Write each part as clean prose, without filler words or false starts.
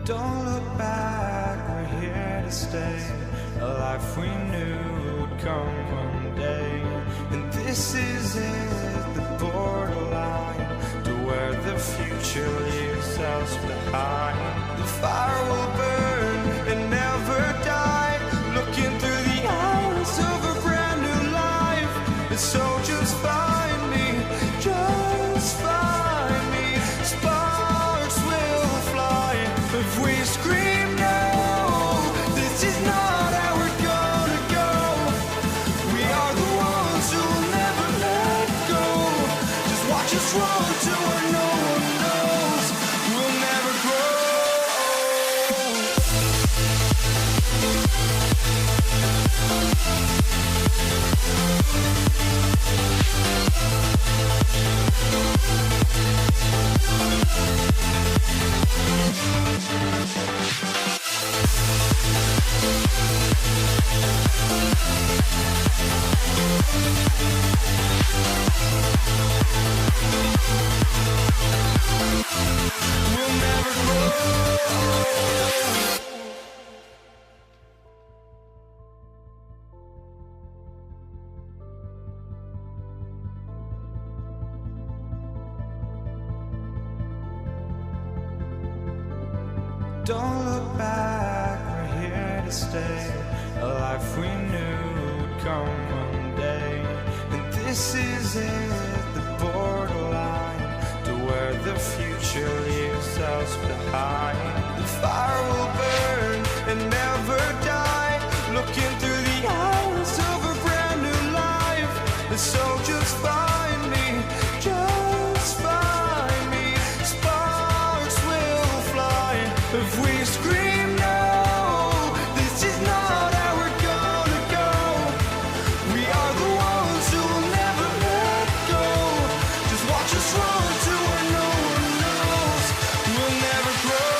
Don't look back, we're here to stay. A life we knew would come one day. And this is it, the borderline to where the future leaves us behind. The fire will burn and never die, looking through the eyes of a brand new life. And so just find me, just find me. Sparks will fly if we scream no. This is not how we're gonna go. We are the ones who will never let go. Just watch us run to where no one knows. We'll never grow. We'll never grow. Don't look back, we're here to stay. A life we knew would come one day. And this is it, the borderline to where the future leaves us behind. The fire will burn and never die, looking through the eyes of a brand new life. And so just find me, just find me. Sparks will fly if we scream no. This is not how we're gonna go. We are the ones who will never let go. Just watch us run to where no one knows. We'll never grow.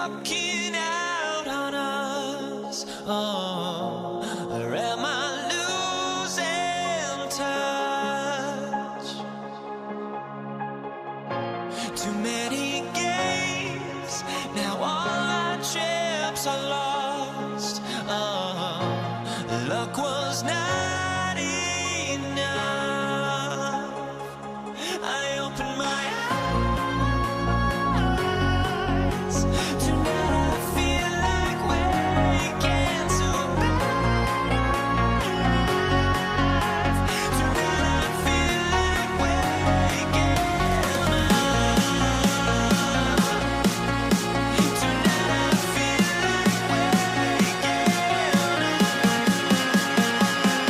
walking out on us. Oh, or am I losing touch? Too many games, now all our chips are lost. Oh, luck was not enough. I opened my eyes. Tonight I feel like waking to life. Tonight I feel like waking up. Tonight I feel like waking up.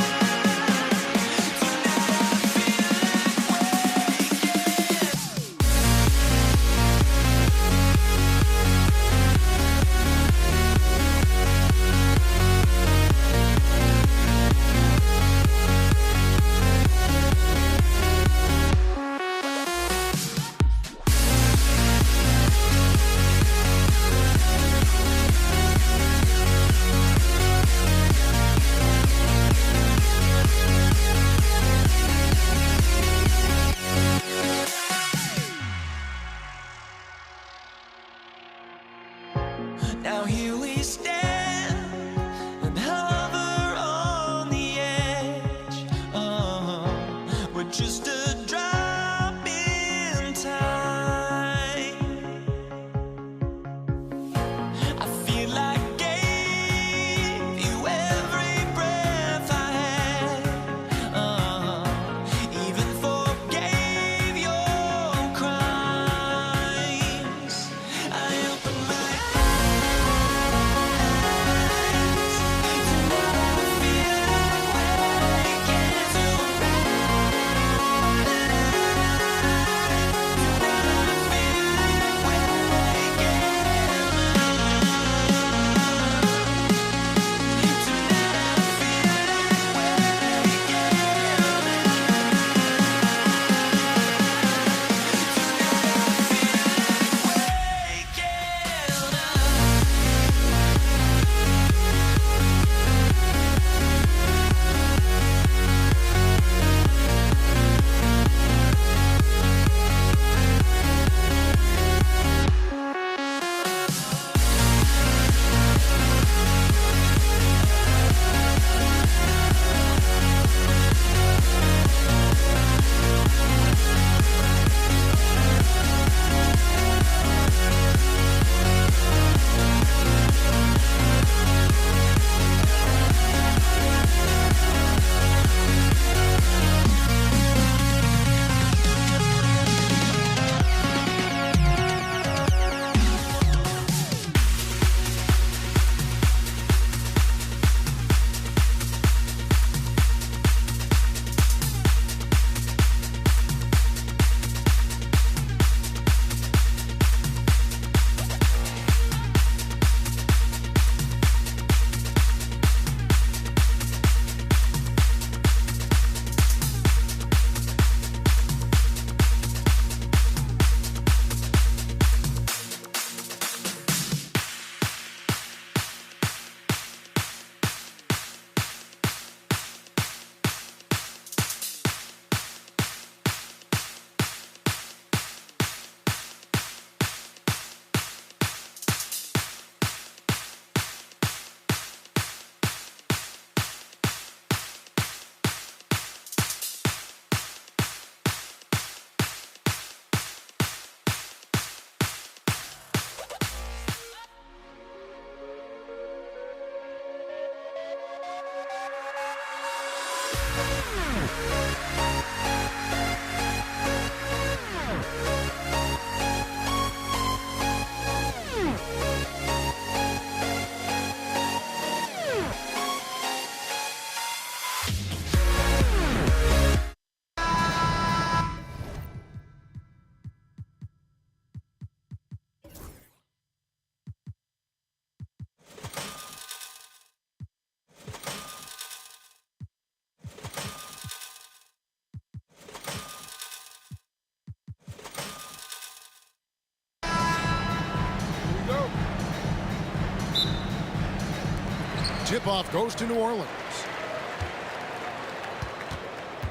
Tip-off goes to New Orleans.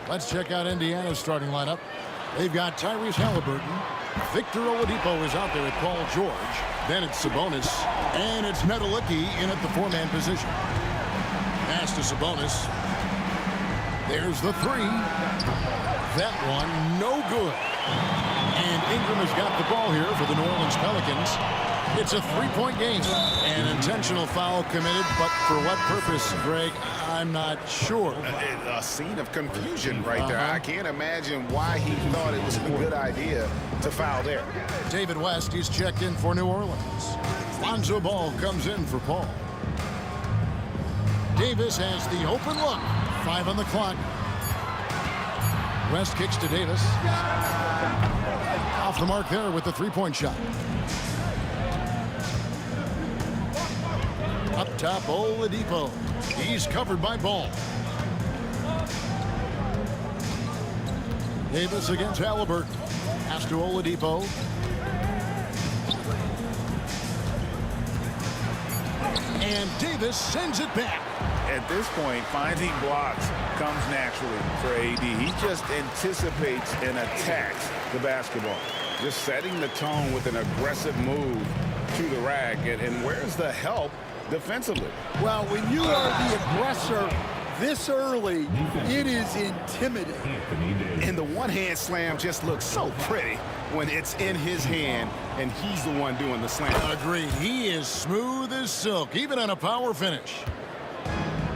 Let's check out Indiana's starting lineup. They've got Tyrese Halliburton. Victor Oladipo is out there at Paul George. Then it's Sabonis. And it's Medalicki in at the four-man position. Pass to Sabonis. There's the three. That one, no good. And Ingram has got the ball here for the New Orleans Pelicans. It's a three-point game. An intentional foul committed, but for what purpose, Greg? I'm not sure. A scene of confusion right there. I can't imagine why he thought it was a good idea to foul there. David West, he's checked in for New Orleans. Lonzo Ball comes in for Paul. Davis has the open look. 5 on the clock. West kicks to Davis. Off the mark there with the three-point shot. Up top, Oladipo. He's covered by Ball. Davis against Halliburton. Pass to Oladipo. And Davis sends it back. At this point, finding blocks comes naturally for AD. He just anticipates and attacks the basketball. Just setting the tone with an aggressive move to the rack. And where's the help defensively? Well, when you are the aggressor this early, it is intimidating. And the one-hand slam just looks so pretty when it's in his hand and he's the one doing the slam. Agreed. He is smooth as silk, even on a power finish.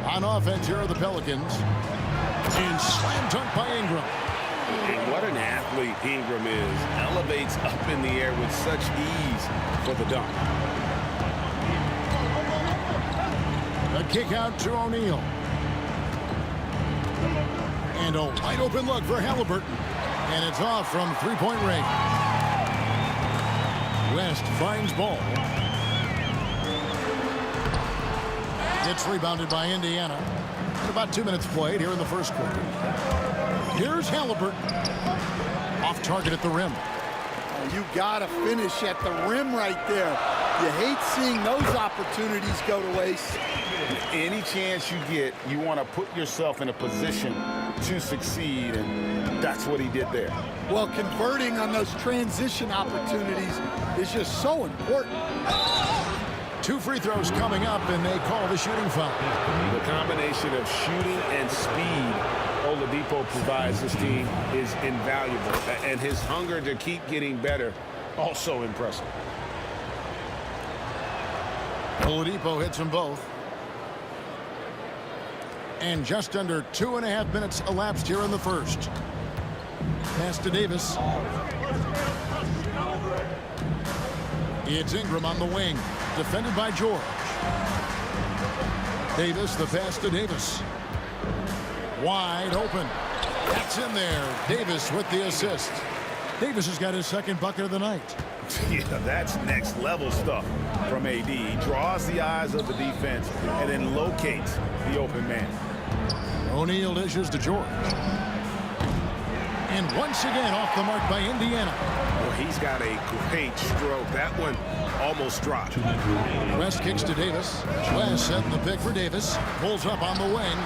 On offense, here are the Pelicans. And slam dunk by Ingram. And what an athlete Ingram is. Elevates up in the air with such ease for the dunk. A kick out to O'Neal. And a wide open look for Halliburton. And it's off from three-point range. West finds Ball. It's rebounded by Indiana. About 2 minutes played here in the first quarter. Here's Halliburton. Off target at the rim. You got to finish at the rim right there. You hate seeing those opportunities go to waste. Any chance you get, you want to put yourself in a position to succeed, and that's what he did there. Well, converting on those transition opportunities is just so important. 2 free throws coming up, and they call the shooting foul. The combination of shooting and speed Oladipo provides this team is invaluable, and his hunger to keep getting better, also impressive. Oladipo hits them both. And just under 2.5 minutes elapsed here in the first. Pass to Davis. It's Ingram on the wing. Defended by George. Davis, the pass to Davis. Wide open. That's in there. Davis with the assist. Davis has got his second bucket of the night. Yeah, that's next level stuff from AD. He draws the eyes of the defense and then locates the open man. O'Neal dishes to George. And once again off the mark by Indiana. Well, he's got a great stroke. That one almost dropped. West kicks to Davis. West setting the pick for Davis. Pulls up on the wing.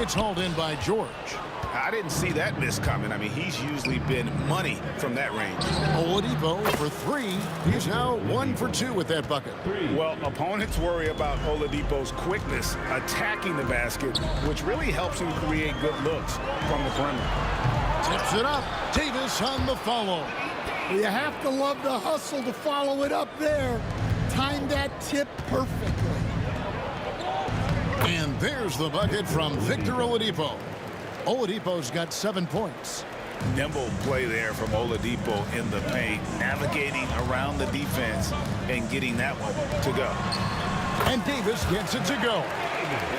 It's hauled in by George. I didn't see that miss coming. I mean, he's usually been money from that range. Oladipo for 3. He's now 1 for 2 with that bucket. Well, opponents worry about Oladipo's quickness attacking the basket, which really helps him create good looks from the perimeter. Tips it up. Davis on the follow. You have to love the hustle to follow it up there. Timed that tip perfectly. And there's the bucket from Victor Oladipo. Oladipo's got 7 points. Nimble play there from Oladipo in the paint, navigating around the defense and getting that one to go. And Davis gets it to go.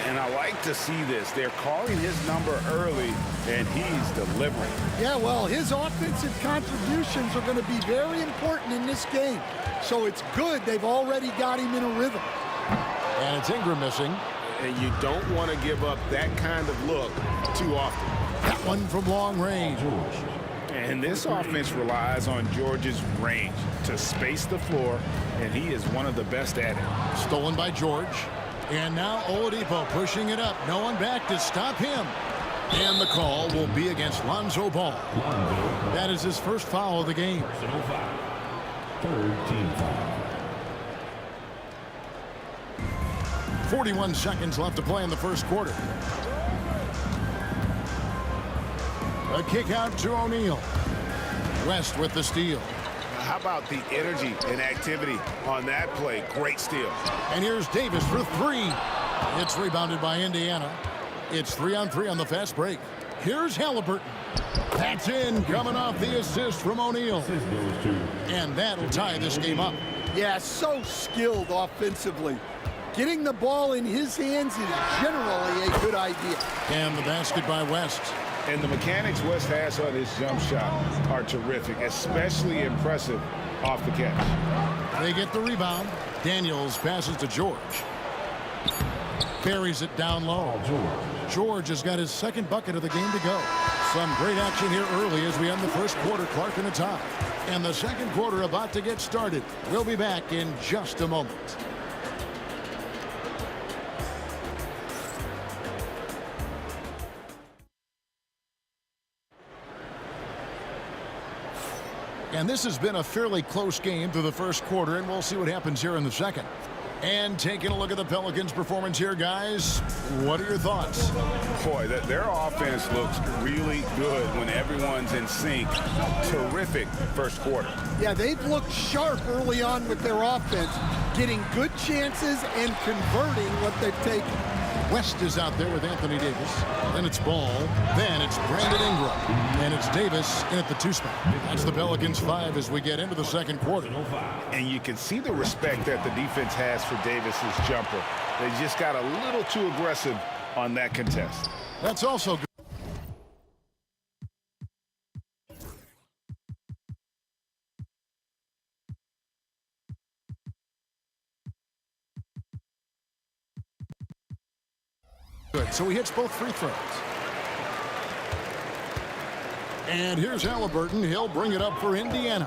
And I like to see this. They're calling his number early, and he's delivering. Yeah, well, his offensive contributions are going to be very important in this game. So it's good they've already got him in a rhythm. And it's Ingram missing. And you don't want to give up that kind of look too often. That one from long range. And this offense relies on George's range to space the floor, and he is one of the best at it. Stolen by George. And now Oladipo pushing it up. No one back to stop him. And the call will be against Lonzo Ball. That is his first foul of the game. Personal foul. Third team foul. 41 seconds left to play in the first quarter. A kick out to O'Neal. West with the steal. How about the energy and activity on that play? Great steal. And here's Davis for three. It's rebounded by Indiana. It's 3-on-3 on the fast break. Here's Halliburton. That's in, coming off the assist from O'Neal. And that'll tie this game up. Yeah, so skilled offensively. Getting the ball in his hands is generally a good idea. And the basket by West. And the mechanics West has on his jump shot are terrific, especially impressive off the catch. They get the rebound. Daniels passes to George. Carries it down low. George has got his second bucket of the game to go. Some great action here early as we end the first quarter. Clark in a tie. And the second quarter about to get started. We'll be back in just a moment. And this has been a fairly close game through the first quarter, and we'll see what happens here in the second. And taking a look at the Pelicans' performance here, guys, what are your thoughts? Boy, their offense looks really good when everyone's in sync. Terrific first quarter. Yeah, they've looked sharp early on with their offense, getting good chances and converting what they've taken. West is out there with Anthony Davis. Then it's Ball. Then it's Brandon Ingram. And it's Davis in at the two spot. That's the Pelicans 5 as we get into the second quarter. And you can see the respect that the defense has for Davis's jumper. They just got a little too aggressive on that contest. That's also good. Good, so he hits both free throws. And here's Halliburton. He'll bring it up for Indiana.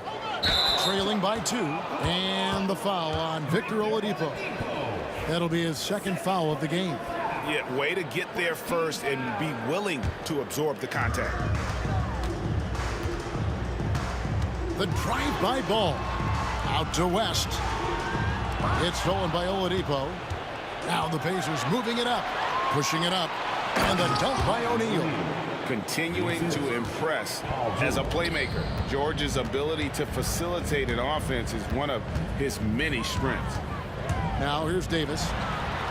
Trailing by 2. And the foul on Victor Oladipo. That'll be his second foul of the game. Yeah, way to get there first and be willing to absorb the contact. The drive-by Ball. Out to West. It's stolen by Oladipo. Now the Pacers moving it up. Pushing it up. And the dunk by O'Neal. Continuing to impress as a playmaker. George's ability to facilitate an offense is one of his many strengths. Now here's Davis.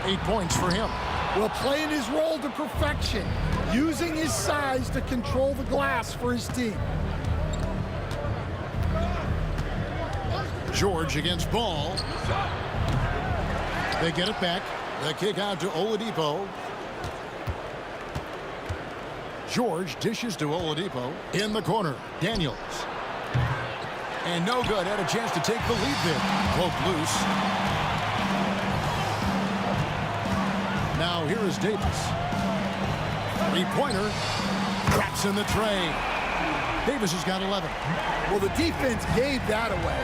8 points for him. Well, playing his role to perfection, using his size to control the glass for his team. George against Ball. They get it back. The kick out to Oladipo. George dishes to Oladipo in the corner. Daniels. And no good. Had a chance to take the lead there. Poke loose. Now here is Davis. Three-pointer. Traps in the tray. Davis has got 11. Well, the defense gave that away.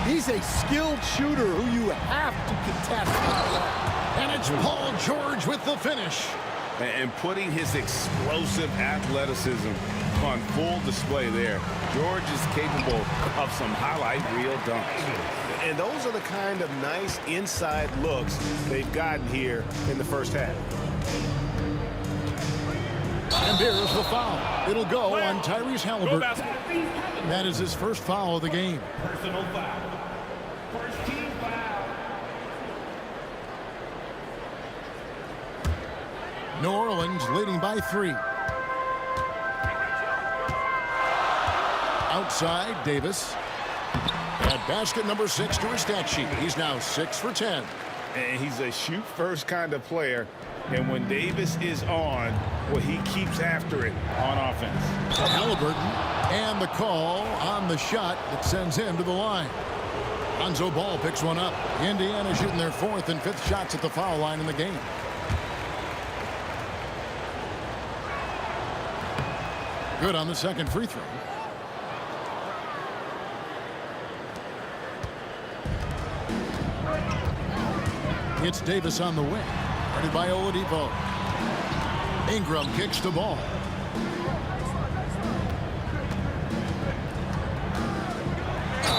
He's a skilled shooter who you have to contest. And it's Paul George with the finish. And putting his explosive athleticism on full display there. George is capable of some highlight reel dunks. And those are the kind of nice inside looks they've gotten here in the first half. And there's the foul. It'll go on Tyrese Halliburton. That is his first foul of the game. Personal foul. First team foul. New Orleans leading by 3. Outside, Davis. At basket number 6 to his stat sheet. He's now 6 for 10. And he's a shoot-first kind of player. And when Davis is on, well, he keeps after it on offense. Halliburton and the call on the shot that sends him to the line. Lonzo Ball picks one up. Indiana shooting their 4th and 5th shots at the foul line in the game. Good on the second free throw. It's Davis on the wing. Guarded by Oladipo. Ingram kicks the ball.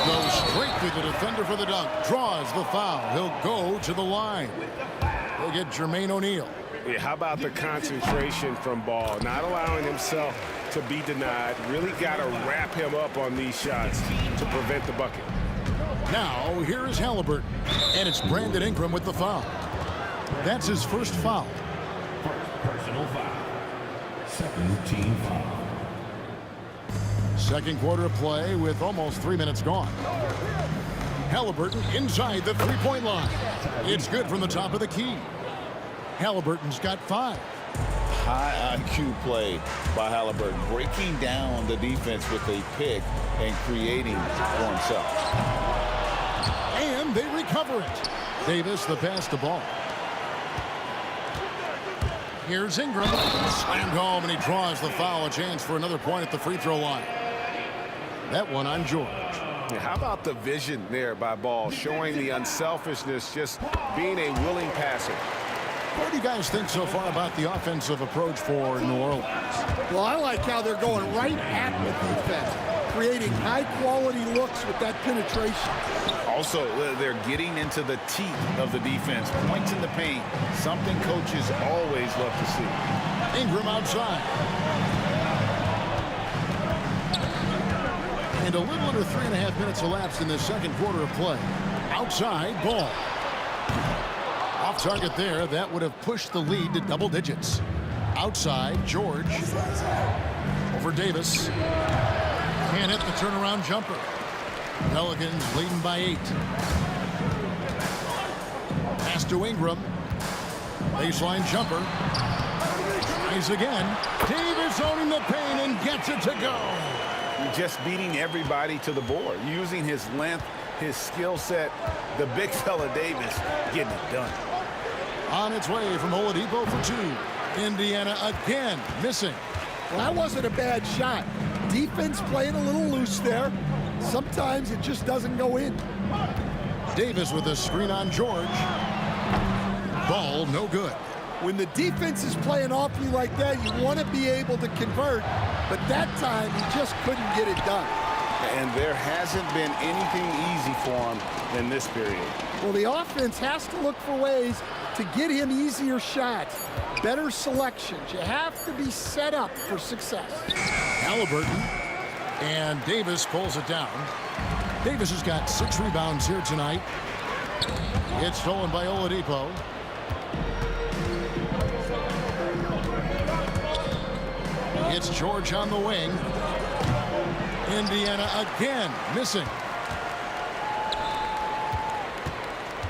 Goes straight to the defender for the dunk. Draws the foul. He'll go to the line. They'll get Jermaine O'Neal. Yeah, how about the concentration from Ball? Not allowing himself to be denied. Really got to wrap him up on these shots to prevent the bucket. Now, here is Halliburton. And it's Brandon Ingram with the foul. That's his first foul. Personal foul. Second team foul. Second quarter of play with almost 3 minutes gone. Halliburton inside the three-point line. It's good from the top of the key. Halliburton's got 5. High IQ play by Halliburton, breaking down the defense with a pick and creating for himself. And they recover it. Davis the pass to Ball. Here's Ingram. Slammed home, and he draws the foul. A chance for another point at the free throw line. That one on George. Yeah, how about the vision there by Ball, showing the unselfishness, just being a willing passer. What do you guys think so far about the offensive approach for New Orleans? Well, I like how they're going right at the defense, creating high-quality looks with that penetration. Also, they're getting into the teeth of the defense. Points in the paint, something coaches always love to see. Ingram outside. And a little under 3.5 minutes elapsed in the second quarter of play. Outside, Ball. Off target there. That would have pushed the lead to double digits. Outside, George. Over Davis. Can't hit the turnaround jumper. Pelicans leading by 8. Pass to Ingram. Baseline jumper. Tries again. Davis owning the paint and gets it to go. Just beating everybody to the board, using his length, his skill set. The big fella Davis getting it done. On its way from Oladipo for 2. Indiana again missing. Well, that wasn't a bad shot. Defense playing a little loose there. Sometimes it just doesn't go in. Davis with a screen on George. Ball no good. When the defense is playing off you like that, you want to be able to convert, but that time he just couldn't get it done. And there hasn't been anything easy for him in this period. Well, the offense has to look for ways to get him easier shots, better selections. You have to be set up for success. Halliburton, and Davis pulls it down. Davis has got 6 rebounds here tonight. It's stolen by Oladipo. It's George on the wing. Indiana again missing.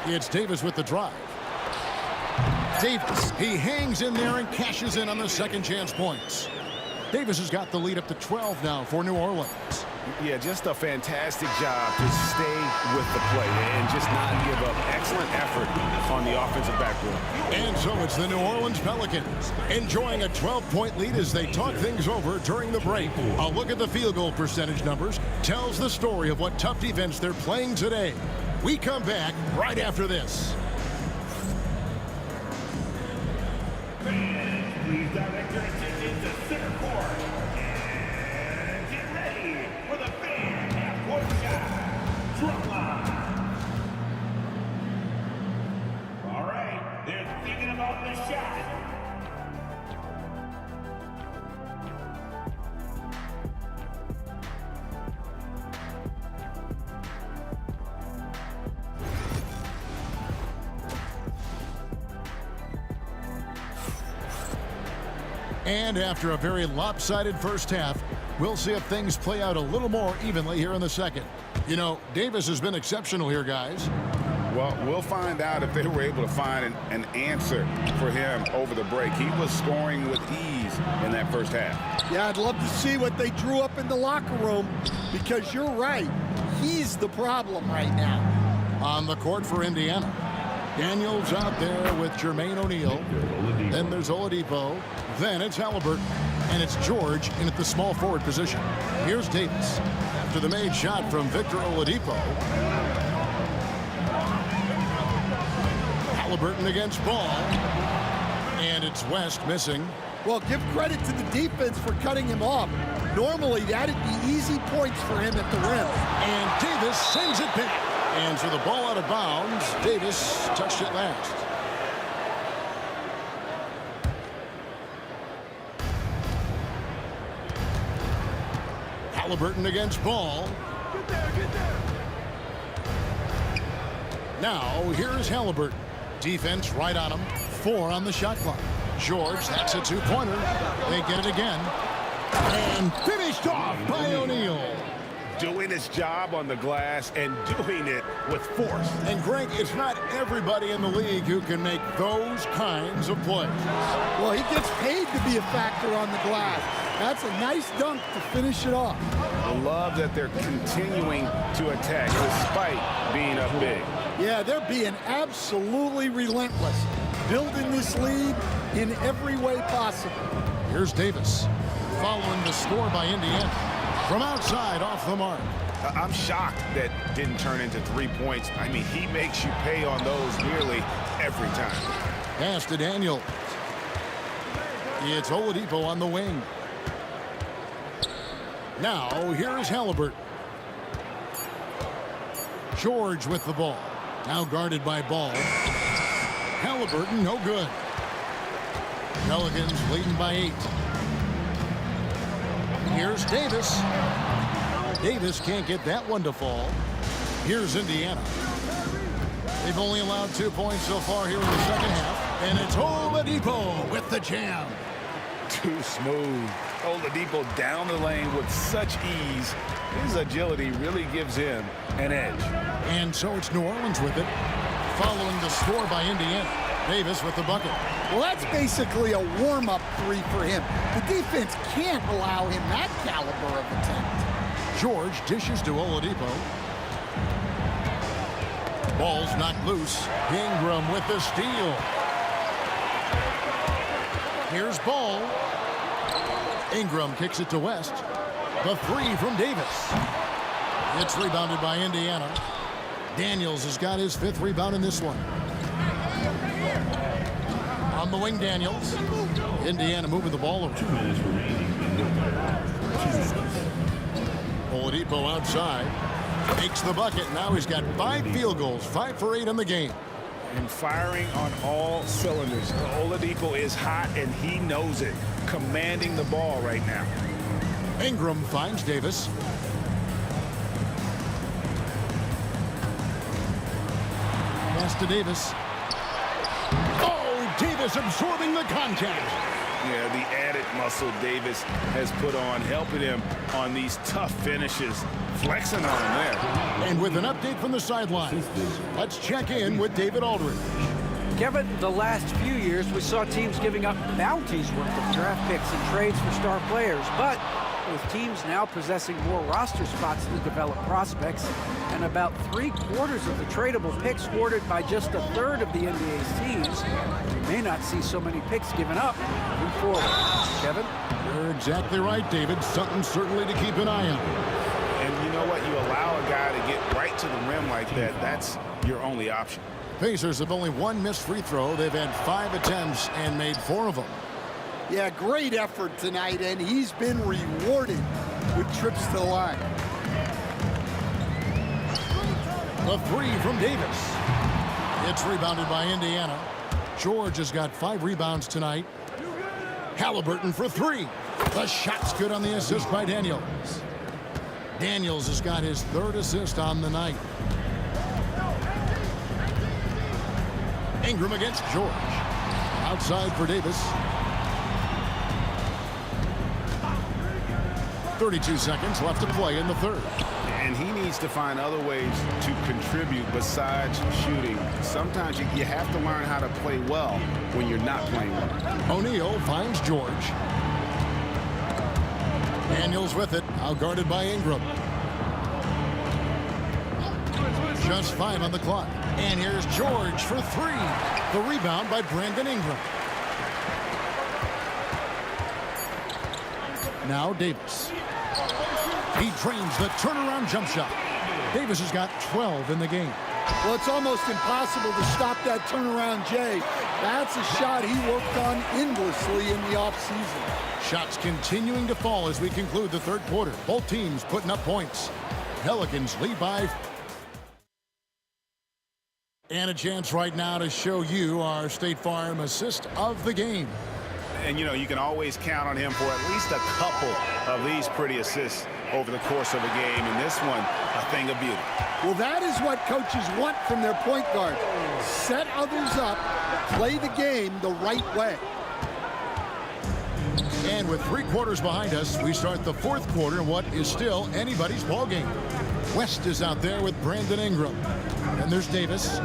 It's Davis with the drive. Davis, he hangs in there and cashes in on the second chance points. Davis has got the lead up to 12 now for New Orleans. Yeah, just a fantastic job to stay with the play and just not give up. Excellent effort on the offensive backboard. And so it's the New Orleans Pelicans enjoying a 12-point lead as they talk things over during the break. A look at the field goal percentage numbers tells the story of what tough defense they're playing today. We come back right after this. Fans, please direct your attention to center court. And get ready for the fan half-court shot. Drum line. All right, they're thinking about the shot. And after a very lopsided first half, we'll see if things play out a little more evenly here in the second. You know, Davis has been exceptional here, guys. Well, we'll find out if they were able to find an answer for him over the break. He was scoring with ease in that first half. Yeah, I'd love to see what they drew up in the locker room, because you're right. He's the problem right now. On the court for Indiana, Daniels out there with Jermaine O'Neal. Then there's Oladipo. Then it's Halliburton. And it's George in at the small forward position. Here's Davis. After the made shot from Victor Oladipo. Halliburton against Ball. And it's West missing. Well, give credit to the defense for cutting him off. Normally, that'd be easy points for him at the rim. And Davis sends it back. And so the ball out of bounds. Davis touched it last. Halliburton against Ball. Get there. Now, here's Halliburton. Defense right on him. 4 on the shot clock. George, that's a two-pointer. They get it again. And finished off by O'Neal. Doing his job on the glass and doing it with force. And Greg, it's not everybody in the league who can make those kinds of plays. Well, he gets paid to be a factor on the glass. That's a nice dunk to finish it off. I love that they're continuing to attack despite being up big. Yeah, they're being absolutely relentless, building this lead in every way possible. Here's Davis, following the score by Indiana. From outside, off the mark. I'm shocked that didn't turn into 3 points. I mean, he makes you pay on those nearly every time. Pass to Daniel. It's Oladipo on the wing. Now, here's Halliburton. George with the ball. Now guarded by Ball. Halliburton, no good. Pelicans leading by 8. Here's Davis. Davis can't get that one to fall. Here's Indiana. They've only allowed 2 points so far here in the second half. And it's Oladipo with the jam. Too smooth. Oladipo down the lane with such ease. His agility really gives him an edge. And so it's New Orleans with it. Following the score by Indiana. Davis with the bucket. Well, that's basically a warm-up 3 for him. The defense can't allow him that caliber of attempt. George dishes to Oladipo. Ball's knocked loose. Ingram with the steal. Here's Ball. Ingram kicks it to West. The 3 from Davis. It's rebounded by Indiana. Daniels has got his 5th rebound in this one. On the wing, Daniels. Indiana moving the ball over. 2 minutes remaining. Oladipo outside. Makes the bucket. Now he's got 5 field goals. 5 for 8 in the game. And firing on all cylinders. Oladipo is hot, and he knows it. Commanding the ball right now. Ingram finds Davis. Pass to Davis. Oh, Davis absorbing the contact. Yeah, the added muscle Davis has put on, helping him on these tough finishes. Flexing on him there. And with an update from the sideline, let's check in with David Aldridge. Kevin, the last few years we saw teams giving up bounties worth of draft picks and trades for star players, but with teams now possessing more roster spots to develop prospects and about 3/4 of the tradable picks hoarded by just 1/3 of the NBA's teams, we may not see so many picks given up moving forward. Kevin? You're exactly right, David. Something certainly to keep an eye on. And you know what? You allow a guy to get right to the rim like that, that's your only option. Pacers have only 1 missed free throw. They've had 5 attempts and made 4 of them. Yeah, great effort tonight, and he's been rewarded with trips to the line. The 3 from Davis. It's rebounded by Indiana. George has got 5 rebounds tonight. Halliburton for 3. The shot's good on the assist by Daniels. Daniels has got his 3rd assist on the night. Ingram against George. Outside for Davis. 32 seconds left to play in the 3rd. And he needs to find other ways to contribute besides shooting. Sometimes you have to learn how to play well when you're not playing well. O'Neal finds George. Daniels with it, outguarded by Ingram. Just 5 on the clock. And here's George for 3. The rebound by Brandon Ingram. Now Davis. He trains the turnaround jump shot. Davis has got 12 in the game. Well, it's almost impossible to stop that turnaround, Jay. That's a shot he worked on endlessly in the offseason. Shots continuing to fall as we conclude the third quarter. Both teams putting up points. Pelicans lead by. And a chance right now to show you our State Farm assist of the game. And, you know, you can always count on him for at least a couple of these pretty assists over the course of a game. And this one, a thing of beauty. Well, that is what coaches want from their point guard. Set others up, play the game the right way. And with 3 quarters behind us, we start the fourth quarter in what is still anybody's ball game. West is out there with Brandon Ingram. And there's Davis,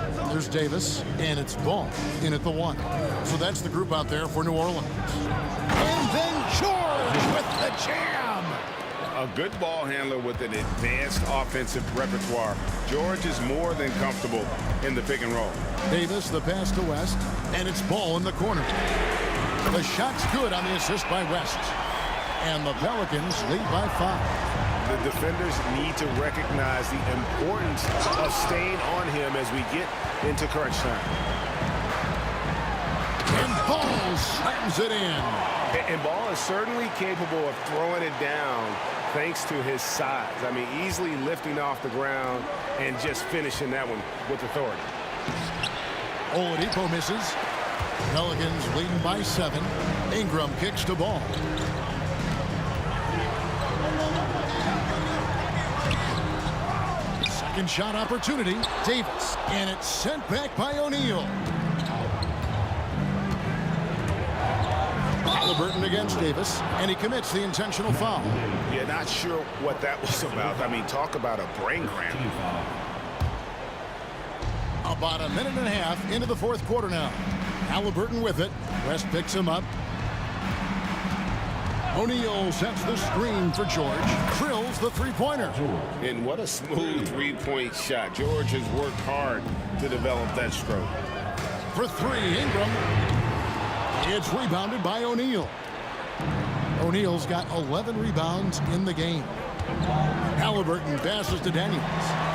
and it's Ball in at the 1. So that's the group out there for New Orleans. And then George with the jam. A good ball handler with an advanced offensive repertoire. George is more than comfortable in the pick and roll. Davis, the pass to West, and it's Ball in the corner. The shot's good on the assist by West. And the Pelicans lead by 5. The defenders need to recognize the importance of staying on him as we get into crunch time. And Ball slams it in. And Ball is certainly capable of throwing it down thanks to his size. I mean, easily lifting off the ground and just finishing that one with authority. Oladipo misses. Pelicans leading by 7. Ingram kicks to Ball. Second shot opportunity. Davis. And it's sent back by O'Neal. Halliburton against Davis, and he commits the intentional foul. Yeah, not sure what that was about. I mean, talk about a brain cramp. About a minute and a half into the fourth quarter now. Halliburton with it. West picks him up. O'Neal sets the screen for George. Drills the three-pointer. And what a smooth three-point shot. George has worked hard to develop that stroke. For 3, Ingram. It's rebounded by O'Neal. O'Neal's got 11 rebounds in the game. Halliburton passes to Daniels.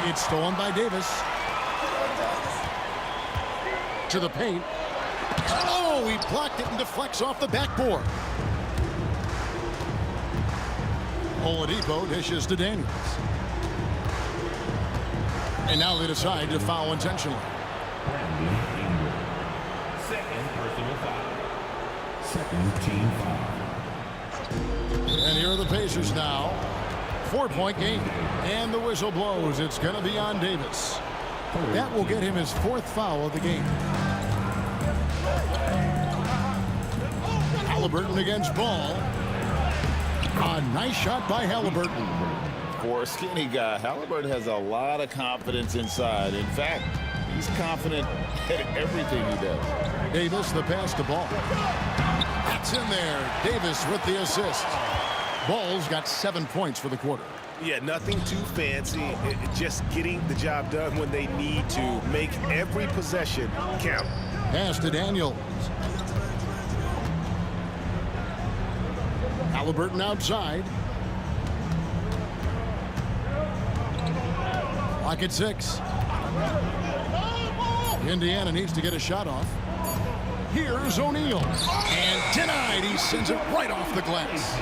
It's stolen by Davis. To the paint. Oh, he blocked it and deflects off the backboard. Oladipo dishes to Daniels. And now they decide to foul intentionally. Second personal foul. Second team foul. And here are the Pacers now. 4-point game. And the whistle blows. It's going to be on Davis. That will get him his 4th foul of the game. Halliburton against Ball. A nice shot by Halliburton. For a skinny guy, Halliburton has a lot of confidence inside. In fact, he's confident at everything he does. Davis, the pass to Ball. That's in there. Davis with the assist. Ball's got 7 points for the quarter. Yeah, nothing too fancy. Just getting the job done when they need to. Make every possession count. Pass to Daniels. Halliburton outside. Lock at 6. Indiana needs to get a shot off. Here's O'Neal. And denied. He sends it right off the glass.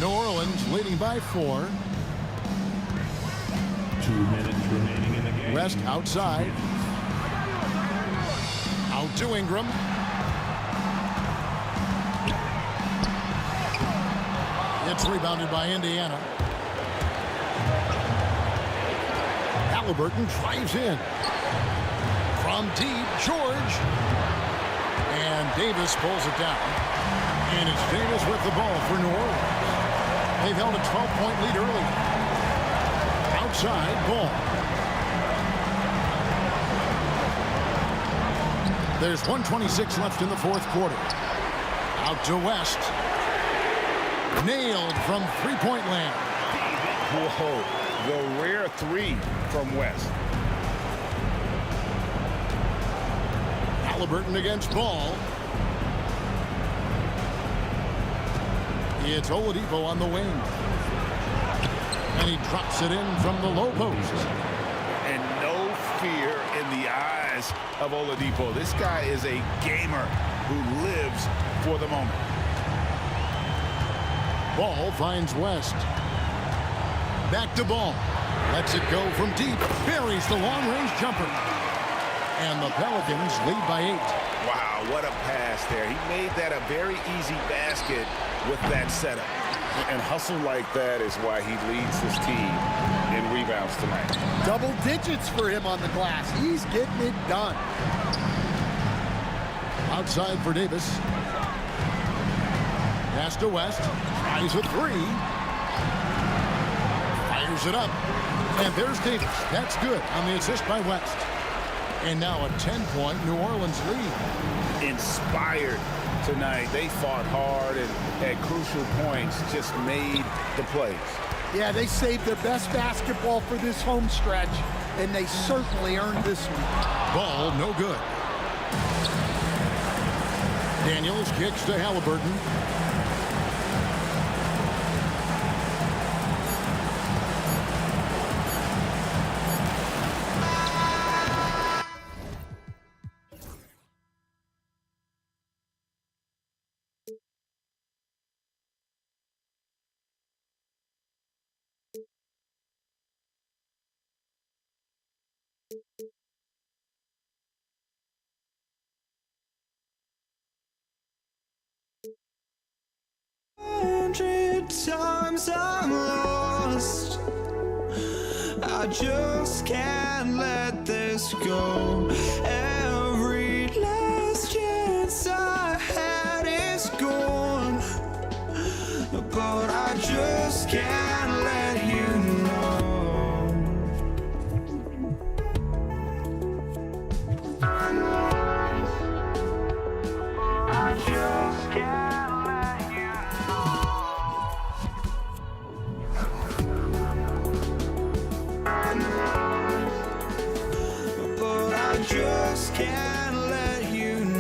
New Orleans leading by 4. 2 minutes remaining in the game. West outside. Out to Ingram. It's rebounded by Indiana. Halliburton drives in. From deep, George. And Davis pulls it down. And it's Davis with the ball for New Orleans. They've held a 12-point lead early. Outside, Ball. There's 1:26 left in the fourth quarter. Out to West. Nailed from three-point land. Whoa, the rare 3 from West. Halliburton against Ball. It's Oladipo on the wing. And he drops it in from the low post. And no fear in the eyes of Oladipo. This guy is a gamer who lives for the moment. Ball finds West. Back to Ball. Lets it go from deep. Buries the long-range jumper. And the Pelicans lead by 8. Wow, what a pass there. He made that a very easy basket with that setup. And hustle like that is why he leads his team in rebounds tonight. Double digits for him on the glass. He's getting it done. Outside for Davis. Pass to West. Tries a 3. Fires it up. And there's Davis. That's good on the assist by West. And now a 10-point New Orleans lead. Inspired tonight. They fought hard and at crucial points just made the plays. Yeah, they saved their best basketball for this home stretch, and they certainly earned this one. Ball no good. Daniels kicks to Halliburton. Times I'm lost. I just can't let this go. Every last chance I had is gone, but I just can't let you know. I just can't let you just can't let you know.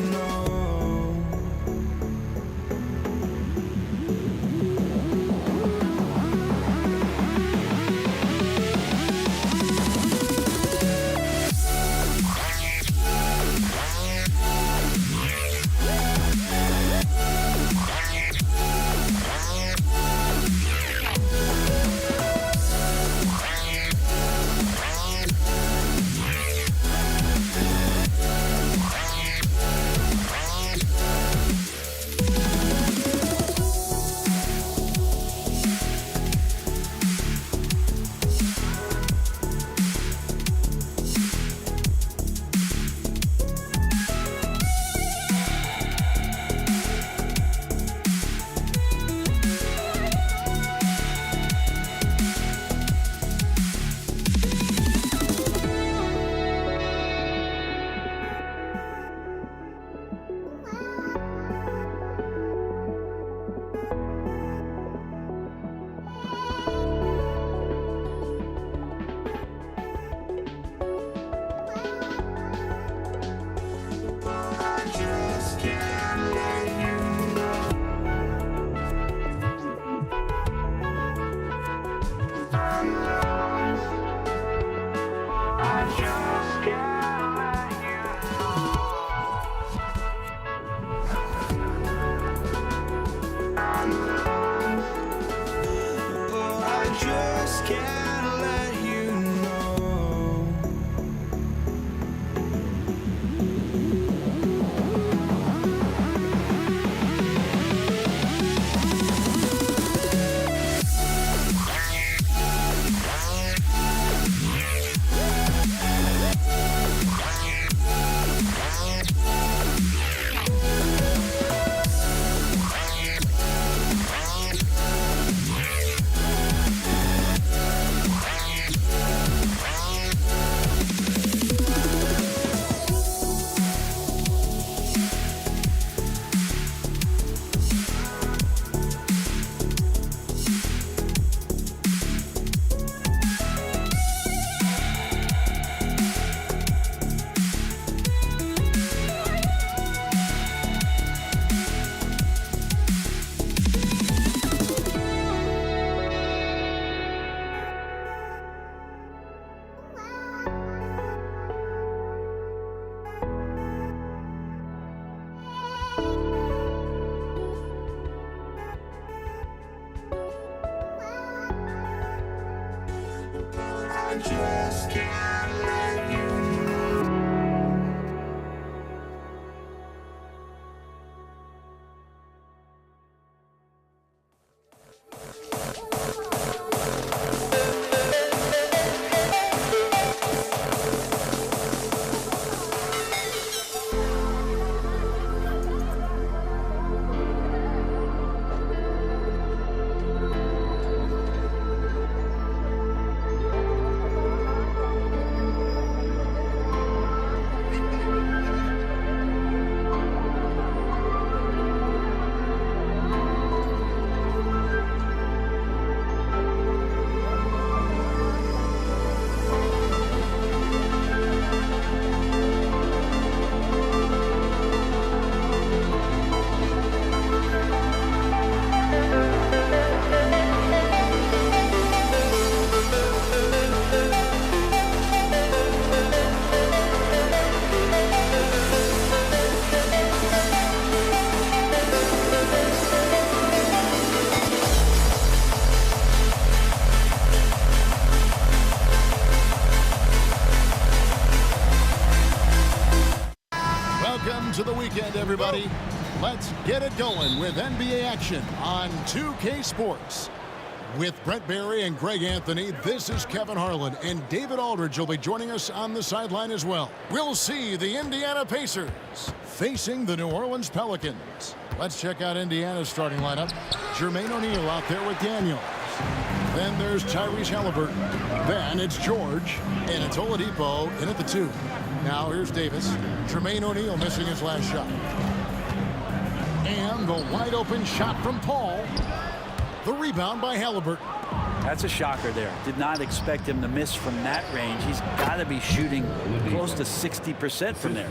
I just can't let you. To the weekend, everybody. Let's get it going with NBA action on 2K Sports. With Brent Barry and Greg Anthony, this is Kevin Harlan, and David Aldridge will be joining us on the sideline as well. We'll see the Indiana Pacers facing the New Orleans Pelicans. Let's check out Indiana's starting lineup. Jermaine O'Neal out there with Daniels. Then there's Tyrese Halliburton. Then it's George, and it's Oladipo in at the 2. Now here's Davis. Jermaine O'Neal missing his last shot. And the wide open shot from Paul. The rebound by Halliburton. That's a shocker there. Did not expect him to miss from that range. He's got to be shooting close to 60% from there.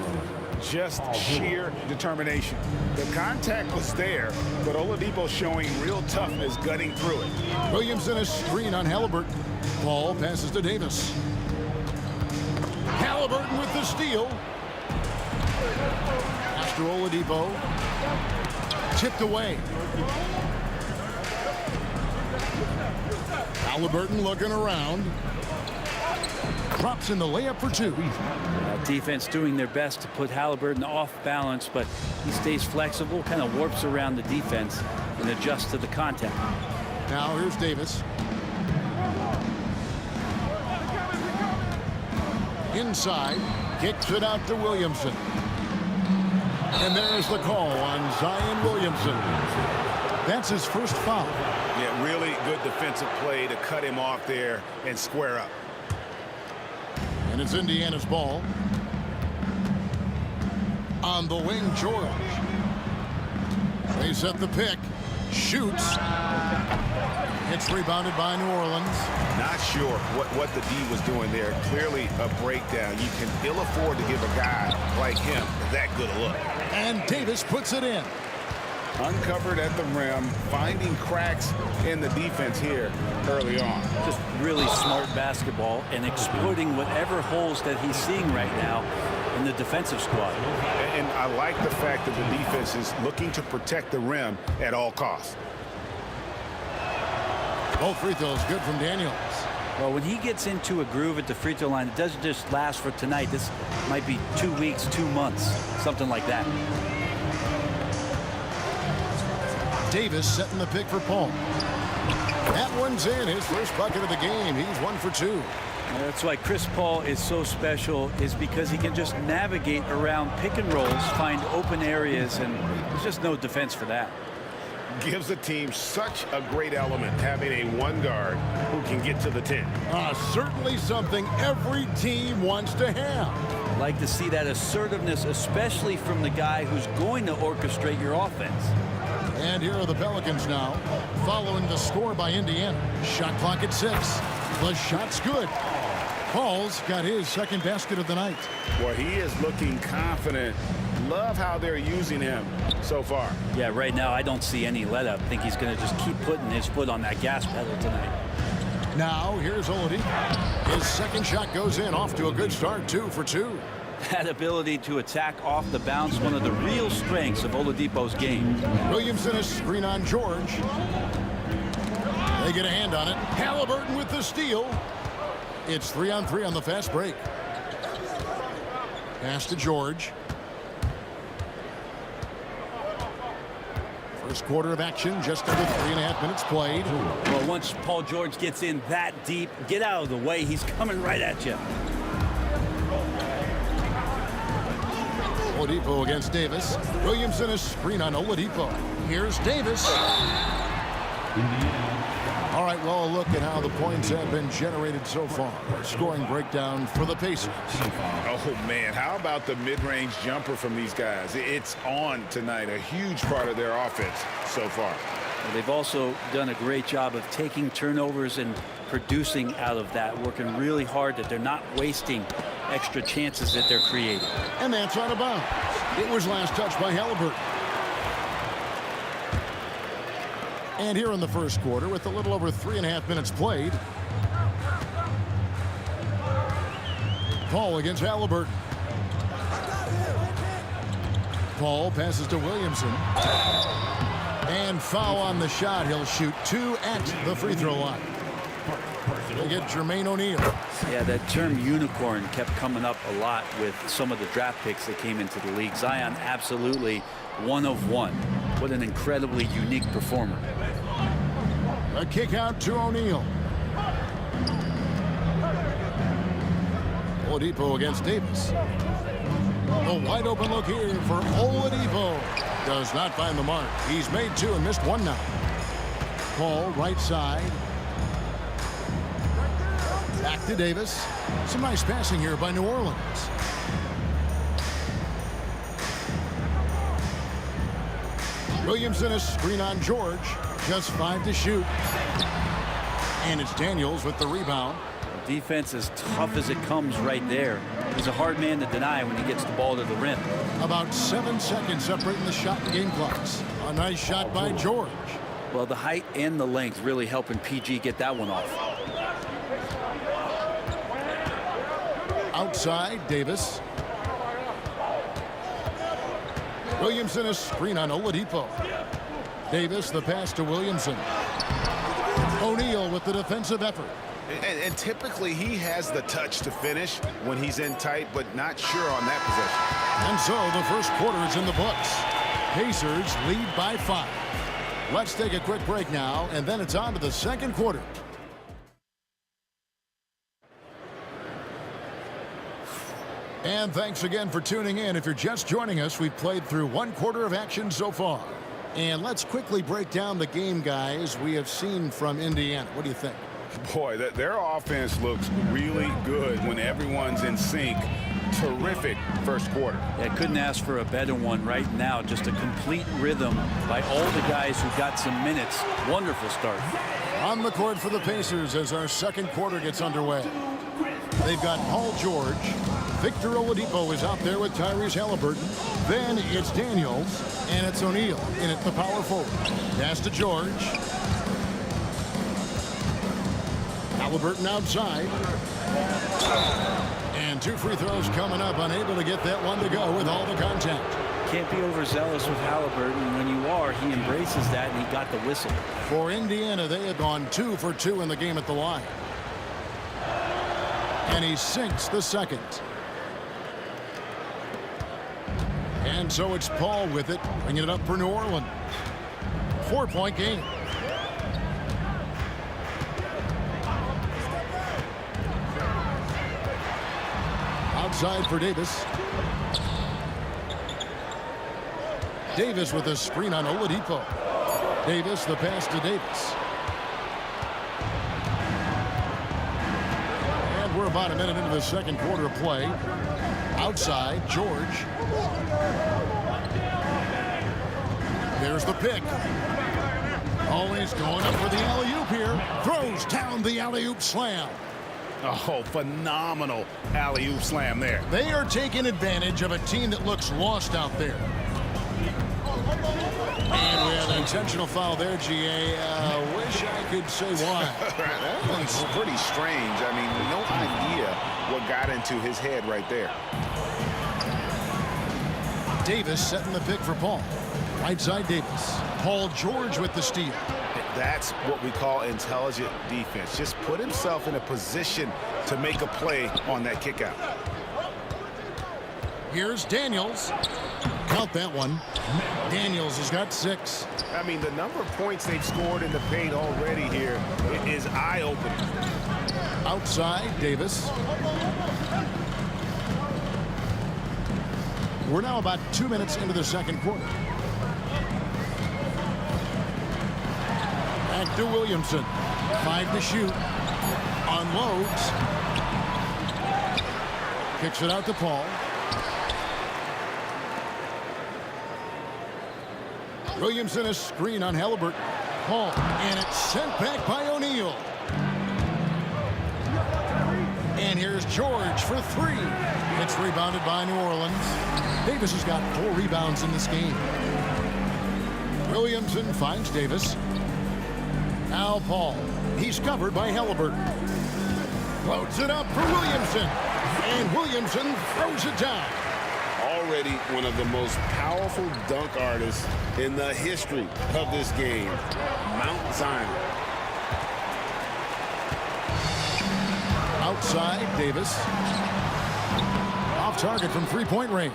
Just sheer determination. The contact was there, but Oladipo showing real toughness gutting through it. Williamson a screen on Halliburton. Paul passes to Davis. Halliburton with the steal. After Oladipo. Tipped away. Halliburton looking around. Drops in the layup for 2. Defense doing their best to put Halliburton off balance, but he stays flexible, kind of warps around the defense and adjusts to the contact. Now here's Davis. Inside, kicks it out to Williamson. And there's the call on Zion Williamson. That's his first foul. Yeah, really good defensive play to cut him off there and square up. And it's Indiana's ball. On the wing, George. They set the pick. Shoots. It's rebounded by New Orleans. Not sure what the D was doing there. Clearly a breakdown. You can ill afford to give a guy like him that good a look. And Davis puts it in. Uncovered at the rim, finding cracks in the defense here early on. Just really smart basketball and exploiting whatever holes that he's seeing right now in the defensive squad. And I like the fact that the defense is looking to protect the rim at all costs. Both free throws good from Daniels. Well, when he gets into a groove at the free throw line, it doesn't just last for tonight. This might be 2 weeks, 2 months, something like that. Davis setting the pick for Paul. That one's in, his first bucket of the game. He's 1 for 2. That's why Chris Paul is so special, is because he can just navigate around pick and rolls, find open areas, and there's just no defense for that. Gives the team such a great element having a one guard who can get to the 10. Certainly something every team wants to have. Like to see that assertiveness, especially from the guy who's going to orchestrate your offense. And here are the Pelicans now, following the score by Indiana. Shot clock at 6. The shot's good. Paul's got his second basket of the night. Well, he is looking confident. Love how they're using him so far. Yeah, right now I don't see any let up. I think he's going to just keep putting his foot on that gas pedal tonight. Now here's Oladipo. His second shot goes in, off to a good start, 2 for 2. That ability to attack off the bounce, one of the real strengths of Oladipo's game. Williamson a screen on George. They get a hand on it. Halliburton with the steal. It's 3-on-3 on the fast break. Pass to George. First quarter of action, just under 3.5 minutes played. Well, once Paul George gets in that deep, get out of the way. He's coming right at you. Oladipo against Davis. Williamson a screen on Oladipo. Here's Davis. All right, well, a look at how the points have been generated so far. Our scoring breakdown for the Pacers. Oh, man, how about the mid-range jumper from these guys? It's on tonight, a huge part of their offense so far. Well, they've also done a great job of taking turnovers and producing out of that, working really hard that they're not wasting extra chances that they're creating. And that's out of bounds. It was last touched by Halliburton. And here in the first quarter, with a little over 3.5 minutes played, Paul against Halliburton. Paul passes to Williamson. And foul on the shot. He'll shoot 2 at the free throw line. They get Jermaine O'Neal. Yeah, that term unicorn kept coming up a lot with some of the draft picks that came into the league. Zion, absolutely one of one. What an incredibly unique performer. A kick out to O'Neal. Oladipo against Davis. A wide open look here for Oladipo. Does not find the mark. He's made 2 and missed 1 now. Paul right side. Back to Davis. Some nice passing here by New Orleans. Williamson a screen on George. Just 5 to shoot. And it's Daniels with the rebound. Defense as tough as it comes right there. He's a hard man to deny when he gets the ball to the rim. About 7 seconds separating the shot and game clocks. A nice shot by George. Well, the height and the length really helping PG get that one off. Outside, Davis. Williamson a screen on Oladipo. Davis the pass to Williamson. O'Neal with the defensive effort. And typically he has the touch to finish when he's in tight, but not sure on that possession. And so the first quarter is in the books. Pacers lead by 5. Let's take a quick break now, and then it's on to the second quarter. And thanks again for tuning in. If you're just joining us, we've played through 1 quarter of action so far. And let's quickly break down the game, guys, we have seen from Indiana. What do you think? Boy, their offense looks really good when everyone's in sync. Terrific first quarter. Yeah, couldn't ask for a better one right now. Just a complete rhythm by all the guys who got some minutes. Wonderful start. On the court for the Pacers as our second quarter gets underway. They've got Paul George. Victor Oladipo is out there with Tyrese Halliburton. Then it's Daniels, and it's O'Neal in at the power forward. Pass to George. Halliburton outside. And 2 free throws coming up. Unable to get that one to go with all the contact. Can't be overzealous with Halliburton. When you are, he embraces that, and he got the whistle. For Indiana, they have gone 2 for 2 in the game at the line. And he sinks the second. And so it's Paul with it, bringing it up for New Orleans. 4-point game. Outside for Davis. Davis with a screen on Oladipo. Davis, the pass to Davis. And we're about a minute into the second quarter of play. Outside, George. There's the pick. Always going up for the alley-oop here. Throws down the alley-oop slam. Oh, phenomenal alley-oop slam there. They are taking advantage of a team that looks lost out there. And we have an intentional foul there, GA. Wish I could say why. That one's pretty strange. I mean, no idea what got into his head right there. Davis setting the pick for Paul. Right side Davis. Paul George with the steal. That's what we call intelligent defense. Just put himself in a position to make a play on that kick out. Here's Daniels. Count that one. Daniels has got 6. I mean, the number of points they've scored in the paint already here is eye-opening. Outside, Davis. We're now about 2 minutes into the second quarter. Back to Williamson. 5 to shoot. Unloads. Kicks it out to Paul. Williamson a screen on Halliburton. Paul, and it's sent back by O'Neal. And here's George for 3. It's rebounded by New Orleans. Davis has got 4 rebounds in this game. Williamson finds Davis. Now Paul. He's covered by Halliburton. Floats it up for Williamson. And Williamson throws it down. Already one of the most powerful dunk artists in the history of this game. Mount Zion. Outside, Davis. Off target from 3-point range.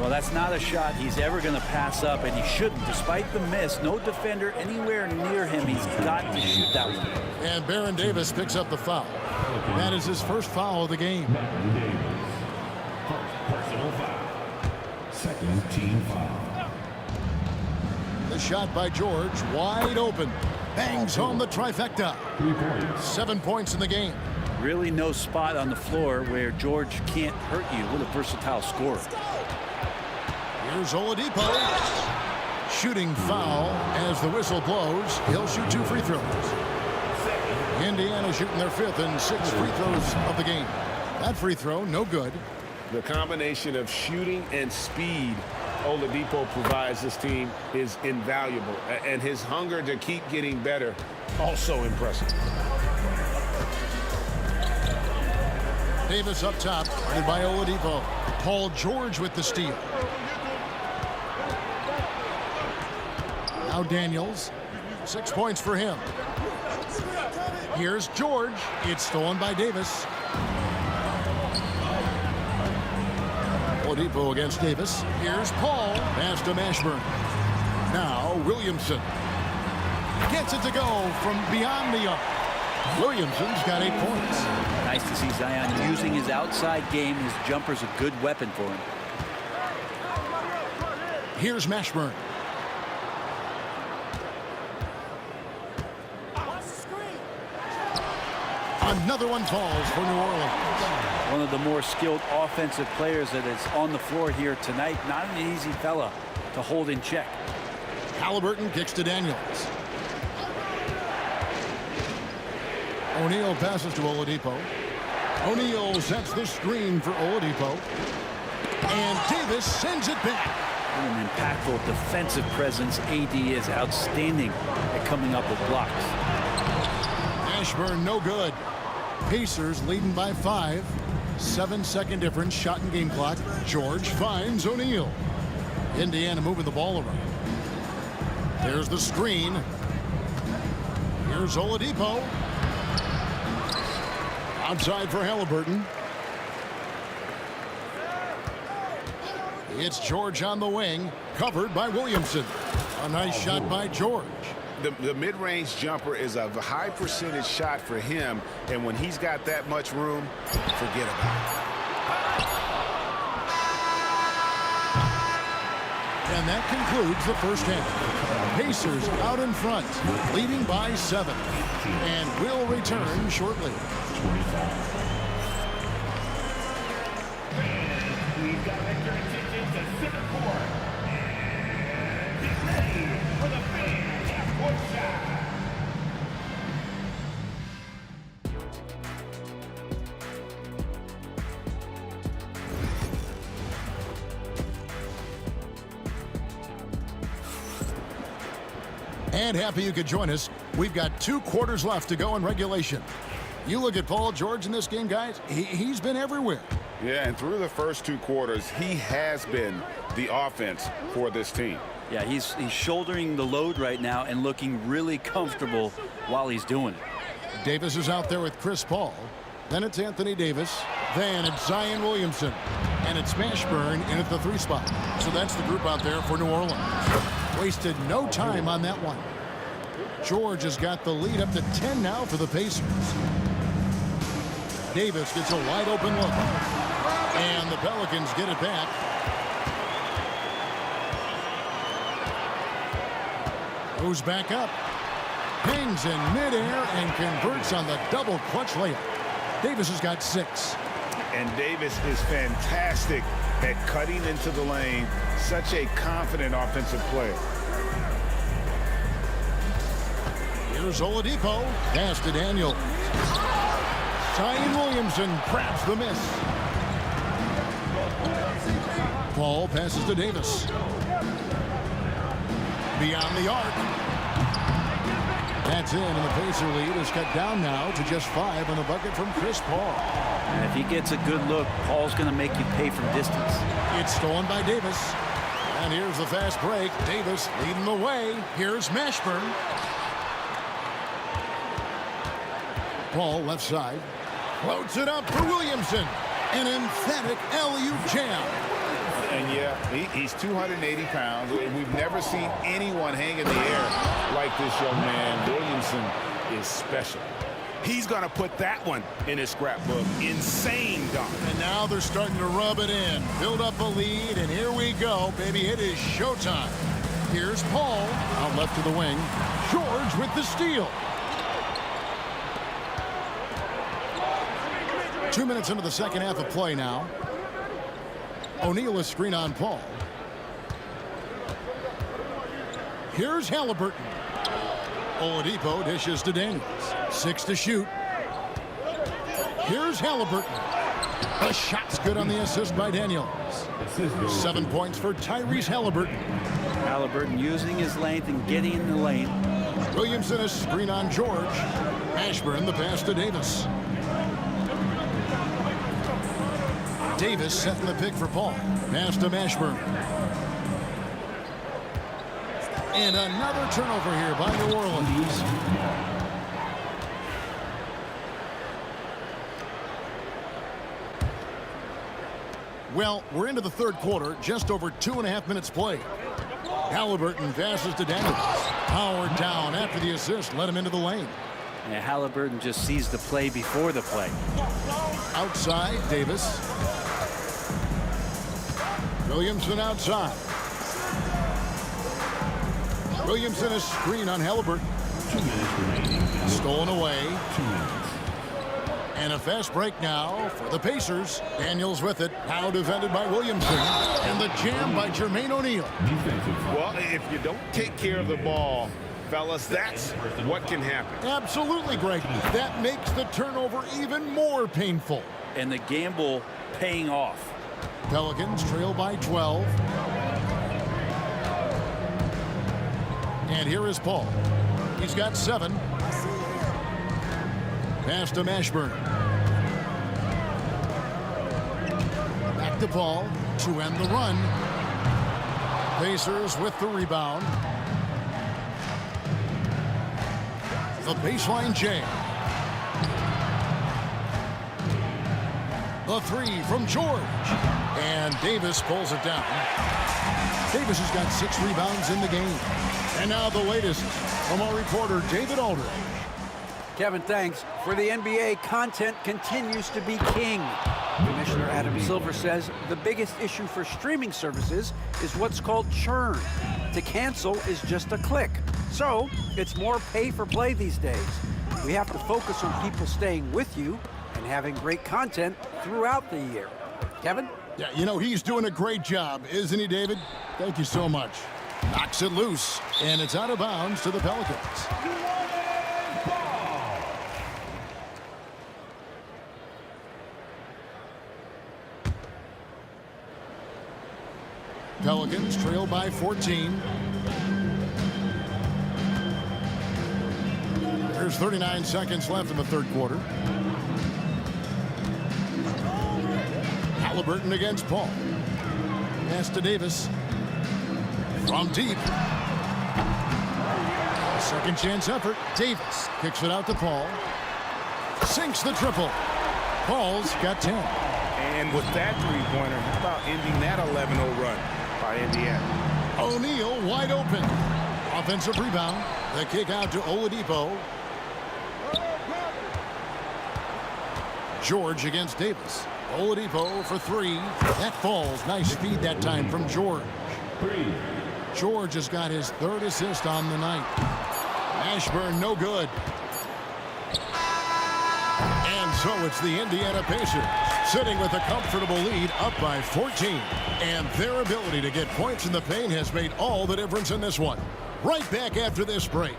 Well, that's not a shot he's ever going to pass up, and he shouldn't. Despite the miss, no defender anywhere near him. He's got to shoot that one. And Baron Davis picks up the foul. That is his first foul of the game. Personal foul. Second team foul. The shot by George, wide open. Bangs home the trifecta. 3 points. 7 points in the game. Really no spot on the floor where George can't hurt you. What a versatile scorer. Here's Oladipo. Shooting foul as the whistle blows. He'll shoot 2 free throws. Indiana shooting their 5th and 6th free throws of the game. That free throw, no good. The combination of shooting and speed Oladipo provides this team is invaluable. And his hunger to keep getting better, also impressive. Davis up top, guarded by Oladipo. Paul George with the steal. Now Daniels. 6 points for him. Here's George. It's stolen by Davis. Oladipo against Davis. Here's Paul. Pass to Mashburn. Now Williamson. Gets it to go from beyond the arc. Williamson's got 8 points. Nice to see Zion using his outside game. His jumper's a good weapon for him. Here's Mashburn. Another one falls for New Orleans. One of the more skilled offensive players that is on the floor here tonight. Not an easy fella to hold in check. Halliburton kicks to Daniels. O'Neal passes to Oladipo. O'Neal sets the screen for Oladipo. And Davis sends it back. What an impactful defensive presence. AD is outstanding at coming up with blocks. Mashburn no good. Pacers leading by 5. 7-second difference, shot and game clock. George finds O'Neal. Indiana moving the ball around. There's the screen. Here's Oladipo. Outside for Halliburton. It's George on the wing, covered by Williamson. A nice shot by George. The mid-range jumper is a high percentage shot for him, and when he's got that much room, forget about it. And that concludes the first half. Pacers out in front, leading by 7. And will return shortly. We've got to make your attention to center court. And get ready for the fan half-court shot. And happy you could join us. We've got 2 quarters left to go in regulation. You look at Paul George in this game, guys. He's been everywhere. Yeah, and through the first 2 quarters, he has been the offense for this team. Yeah, he's shouldering the load right now and looking really comfortable while he's doing it. Davis is out there with Chris Paul. Then it's Anthony Davis. Then it's Zion Williamson. And it's Mashburn in at the 3 spot. So that's the group out there for New Orleans. Wasted no time on that one. George has got the lead up to 10 now for the Pacers. Davis gets a wide open look. And the Pelicans get it back. Goes back up. Hangs in midair and converts on the double clutch layup. Davis has got 6. And Davis is fantastic at cutting into the lane. Such a confident offensive player. Here's Oladipo. Pass to Daniels. Zion Williamson grabs the miss. Paul passes to Davis. Beyond the arc. That's in, and the Pacer lead is cut down now to just 5 on the bucket from Chris Paul. And if he gets a good look, Paul's going to make you pay from distance. It's stolen by Davis. And here's the fast break. Davis leading the way. Here's Mashburn. Paul left side. Floats it up for Williamson. An emphatic alley-oop jam. And yeah, he's 280 pounds. We've never seen anyone hang in the air like this young man. Williamson is special. He's going to put that one in his scrapbook. Insane dunk. And now they're starting to rub it in. Build up a lead, and here we go, baby. It is showtime. Here's Paul out left to the wing. George with the steal. 2 minutes into the second half of play now. O'Neal is screen on Paul. Here's Halliburton. Oladipo dishes to Daniels. 6 to shoot. Here's Halliburton. The shot's good on the assist by Daniels. 7 points for Tyrese Halliburton. Halliburton using his length and getting in the lane. Williamson is screen on George. Ashburn the pass to Davis. Davis setting the pick for Paul. Pass to Mashburn. And another turnover here by New Orleans. Well, we're into the third quarter, just over 2.5 minutes played. Halliburton passes to Daniels. Powered down after the assist, let him into the lane. Yeah, Halliburton just sees the play before the play. Outside, Davis. Williamson outside. Williamson is screen on Halliburton. Stolen away. And a fast break now for the Pacers. Daniels with it. Now defended by Williamson. And the jam by Jermaine O'Neal. Well, if you don't take care of the ball, fellas, that's what can happen. Absolutely, Greg. That makes the turnover even more painful. And the gamble paying off. Pelicans trail by 12. And here is Paul. He's got 7. Pass to Mashburn. Back to Paul to end the run. Pacers with the rebound. The baseline jam. The 3 from George. And Davis pulls it down. Davis has got 6 rebounds in the game. And now the latest from our reporter, David Aldridge. Kevin, thanks. For the NBA, content continues to be king. Commissioner Adam Silver says the biggest issue for streaming services is what's called churn. To cancel is just a click. So it's more pay for play these days. We have to focus on people staying with you and having great content throughout the year. Kevin? Yeah, you know, he's doing a great job, isn't he, David? Thank you so much. Knocks it loose, and it's out of bounds to the Pelicans. Pelicans trail by 14. There's 39 seconds left in the third quarter. Halliburton against Paul. Pass to Davis. From deep. Second chance effort. Davis kicks it out to Paul. Sinks the triple. Paul's got 10. And with that three-pointer, how about ending that 11-0 run by Indiana? O'Neal wide open. Offensive rebound. The kick out to Oladipo. George against Davis. Oladipo for three. That falls. Nice feed that time from George. George has got his third assist on the night. Ashburn no good. And so it's the Indiana Pacers sitting with a comfortable lead up by 14. And their ability to get points in the paint has made all the difference in this one. Right back after this break.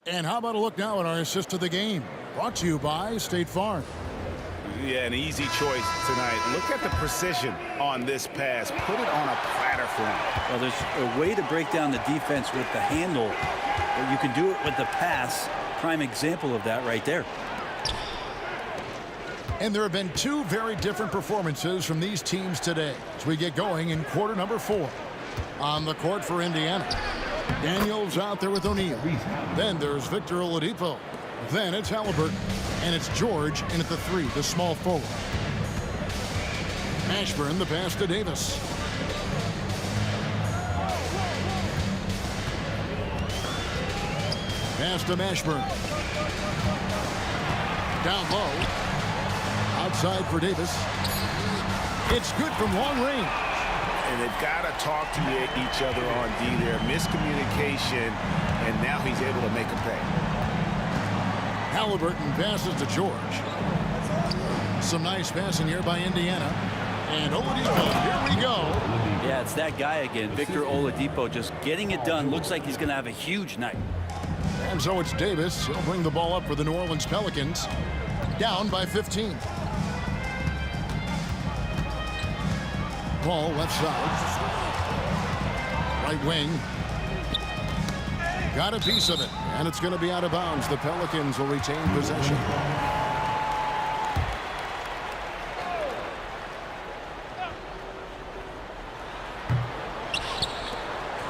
And how about a look now at our assist of the game? Brought to you by State Farm. Yeah, an easy choice tonight. Look at the precision on this pass. Put it on a platter for him. Well, there's a way to break down the defense with the handle, but you can do it with the pass. Prime example of that right there. And there have been two very different performances from these teams today as we get going in quarter number 4. On the court for Indiana, Daniels out there with O'Neal. Then there's Victor Oladipo. Then it's Halliburton. And it's George in at the 3, the small forward. Ashburn the pass to Davis. Pass to Ashburn. Down low. Outside for Davis. It's good from long range. And they've got to talk to each other on D there. Miscommunication, and now he's able to make a pay. Halliburton passes to George. Some nice passing here by Indiana. And Oladipo, here we go. Yeah, it's that guy again, Victor Oladipo, just getting it done. Looks like he's going to have a huge night. And so it's Davis. He'll bring the ball up for the New Orleans Pelicans. Down by 15. Ball left side. Right wing. Got a piece of it. And it's going to be out of bounds. The Pelicans will retain possession.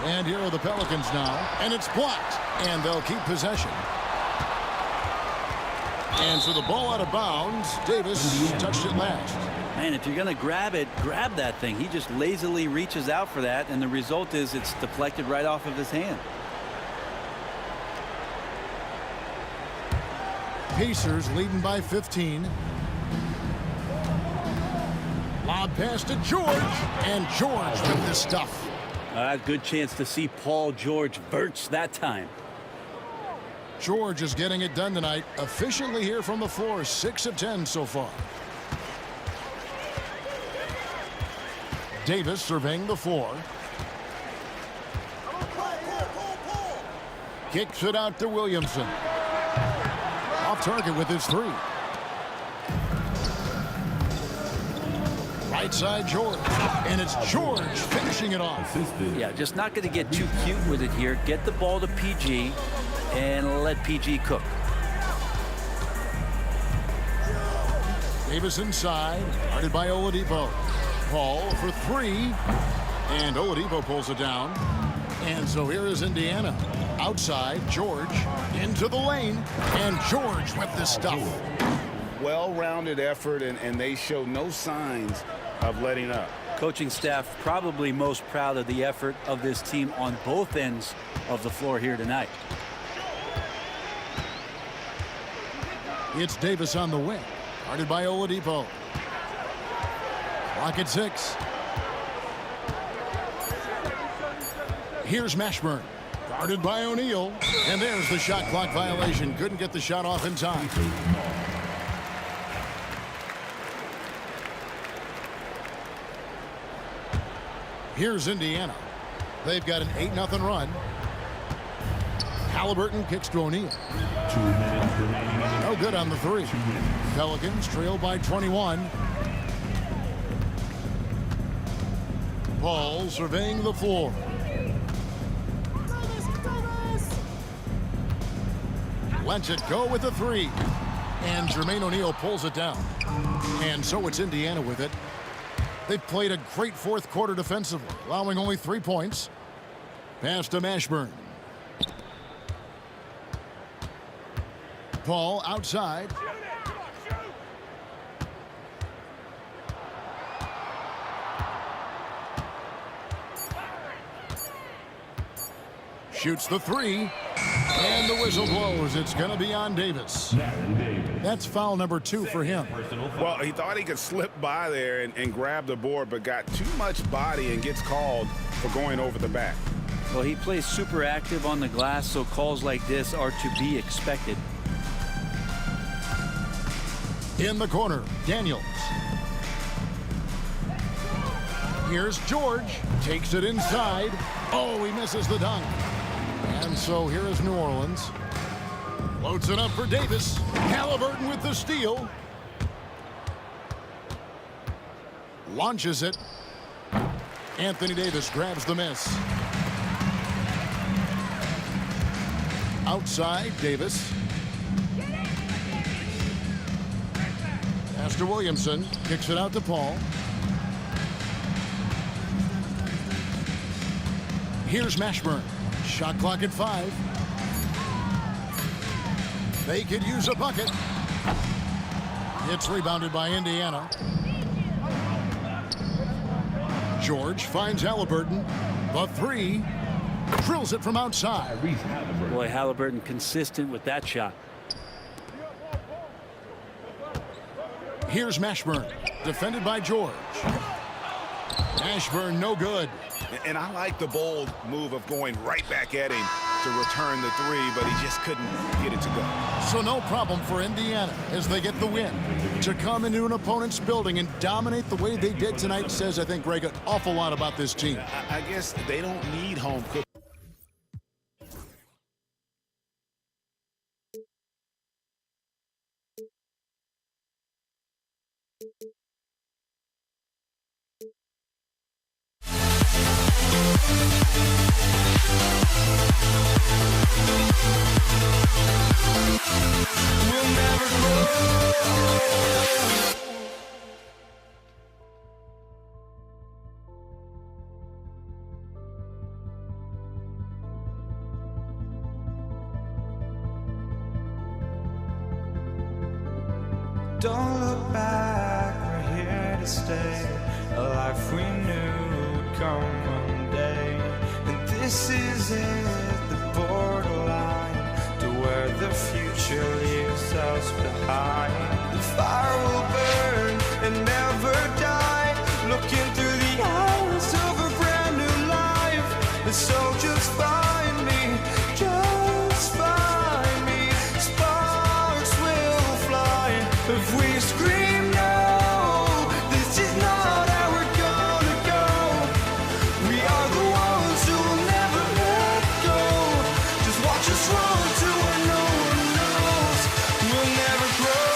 And here are the Pelicans now. And it's blocked. And they'll keep possession. And so the ball out of bounds. Davis touched it last. Man, if you're going to grab it, grab that thing. He just lazily reaches out for that, and the result is it's deflected right off of his hand. Pacers leading by 15. Lob pass to George. And George with the stuff. Good chance to see Paul George Verts that time. George is getting it done tonight. Efficiently here from the floor. 6 of 10 so far. Davis surveying the floor. Kicks it out to Williamson. Off target with his 3. Right side George. And it's George finishing it off. Yeah, just not going to get too cute with it here. Get the ball to PG and let PG cook. Davis inside. Guarded by Oladipo. Paul for 3. And Oladipo pulls it down. And so here is Indiana. Outside, George into the lane. And George with the stuff. Well-rounded effort, and they show no signs of letting up. Coaching staff probably most proud of the effort of this team on both ends of the floor here tonight. It's Davis on the wing. Guarded by Oladipo. Clock at 6. Here's Mashburn. Guarded by O'Neal. And there's the shot clock violation. Couldn't get the shot off in time. Here's Indiana. They've got an 8-0 run. Halliburton kicks to O'Neal. 2 minutes remaining. No good on the 3. Pelicans trail by 21. Paul surveying the floor. Lets it go with the 3. And Jermaine O'Neal pulls it down. And so it's Indiana with it. They've played a great fourth quarter defensively, allowing only 3 points. Pass to Mashburn. Paul outside. Shoots the three. And the whistle blows. It's going to be on Davis. That's foul number 2 for him. Well, he thought he could slip by there and grab the board, but got too much body and gets called for going over the back. Well, he plays super active on the glass, so calls like this are to be expected. In the corner, Daniels. Here's George. Takes it inside. Oh, he misses the dunk. And so here is New Orleans. Loads it up for Davis. Halliburton with the steal. Launches it. Anthony Davis grabs the miss. Outside, Davis. Pass to Williamson. Kicks it out to Paul. Here's Mashburn. Shot clock at 5. They could use a bucket. It's rebounded by Indiana. George finds Halliburton. The 3. Drills it from outside. Boy, Halliburton consistent with that shot. Here's Mashburn. Defended by George. Mashburn no good. And I like the bold move of going right back at him to return the 3, but he just couldn't get it to go. So no problem for Indiana as they get the win. To come into an opponent's building and dominate the way they did tonight says, I think, Greg, an awful lot about this team. I guess they don't need home cooking. We'll never grow. Don't look back, we're here to stay. A life we knew would come one day. And this is it, the borderline to where the future leaves us behind. The fire will burn and never die, looking through the eyes of a brand new life. And so just find me, just find me. Sparks will fly if we scream no. This is not how we're gonna go. We are the ones who will never let go. Just watch us run to where no one knows. We'll never grow.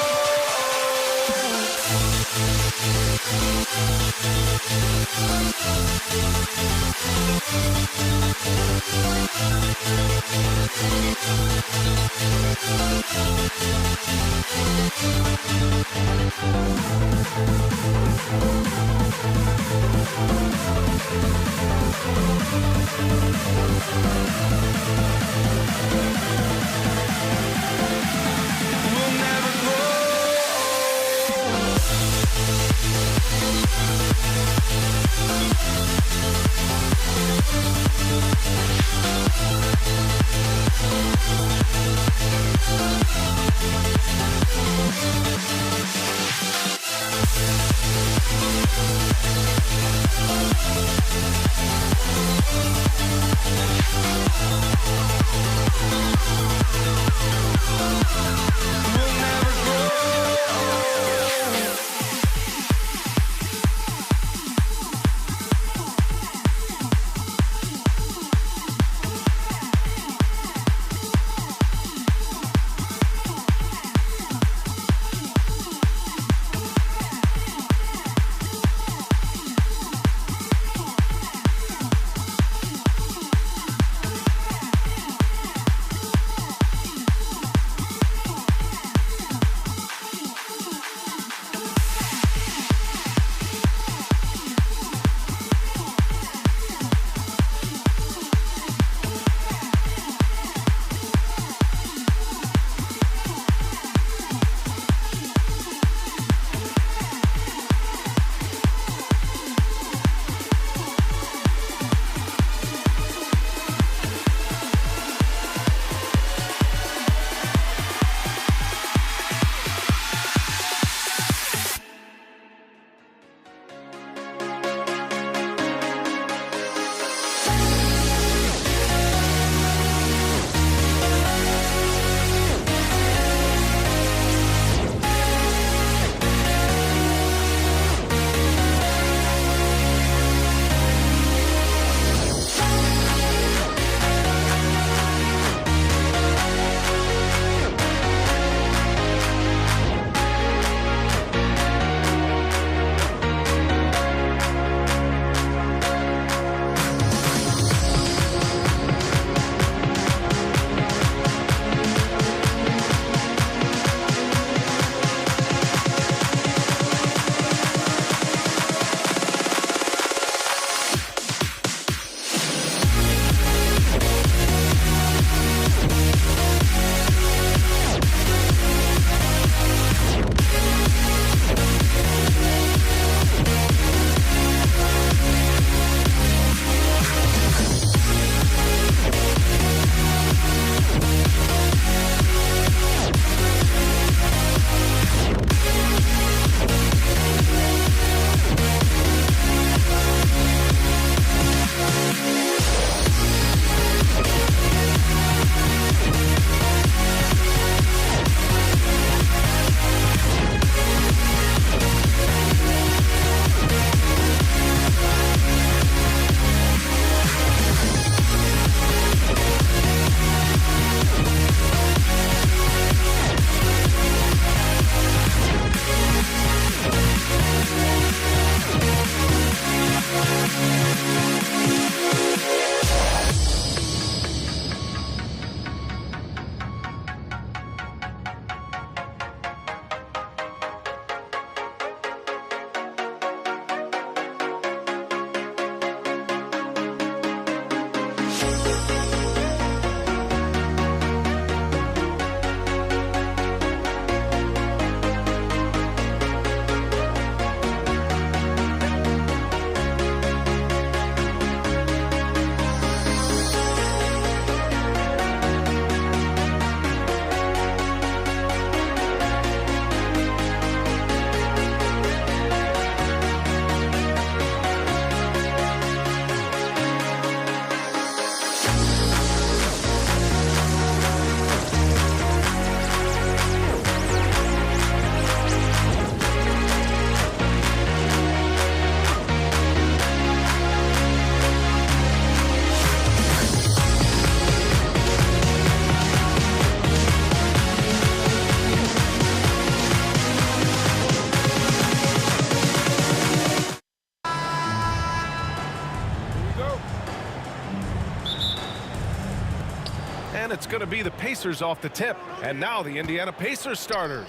And it's going to be the Pacers off the tip. And now the Indiana Pacers starters.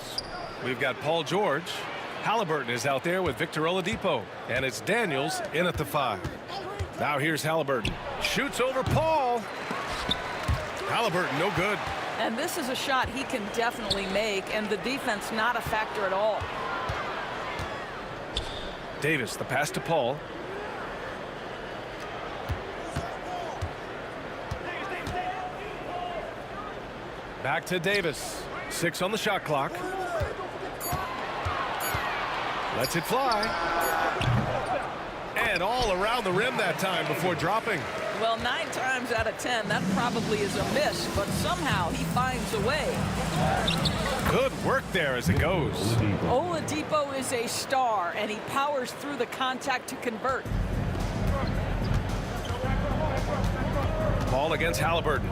We've got Paul George. Halliburton is out there with Victor Oladipo. And it's Daniels in at the 5. Now here's Halliburton. Shoots over Paul. Halliburton, no good. And this is a shot he can definitely make, and the defense not a factor at all. Davis, the pass to Paul. Back to Davis. 6 on the shot clock. Lets it fly. And all around the rim that time before dropping. Well, 9 times out of 10, that probably is a miss, but somehow he finds a way. Good work there as it goes. Oladipo is a star, and he powers through the contact to convert. Ball against Halliburton.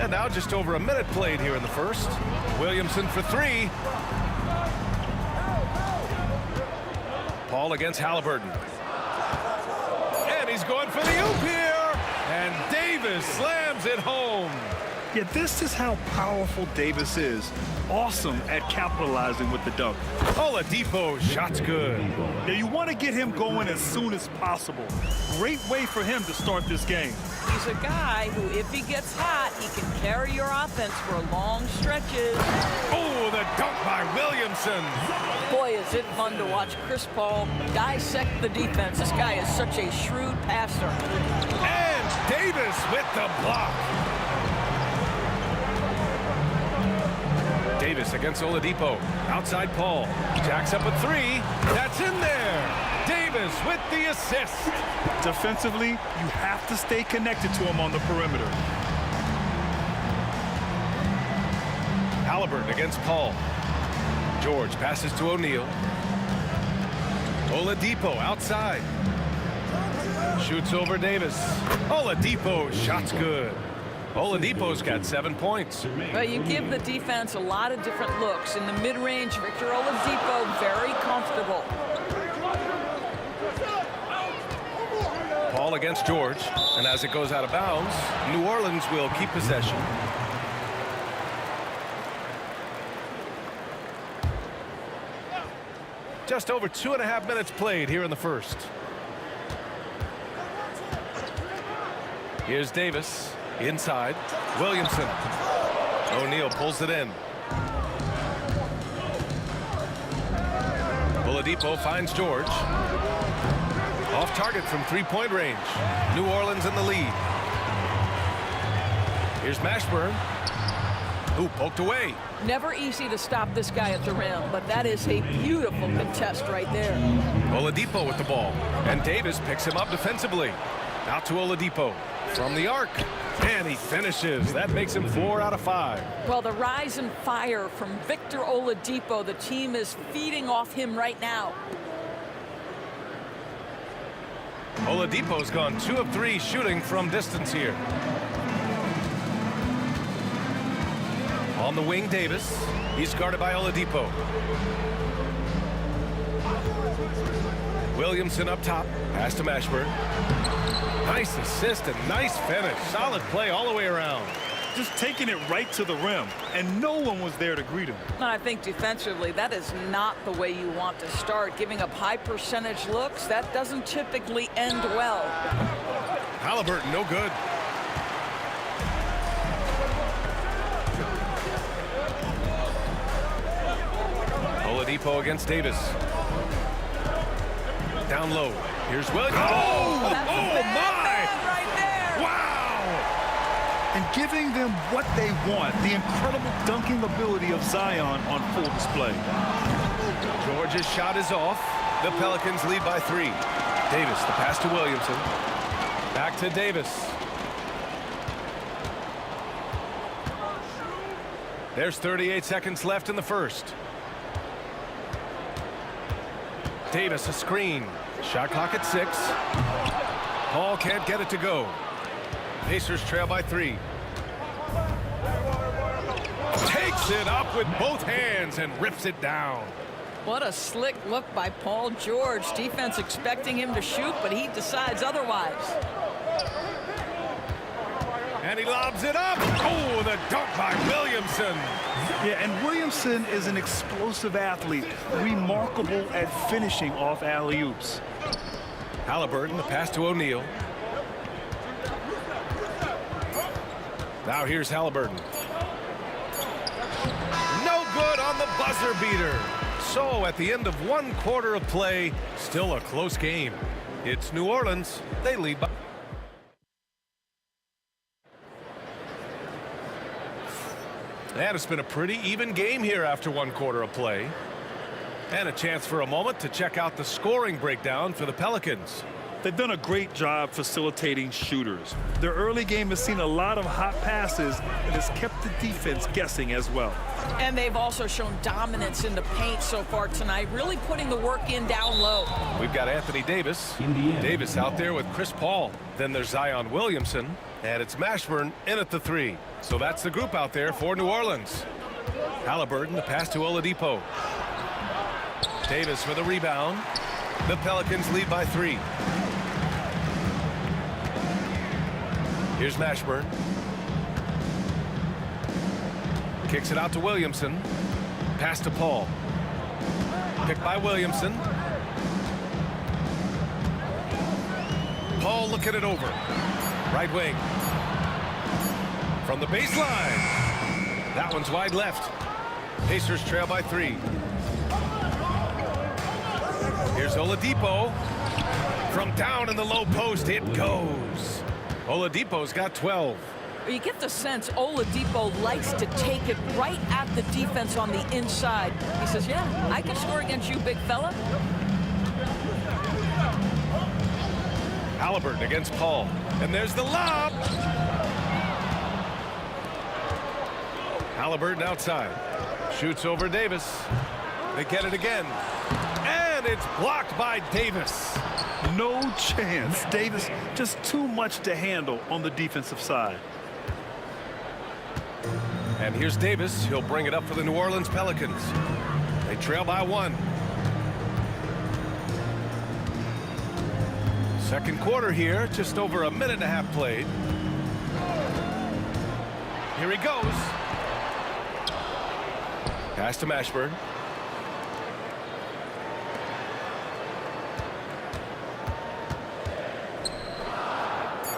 And now just over a minute played here in the first. Williamson for 3. Paul against Halliburton. And he's going for the oop here. And Davis slams it home. Yeah, this is how powerful Davis is. Awesome at capitalizing with the dunk. Oladipo, shot's good. Yeah, you want to get him going as soon as possible. Great way for him to start this game. He's a guy who, if he gets hot, he can carry your offense for long stretches. Oh, the dunk by Williamson. Boy, is it fun to watch Chris Paul dissect the defense. This guy is such a shrewd passer. And Davis with the block. Davis against Oladipo. Outside Paul. Jacks up a 3. That's in there. Davis with the assist. Defensively, you have to stay connected to him on the perimeter. Halliburton against Paul. George passes to O'Neal. Oladipo outside. Shoots over Davis. Oladipo, shot's good. Oladipo's got 7 points. Well, you give the defense a lot of different looks. In the mid-range, Victor Oladipo very comfortable. Paul against George, and as it goes out of bounds, New Orleans will keep possession. Just over 2.5 minutes played here in the first. Here's Davis inside. Williamson. O'Neal pulls it in. Oladipo finds George. Off target from 3-point range. New Orleans in the lead. Here's Mashburn. Who poked away. Never easy to stop this guy at the rim, but that is a beautiful contest right there. Oladipo with the ball. And Davis picks him up defensively. Out to Oladipo from the arc. And he finishes. That makes him 4 out of 5. Well, the rise and fire from Victor Oladipo, the team is feeding off him right now. Oladipo's gone 2 of 3 shooting from distance here. On the wing, Davis. He's guarded by Oladipo. Williamson up top. Pass to Mashburn. Nice assist and nice finish. Solid play all the way around. just taking it right to the rim, and no one was there to greet him. And I think defensively, that is not the way you want to start. Giving up high percentage looks, that doesn't typically end well. Halliburton, no good. Oladipo against Davis. Down low. Here's Williams. Oh, my! Right there. Wow! And giving them what they want, the incredible dunking ability of Zion on full display. George's shot is off. The Pelicans lead by 3. Davis, the pass to Williamson. Back to Davis. There's 38 seconds left in the first. Davis, a screen. Shot clock at 6. Paul can't get it to go. Pacers trail by 3. Takes it up with both hands and rips it down. What a slick look by Paul George. Defense expecting him to shoot, but he decides otherwise. And he lobs it up. Oh, the dunk by Williamson. Yeah, and Williamson is an explosive athlete, remarkable at finishing off alley-oops. Halliburton, the pass to O'Neal. Now here's Halliburton. No good on the buzzer beater. So at the end of 1 quarter of play, still a close game. It's New Orleans. They lead by. And it's been a pretty even game here after 1 quarter of play. And a chance for a moment to check out the scoring breakdown for the Pelicans. They've done a great job facilitating shooters. Their early game has seen a lot of hot passes and has kept the defense guessing as well. And they've also shown dominance in the paint so far tonight, really putting the work in down low. We've got Anthony Davis. Davis out there with Chris Paul. Then there's Zion Williamson. And it's Mashburn in at the 3. So that's the group out there for New Orleans. Halliburton, the pass to Oladipo. Davis for the rebound. The Pelicans lead by 3. Here's Mashburn. Kicks it out to Williamson. Pass to Paul. Picked by Williamson. Paul looking it over. Right wing. From the baseline. That one's wide left. Pacers trail by 3. Here's Oladipo. From down in the low post, it goes. Oladipo's got 12. You get the sense Oladipo likes to take it right at the defense on the inside. He says, yeah, I can score against you, big fella. Halliburton against Paul. And there's the lob. Halliburton outside. Shoots over Davis. They get it again. And it's blocked by Davis. No chance. Davis just too much to handle on the defensive side. And here's Davis. He'll bring it up for the New Orleans Pelicans. They trail by 1. Second quarter here, just over a minute and a half played. Here he goes. Pass to Mashburn.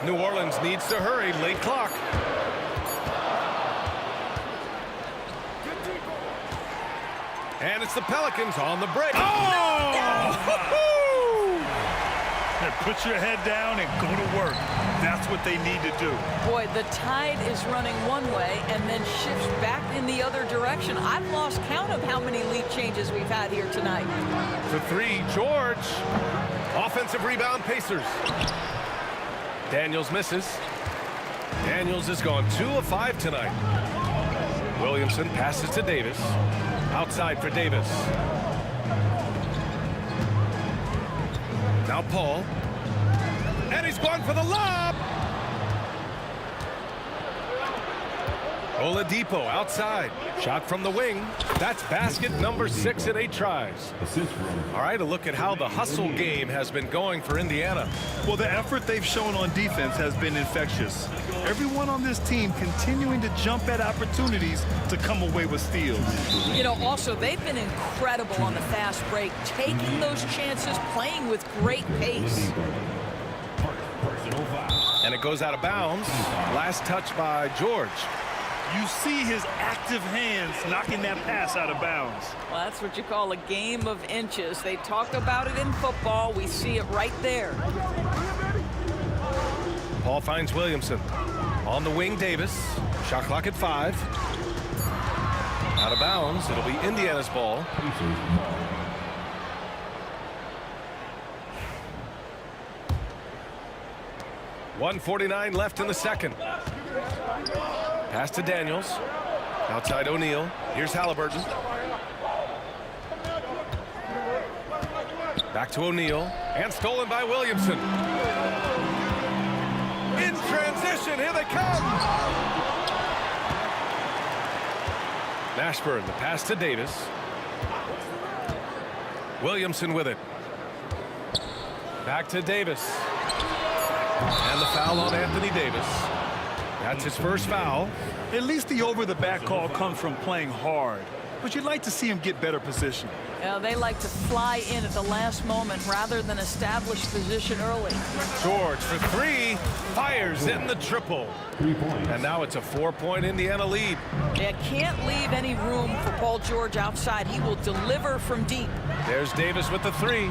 New Orleans needs to hurry. Late clock. And it's the Pelicans on the break. Oh! Put your head down and go to work. That's what they need to do. Boy, the tide is running one way and then shifts back in the other direction. I've lost count of how many lead changes we've had here tonight. The 3, George. Offensive rebound, Pacers. Daniels misses. Daniels has gone 2 of 5 tonight. Williamson passes to Davis. Outside for Davis. Now Paul. And he's gone for the lob. Oladipo outside. Shot from the wing. That's basket number 6 in 8 tries. All right, a look at how the hustle game has been going for Indiana. Well, the effort they've shown on defense has been infectious. Everyone on this team continuing to jump at opportunities to come away with steals. You know, also, they've been incredible on the fast break, taking those chances, playing with great pace. And it goes out of bounds. Last touch by George. You see his active hands knocking that pass out of bounds. Well, that's what you call a game of inches. They talk about it in football. We see it right there. Paul finds Williamson. On the wing, Davis. Shot clock at 5. Out of bounds. It'll be Indiana's ball. 1:49 left in the second. Pass to Daniels. Outside O'Neal. Here's Halliburton. Back to O'Neal. And stolen by Williamson. In transition. Here they come. Mashburn, the pass to Davis. Williamson with it. Back to Davis. And the foul on Anthony Davis. That's his first foul. At least the over-the-back call comes from playing hard. But you'd like to see him get better position. They like to fly in at the last moment rather than establish position early. George for 3. Fires in the triple. And now it's a 4-point Indiana lead. Yeah, can't leave any room for Paul George outside. He will deliver from deep. There's Davis with the 3.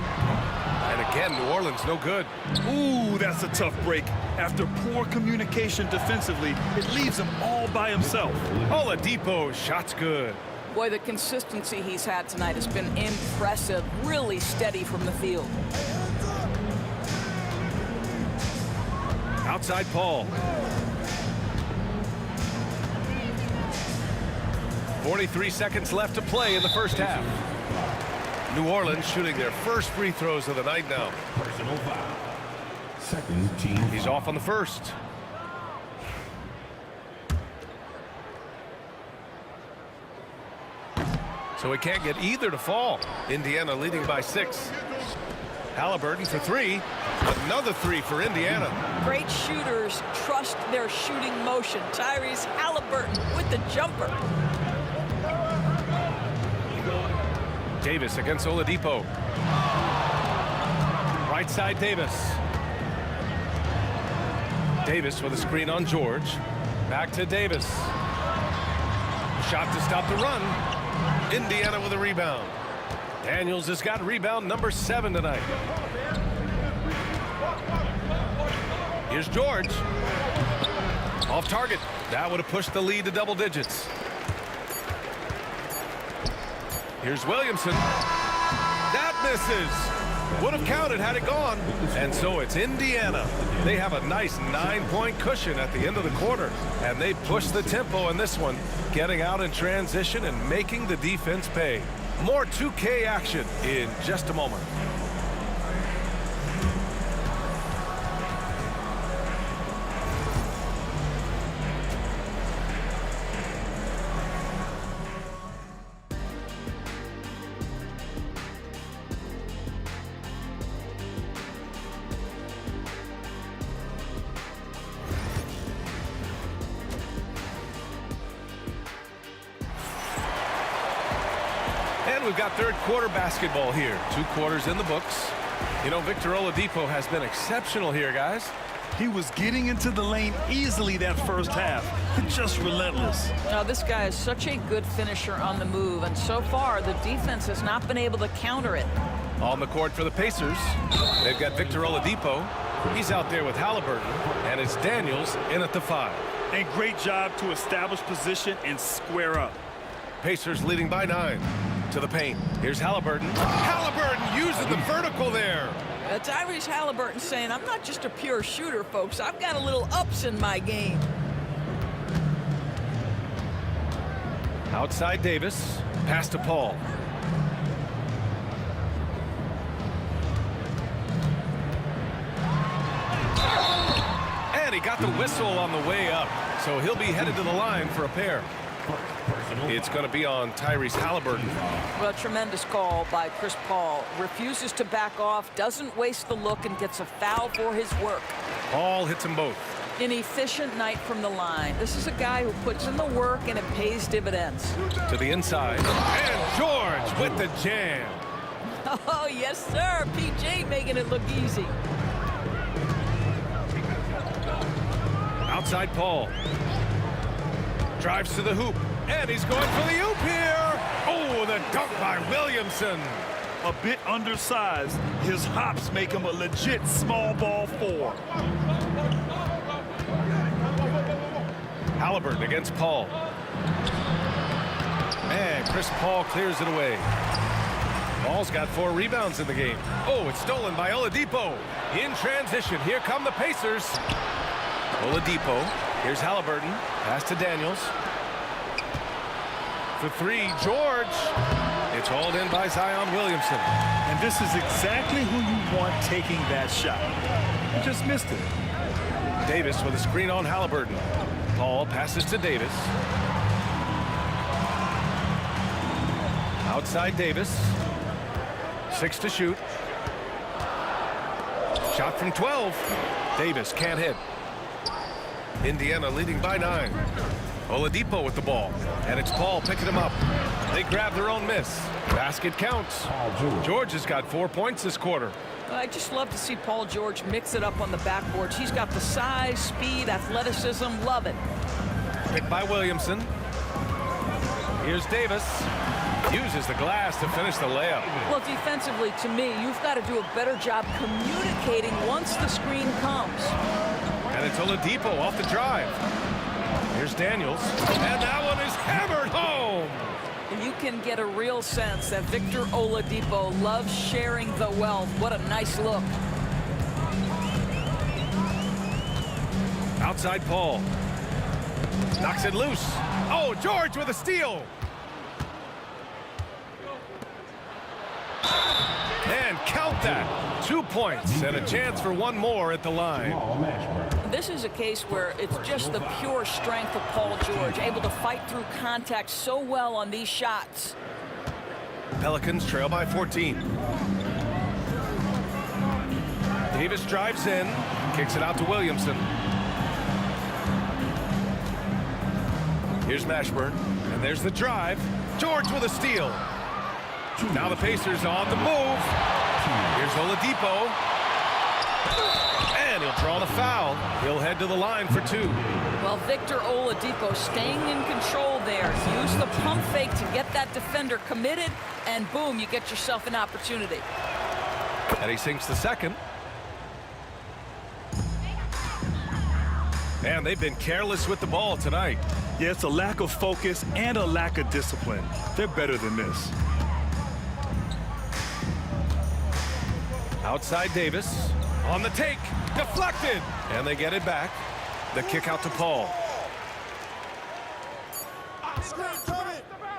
And again, New Orleans no good. Ooh, that's a tough break. After poor communication defensively, it leaves him all by himself. Oladipo, shot's good. Boy, the consistency he's had tonight has been impressive. Really steady from the field. Outside Paul. 43 seconds left to play in the first half. New Orleans shooting their first free throws of the night now. Personal foul. Second team. He's off on the first. So he can't get either to fall. Indiana leading by 6. Halliburton for 3. Another 3 for Indiana. Great shooters trust their shooting motion. Tyrese Halliburton with the jumper. Davis against Oladipo. Right side Davis. Davis with a screen on George. Back to Davis. Shot to stop the run. Indiana with a rebound. Daniels has got rebound number 7 tonight. Here's George. Off target. That would have pushed the lead to double digits. Here's Williamson. That misses. Would have counted had it gone. And so it's Indiana. They have a nice 9-point cushion at the end of the quarter. And they push the tempo in this one, getting out in transition and making the defense pay. More 2K action in just a moment. We've got third quarter basketball here. 2 quarters in the books. You know, Victor Oladipo has been exceptional here, guys. He was getting into the lane easily that first half. Just relentless. Now, this guy is such a good finisher on the move, and so far the defense has not been able to counter it. On the court for the Pacers, they've got Victor Oladipo. He's out there with Halliburton, and it's Daniels in at the 5. A great job to establish position and square up. Pacers leading by 9. To the paint. Here's Halliburton. Halliburton using the vertical there. Tyrese Halliburton saying, I'm not just a pure shooter, folks. I've got a little ups in my game. Outside Davis. Pass to Paul. And he got the whistle on the way up. so he'll be headed to the line for a pair. It's going to be on Tyrese Halliburton. Well, a tremendous call by Chris Paul. Refuses to back off, doesn't waste the look, and gets a foul for his work. Paul hits them both. An efficient night from the line. This is a guy who puts in the work, and it pays dividends. To the inside. And George with the jam. Oh, yes, sir. PJ making it look easy. Outside Paul. Drives to the hoop. And he's going for the oop here. Oh, the dunk by Williamson. A bit undersized. His hops make him a legit small ball 4. Halliburton against Paul. And Chris Paul clears it away. Paul's got 4 rebounds in the game. Oh, it's stolen by Oladipo. In transition, here come the Pacers. Oladipo. Here's Halliburton. Pass to Daniels. For 3, George. It's hauled in by Zion Williamson. And this is exactly who you want taking that shot. You just missed it. Davis with a screen on Halliburton. Paul passes to Davis. Outside Davis. 6 to shoot. Shot from 12. Davis can't hit. Indiana leading by 9. Oladipo with the ball. And it's Paul picking him up. They grab their own miss. Basket counts. George has got 4 points this quarter. I just love to see Paul George mix it up on the backboards. He's got the size, speed, athleticism. Love it. Picked by Williamson. Here's Davis. Uses the glass to finish the layup. Well, defensively, to me, you've got to do a better job communicating once the screen comes. And it's Oladipo off the drive. Here's Daniels. And that one is hammered home. You can get a real sense that Victor Oladipo loves sharing the wealth. What a nice look. Outside Paul. Knocks it loose. Oh, George with a steal. And count that. 2 points and a chance for one more at the line. This is a case where it's just the pure strength of Paul George, able to fight through contact so well on these shots. Pelicans trail by 14. Davis drives in, kicks it out to Williamson. Here's Mashburn, and there's the drive. George with a steal. Now the Pacers on the move. Here's Oladipo. And he'll draw the foul. He'll head to the line for 2. Well, Victor Oladipo staying in control there. Use the pump fake to get that defender committed, and boom, you get yourself an opportunity. And he sinks the second. And they've been careless with the ball tonight. Yeah, it's a lack of focus and a lack of discipline. They're better than this. Outside Davis. On the take. Deflected. And they get it back. The kick out to Paul.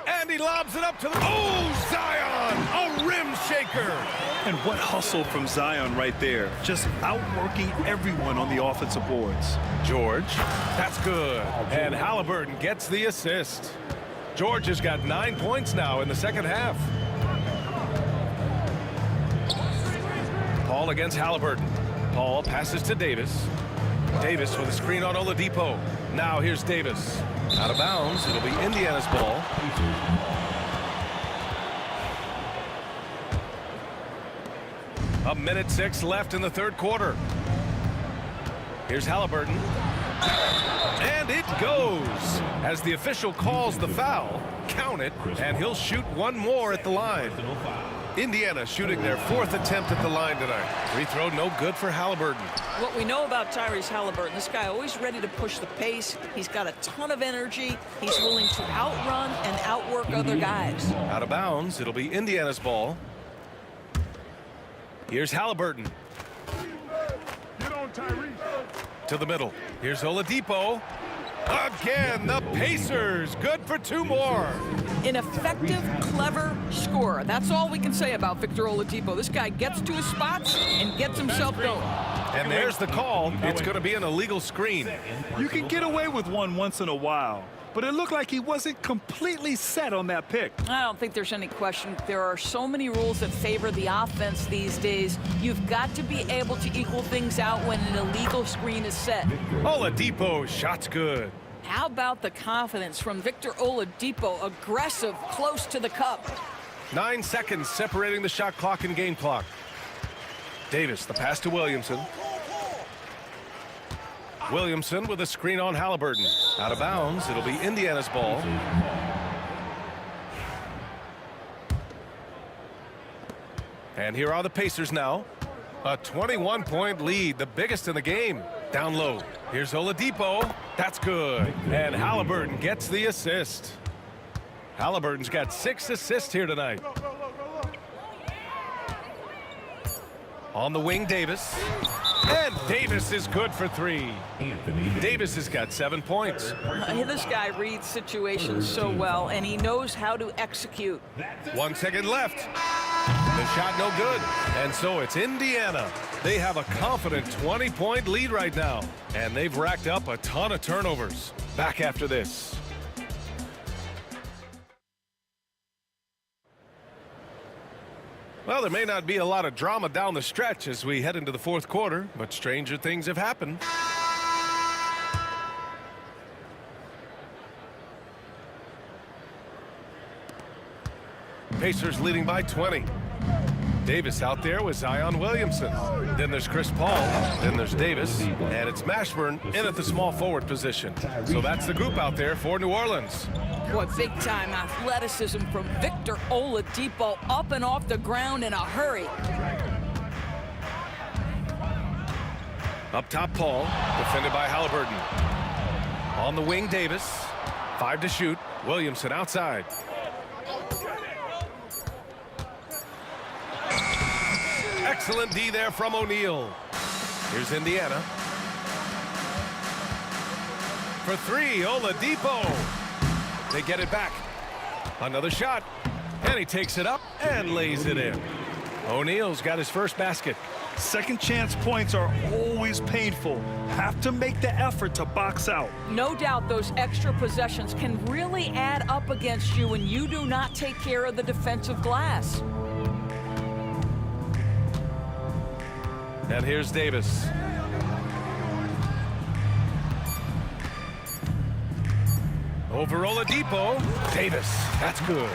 And he lobs it up to the... Oh, Zion! A rim shaker! And what hustle from Zion right there. Just outworking everyone on the offensive boards. George. That's good. And Halliburton gets the assist. George has got 9 points now in the second half. Paul against Halliburton. Paul passes to Davis. Davis with a screen on Oladipo. Now here's Davis. Out of bounds. It'll be Indiana's ball. A minute 6 left in the third quarter. Here's Halliburton. And it goes. As the official calls the foul, count it, and he'll shoot one more at the line. Indiana shooting their 4th attempt at the line tonight. Free throw no good for Halliburton. What we know about Tyrese Halliburton, this guy always ready to push the pace. He's got a ton of energy. He's willing to outrun and outwork other guys. Out of bounds. It'll be Indiana's ball. Here's Halliburton. Get on, Tyrese. To the middle. Here's Oladipo. Again, the Pacers. Good for 2 more. An effective, clever scorer. That's all we can say about Victor Oladipo. This guy gets to his spots and gets himself going. And there's the call. It's going to be an illegal screen. You can get away with one once in a while, but it looked like he wasn't completely set on that pick. I don't think there's any question. There are so many rules that favor the offense these days. You've got to be able to equal things out when an illegal screen is set. Oladipo, shot's good. How about the confidence from Victor Oladipo? Aggressive, close to the cup. 9 seconds separating the shot clock and game clock. Davis, the pass to Williamson. Williamson with a screen on Halliburton. Out of bounds. It'll be Indiana's ball. And here are the Pacers now. A 21-point lead, the biggest in the game. Down low. Here's Oladipo. That's good. And Halliburton gets the assist. Halliburton's got 6 assists here tonight. On the wing, Davis. And Davis is good for 3. Davis has got 7 points. This guy reads situations so well, and he knows how to execute. 1 second left. The shot no good. And so it's Indiana. They have a confident 20-point lead right now. And they've racked up a ton of turnovers. Back after this. Well, there may not be a lot of drama down the stretch as we head into the fourth quarter, but stranger things have happened. Pacers leading by 20. Davis out there with Zion Williamson. Then there's Chris Paul. Then there's Davis. And it's Mashburn in at the small forward position. So that's the group out there for New Orleans. Boy, big-time athleticism from Victor Oladipo, up and off the ground in a hurry. Up top, Paul, defended by Halliburton. On the wing, Davis. 5 to shoot. Williamson outside. Excellent D there from O'Neal. Here's Indiana. For 3, Oladipo. They get it back. Another shot. And he takes it up and lays it in. O'Neal's got his first basket. Second chance points are always painful. Have to make the effort to box out. No doubt those extra possessions can really add up against you when you do not take care of the defensive glass. And here's Davis. Over Oladipo. Davis. That's good.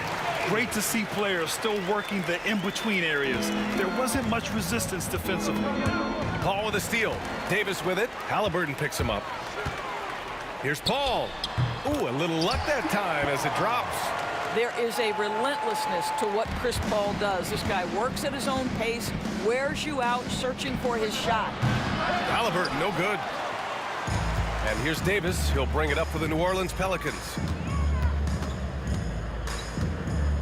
Great to see players still working the in-between areas. There wasn't much resistance defensively. Paul with a steal. Davis with it. Halliburton picks him up. Here's Paul. Ooh, a little luck that time as it drops. There is a relentlessness to what Chris Paul does. This guy works at his own pace, wears you out, searching for his shot. Halliburton, no good. And here's Davis. He'll bring it up for the New Orleans Pelicans.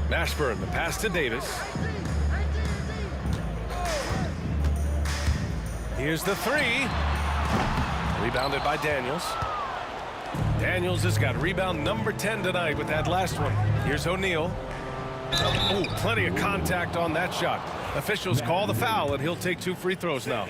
Mashburn, the pass to Davis. Here's the 3. Rebounded by Daniels. Daniels has got rebound number 10 tonight with that last one. Here's O'Neal. Oh, plenty of contact on that shot. Officials call the foul, and he'll take 2 free throws now.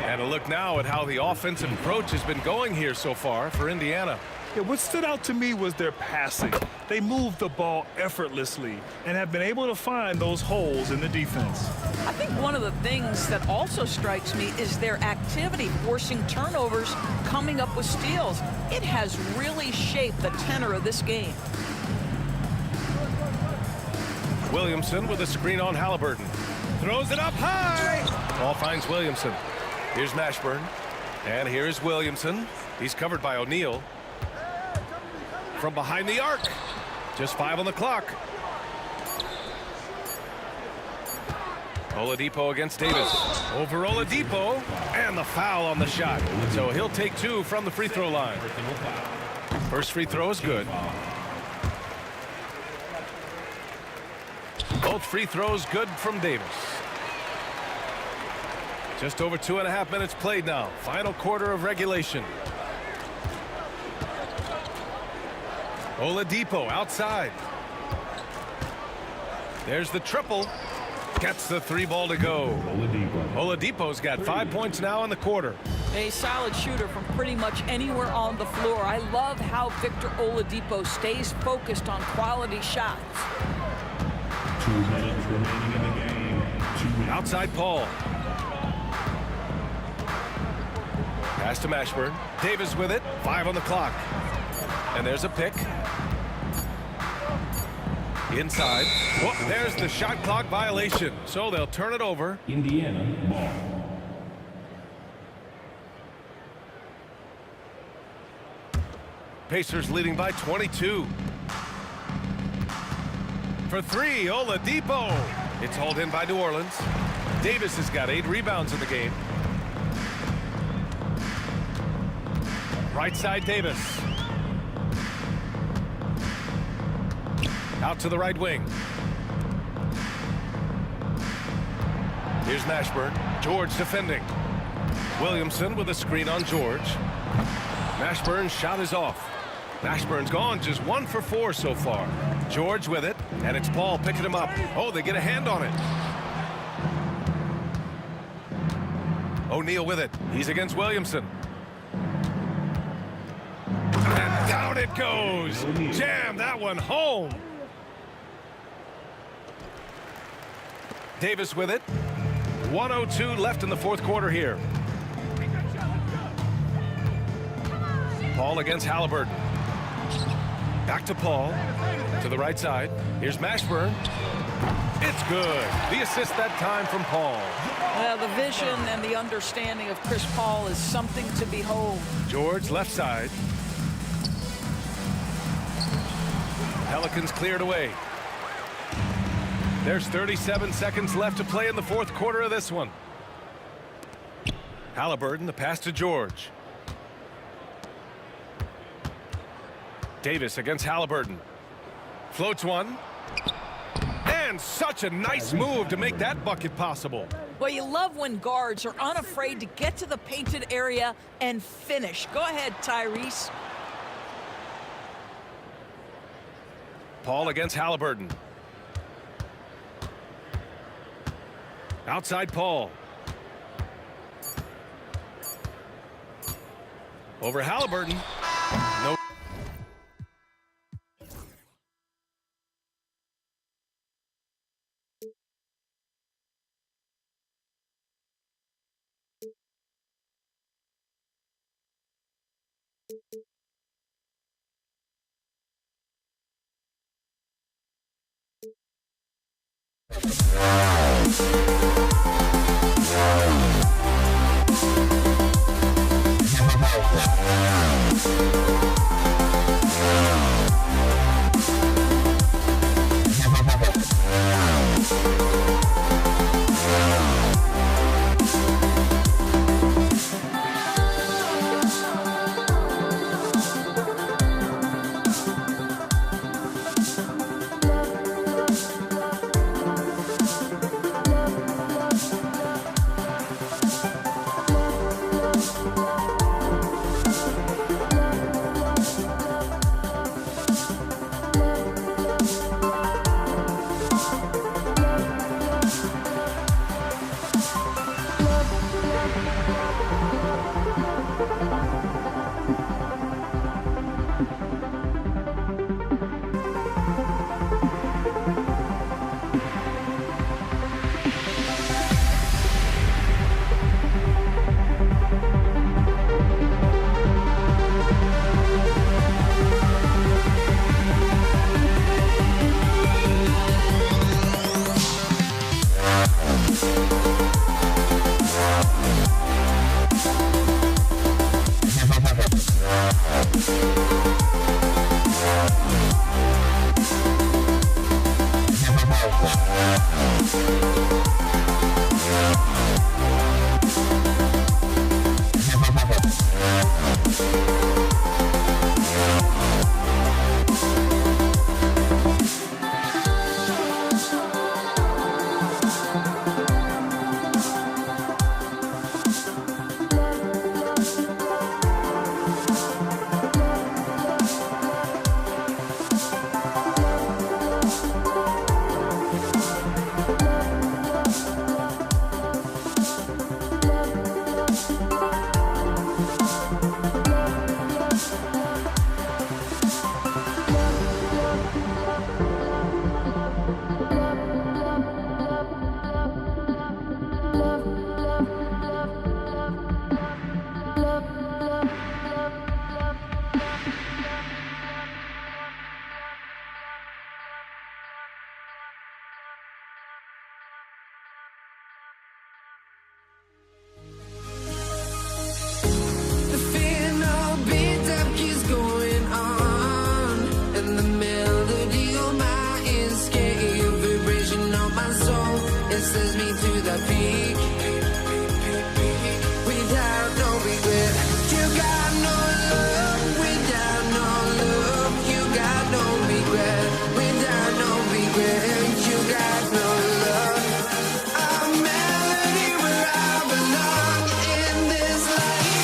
And a look now at how the offensive approach has been going here so far for Indiana. Yeah, what stood out to me was their passing. They moved the ball effortlessly and have been able to find those holes in the defense. I think one of the things that also strikes me is their activity, forcing turnovers, coming up with steals. It has really shaped the tenor of this game. Williamson with a screen on Halliburton. Throws it up high. Ball finds Williamson. Here's Mashburn. And here's Williamson. He's covered by O'Neal. From behind the arc. Just 5 on the clock. Oladipo against Davis. Over Oladipo. And the foul on the shot. So he'll take 2 from the free throw line. First free throw is good. Both free throws good from Davis. Just over 2.5 minutes played now. Final quarter of regulation. Oladipo outside. There's the triple. Gets the 3-ball to go. Oladipo's got 5 points now in the quarter. A solid shooter from pretty much anywhere on the floor. I love how Victor Oladipo stays focused on quality shots. 2 minutes remaining in the game. Outside Paul. Pass to Mashburn. Davis with it. 5 on the clock. And there's a pick. Inside. Whoop, there's the shot clock violation. So they'll turn it over. Indiana ball. Pacers leading by 22. For 3, Oladipo. It's hauled in by New Orleans. Davis has got 8 rebounds in the game. Right side Davis. Out to the right wing. Here's Mashburn. George defending. Williamson with a screen on George. Mashburn's shot is off. Mashburn's gone just 1 for 4 so far. George with it, and it's Paul picking him up. Oh, they get a hand on it. O'Neal with it. He's against Williamson. And down it goes. Jam that one home. Davis with it. 1:02 left in the 4th quarter here. Paul against Halliburton. Back to Paul. To the right side. Here's Mashburn. It's good. The assist that time from Paul. The vision and the understanding of Chris Paul is something to behold. George left side. Pelicans cleared away. There's 37 seconds left to play in the 4th quarter of this one. Halliburton, the pass to George. Davis against Halliburton. Floats one. And such a nice move to make that bucket possible. Well, you love when guards are unafraid to get to the painted area and finish. Go ahead, Tyrese. Paul against Halliburton. Outside Paul. Over Halliburton. No. sends me to the peak. Without no regret, you got no love. Without no love, you got no regret. Without no regret, you got no love. A melody where I belong in this life.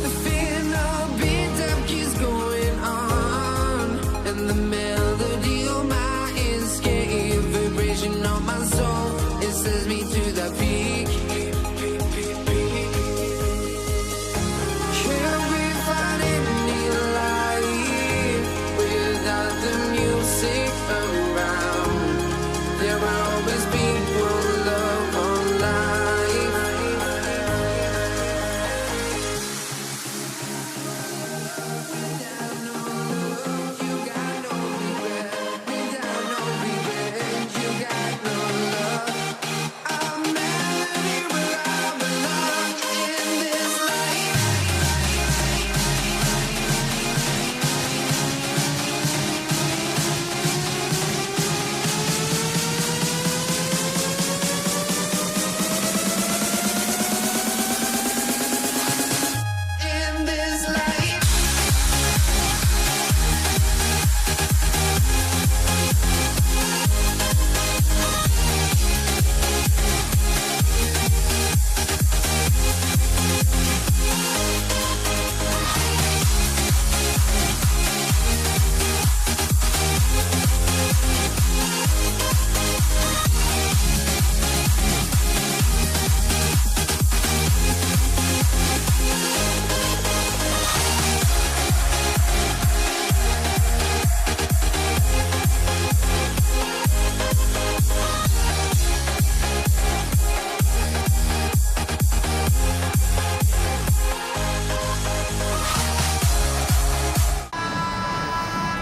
The feeling of beat-up keeps going on, and the melody of my escape, vibration of my soul, it sends me to the peak. Can't we find any light without the music around? There will always be one love on life. You got no regret. Without no regret, you got no love. A melody where I belong in this life. In this life.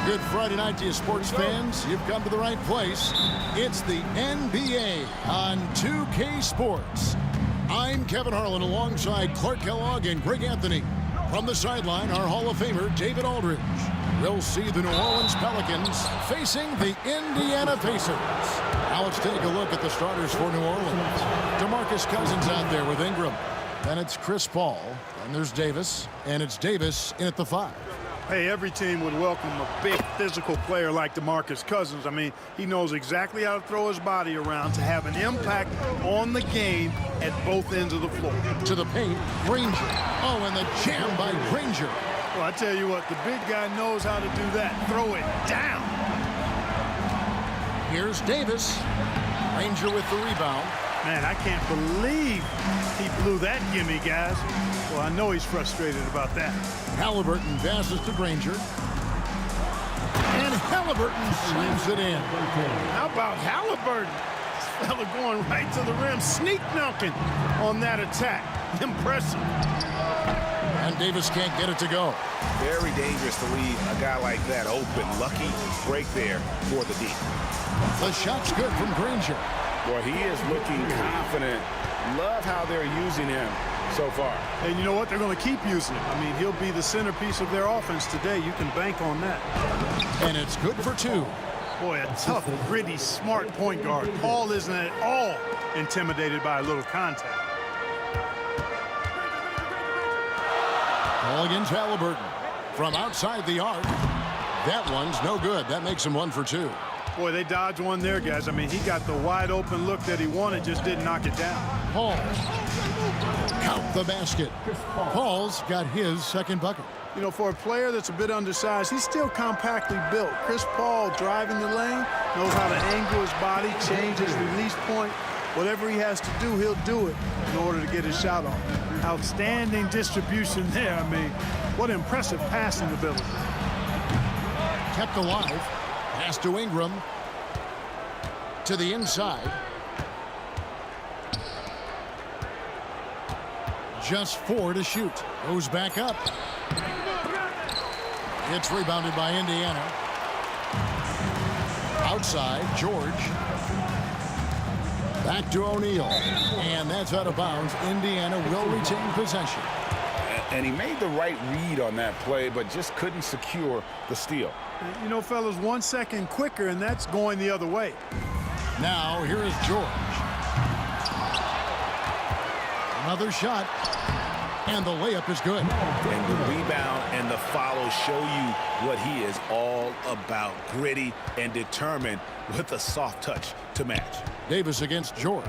Good Friday night to you, sports fans. You've come to the right place. It's the NBA on 2K Sports. I'm Kevin Harlan alongside Clark Kellogg and Greg Anthony. From the sideline, our Hall of Famer, David Aldridge. We'll see the New Orleans Pelicans facing the Indiana Pacers. Now let's take a look at the starters for New Orleans. DeMarcus Cousins out there with Ingram. Then it's Chris Paul. And there's Davis. And it's Davis in at the 5. Hey, every team would welcome a big physical player like DeMarcus Cousins. I mean, he knows exactly how to throw his body around to have an impact on the game at both ends of the floor. To the paint, Granger. Oh, and the jam by Granger. Well, I tell you what, the big guy knows how to do that. Throw it down. Here's Davis. Granger with the rebound. Man, I can't believe he blew that gimme, guys. Well, I know he's frustrated about that. Halliburton passes to Granger. And Halliburton slams it in. How about Halliburton? This fella going right to the rim, sneak dunking on that attack. Impressive. And Davis can't get it to go. Very dangerous to leave a guy like that open. Lucky break there for the D. The shot's good from Granger. Boy, he is looking confident. Love how they're using him so far. And you know what? They're going to keep using him. I mean, he'll be the centerpiece of their offense today. You can bank on that. And it's good for 2. Boy, a tough, gritty, smart point guard. Paul isn't at all intimidated by a little contact. Ball against Halliburton. From outside the arc. That one's no good. That makes him 1 for 2. Boy, they dodged one there, guys. I mean, he got the wide open look that he wanted, just didn't knock it down. Paul. Count the basket. Paul's got his second bucket. You know, for a player that's a bit undersized, he's still compactly built. Chris Paul driving the lane, knows how to angle his body, change his release point. Whatever he has to do, he'll do it in order to get his shot off. Outstanding distribution there. I mean, what impressive passing ability. Kept alive. Pass to Ingram. To the inside. Just 4 to shoot. Goes back up. It's rebounded by Indiana. Outside, George. Back to O'Neal. And that's out of bounds. Indiana will retain possession. And he made the right read on that play, but just couldn't secure the steal. You know, fellas, 1 second quicker, and that's going the other way. Now, here is George. Another shot. And the layup is good. And the rebound and the follow show you what he is all about. Gritty and determined with a soft touch to match. Davis against George.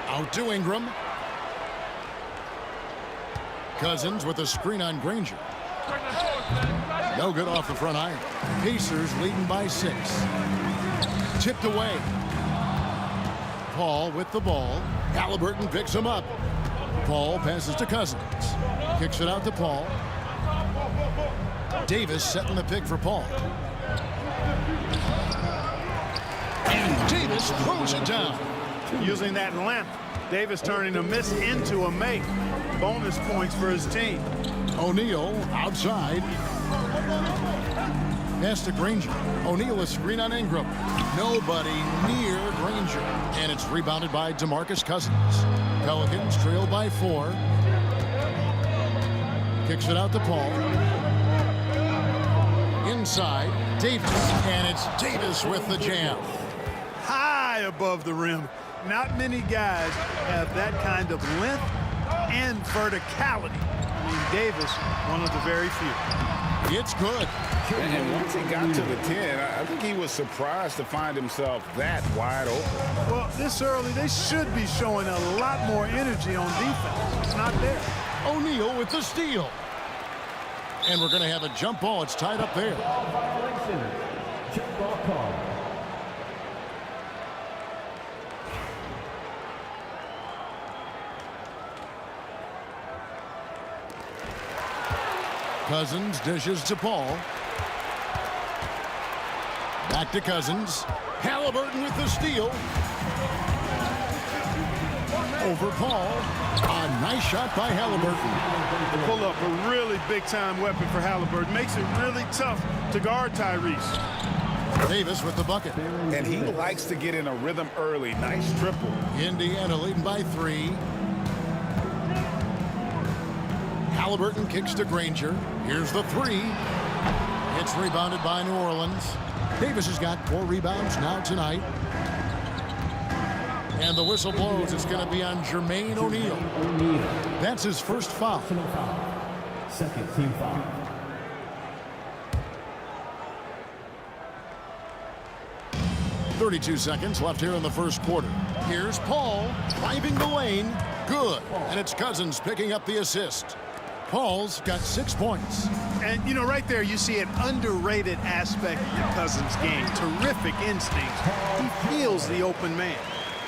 Out to Ingram. Cousins with a screen on Granger. No good off the front iron. Pacers leading by 6. Tipped away. Paul with the ball. Halliburton picks him up. Paul passes to Cousins. Kicks it out to Paul. Davis setting the pick for Paul. And Davis throws it down. Using that length, Davis turning a miss into a make. Bonus points for his team. O'Neal outside. Pass to Granger. O'Neal a screen on Ingram. Nobody near Granger. And it's rebounded by DeMarcus Cousins. Pelicans trail by 4. Kicks it out to Paul. Inside, Davis. And it's Davis with the jam. High above the rim. Not many guys have that kind of length and verticality. I mean, Davis, one of the very few. It's good. And once he got to the 10, I think he was surprised to find himself that wide open. Well, this early, they should be showing a lot more energy on defense. It's not there. O'Neal with the steal. And we're going to have a jump ball. It's tied up there. Jump ball call. Cousins dishes to Paul. Back to Cousins. Halliburton with the steal. Over Paul. A nice shot by Halliburton. Pull up a really big-time weapon for Halliburton. Makes it really tough to guard Tyrese. Davis with the bucket. And he likes to get in a rhythm early. Nice triple. Indiana leading by 3. Halliburton kicks to Granger. Here's the 3. It's rebounded by New Orleans. Davis has got 4 rebounds now tonight. And the whistle blows. It's going to be on Jermaine O'Neal. That's his first foul. Second team foul. .32 seconds left here in the first quarter. Here's Paul driving the lane. Good. And it's Cousins picking up the assist. Paul's got 6 points. And, you know, right there you see an underrated aspect of the Cousins game. Terrific instincts. He feels the open man.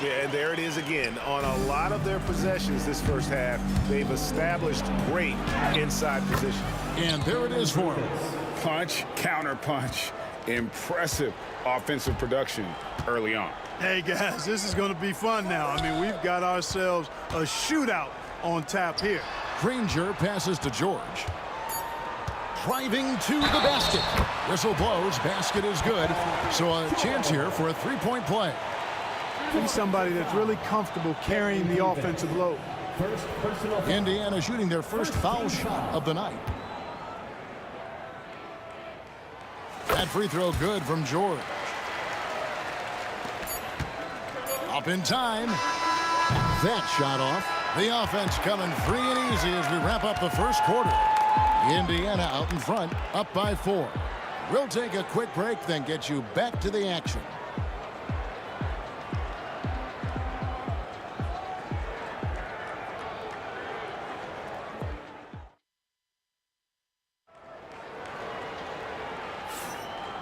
Yeah, and there it is again. On a lot of their possessions this first half, they've established great inside position. And there it is for him. Punch, counter punch. Impressive offensive production early on. Hey, guys, this is going to be fun now. I mean, we've got ourselves a shootout on tap here. Granger passes to George. Driving to the basket. Whistle blows. Basket is good. So a chance here for a 3-point play. He's somebody that's really comfortable carrying the offensive load. Indiana shooting their first foul shot of the night. That free throw good from George. Up in time. That shot off. The offense coming free and easy as we wrap up the first quarter. Indiana out in front, up by 4. We'll take a quick break, then get you back to the action.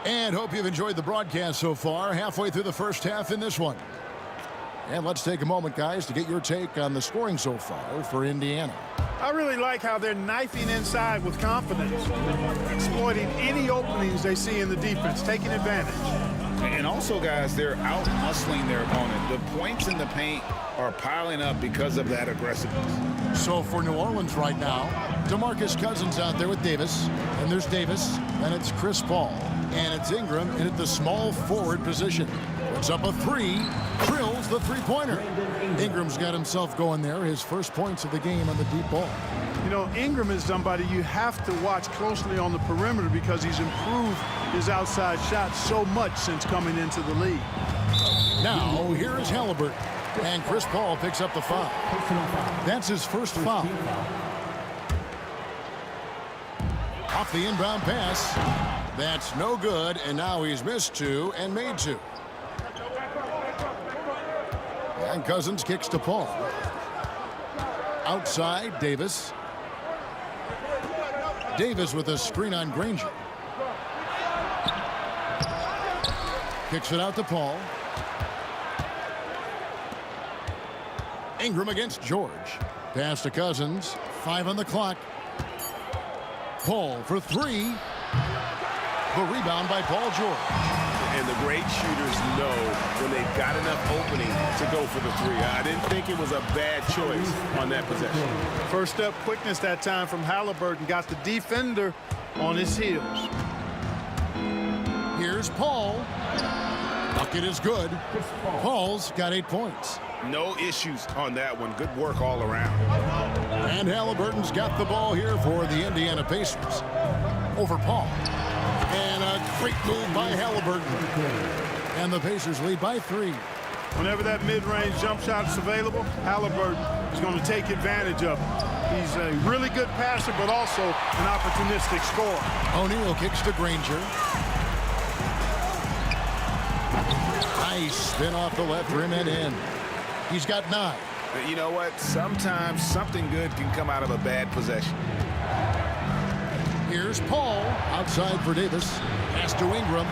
And hope you've enjoyed the broadcast so far. Halfway through the first half in this one. And let's take a moment, guys, to get your take on the scoring so far for Indiana. I really like how they're knifing inside with confidence, exploiting any openings they see in the defense, taking advantage. And also, guys, they're out-hustling their opponent. The points in the paint are piling up because of that aggressiveness. So for New Orleans right now, DeMarcus Cousins out there with Davis. And there's Davis. And it's Chris Paul. And it's Ingram in at the small forward position. Puts up a three. Drills the three-pointer. Ingram's got himself going there. His first points of the game on the deep ball. You know, Ingram is somebody you have to watch closely on the perimeter because he's improved his outside shot so much since coming into the league. Now, here is Halliburton. And Chris Paul picks up the foul. That's his first foul. Off the inbound pass. That's no good, and now he's missed two and made two. And Cousins kicks to Paul. Outside, Davis. Davis with a screen on Granger. Kicks it out to Paul. Ingram against George. Pass to Cousins. 5 on the clock. Paul for three. The rebound by Paul George. And the great shooters know when they've got enough opening to go for the three. I didn't think it was a bad choice on that possession. First step quickness that time from Halliburton. Got the defender on his heels. Here's Paul. Bucket is good. Paul's got 8 points. No issues on that one. Good work all around. And Halliburton's got the ball here for the Indiana Pacers. Over Paul. And a great move by Halliburton. And the Pacers lead by 3. Whenever that mid-range jump shot is available, Halliburton is going to take advantage of it. He's a really good passer, but also an opportunistic scorer. O'Neal kicks to Granger. Nice spin off the left rim and in. He's got 9. You know what? Sometimes something good can come out of a bad possession. Here's Paul outside for Davis. Pass to Ingram.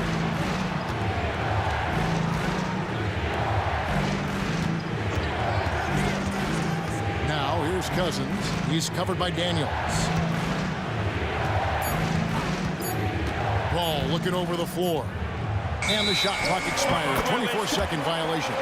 Now here's Cousins. He's covered by Daniels. Paul looking over the floor. And the shot clock expires. 24-second violation.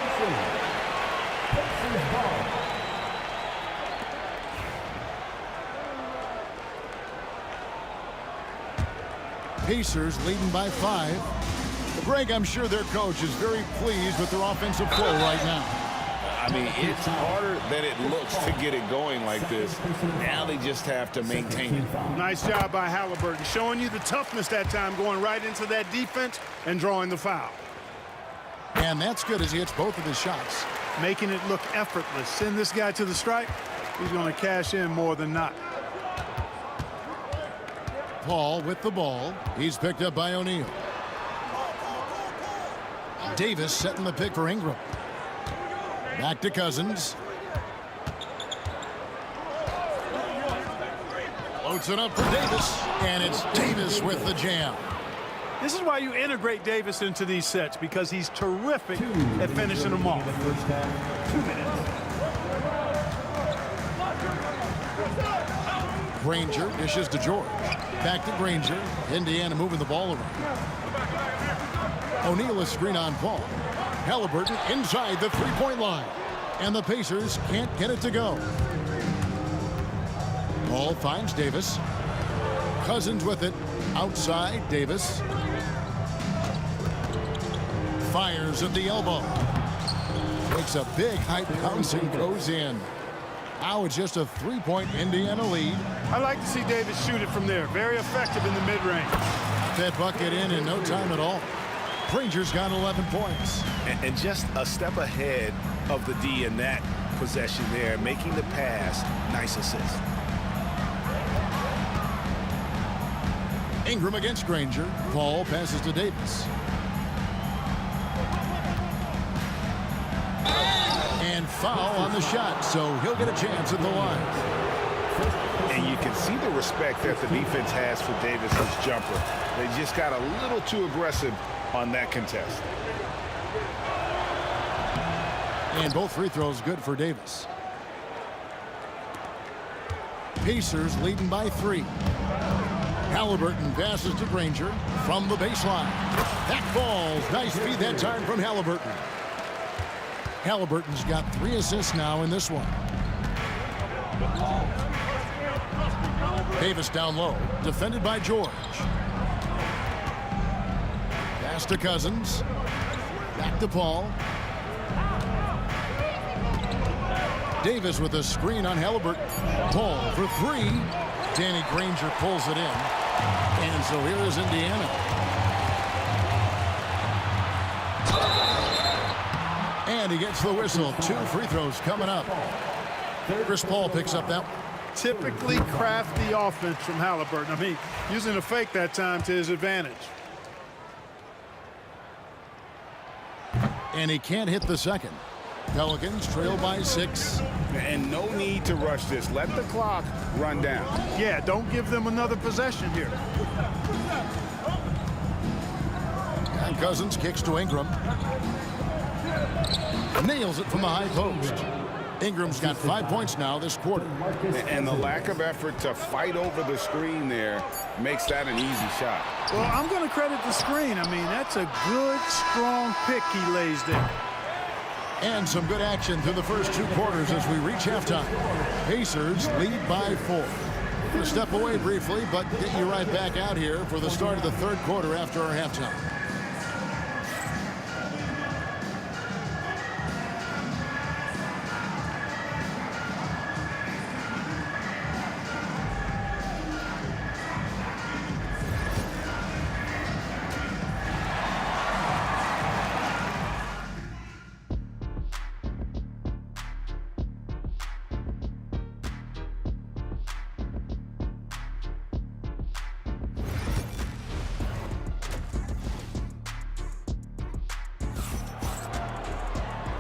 Pacers leading by 5. Greg, I'm sure their coach is very pleased with their offensive flow right now. I mean, it's harder than it looks to get it going like this. Now they just have to maintain it. Nice job by Halliburton, showing you the toughness that time, going right into that defense and drawing the foul. And that's good as he hits both of his shots. Making it look effortless. Send this guy to the stripe. He's going to cash in more than not. Paul with the ball. He's picked up by O'Neal. Davis setting the pick for Ingram. Back to Cousins. Floats it up for Davis. And it's Davis with the jam. This is why you integrate Davis into these sets, because he's terrific at finishing them off. 2 minutes. Granger dishes to George. Back to Granger. Indiana moving the ball around. O'Neal is screen on Paul. Halliburton inside the three-point line. And the Pacers can't get it to go. Paul finds Davis. Cousins with it. Outside, Davis. Fires at the elbow. Makes a big high bounce and goes in. Now it's just a 3-point Indiana lead. I like to see Davis shoot it from there. Very effective in the mid-range. That bucket in no time at all. Granger's got 11 points. And just a step ahead of the D in that possession there, making the pass. Nice assist. Ingram against Granger. Paul passes to Davis. And foul on the shot, so he'll get a chance at the line. And you can see the respect that the defense has for Davis's jumper. They just got a little too aggressive on that contest. And both free throws good for Davis. Pacers leading by 3. Halliburton passes to Granger from the baseline. That falls. Nice feed that time from Halliburton. Halliburton's got 3 assists now in this one. Davis down low, defended by George. Pass to Cousins. Back to Paul. Davis with a screen on Halliburton. Paul for 3. Danny Granger pulls it in. And so here is Indiana. And he gets the whistle. 2 free throws coming up. Chris Paul picks up that one. Typically crafty offense from Halliburton. I mean, using a fake that time to his advantage. And he can't hit the second. Pelicans trail by 6. And no need to rush this. Let the clock run down. Yeah, don't give them another possession here. And Cousins kicks to Ingram. Nails it from the high post. Ingram's got 5 points now this quarter. And the lack of effort to fight over the screen there makes that an easy shot. Well, I'm going to credit the screen. I mean, that's a good, strong pick he lays there. And some good action through the first 2 quarters as we reach halftime. Pacers lead by 4. We'll step away briefly, but get you right back out here for the start of the 3rd quarter after our halftime.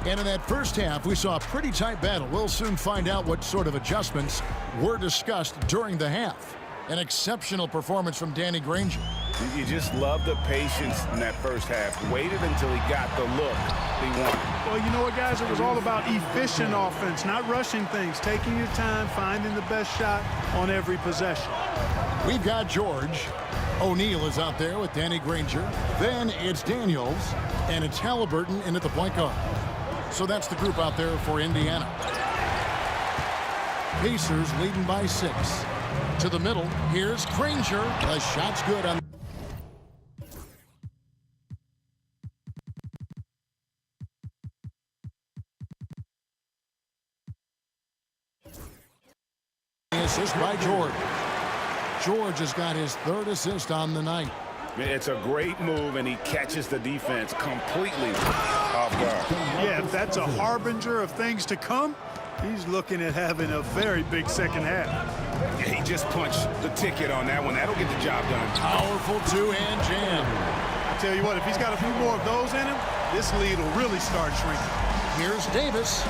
And in that first half, we saw a pretty tight battle. We'll soon find out what sort of adjustments were discussed during the half. An exceptional performance from Danny Granger. You just love the patience in that first half. Waited until he got the look he wanted. Well, you know what, guys? It was all about efficient offense, not rushing things, taking your time, finding the best shot on every possession. We've got George. O'Neal is out there with Danny Granger. Then it's Daniels, and it's Halliburton in at the point guard. So that's the group out there for Indiana. Pacers leading by 6. To the middle, here's Granger. The shot's good on. Assist by George. George has got his 3rd assist on the night. It's a great move, and he catches the defense completely off guard. Yeah, if that's a harbinger of things to come, he's looking at having a very big second half. Yeah, he just punched the ticket on that one. That'll get the job done. Powerful 2-hand jam. I tell you what, if he's got a few more of those in him, this lead will really start shrinking. Here's Davis.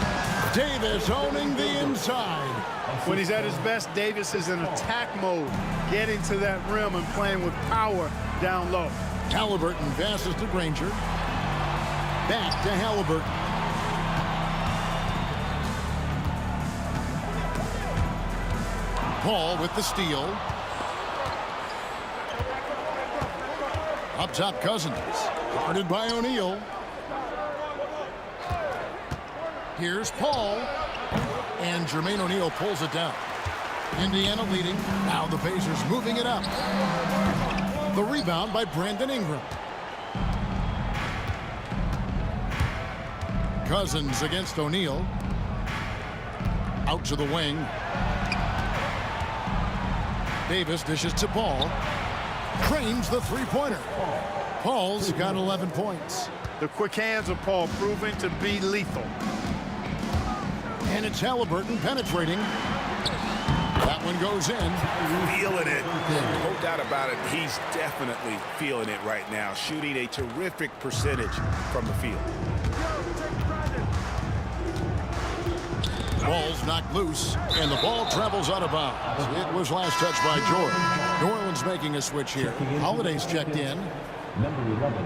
Davis owning the inside. When he's at his best, Davis is in attack mode, getting to that rim and playing with power down low. Halliburton passes to Granger. Back to Halliburton. Paul with the steal. Up top, Cousins. Guarded by O'Neal. Here's Paul. And Jermaine O'Neal pulls it down. Indiana leading. Now the Pacers moving it up. The rebound by Brandon Ingram. Cousins against O'Neal. Out to the wing. Davis dishes to Paul. Cranes the three-pointer. Paul's got 11 points. The quick hands of Paul proving to be lethal. And it's Halliburton penetrating. That one goes in. Feeling it. No doubt about it. He's definitely feeling it right now. Shooting a terrific percentage from the field. Ball's knocked loose, and the ball travels out of bounds. It was last touched by George. New Orleans making a switch here. Holiday's checked in. Number 11,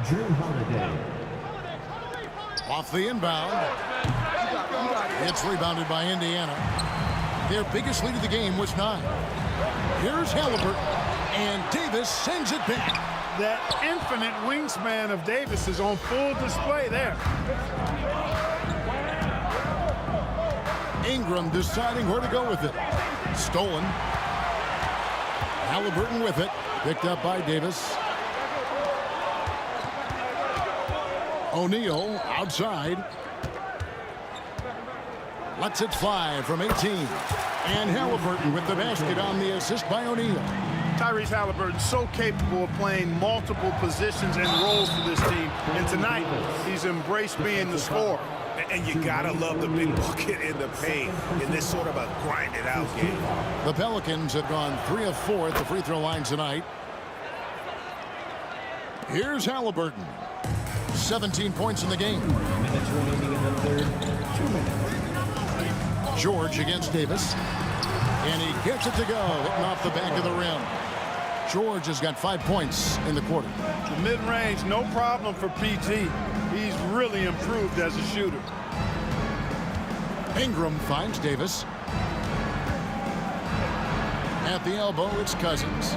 Drew Holiday. Off the inbound. It's rebounded by Indiana. Their biggest lead of the game was 9. Here's Halliburton, and Davis sends it back. That infinite wingspan of Davis is on full display there. Ingram deciding where to go with it. Stolen. Halliburton with it. Picked up by Davis. O'Neal outside. Lets it fly from 18. And Halliburton with the basket on the assist by O'Neal. Tyrese Halliburton so capable of playing multiple positions and roles for this team. And tonight, he's embraced being the scorer. And you gotta love the big bucket in the paint in this sort of a grinded-out game. The Pelicans have gone 3 of 4 at the free throw line tonight. Here's Halliburton. 17 points in the game. Minutes remaining in the third. 2 minutes. George against Davis. And he gets it to go, hitting off the back of the rim. George has got 5 points in the quarter. The mid-range, no problem for PG. He's really improved as a shooter. Ingram finds Davis. At the elbow, it's Cousins.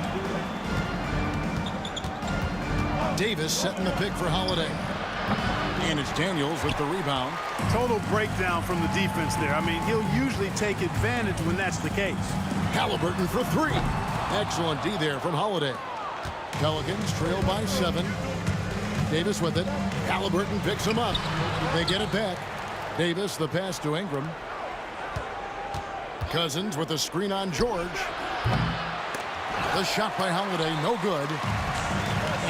Davis setting the pick for Holiday. And it's Daniels with the rebound. Total breakdown from the defense there. I mean, he'll usually take advantage when that's the case. Halliburton for 3. Excellent D there from Holiday. Pelicans trail by 7. Davis with it. Halliburton picks him up. They get it back. Davis, the pass to Ingram. Cousins with a screen on George. The shot by Holiday, no good.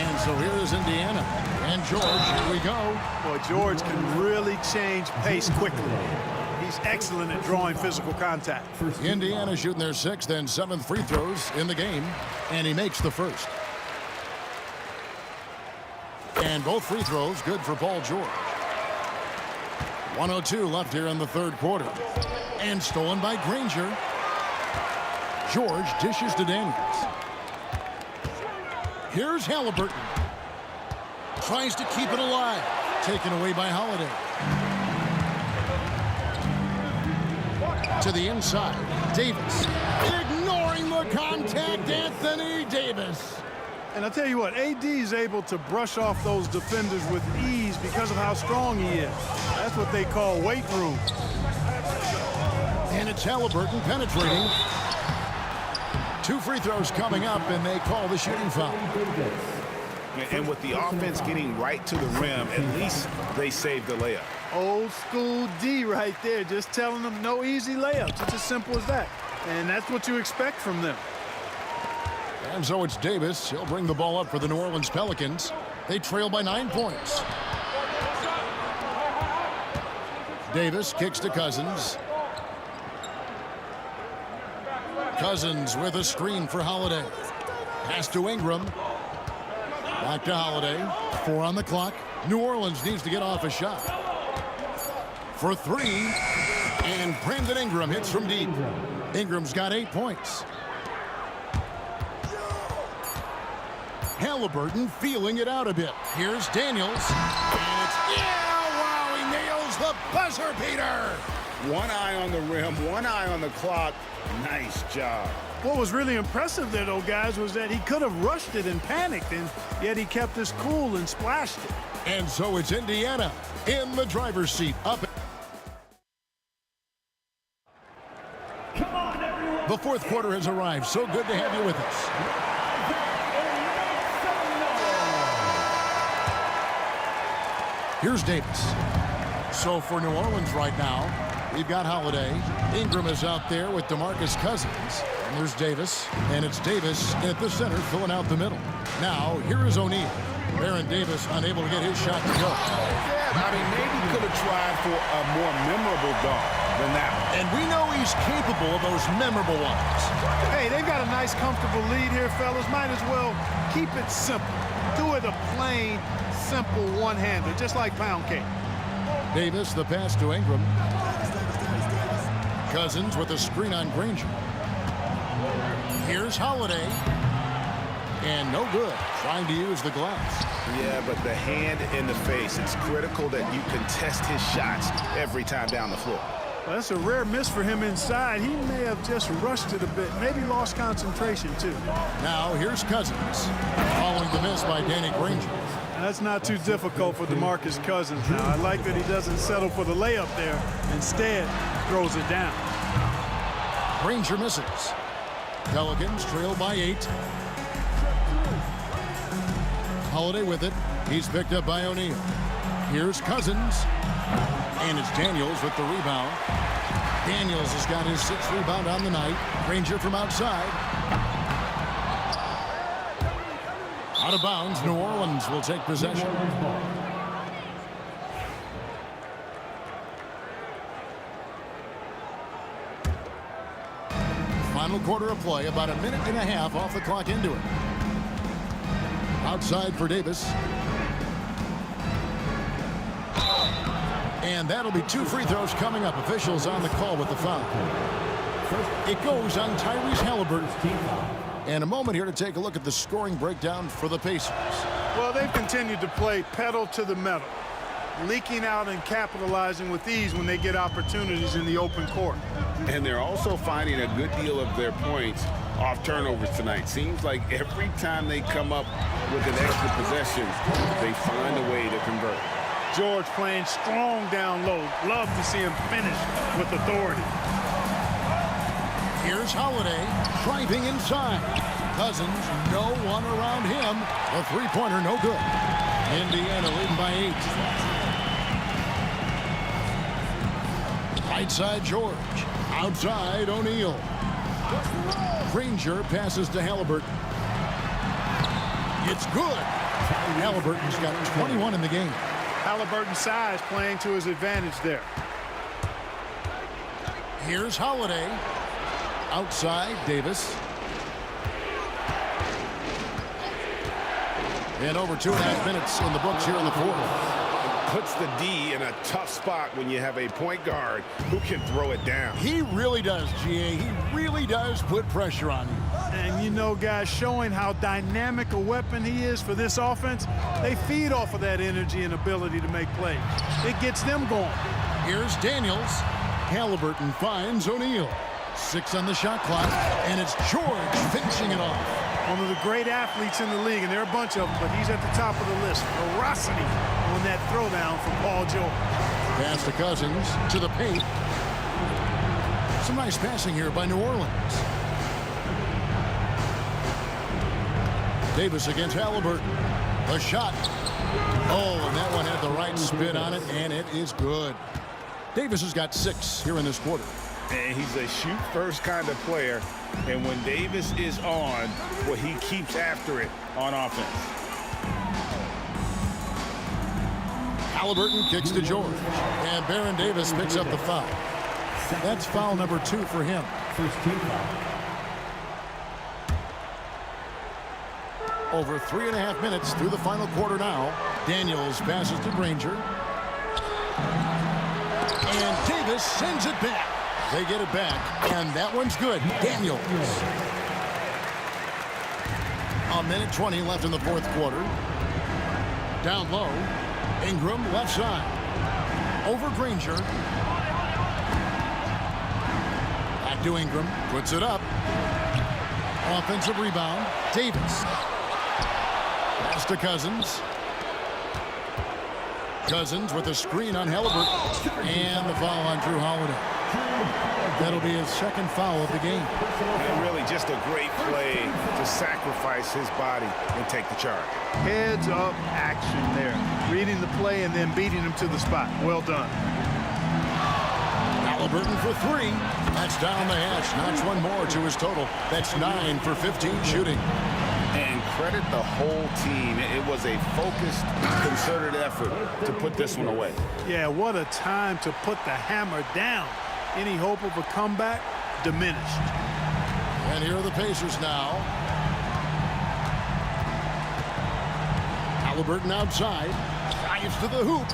And so here is Indiana. And George, here we go. Boy, George can really change pace quickly. He's excellent at drawing physical contact. Indiana shooting their 6th and 7th free throws in the game. And he makes the first. And both free throws good for Paul George. 1:02 left here in the third quarter. And stolen by Granger. George dishes to Daniels. Here's Halliburton. Tries to keep it alive. Taken away by Holiday. To the inside. Davis. Ignoring the contact. Anthony Davis. And I'll tell you what, AD is able to brush off those defenders with ease because of how strong he is. That's what they call weight room. And it's Halliburton penetrating. 2 free throws coming up, and they call the shooting foul. And with the offense getting right to the rim, at least they saved the layup. Old school D right there, just telling them no easy layups. It's as simple as that. And that's what you expect from them. And so it's Davis. He'll bring the ball up for the New Orleans Pelicans. They trail by 9 points. Davis kicks to Cousins. Cousins with a screen for Holiday. Pass to Ingram. Back to Holiday. 4 on the clock. New Orleans needs to get off a shot. For 3. And Brandon Ingram hits from deep. Ingram's got 8 points. Halliburton feeling it out a bit. Here's Daniels. And it's, wow, he nails the buzzer beater. One eye on the rim, one eye on the clock. Nice job. What was really impressive there, though, guys, was that he could have rushed it and panicked, and yet he kept his cool and splashed it. And so it's Indiana in the driver's seat. Up. The fourth quarter has arrived. So good to have you with us. Here's Davis. So for New Orleans right now, we've got Holiday. Ingram is out there with DeMarcus Cousins. And there's Davis. And it's Davis at the center filling out the middle. Now, here is O'Neal. Baron Davis unable to get his shot to go. Yeah, I mean, maybe could have tried for a more memorable dunk than that one. And we know he's capable of those memorable ones. Hey, they've got a nice, comfortable lead here, fellas. Might as well keep it simple. Do it a plain, simple one-hander, just like pound cake. Davis, the pass to Ingram. Cousins with a screen on Granger. Here's Holiday. And no good. Trying to use the glass. Yeah, but the hand in the face. It's critical that you contest his shots every time down the floor. Well, that's a rare miss for him inside. He may have just rushed it a bit. Maybe lost concentration, too. Now, here's Cousins. Following the miss by Danny Granger. That's not too difficult for DeMarcus Cousins now. I like that he doesn't settle for the layup there. Instead, throws it down. Granger misses. Pelicans trail by 8. Holiday with it. He's picked up by O'Neal. Here's Cousins. And it's Daniels with the rebound. Daniels has got his 6th rebound on the night. Granger from outside. Out of bounds. New Orleans will take possession. Final quarter of play. About a minute and a half off the clock into it. Outside for Davis. And that'll be 2 free throws coming up. Officials on the call with the foul. It goes on Tyrese Halliburton. And a moment here to take a look at the scoring breakdown for the Pacers. Well, they've continued to play pedal to the metal, leaking out and capitalizing with ease when they get opportunities in the open court. And they're also finding a good deal of their points off turnovers tonight. Seems like every time they come up with an extra possession, they find a way to convert. George playing strong down low. Love to see him finish with authority. Here's Holiday driving inside. Cousins, no one around him. A three-pointer, no good. Indiana leading by 8. Right side, George. Outside, O'Neal. Granger passes to Halliburton. It's good. Halliburton's got 21 in the game. Halliburton's size playing to his advantage there. Here's Holiday. Outside, Davis. And over 2.5 minutes in the books here in the fourth. Puts the D in a tough spot when you have a point guard who can throw it down. He really does, GA. He really does put pressure on you. And you know, guys, showing how dynamic a weapon he is for this offense, they feed off of that energy and ability to make plays. It gets them going. Here's Daniels. Halliburton finds O'Neal. 6 on the shot clock, and it's George finishing it off. One of the great athletes in the league, and there are a bunch of them, but he's at the top of the list. Ferocity on that throwdown from Paul George. Pass to Cousins, to the paint. Some nice passing here by New Orleans. Davis against Halliburton. A shot. Oh, and that one had the right spin on it, and it is good. Davis has got 6 here in this quarter. And he's a shoot-first kind of player. And when Davis is on, well, he keeps after it on offense. Halliburton kicks to George. And Baron Davis picks up the foul. That's foul number 2 for him. First team foul. Over 3.5 minutes through the final quarter now. Daniels passes to Granger. And Davis sends it back. They get it back, and that one's good. Daniels. A minute 20 left in the fourth quarter. Down low. Ingram left side. Over Granger. Back to Ingram. Puts it up. Offensive rebound. Davis. Pass to Cousins. Cousins with a screen on Halliburton. And the foul on Drew Holiday. That'll be his second foul of the game. And really just a great play to sacrifice his body and take the charge. Heads up action there. Reading the play and then beating him to the spot. Well done. Halliburton for 3. That's down the hash. Knocks one more to his total. That's 9 for 15 shooting. And credit the whole team. It was a focused, concerted effort to put this one away. Yeah, what a time to put the hammer down. Any hope of a comeback diminished. And here are the Pacers now. Halliburton outside. Dives to the hoop.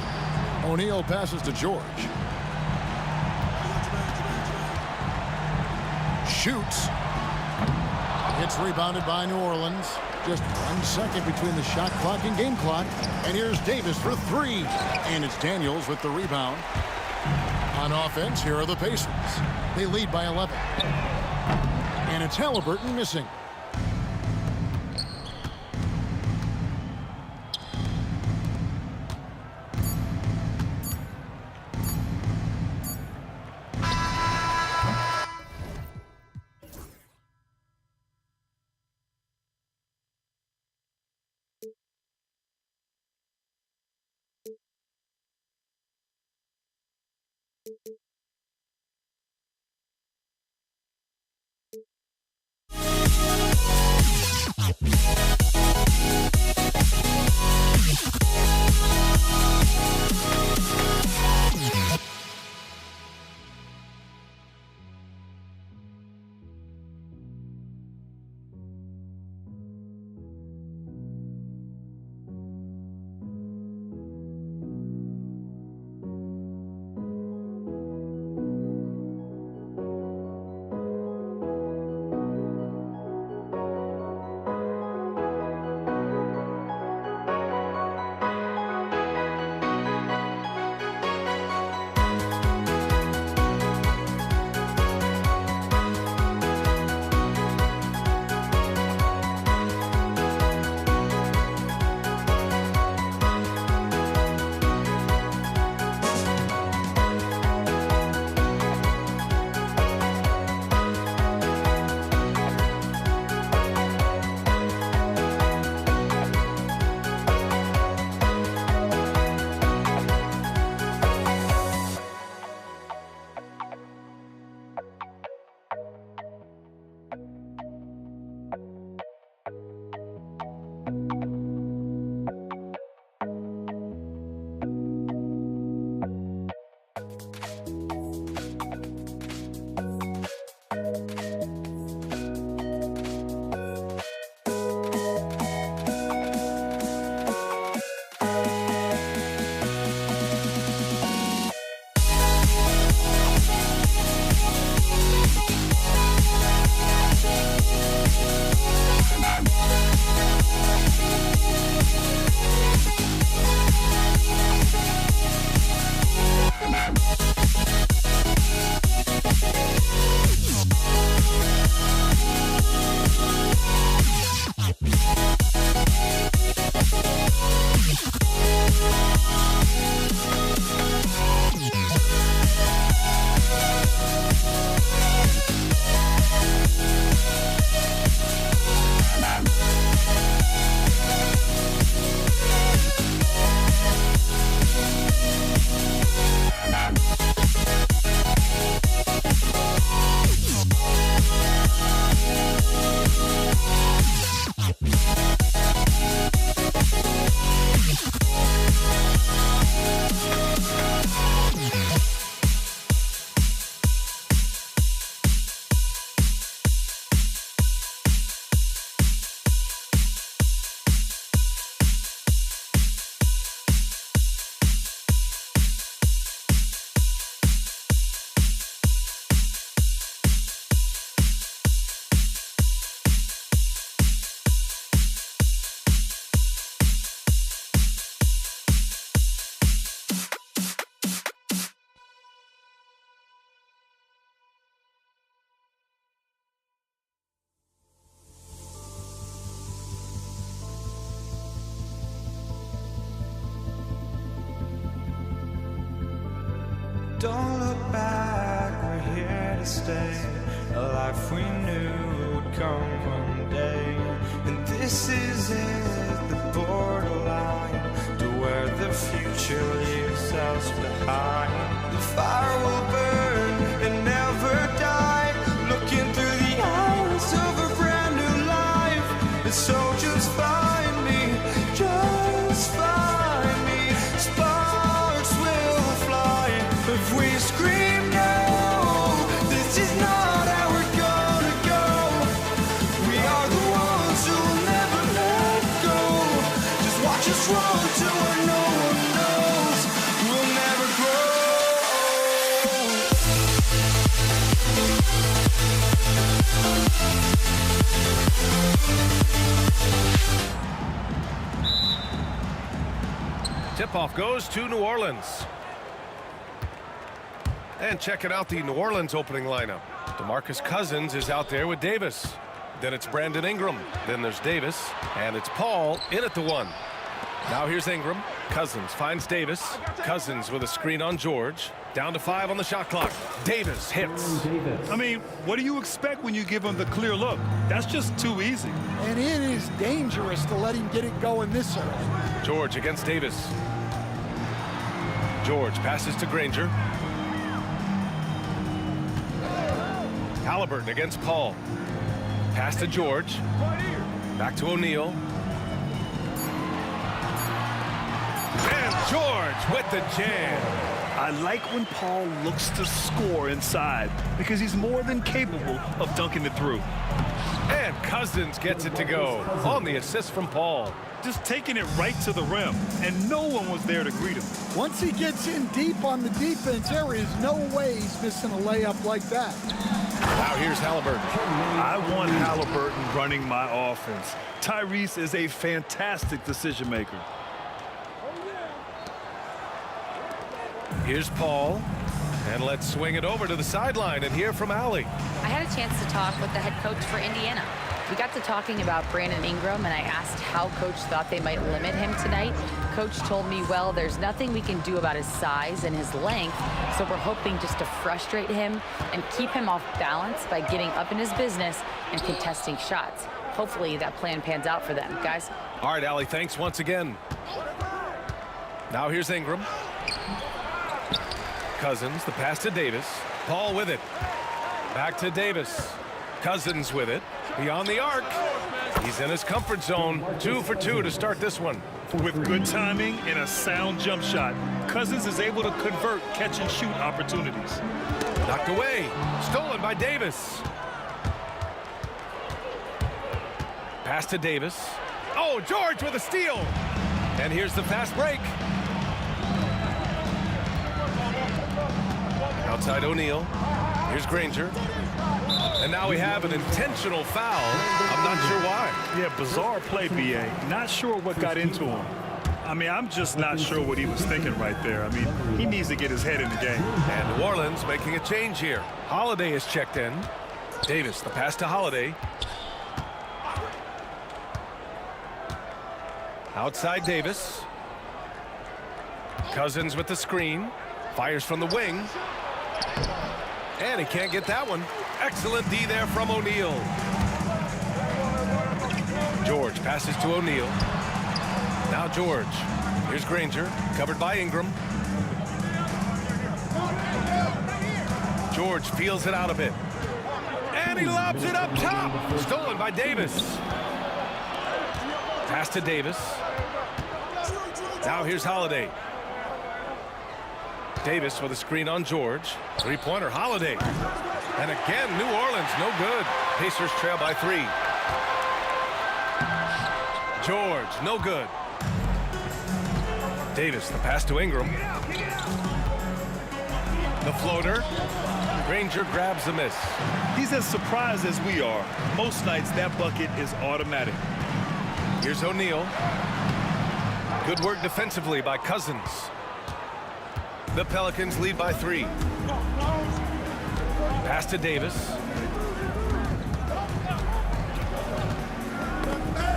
O'Neal passes to George. Shoots. It's rebounded by New Orleans. Just 1 second between the shot clock and game clock. And here's Davis for three. And it's Daniels with the rebound. On offense, here are the Pacers. They lead by 11. And it's Halliburton missing. Don't look back, we're here to stay. A life we knew would come one day. And this is it, the borderline to where the future leaves us behind. The fire will burn and never die, looking through the eyes of a brand new life. And so just find me, just find me. Sparks will fly if we scream no. This is not how we're gonna go. We are the ones who will never let go. Just watch us run to where no one knows. We'll never grow. tip-off goes to New Orleans. And checking out the New Orleans opening lineup. DeMarcus Cousins is out there with Davis. Then it's Brandon Ingram. Then there's Davis. And it's Paul in at the 1. Now here's Ingram. Cousins finds Davis. Cousins with a screen on George. Down to 5 on the shot clock. Davis hits. I mean, what do you expect when you give him the clear look? That's just too easy. And it is dangerous to let him get it going this early. George against Davis. George passes to Granger. Halliburton against Paul. Pass to George. Back to O'Neal. And George with the jam. I like when Paul looks to score inside because he's more than capable of dunking it through. And Cousins gets it to go on the assist from Paul. Just taking it right to the rim, and no one was there to greet him. Once he gets in deep on the defense, there is no way he's missing a layup like that. Now here's Halliburton. I want Halliburton running my offense. Tyrese is a fantastic decision maker. Here's Paul. And let's swing it over to the sideline and hear from Allie. I had a chance to talk with the head coach for Indiana. We got to talking about Brandon Ingram, and I asked how coach thought they might limit him tonight. Coach told me, well, there's nothing we can do about his size and his length, so we're hoping just to frustrate him and keep him off balance by getting up in his business and contesting shots. Hopefully that plan pans out for them, guys. All right, Allie, thanks once again. Now here's Ingram. Cousins, the pass to Davis. Paul with it. Back to Davis. Cousins with it. Beyond the arc. He's in his comfort zone. 2 for 2 to start this one. With good timing and a sound jump shot, Cousins is able to convert catch-and-shoot opportunities. Knocked away. Stolen by Davis. Pass to Davis. Oh, George with a steal. And here's the fast break. Outside O'Neal. Here's Granger. And now we have an intentional foul. I'm not sure why. Yeah, bizarre play, B.A. Not sure what got into him. I mean, I'm just not sure what he was thinking right there. I mean, he needs to get his head in the game. And New Orleans making a change here. Holiday is checked in. Davis, the pass to Holiday. Outside Davis. Cousins with the screen. Fires from the wing. And he can't get that one. Excellent D there from O'Neal. George passes to O'Neal. Now George. Here's Granger. Covered by Ingram. George feels it out a bit. And he lobs it up top. Stolen by Davis. Pass to Davis. Now here's Holiday. Davis with a screen on George. Three-pointer, Holiday. And again, New Orleans, no good. Pacers trail by 3. George, no good. Davis, the pass to Ingram. The floater. Granger grabs the miss. He's as surprised as we are. Most nights, that bucket is automatic. Here's O'Neal. Good work defensively by Cousins. The Pelicans lead by 3. Pass to Davis.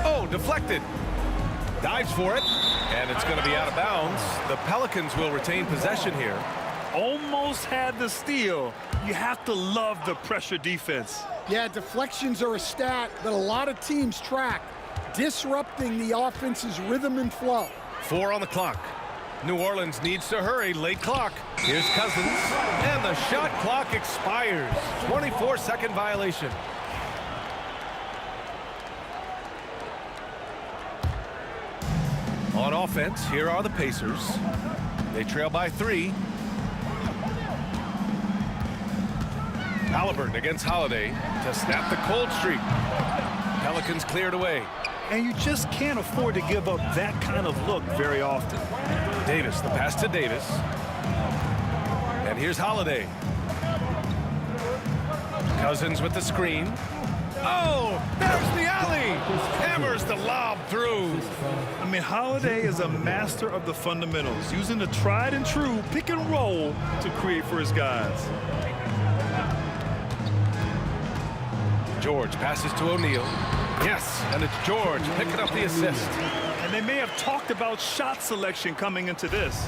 Oh, deflected. Dives for it. And it's going to be out of bounds. The Pelicans will retain possession here. Almost had the steal. You have to love the pressure defense. Yeah, deflections are a stat that a lot of teams track, disrupting the offense's rhythm and flow. 4 on the clock. New Orleans needs to hurry. Late clock. Here's Cousins. And the shot clock expires. 24-second violation. On offense, here are the Pacers. They trail by 3. Halliburton against Holiday to snap the cold streak. Pelicans cleared away. And you just can't afford to give up that kind of look very often. Davis, the pass to Davis. And here's Holiday. Cousins with the screen. Oh, there's the alley. Hammers the lob through. I mean, Holiday is a master of the fundamentals, using the tried and true pick and roll to create for his guys. George passes to O'Neal. Yes, and it's George picking up the assist. And they may have talked about shot selection coming into this.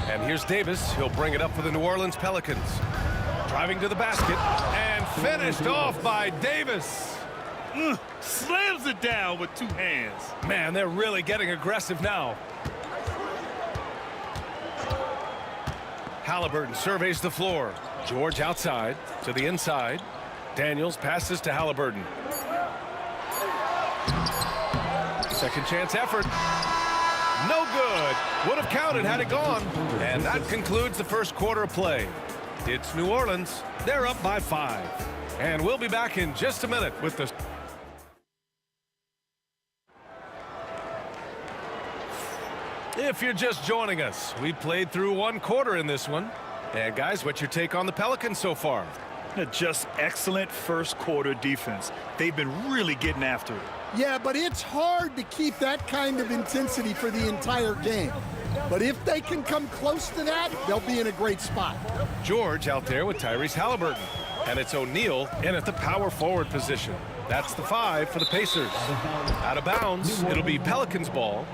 And here's Davis. He'll bring it up for the New Orleans Pelicans. Driving to the basket and finished off by Davis. Slams it down with two hands. Man, they're really getting aggressive now. Halliburton surveys the floor. George outside to the inside. Daniels passes to Halliburton. Second chance effort. No good. Would have counted had it gone. And that concludes the first quarter of play. It's New Orleans. They're up by 5. And we'll be back in just a minute with the... If you're just joining us, we played through one quarter in this one. And guys, what's your take on the Pelicans so far? Just excellent first quarter defense. They've been really getting after it. Yeah, but it's hard to keep that kind of intensity for the entire game. But if they can come close to that, they'll be in a great spot. George out there with Tyrese Halliburton. And it's O'Neal in at the power forward position. That's the 5 for the Pacers. Out of bounds, it'll be Pelicans ball.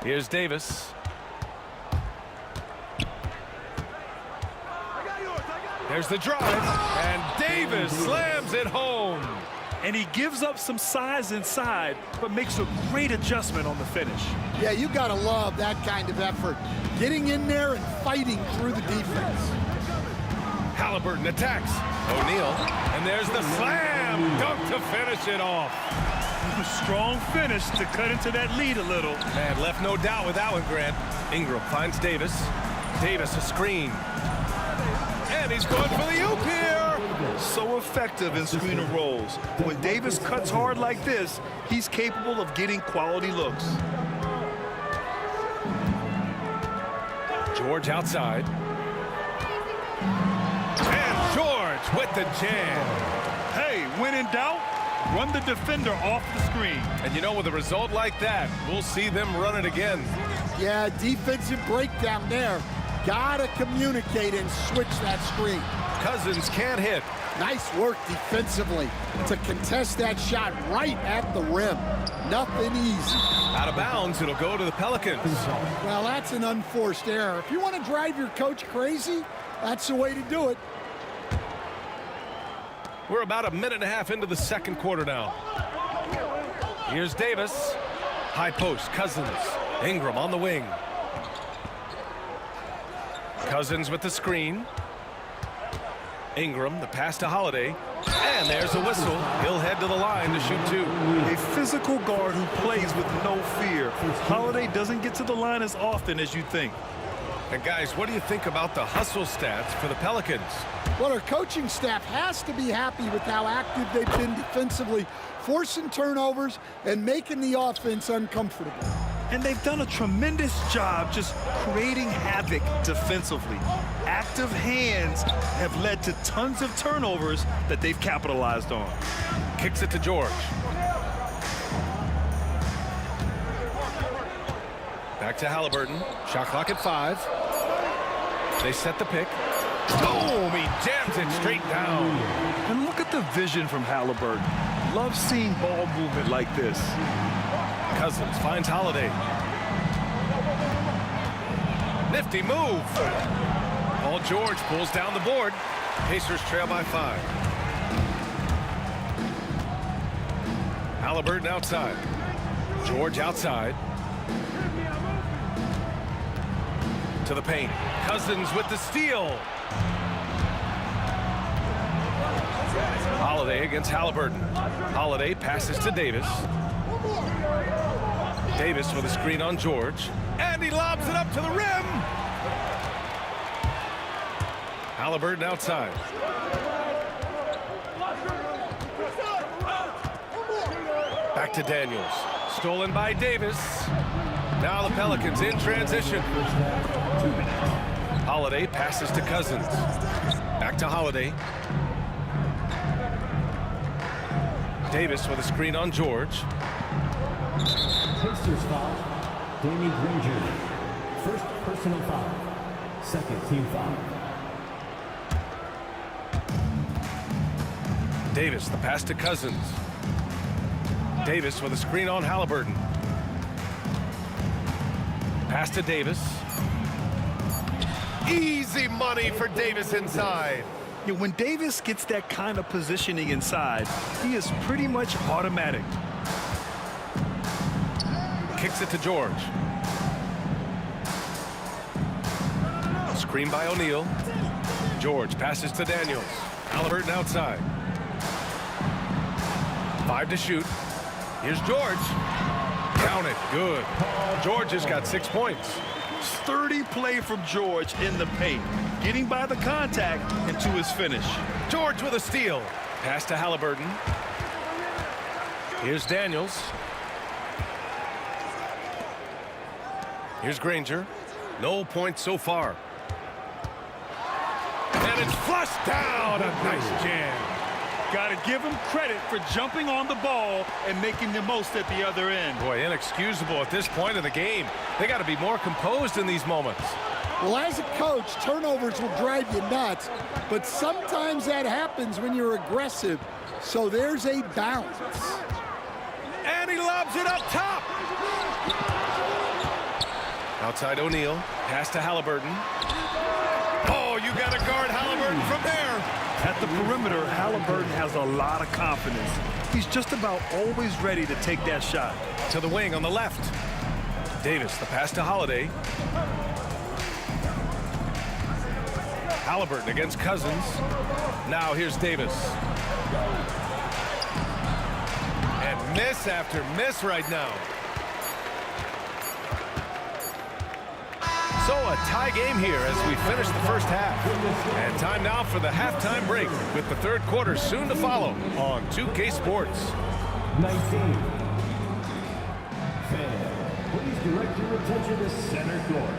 Here's Davis. There's the drive, and Davis slams it home. And he gives up some size inside, but makes a great adjustment on the finish. Yeah, you gotta love that kind of effort. Getting in there and fighting through the defense. Halliburton attacks. O'Neal, and there's the slam dunk to finish it off. Strong finish to cut into that lead a little. Man, left no doubt with that one, Grant. Ingram finds Davis. Davis a screen. And he's going for the oop here. So effective in screen and rolls. When Davis cuts hard like this, he's capable of getting quality looks. George outside. And George with the jam. Hey, when in doubt, run the defender off the screen. And you know, with a result like that, we'll see them run it again. Yeah, defensive breakdown there. Gotta communicate and switch that screen. Cousins can't hit. Nice work defensively to contest that shot right at the rim. Nothing easy. Out of bounds, it'll go to the Pelicans. Well, that's an unforced error. If you want to drive your coach crazy, that's the way to do it. We're about a minute and a half into the second quarter now. Here's Davis. High post, Cousins. Ingram on the wing. Cousins with the screen. Ingram, the pass to Holiday. And there's a whistle. He'll head to the line to shoot 2. A physical guard who plays with no fear. Holiday doesn't get to the line as often as you think. And guys, what do you think about the hustle stats for the Pelicans? Well, our coaching staff has to be happy with how active they've been defensively, forcing turnovers and making the offense uncomfortable. And they've done a tremendous job just creating havoc defensively. Active hands have led to tons of turnovers that they've capitalized on. Kicks it to George. Back to Halliburton. Shot clock at 5. They set the pick. Boom! He jams it straight down. And look at the vision from Halliburton. Love seeing ball movement like this. Cousins finds Holiday. Nifty move. Paul George pulls down the board. Pacers trail by 5. Halliburton outside. George outside. To the paint. Cousins with the steal. Holiday against Halliburton. Holiday passes to Davis. Davis with a screen on George. And he lobs it up to the rim. Halliburton outside. Back to Daniels. Stolen by Davis. Now the Pelicans in transition. Holiday passes to Cousins. Back to Holiday. Davis with a screen on George. Pacers foul. Danny Granger. First personal foul. Second team foul. Davis, the pass to Cousins. Davis with a screen on Halliburton. Pass to Davis. Easy money for Davis inside. Yeah, when Davis gets that kind of positioning inside, he is pretty much automatic. Kicks it to George. Screen by O'Neal. George passes to Daniels. Halliburton outside. 5 to shoot. Here's George. Count it. Good. George has got 6 points. Sturdy play from George in the paint, getting by the contact and to his finish. George with a steal. Pass to Halliburton. Here's Daniels. Here's Granger. No points so far. And it's flushed down. A nice jam. Got to give him credit for jumping on the ball and making the most at the other end. Boy, inexcusable at this point of the game. They got to be more composed in these moments. Well, as a coach, turnovers will drive you nuts, but sometimes that happens when you're aggressive. So there's a balance. And he lobs it up top. Outside O'Neal. Pass to Halliburton. Oh, you got to guard Halliburton from there. At the perimeter, Halliburton has a lot of confidence. He's just about always ready to take that shot. To the wing on the left. Davis, the pass to Holiday. Halliburton against Cousins. Now here's Davis. And miss after miss right now. So a tie game here as we finish the first half. And time now for the halftime break with the third quarter soon to follow on 2K Sports. 19. Fan, please direct your attention to center court.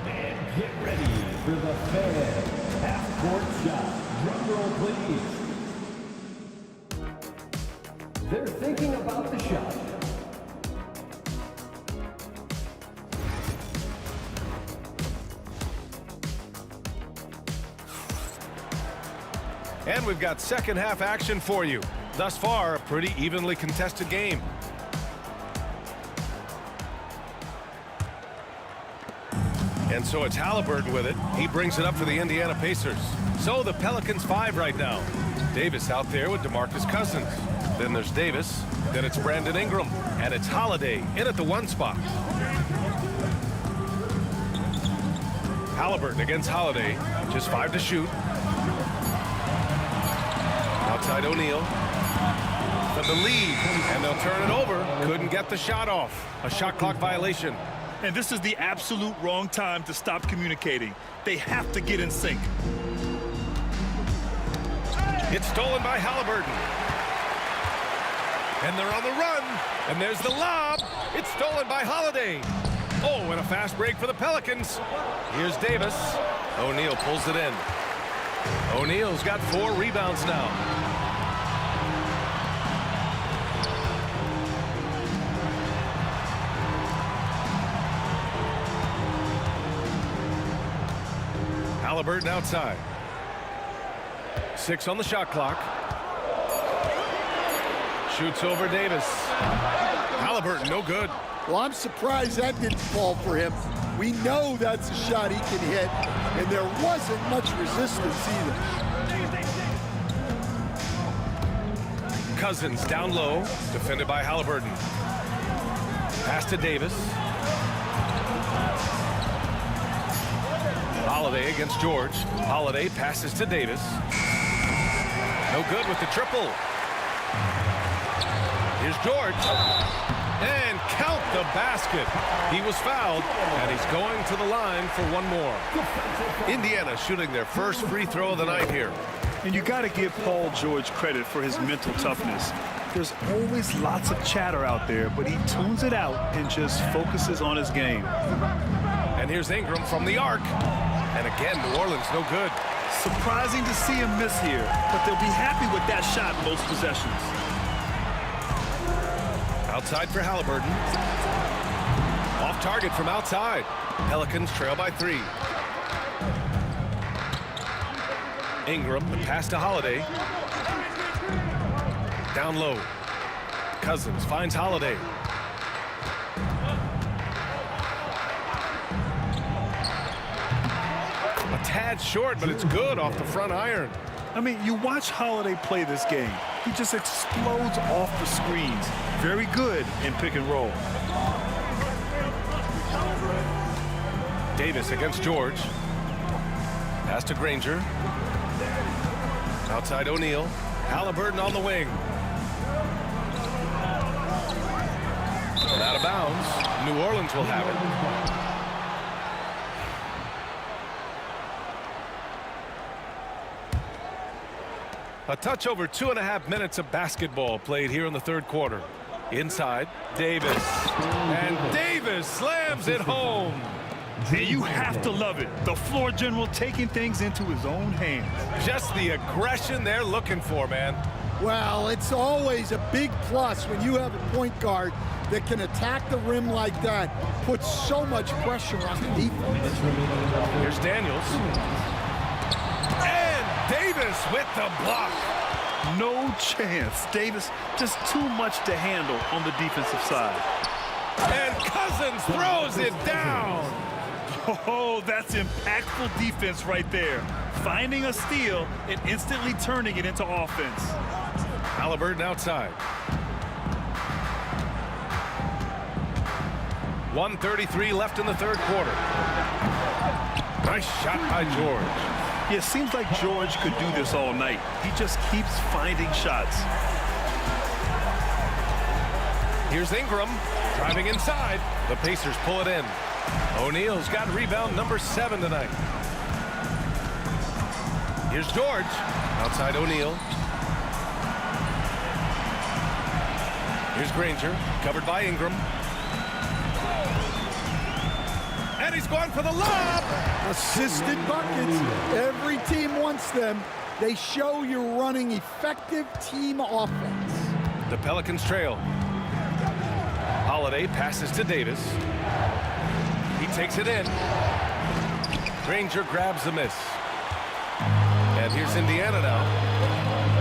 And get ready for the Fan half-court shot. Drum roll, please. They're thinking about the shot. And we've got second half action for you. Thus far, a pretty evenly contested game. And so it's Halliburton with it. He brings it up for the Indiana Pacers. So the Pelicans 5 right now. Davis out there with DeMarcus Cousins. Then there's Davis. Then it's Brandon Ingram. And it's Holiday in at the 1 spot. Halliburton against Holiday. Just 5 to shoot. Outside O'Neal for the lead, and they'll turn it over. Couldn't get the shot off. A shot clock violation. And this is the absolute wrong time to stop communicating. They have to get in sync. It's stolen by Halliburton. And they're on the run. And there's the lob. It's stolen by Holiday. Oh, and a fast break for the Pelicans. Here's Davis. O'Neal pulls it in. O'Neal's got 4 rebounds now. Halliburton outside. 6 on the shot clock. Shoots over Davis. Halliburton, no good. Well, I'm surprised that didn't fall for him. We know that's a shot he can hit, and there wasn't much resistance either. Cousins down low, defended by Halliburton. Pass to Davis. Holiday against George. Holiday passes to Davis. No good with the triple. Here's George. And count the basket. He was fouled, and he's going to the line for one more. Indiana shooting their first free throw of the night here. And you got to give Paul George credit for his mental toughness. There's always lots of chatter out there, but he tunes it out and just focuses on his game. And here's Ingram from the arc. And again, New Orleans no good. Surprising to see him miss here, but they'll be happy with that shot most possessions. Outside for Halliburton. Off target from outside. Pelicans trail by 3. Ingram, the pass to Holiday. Down low. Cousins finds Holiday. A tad short, but it's good off the front iron. I mean, you watch Holiday play this game. He just explodes off the screens. Very good in pick and roll. Davis against George. Pass to Granger. Outside O'Neal. Halliburton on the wing. Out of bounds. New Orleans will have it. A touch over 2.5 minutes of basketball played here in the third quarter. Inside, Davis. And Davis slams it home. And you have to love it. The floor general taking things into his own hands. Just the aggression they're looking for, man. Well, it's always a big plus when you have a point guard that can attack the rim like that, puts so much pressure on the defense. Here's Daniels. And Davis with the block. No chance. Davis just too much to handle on the defensive side. And Cousins throws it down. Oh, that's impactful defense right there. Finding a steal and instantly turning it into offense. Halliburton outside. 1:33 left in the third quarter. Nice shot by George. Yeah, it seems like George could do this all night. He just keeps finding shots. Here's Ingram driving inside. The Pacers pull it in. O'Neal's got rebound number 7 tonight. Here's George. Outside O'Neal. Here's Granger. Covered by Ingram. And he's going for the lob. Assisted buckets. Every team wants them. They show you're running effective team offense. The Pelicans trail. Holiday passes to Davis. He takes it in. Granger grabs the miss. And here's Indiana now.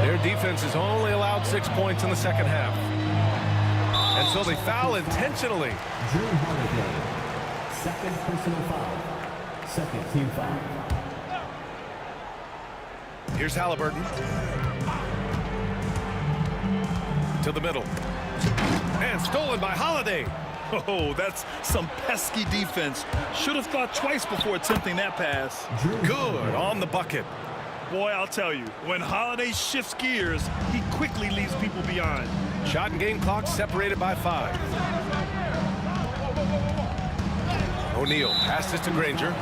Their defense has only allowed 6 points in the second half. And so they foul intentionally. Drew Holiday, second personal foul. Second team foul. Here's Halliburton. To the middle. And stolen by Holiday. Oh, that's some pesky defense. Should have thought twice before attempting that pass. Good on the bucket. Boy, I'll tell you, when Holiday shifts gears, he quickly leaves people behind. Shot and game clock separated by 5. O'Neal passes to Granger.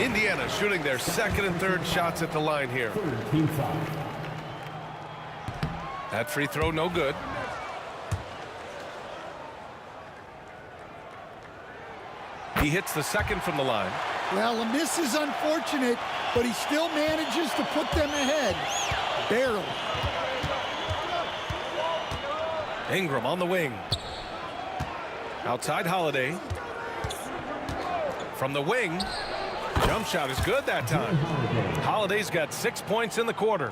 Indiana shooting their second and third shots at the line here. That free throw no good. He hits the second from the line. Well, a miss is unfortunate, but he still manages to put them ahead. Barely. Ingram on the wing. Outside Holiday. From the wing. Jump shot is good that time. Holiday's got 6 points in the quarter.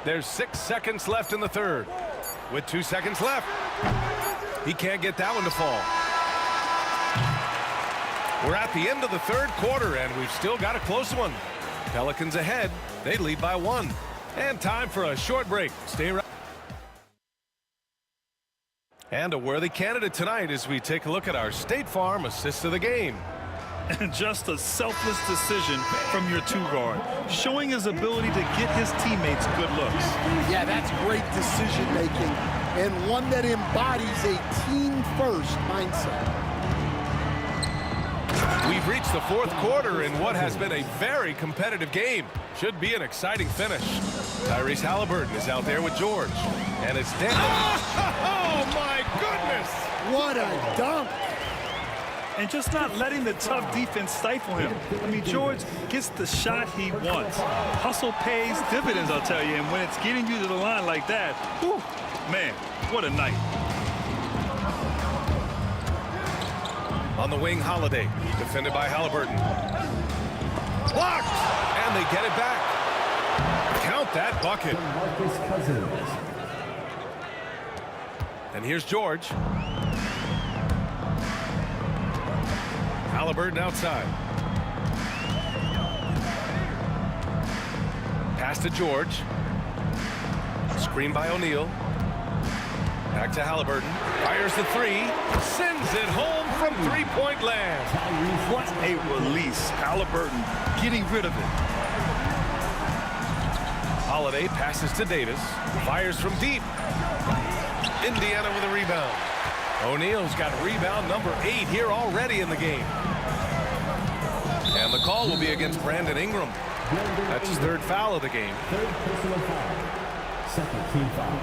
There's 6 seconds left in the third. With 2 seconds left. He can't get that one to fall. We're at the end of the third quarter, and we've still got a close one. Pelicans ahead. They lead by 1. And time for a short break. Stay right. And a worthy candidate tonight as we take a look at our State Farm assist of the game. And just a selfless decision from your 2-guard, showing his ability to get his teammates good looks. Yeah, that's great decision making, and one that embodies a team-first mindset. We've reached the fourth quarter in what has been a very competitive game. Should be an exciting finish. Tyrese Halliburton is out there with George. And it's Daniels. Oh, my goodness! What a dunk! and just not letting the tough defense stifle him. I mean, George gets the shot he wants. Hustle pays dividends, I'll tell you, and when it's getting you to the line like that, whew, man, what a night. On the wing, Holiday, defended by Halliburton. Blocked, and they get it back. Count that bucket. And here's George. Halliburton outside. Pass to George. Screen by O'Neal. Back to Halliburton. Fires the three. Sends it home from three-point land. What a release. Halliburton getting rid of it. Holiday passes to Davis. Fires from deep. Indiana with a rebound. O'Neal's got rebound number 8 here already in the game. And the call will be against Brandon Ingram. That's his 3rd foul of the game. 3rd personal foul. 2nd team foul.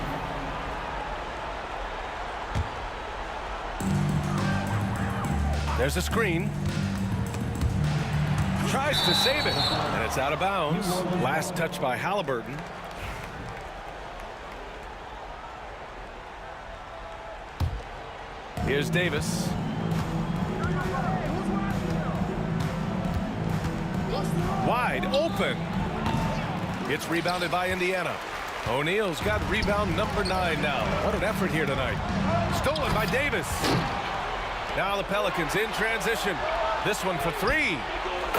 There's a screen. Tries to save it, and it's out of bounds. Last touch by Halliburton. Here's Davis. Wide open. It's rebounded by Indiana. O'Neal's got rebound number 9 now. What an effort here tonight. Stolen by Davis. Now the Pelicans in transition. This one for 3.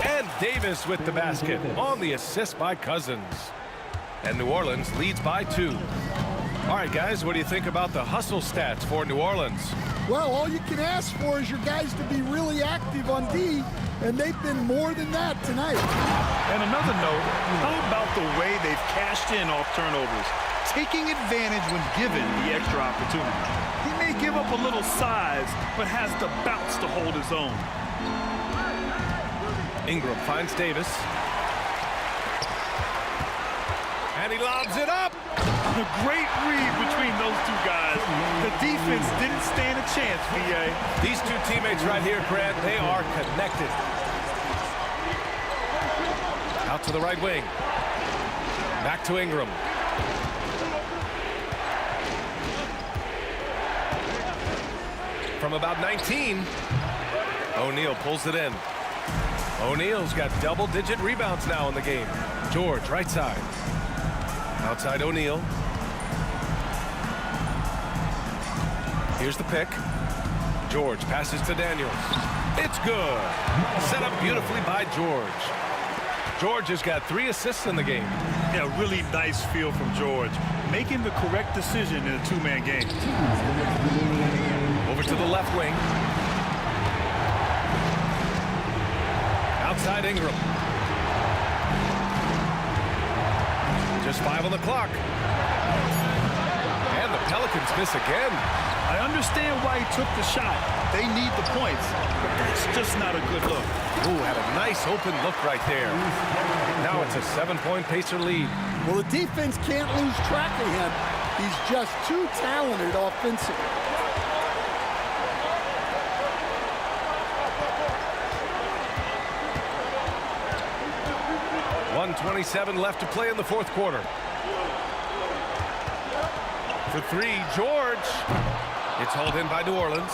And Davis with the basket on the assist by Cousins. And New Orleans leads by 2. All right, guys, what do you think about the hustle stats for New Orleans? Well, all you can ask for is your guys to be really active on D, and they've been more than that tonight. And another note, how about the way they've cashed in off turnovers? Taking advantage when given the extra opportunity. He may give up a little size, but has the bounce to hold his own. Ingram finds Davis. And he lobs it up. A great read between those 2 guys. The defense didn't stand a chance, VA. These 2 teammates right here, Grant, they are connected. Out to the right wing. Back to Ingram. From about 19, O'Neal pulls it in. O'Neal's got double-digit rebounds now in the game. George, right side. Outside O'Neal. Here's the pick. George passes to Daniels. It's good. Set up beautifully by George. George has got 3 assists in the game. Yeah, really nice feel from George. Making the correct decision in a 2-man game. Over to the left wing. Outside Ingram. Just 5 on the clock. And the Pelicans miss again. I understand why he took the shot. They need the points, but that's just not a good look. Ooh, had a nice open look right there. Now it's a 7-point Pacer lead. Well, the defense can't lose track of him. He's just too talented offensively. .127 left to play in the 4th quarter. For 3, George. It's hauled in by New Orleans.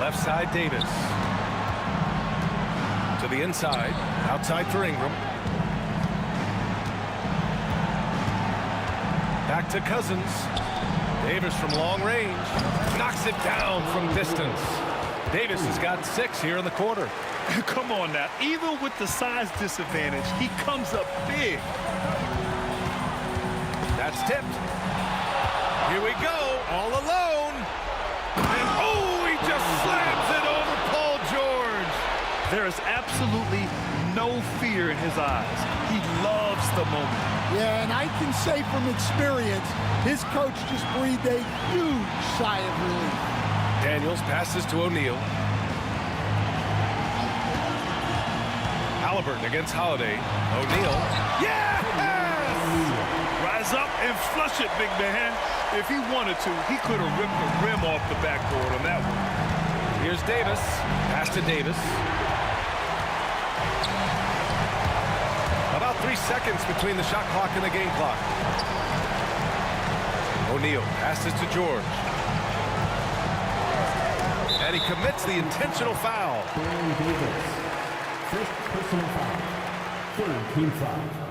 Left side, Davis. To the inside. Outside for Ingram. Back to Cousins. Davis from long range. Knocks it down from distance. Davis has got 6 here in the quarter. Come on now. Even with the size disadvantage, he comes up big. That's tipped. Here we go, all alone. And oh, he just slams it over Paul George. There is absolutely no fear in his eyes. He loves the moment. Yeah, and I can say from experience, his coach just breathed a huge sigh of relief. Daniels passes to O'Neal. Halliburton against Holiday. O'Neal. Yes! Eyes up and flush it, big man. If he wanted to, he could have ripped the rim off the backboard on that one. Here's Davis. Pass to Davis. About 3 seconds between the shot clock and the game clock. O'Neal passes to George. And he commits the intentional foul. Davis. First personal foul. Third team foul.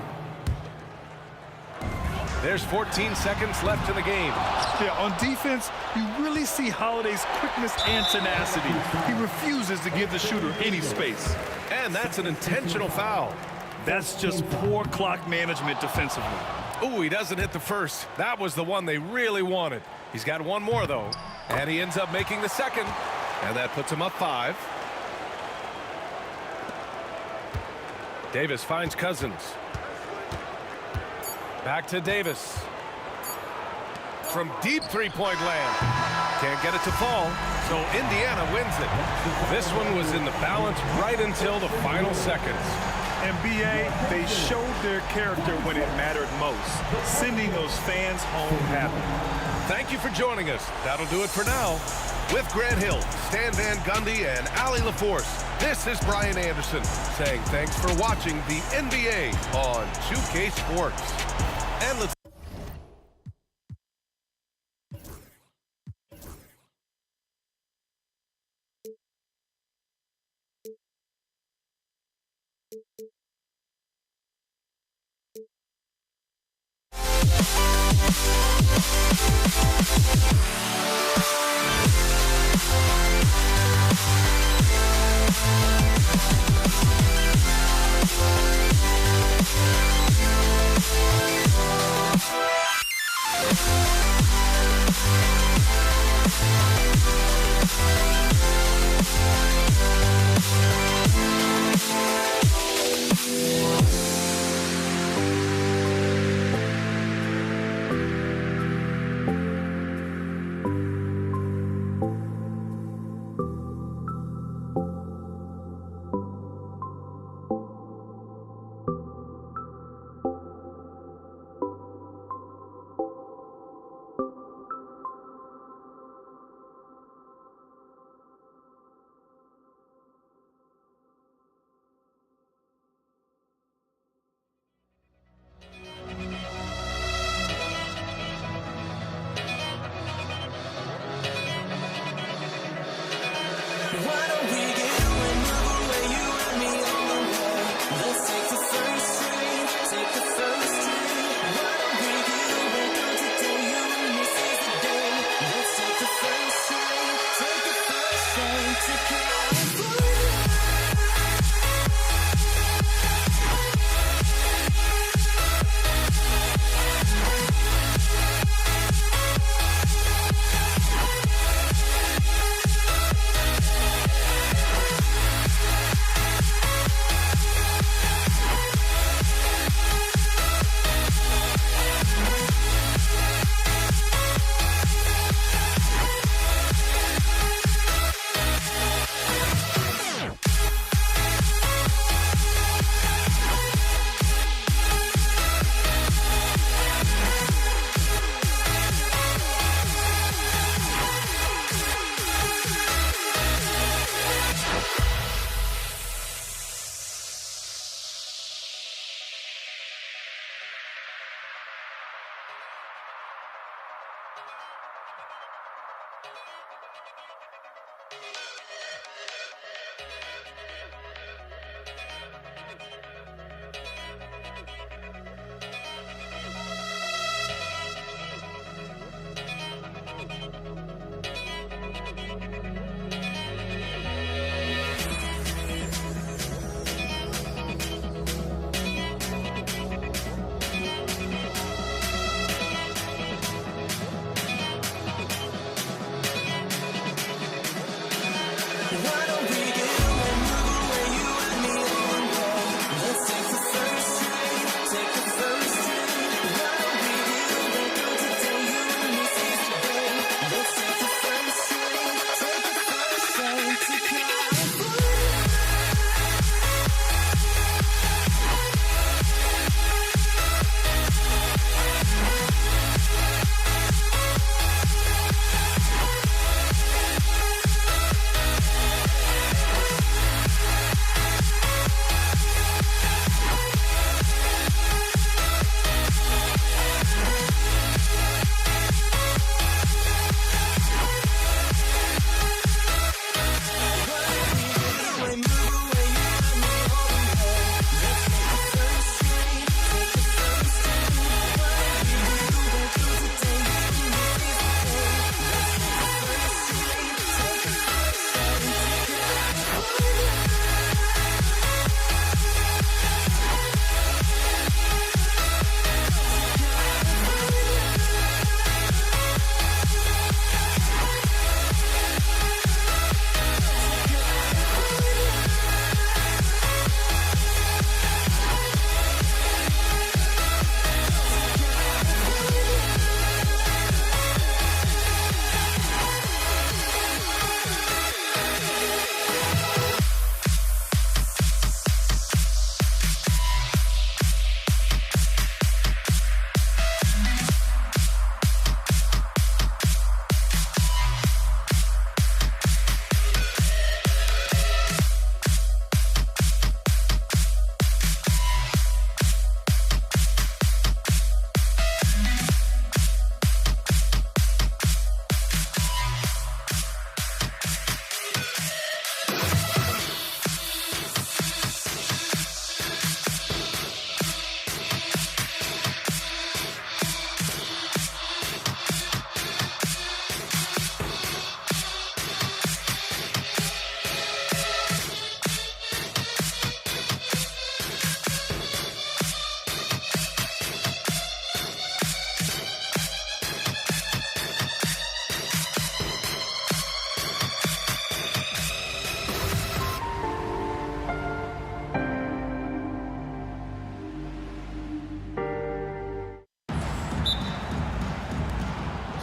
There's 14 seconds left in the game. Yeah, on defense, you really see Holiday's quickness and tenacity. He refuses to give the shooter any space. And that's an intentional foul. That's just poor clock management defensively. Ooh, he doesn't hit the first. That was the one they really wanted. He's got one more, though. And he ends up making the second. And that puts him up 5. Davis finds Cousins. Back to Davis. From deep three-point land. Can't get it to fall, so Indiana wins it. This one was in the balance right until the final seconds. And BA, they showed their character when it mattered most, sending those fans home happy. Thank you for joining us. That'll do it for now. With Grant Hill, Stan Van Gundy, and Allie LaForce, this is Brian Anderson saying thanks for watching the NBA on 2K Sports. And let's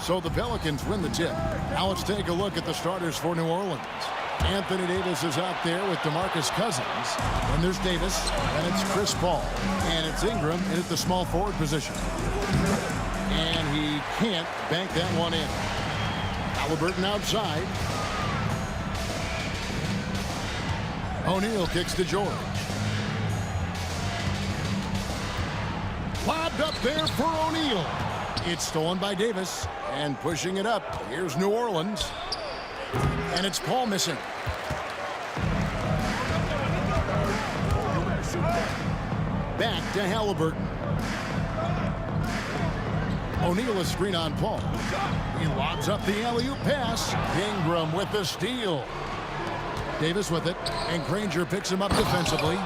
So the Pelicans win the tip. Now let's take a look at the starters for New Orleans. Anthony Davis is out there with DeMarcus Cousins. And there's Davis, and it's Chris Paul. And it's Ingram in at the small forward position. And he can't bank that one in. Halliburton outside. O'Neal kicks to George. Lobbed up there for O'Neal. It's stolen by Davis. And pushing it up, here's New Orleans. And it's Paul missing. Back to Halliburton. O'Neal is screen on Paul. He lobs up the alley-oop pass. Ingram with the steal. Davis with it, and Granger picks him up defensively.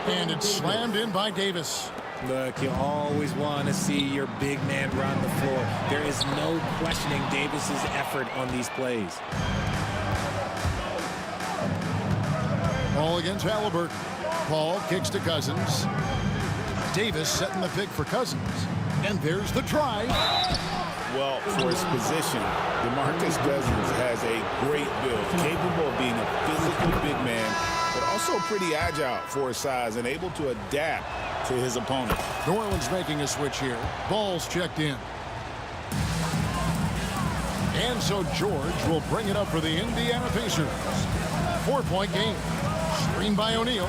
And it's slammed in by Davis. Look, you always want to see your big man run the floor. There is no questioning Davis's effort on these plays. Ball against Halliburton. Paul kicks to Cousins. Davis setting the pick for Cousins. And there's the drive. Well, for his position, DeMarcus Cousins has a great build, capable of being a physical big man, but also pretty agile for his size and able to adapt to his opponent. New Orleans making a switch here. Ball's checked in. And so George will bring it up for the Indiana Pacers. 4-point game. Screen by O'Neal.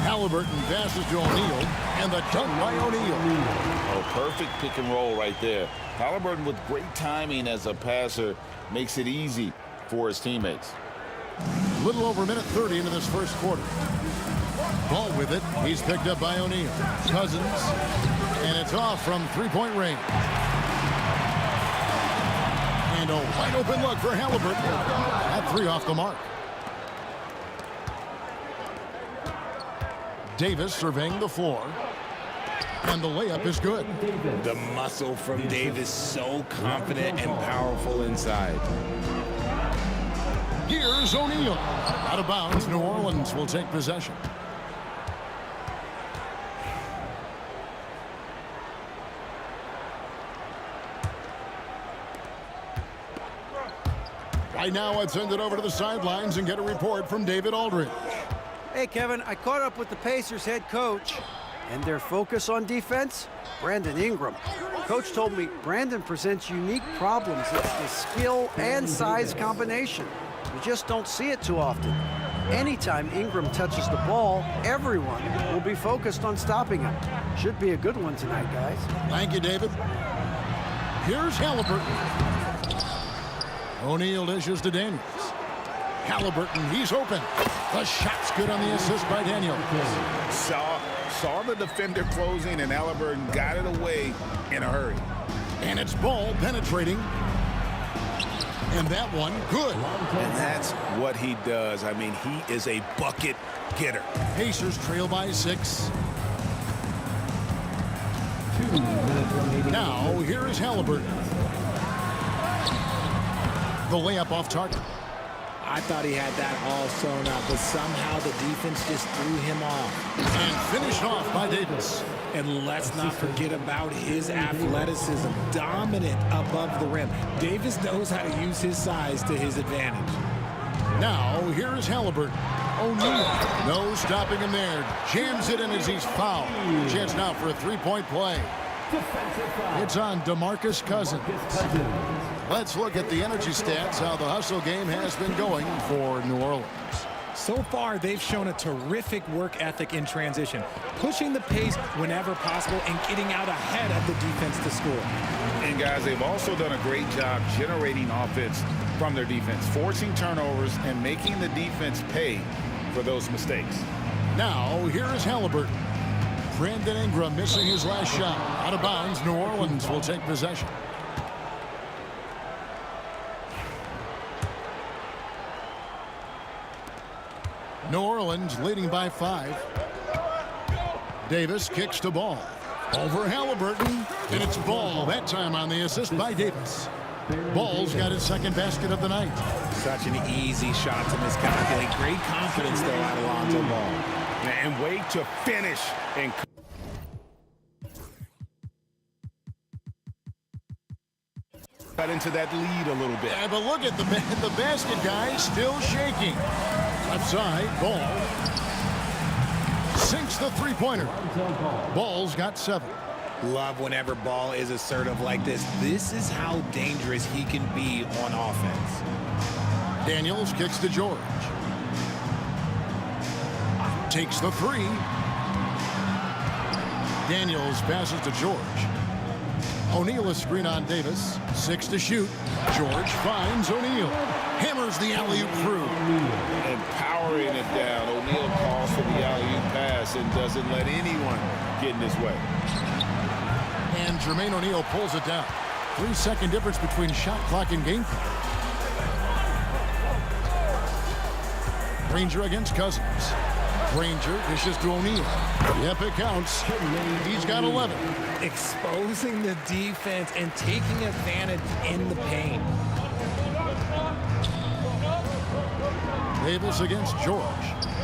Halliburton passes to O'Neal, and the dunk by O'Neal. Oh, perfect pick and roll right there. Halliburton with great timing as a passer makes it easy for his teammates. Little over a minute 30 into this first quarter. Ball with it. He's picked up by O'Neal. Cousins, and it's off from three-point range. And a wide open look for Halliburton. That three off the mark. Davis surveying the floor. And the layup is good. The muscle from Davis, so confident and powerful inside. Here's O'Neal. Out of bounds, New Orleans will take possession. Right now, let's send it over to the sidelines and get a report from David Aldridge. Hey, Kevin, I caught up with the Pacers head coach, and their focus on defense, Brandon Ingram. Coach told me Brandon presents unique problems. It's the skill and size combination. You just don't see it too often. Anytime Ingram touches the ball, everyone will be focused on stopping him. Should be a good one tonight, guys. Thank you, David. Here's Halliburton. O'Neal dishes to Daniels. Halliburton, he's open. The shot's good on the assist by Daniels. Saw the defender closing, and Halliburton got it away in a hurry. And it's ball penetrating. And that one, good. And that's what he does. I mean, he is a bucket getter. Pacers trail by 6. Now, here is Halliburton. The layup off target. I thought he had that all sewn up, but somehow the defense just threw him off. And finished off by Davis. And let's not forget about his athleticism, dominant above the rim. Davis knows how to use his size to his advantage. Now, here is Halliburton. O'Neal, no stopping him there. Jams it in as he's fouled. Chance now for a three-point play. It's on DeMarcus Cousins. Let's look at the energy stats, how the hustle game has been going for New Orleans. So far, they've shown a terrific work ethic in transition, pushing the pace whenever possible and getting out ahead of the defense to score. And guys, they've also done a great job generating offense from their defense, forcing turnovers and making the defense pay for those mistakes. Now, here is Halliburton. Brandon Ingram missing his last shot. Out of bounds, New Orleans will take possession. New Orleans leading by 5. Davis kicks to Ball. Over Halliburton, and it's Ball, that time on the assist by Davis. Ball's got his second basket of the night. Such an easy shot to miscalculate. Great confidence, though, out of Lonzo Ball. And way to finish. And Got into that lead a little bit. Yeah, but look at the basket, guys, still shaking. Left side, Ball sinks the three-pointer. Ball's got 7. Love whenever Ball is assertive like this. This is how dangerous he can be on offense. Daniels kicks to George. Takes the 3. Daniels passes to George. O'Neal a screen on Davis. 6 to shoot. George finds O'Neal. Hammers the alley-oop through. And powering it down. O'Neal calls for the alley-oop pass and doesn't let anyone get in his way. And Jermaine O'Neal pulls it down. 3-second difference between shot clock and game clock. Granger against Cousins. Granger dishes to O'Neal. Yep, it counts. He's got 11. Exposing the defense and taking advantage in the paint. Davis against George.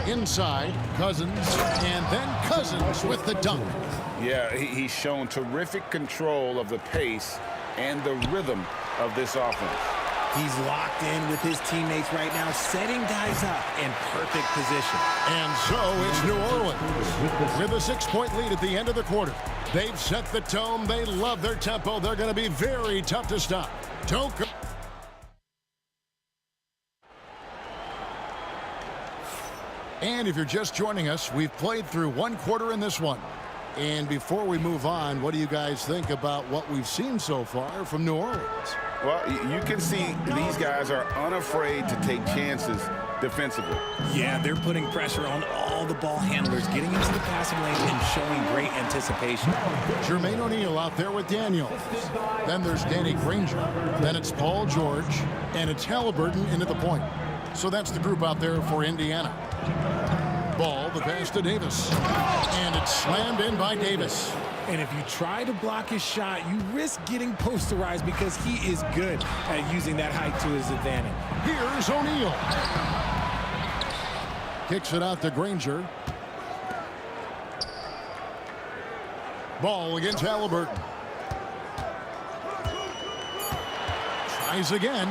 Inside, Cousins, and then Cousins with the dunk. Yeah, he's shown terrific control of the pace and the rhythm of this offense. He's locked in with his teammates right now, setting guys up in perfect position. And so it's New Orleans with a 6-point lead at the end of the quarter. They've set the tone. They love their tempo. They're going to be very tough to stop. Don't go. And if you're just joining us, we've played through 1 quarter in this one. And before we move on, what do you guys think about what we've seen so far from New Orleans? Well, you can see these guys are unafraid to take chances defensively. Yeah, they're putting pressure on all the ball handlers, getting into the passing lane and showing great anticipation. Jermaine O'Neal out there with Daniels. Then there's Danny Granger. Then it's Paul George. And it's Halliburton into the point. So that's the group out there for Indiana. Ball, the pass to Davis. And it's slammed in by Davis. And if you try to block his shot, you risk getting posterized because he is good at using that height to his advantage. Here's O'Neal. Kicks it out to Granger. Ball against Halliburton. Tries again.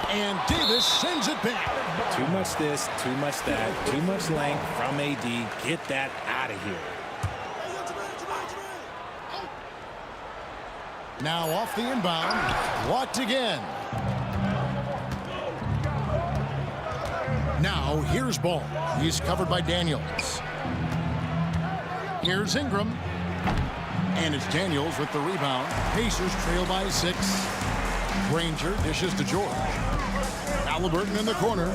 And Davis sends it back. Too much this, too much that, too much length from AD. Get that out of here. Now off the inbound. Blocked again. Now here's Ball. He's covered by Daniels. Here's Ingram. And it's Daniels with the rebound. Pacers trail by 6. Granger dishes to George. Halliburton in the corner.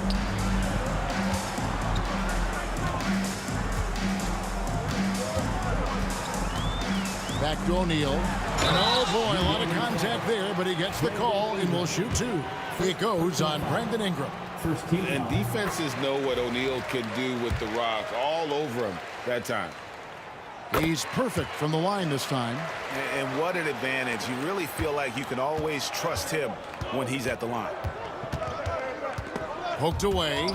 Back to O'Neal. And oh boy, a lot of contact there, but he gets the call and will shoot 2. It goes on Brandon Ingram. And defenses know what O'Neal can do with the rock all over him that time. He's perfect from the line this time. And what an advantage. You really feel like you can always trust him when he's at the line. Poked away.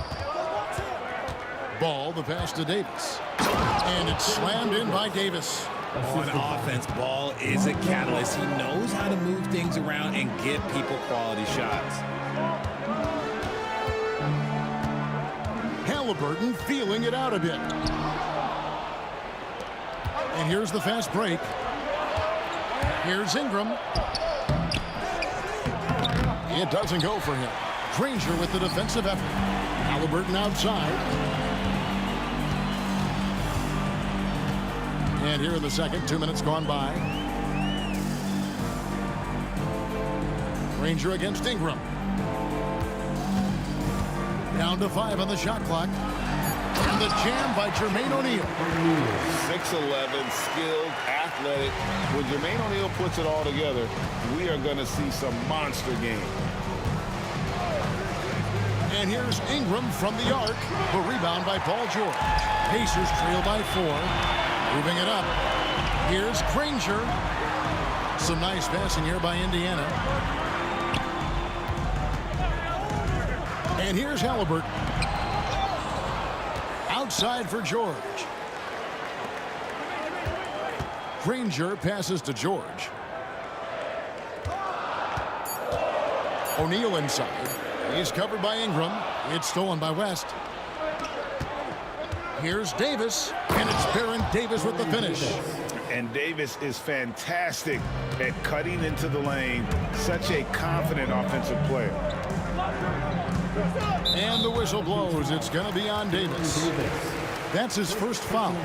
Ball, the pass to Davis. And it's slammed in by Davis. On offense, Ball is a catalyst. He knows how to move things around and get people quality shots. Halliburton feeling it out a bit. And here's the fast break. Here's Ingram. It doesn't go for him. Granger with the defensive effort. Halliburton outside. And here in the second, 2 minutes gone by. Granger against Ingram. Down to 5 on the shot clock. And the jam by Jermaine O'Neal. 6'11", skilled, athletic. When Jermaine O'Neal puts it all together, we are going to see some monster game. And here's Ingram from the arc. The rebound by Paul George. Pacers trail by 4. Moving it up. Here's Granger. Some nice passing here by Indiana. And here's Halliburton. Outside for George. Granger passes to George. O'Neal inside. He's covered by Ingram. It's stolen by West. Here's Davis, and it's Baron Davis with the finish. And Davis is fantastic at cutting into the lane. Such a confident offensive player. And the whistle blows. It's going to be on Davis. That's his first foul.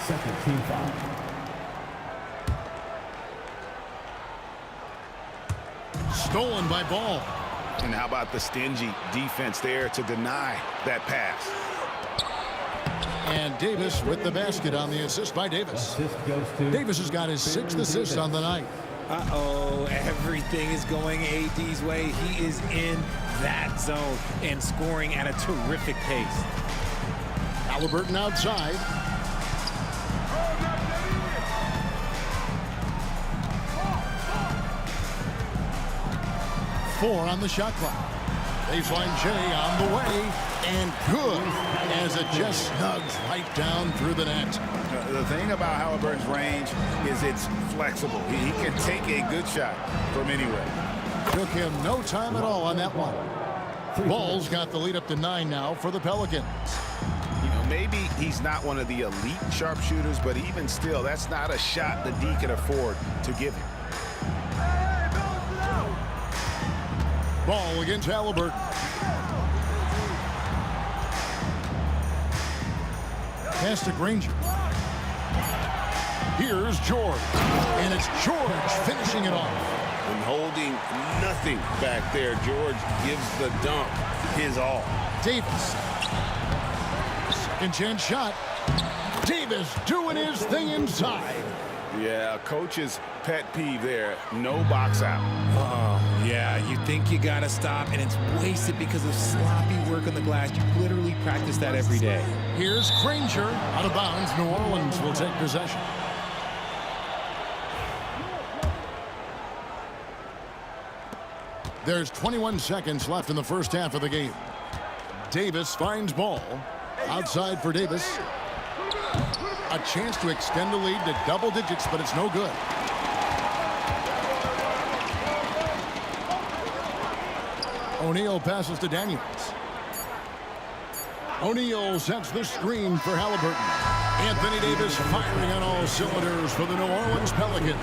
Second team foul. Stolen by Ball. And how about the stingy defense there to deny that pass? And Davis with the basket on the assist by Davis. Davis has got his 6th assist on the night. Uh-oh, everything is going AD's way. He is in that zone and scoring at a terrific pace. Halliburton outside. Four on the shot clock. Baseline J on the way, and good as it just snugs right down through the net. The thing about Halliburton's range is it's flexible. He can take a good shot from anywhere. Took him no time at all on that one. Ball's got the lead up to 9 now for the Pelicans. You know, maybe he's not one of the elite sharpshooters, but even still, that's not a shot the D can afford to give him. Ball against Halliburton. Pass to Granger. Here's George. And it's George finishing it off. And holding nothing back there. George gives the dunk his all. Davis. Second chance shot. Davis doing his thing inside. Yeah, coach's pet peeve there. No box out. Yeah, you think you gotta stop, and it's wasted because of sloppy work on the glass. You literally practice that every day. Here's Granger out of bounds. New Orleans will take possession. There's 21 seconds left in the first half of the game. Davis finds Ball. Outside for Davis. A chance to extend the lead to double digits, but it's no good. O'Neal passes to Daniels. O'Neal sets the screen for Halliburton. Anthony Davis firing on all cylinders for the New Orleans Pelicans.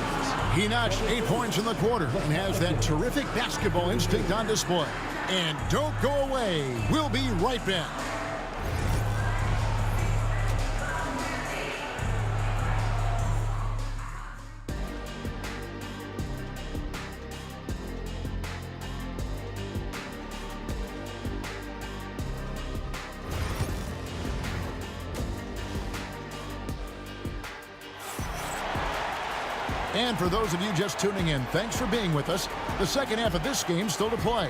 He notched 8 points in the quarter and has that terrific basketball instinct on display. And don't go away. We'll be right back. And for those of you just tuning in, thanks for being with us. The second half of this game still to play.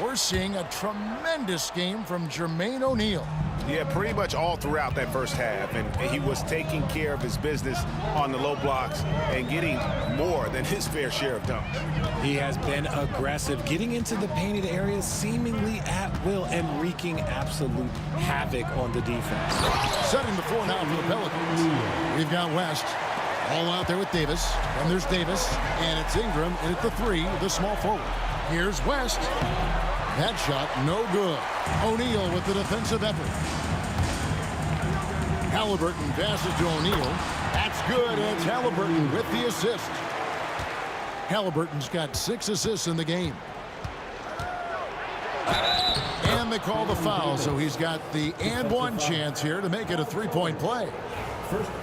We're seeing a tremendous game from Jermaine O'Neal. Yeah, pretty much all throughout that first half. And he was taking care of his business on the low blocks and getting more than his fair share of dunks. He has been aggressive, getting into the painted areas seemingly at will and wreaking absolute havoc on the defense. Setting the floor now for the Pelicans. We've got West. All out there with Davis, and there's Davis, and it's Ingram, and at the 3, the small forward. Here's West. That shot, no good. O'Neal with the defensive effort. Halliburton passes to O'Neal. That's good, and it's Halliburton with the assist. Halliburton's got 6 assists in the game. And they call the foul, so he's got the and one chance here to make it a 3-point play.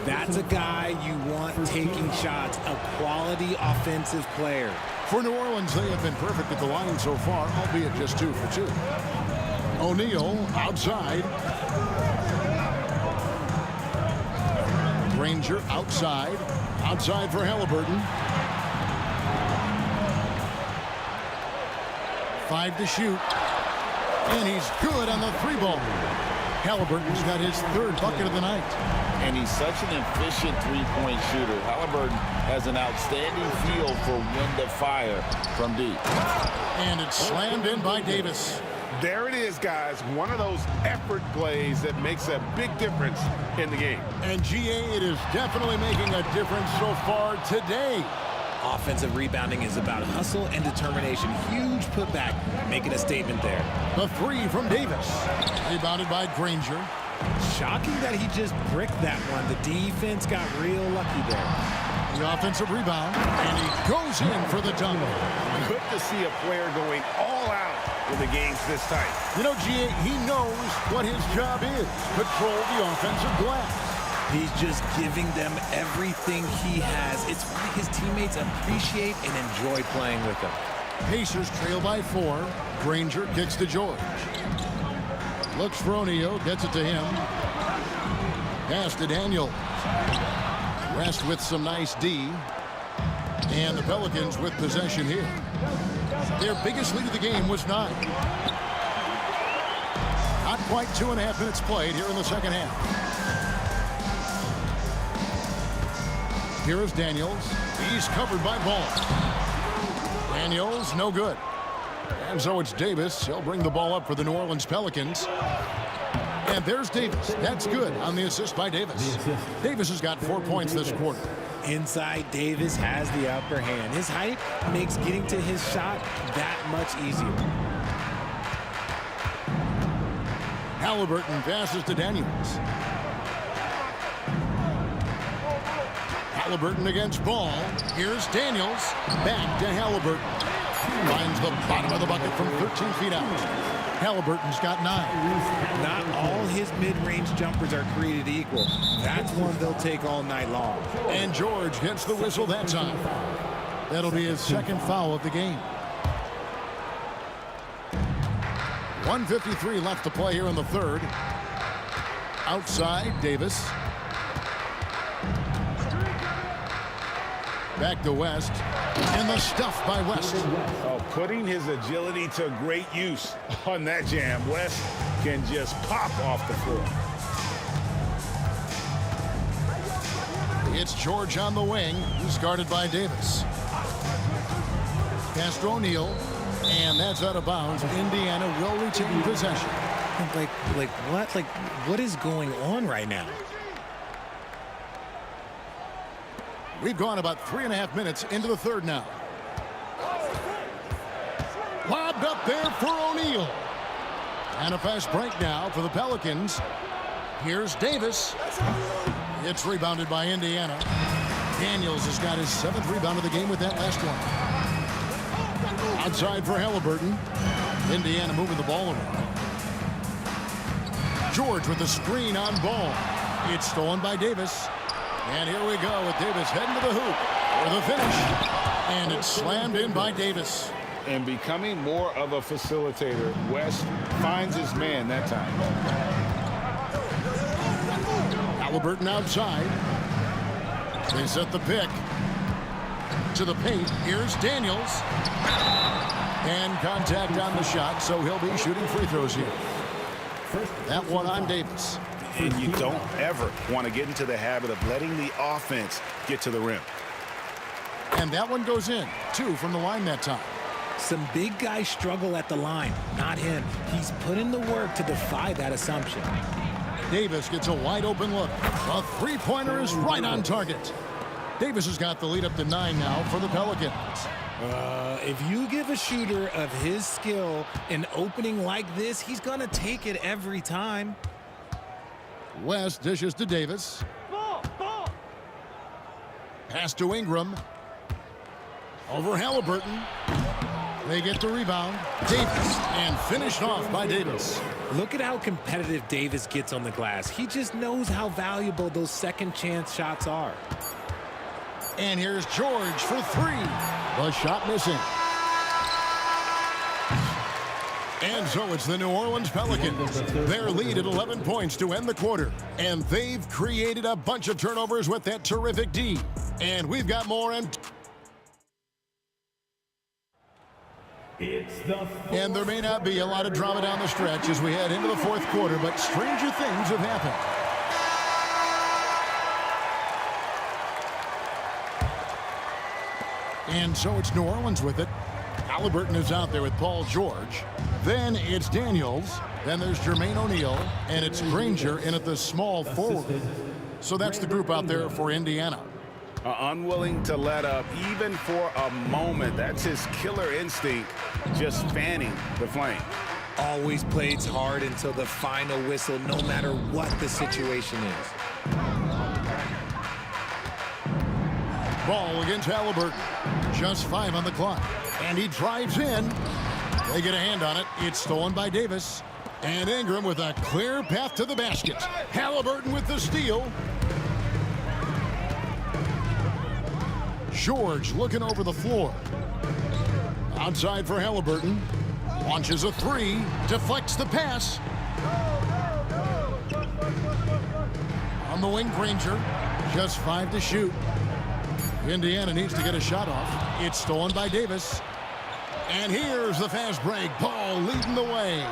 That's a guy you want taking shots, a quality offensive player. For New Orleans, they have been perfect at the line so far, albeit just 2 for 2. O'Neal outside. Granger outside. Outside for Halliburton. 5 to shoot. And he's good on the 3-ball. Halliburton's got his 3rd bucket of the night. And he's such an efficient three-point shooter. Halliburton has an outstanding feel for when to fire from deep. And it's slammed in by Davis. There it is, guys. One of those effort plays that makes a big difference in the game. And GA, it is definitely making a difference so far today. Offensive rebounding is about hustle and determination. Huge putback, making a statement there. The three from Davis. Rebounded by Granger. Shocking that he just bricked that one. The defense got real lucky there. The offensive rebound, and he goes in for the dunk. Good to see a player going all out when the game's this tight. You know, G.A., he knows what his job is. Control the offensive glass. He's just giving them everything he has. It's why his teammates appreciate and enjoy playing with him. Pacers trail by 4. Granger kicks to George. Looks for O'Neal, gets it to him. Pass to Daniel. Rest with some nice D. And the Pelicans with possession here. Their biggest lead of the game was 9. Not quite 2.5 minutes played here in the second half. Here is Daniels. He's covered by Ball. Daniels, no good. And so it's Davis. He'll bring the ball up for the New Orleans Pelicans. And there's Davis. That's good on the assist by Davis. Davis has got 4 points this quarter. Inside, Davis has the upper hand. His height makes getting to his shot that much easier. Halliburton passes to Daniels. Halliburton against Ball. Here's Daniels. Back to Halliburton. Finds the bottom of the bucket from 13 feet out. Halliburton's got 9. Not all his mid-range jumpers are created equal. That's one they'll take all night long. And George gets the whistle that time. That'll be his second foul of the game. 1:53 left to play here in the third. Outside, Davis. Back to West. And the stuff by West. Oh, putting his agility to great use on that jam. West can just pop off the floor. It's George on the wing, who's guarded by Davis. Pass to O'Neal, and that's out of bounds. Indiana will retain possession. What is going on right now? We've gone about 3.5 minutes into the third now. Lobbed up there for O'Neal. And a fast break now for the Pelicans. Here's Davis. It's rebounded by Indiana. Daniels has got his 7th rebound of the game with that last one. Outside for Halliburton. Indiana moving the ball around. George with the screen on Ball. It's stolen by Davis. And here we go with Davis heading to the hoop for the finish. And it's slammed in by Davis. And becoming more of a facilitator, West finds his man that time. Halliburton outside. They set the pick to the paint. Here's Daniels. And contact on the shot, so he'll be shooting free throws here. That one on Davis. And you don't ever want to get into the habit of letting the offense get to the rim. And that one goes in. 2 from the line that time. Some big guys struggle at the line, not him. He's put in the work to defy that assumption. Davis gets a wide open look. A three-pointer is right on target. Davis has got the lead up to 9 now for the Pelicans. If you give a shooter of his skill an opening like this, he's going to take it every time. West dishes to Davis. Pass to Ingram. Over Halliburton. They get the rebound. Davis, and finished off by Davis. Look at how competitive Davis gets on the glass. He just knows how valuable those second chance shots are. And here's George for 3. The shot missing. And so it's the New Orleans Pelicans. Their lead at 11 points to end the quarter. And they've created a bunch of turnovers with that terrific D. And we've got more. And there may not be a lot of drama down the stretch as we head into the fourth quarter, but stranger things have happened. And so it's New Orleans with it. Halliburton is out there with Paul George. Then it's Daniels. Then there's Jermaine O'Neal. And it's Granger in at the small forward. So that's the group out there for Indiana. unwilling to let up even for a moment. That's his killer instinct, just fanning the flame. Always plays hard until the final whistle, no matter what the situation is. Ball against Halliburton. Just 5 on the clock. And he drives in. They get a hand on it. It's stolen by Davis. And Ingram with a clear path to the basket. Halliburton with the steal. George looking over the floor. Outside for Halliburton. Launches a 3. Deflects the pass. On the wing, Granger. Just 5 to shoot. Indiana needs to get a shot off. It's stolen by Davis. And here's the fast break. Paul leading the way.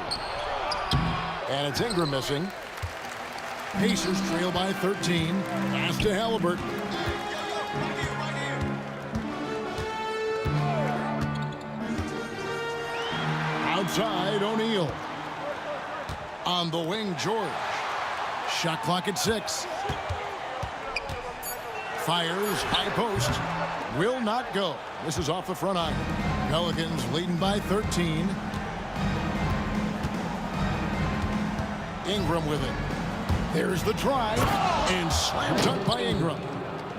And it's Ingram missing. Pacers trail by 13. Pass to Halliburton. Outside, O'Neal. On the wing, George. Shot clock at 6. Fires, high post. Will not go. This is off the front iron. Pelicans leading by 13. Ingram with it. There's the drive. And slam dunk by Ingram.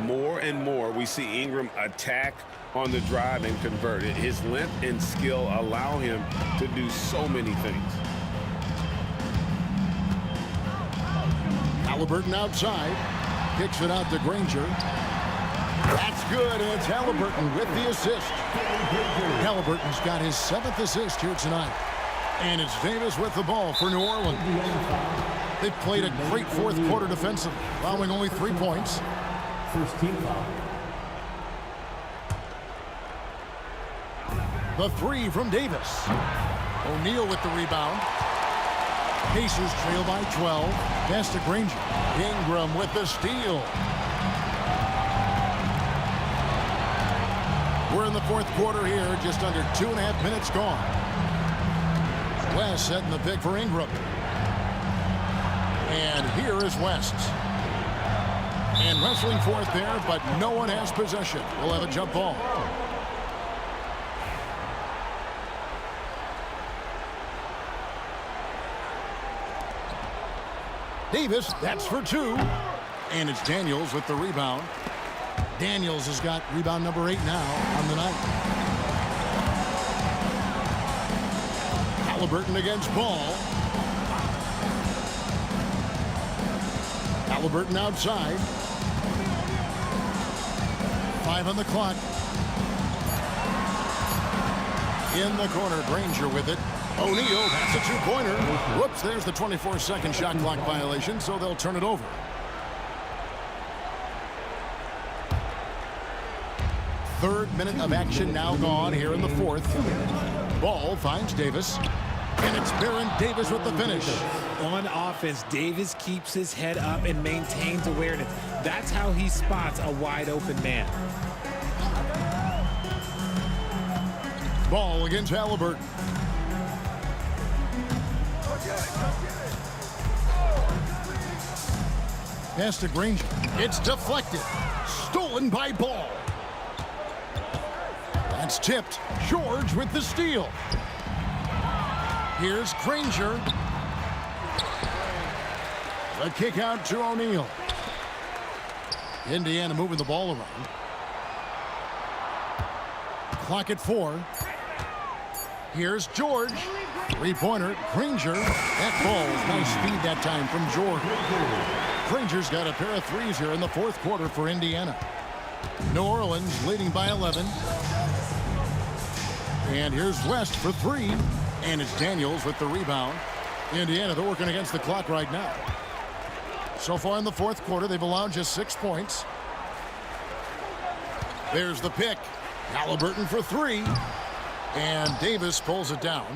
More and more, we see Ingram attack on the drive and convert it. His length and skill allow him to do so many things. Halliburton outside. Kicks it out to Granger. That's good, and it's Halliburton with the assist. Halliburton's got his 7th assist here tonight. And it's Davis with the ball for New Orleans. They've played a great fourth quarter defensively, allowing only 3 points. First team foul. The 3 from Davis. O'Neal with the rebound. Pacers trail by 12. Pass to Granger. Ingram with the steal. We're in the fourth quarter here, just under 2.5 minutes gone. West setting the pick for Ingram. And here is West. And wrestling forth there, but no one has possession. We'll have a jump ball. Davis, that's for 2. And it's Daniels with the rebound. Daniels has got rebound number 8 now on the night. Halliburton against Ball. Halliburton outside. 5 on the clock. In the corner, Granger with it. O'Neal, that's a 2-pointer. Whoops, there's the 24-second shot clock violation, so they'll turn it over. Third minute of action now gone here in the fourth. Ball finds Davis. And it's Baron Davis with the finish. On offense, Davis keeps his head up and maintains awareness. That's how he spots a wide open man. Ball against Halliburton. Pass to Granger. It's deflected. Stolen by Ball. That's tipped. George with the steal. Here's Granger. The kick out to O'Neal. Indiana moving the ball around. Clock at 4. Here's George. 3-pointer. Granger. That ball is nice speed that time from George. Granger's got a pair of 3s here in the fourth quarter for Indiana. New Orleans leading by 11. And here's West for 3. And it's Daniels with the rebound. Indiana, they're working against the clock right now. So far in the fourth quarter, they've allowed just 6 points. There's the pick. Halliburton for 3. And Davis pulls it down.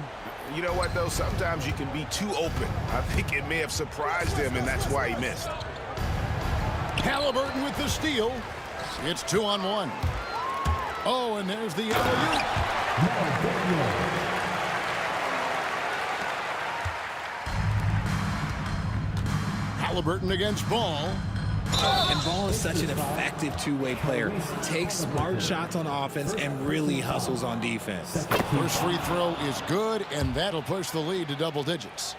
You know what, though? Sometimes you can be too open. I think it may have surprised him, and that's why he missed. Halliburton with the steal. It's 2-on-1. Oh, and there's the alley-oop. Halliburton against Ball. And Ball is such an effective two-way player. Takes smart shots on offense and really hustles on defense. First free throw is good, and that'll push the lead to double digits.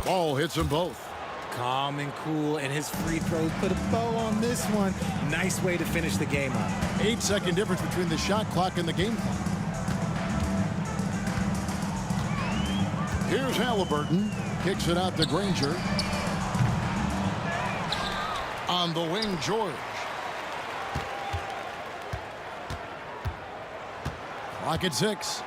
Ball hits them both. Calm and cool, and his free throws put a bow on this one. Nice way to finish the game up. 8-second difference between the shot clock and the game clock. Here's Halliburton. Kicks it out to Granger. On the wing, George. Clock at 6.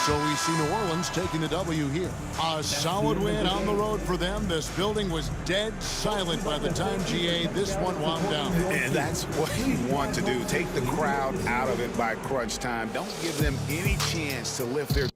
So we see New Orleans taking the W here. A solid win on the road for them. This building was dead silent by the time, GA, this one wound down. And that's what you want to do. Take the crowd out of it by crunch time. Don't give them any chance to lift their...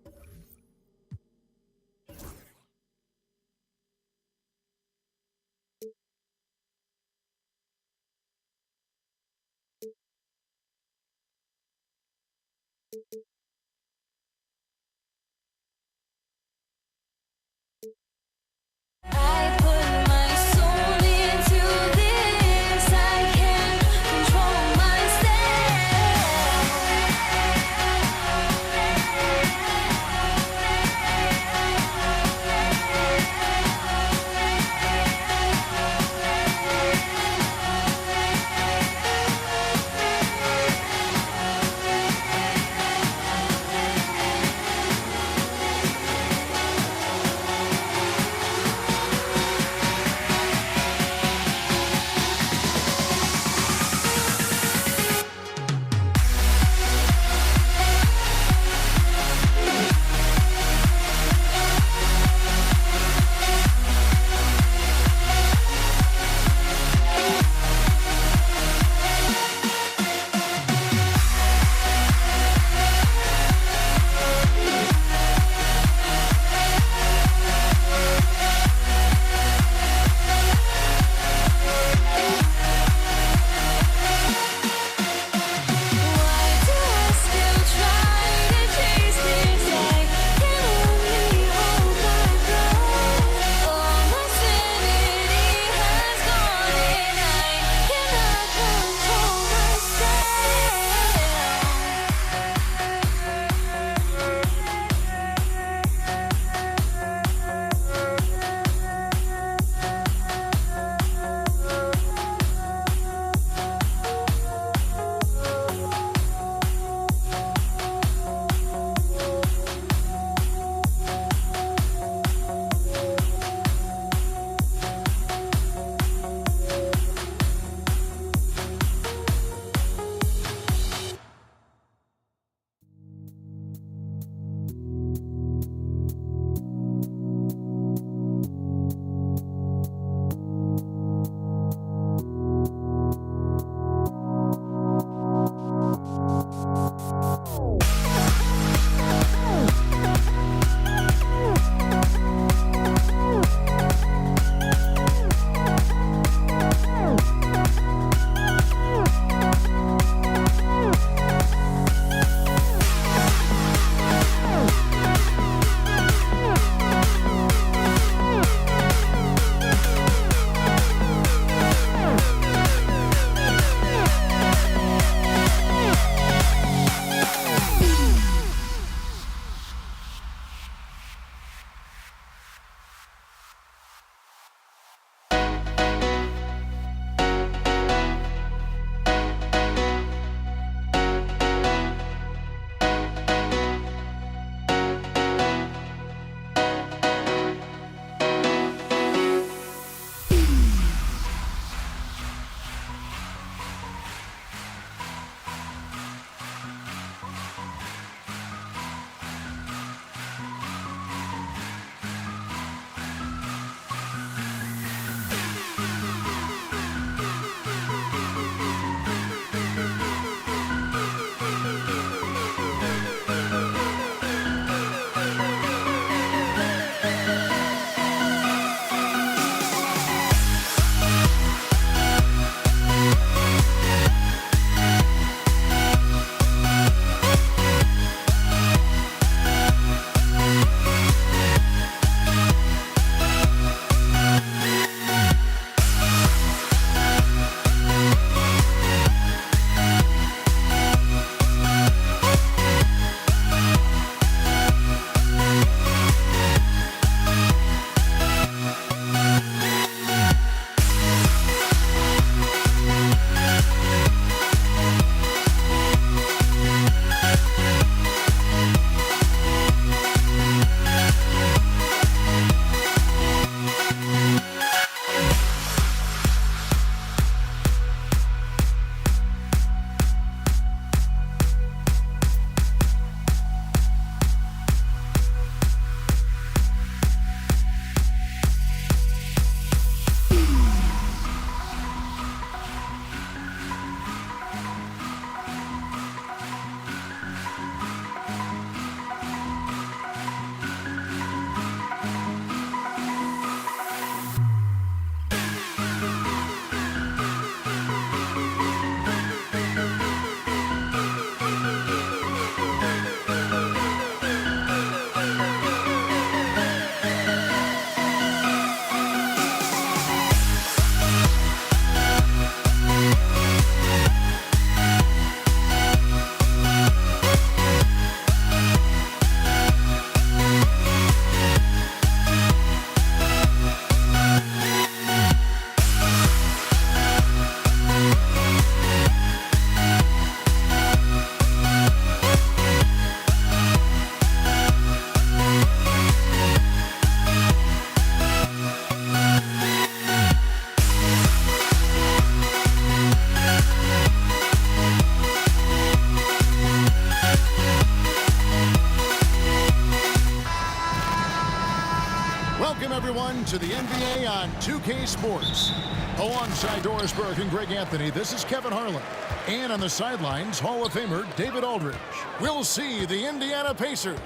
highlights of the NBA on 2K Sports. Alongside Doris Burke and Greg Anthony, this is Kevin Harlan. And on the sidelines, Hall of Famer David Aldridge. We'll see the Indiana Pacers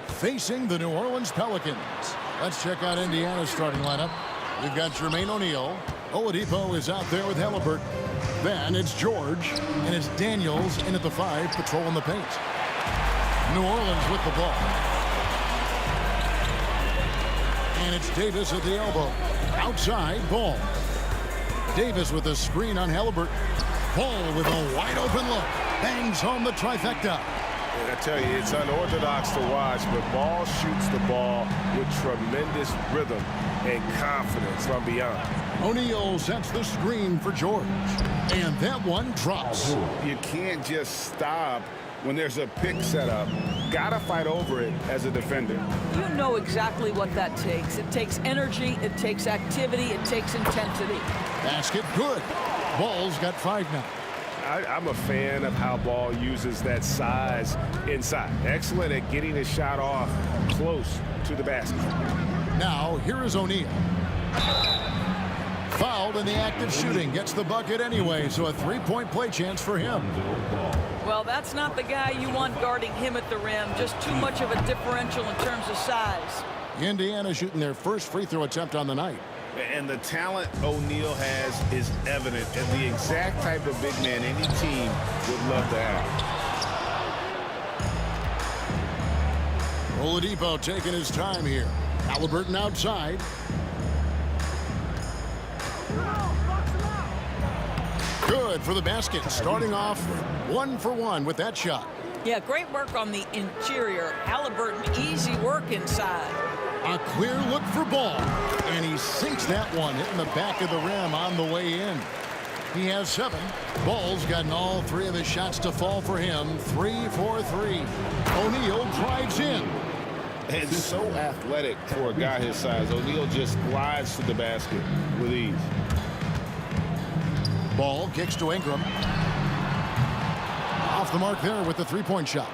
facing the New Orleans Pelicans. Let's check out Indiana's starting lineup. We've got Jermaine O'Neal. Oladipo is out there with Halliburton. Then it's George, and it's Daniels in at the 5, patrolling the paint. New Orleans with the ball. And it's Davis at the elbow. Outside, Ball. Davis with a screen on Halliburton. Ball with a wide-open look. Bangs home the trifecta. I tell you, it's unorthodox to watch, but Ball shoots the ball with tremendous rhythm and confidence from beyond. O'Neal sets the screen for George. And that one drops. You can't just stop when there's a pick set up. Gotta fight over it as a defender. You know exactly what that takes. It takes energy, it takes activity, it takes intensity. Basket good. Ball's got 5 now. I'm a fan of how Ball uses that size inside. Excellent at getting his shot off close to the basket. Now, here is O'Neal. Fouled in the act of shooting. Gets the bucket anyway, so a 3-point play chance for him. Well, that's not the guy you want guarding him at the rim. Just too much of a differential in terms of size. Indiana shooting their first free throw attempt on the night. And the talent O'Neal has is evident, and the exact type of big man any team would love to have. Oladipo taking his time here. Halliburton outside. Good for the basket. Starting off 1 for 1 with that shot. Yeah, great work on the interior. Halliburton, easy work inside. A clear look for Ball. And he sinks that one, hitting the back of the rim on the way in. He has 7. Ball's gotten all 3 of his shots to fall for him. 3 for 3. O'Neal drives in. And so athletic for a guy his size. O'Neal just glides to the basket with ease. Ball kicks to Ingram. Off the mark there with the 3-point shot.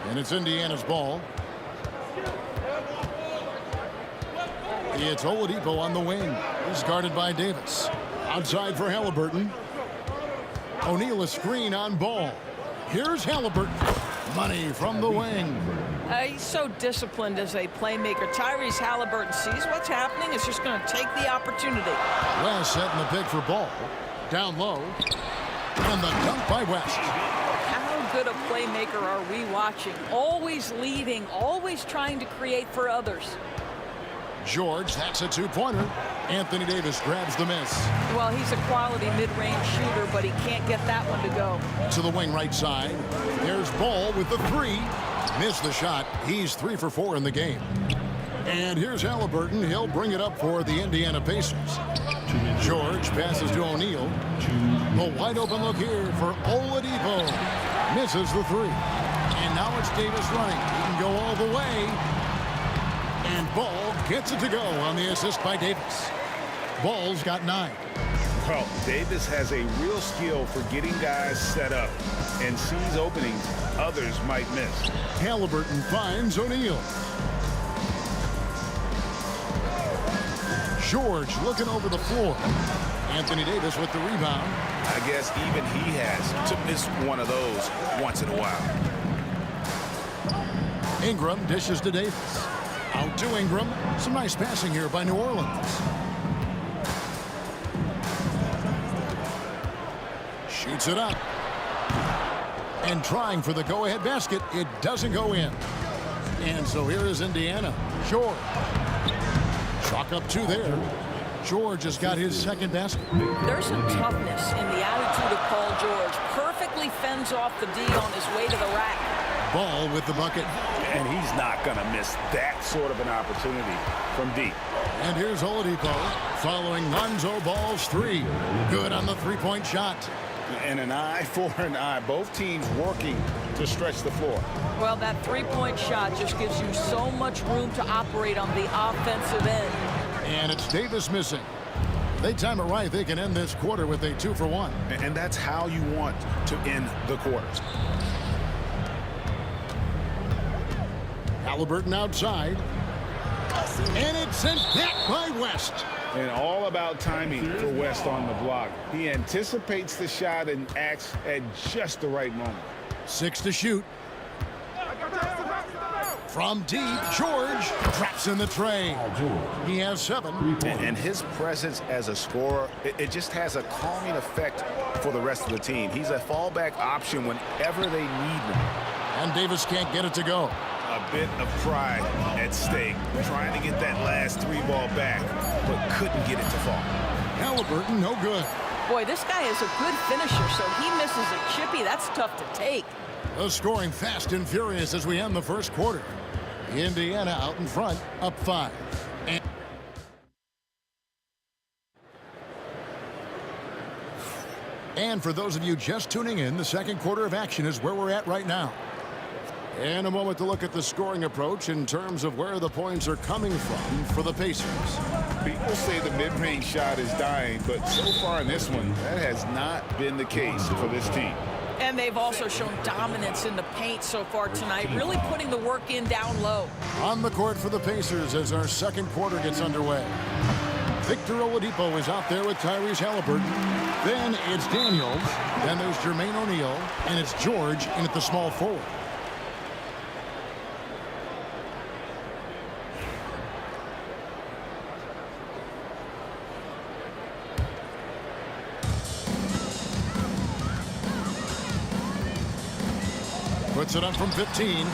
And it's Indiana's ball. It's Oladipo on the wing. He's guarded by Davis. Outside for Halliburton. O'Neal a screen on Ball. Here's Halliburton. Money from the wing. He's so disciplined as a playmaker. Tyrese Halliburton sees what's happening. Is just going to take the opportunity. West setting the pick for Ball. Down low. And the dunk by West. How good a playmaker are we watching? Always leading, always trying to create for others. George, that's a 2-pointer. Anthony Davis grabs the miss. Well, he's a quality mid-range shooter, but he can't get that one to go. To the wing right side. There's Ball with the 3. Missed the shot. He's 3 for 4 in the game. And here's Halliburton. He'll bring it up for the Indiana Pacers. George passes to O'Neal. A wide open look here for Oladipo. Misses the 3. And now it's Davis running. He can go all the way. And Ball gets it to go on the assist by Davis. Ball's got 9. Well, Davis has a real skill for getting guys set up and sees openings others might miss. Halliburton finds O'Neal. George looking over the floor. Anthony Davis with the rebound. I guess even he has to miss one of those once in a while. Ingram dishes to Davis. Out to Ingram. Some nice passing here by New Orleans. Shoots it up. And trying for the go-ahead basket. It doesn't go in. And so here is Indiana. George. Chalk up 2 there. George has got his second basket. There's some toughness in the attitude of Paul George. Perfectly fends off the D on his way to the rack. Ball with the bucket. And he's not going to miss that sort of an opportunity from deep. And here's Oladipo following Lonzo Ball's 3. Good on the 3-point shot. And an eye for an eye. Both teams working to stretch the floor. Well, that 3-point shot just gives you so much room to operate on the offensive end. And it's Davis missing. They time it right. They can end this quarter with a 2 for 1. And that's how you want to end the quarters. Halliburton outside. And it's sent back by West. And all about timing for West on the block. He anticipates the shot and acts at just the right moment. 6 to shoot. From deep, George traps in the tray. He has 7. And his presence as a scorer, it just has a calming effect for the rest of the team. He's a fallback option whenever they need him. And Davis can't get it to go. A bit of pride at stake, trying to get that last 3-ball back, but couldn't get it to fall. Halliburton, no good. Boy, this guy is a good finisher, so he misses a chippy. That's tough to take. The scoring fast and furious as we end the first quarter. Indiana out in front, up 5. And for those of you just tuning in, the second quarter of action is where we're at right now. And a moment to look at the scoring approach in terms of where the points are coming from for the Pacers. People say the mid-range shot is dying, but so far in this one, that has not been the case for this team. And they've also shown dominance in the paint so far tonight, really putting the work in down low. On the court for the Pacers as our second quarter gets underway. Victor Oladipo is out there with Tyrese Halliburton. Then it's Daniels. Then there's Jermaine O'Neal. And it's George in at the small forward. Puts it up from 15.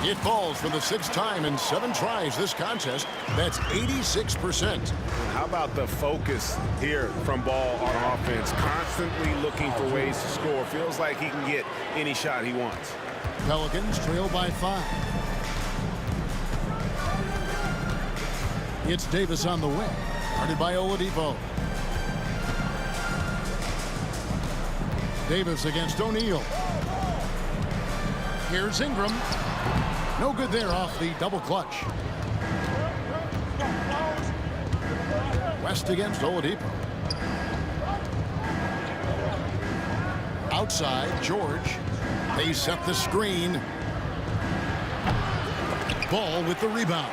It falls for the 6th time in 7 tries this contest. That's 86%. How about the focus here from Ball on offense? Constantly looking for ways to score. Feels like he can get any shot he wants. Pelicans trail by 5. It's Davis on the wing. Guarded by Oladipo. Davis against O'Neal. Here's Ingram. No good there off the double clutch. West against Oladipo. Outside, George. They set the screen. Ball with the rebound.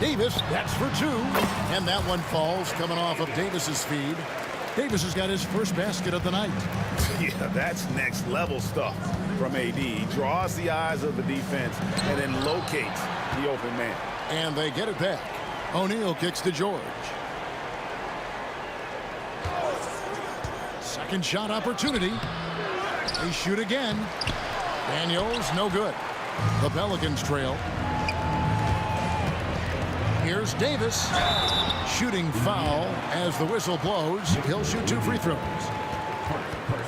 Davis, that's for 2. And that one falls coming off of Davis's feed. Davis has got his first basket of the night. Yeah, that's next level stuff from AD. He draws the eyes of the defense and then locates the open man. And they get it back. O'Neal kicks to George. Second shot opportunity. They shoot again. Daniels, no good. The Pelicans trail. Here's Davis. Shooting foul as the whistle blows. He'll shoot 2 free throws.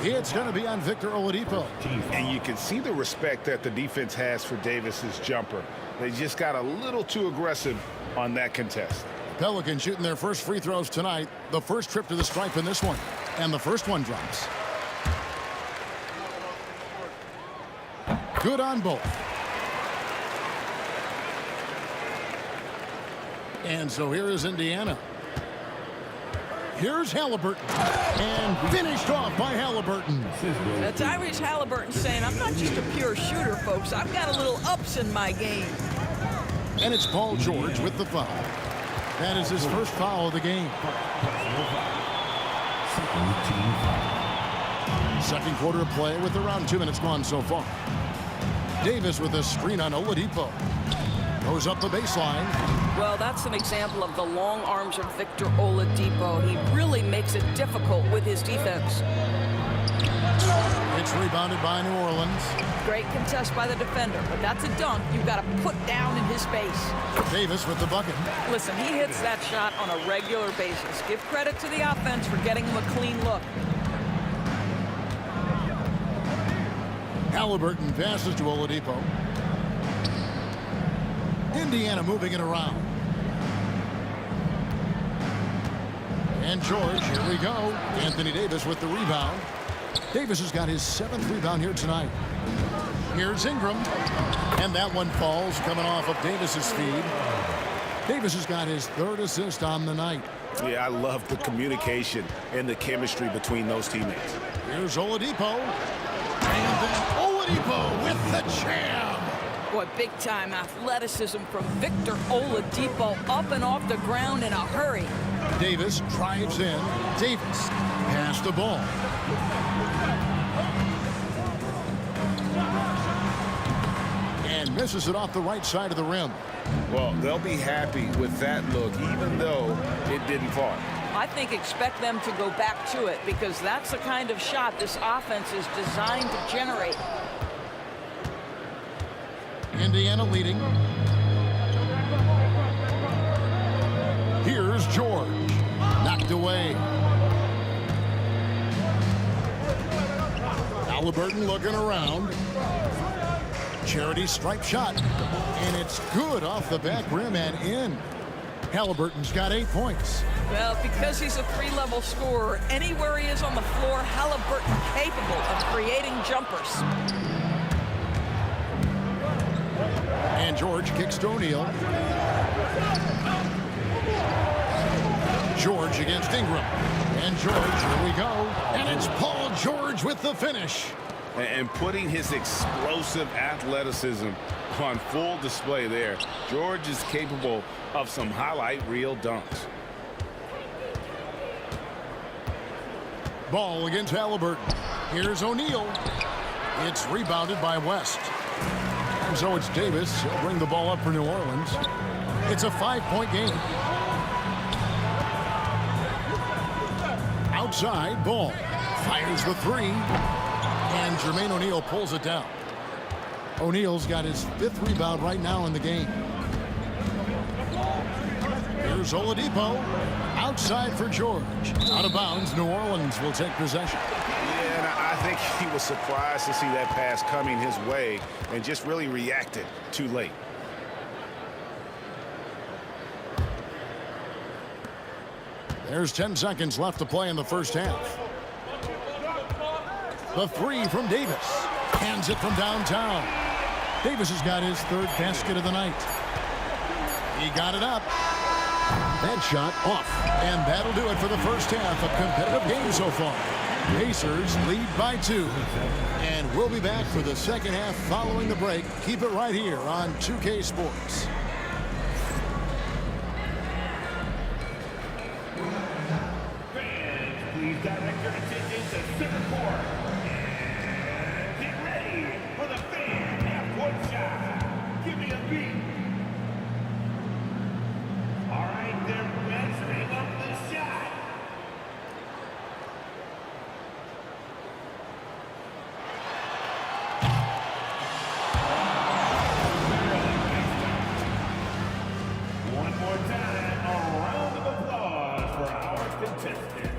It's going to be on Victor Oladipo. And you can see the respect that the defense has for Davis's jumper. They just got a little too aggressive on that contest. Pelicans shooting their first free throws tonight. The first trip to the stripe in this one. And the first one drops. Good on both. And so here is Indiana. Here's Halliburton. And finished off by Halliburton. Tyrese Halliburton saying, I'm not just a pure shooter, folks. I've got a little ups in my game. And it's Paul George with the foul. That is his first foul of the game. Second quarter of play with around 2 minutes gone so far. Davis with a screen on Oladipo. Goes up the baseline. Well, that's an example of the long arms of Victor Oladipo. He really makes it difficult with his defense. It's rebounded by New Orleans. Great contest by the defender, but that's a dunk you've got to put down in his face. Davis with the bucket. Listen, he hits that shot on a regular basis. Give credit to the offense for getting him a clean look. Halliburton passes to Oladipo. Indiana moving it around. And George, here we go. Anthony Davis with the rebound. Davis has got his 7th rebound here tonight. Here's Ingram. And that one falls coming off of Davis's feed. Davis has got his 3rd assist on the night. Yeah, I love the communication and the chemistry between those teammates. Here's Oladipo. And then Oladipo with the jam. Boy, big-time athleticism from Victor Oladipo, up and off the ground in a hurry. Davis drives in. Davis pass the ball. And misses it off the right side of the rim. Well, they'll be happy with that look, even though it didn't fall. I think expect them to go back to it, because that's the kind of shot this offense is designed to generate. Indiana leading. Here's George. Knocked away. Halliburton looking around. Charity stripe shot. And it's good off the back rim and in. Halliburton's got 8 points. Well, because he's a three-level scorer, anywhere he is on the floor, Halliburton capable of creating jumpers. And George kicks to O'Neal. George against Ingram. And George, here we go. And it's Paul George with the finish. And putting his explosive athleticism on full display there. George is capable of some highlight reel dunks. Ball against Halliburton. Here's O'Neal. It's rebounded by West. And so it's Davis. He'll bring the ball up for New Orleans. It's a 5-point game. Outside, Ball fires the three. And Jermaine O'Neal pulls it down. O'Neal's got his 5th rebound right now in the game. Here's Oladipo. Outside for George. Out of bounds, New Orleans will take possession. Yeah, and I think he was surprised to see that pass coming his way and just really reacted too late. There's 10 seconds left to play in the first half. The three from Davis. Hands it from downtown. Davis has got his 3rd basket of the night. He got it up. That shot off. And that'll do it for the first half. A competitive game so far. Pacers lead by 2. And we'll be back for the second half following the break. Keep it right here on 2K Sports. Fans, please direct your attention to center court. And get ready for the fan half-court shot. Give me a beat. All right, they're measuring up the shot. One more time, a round of applause for our contestant.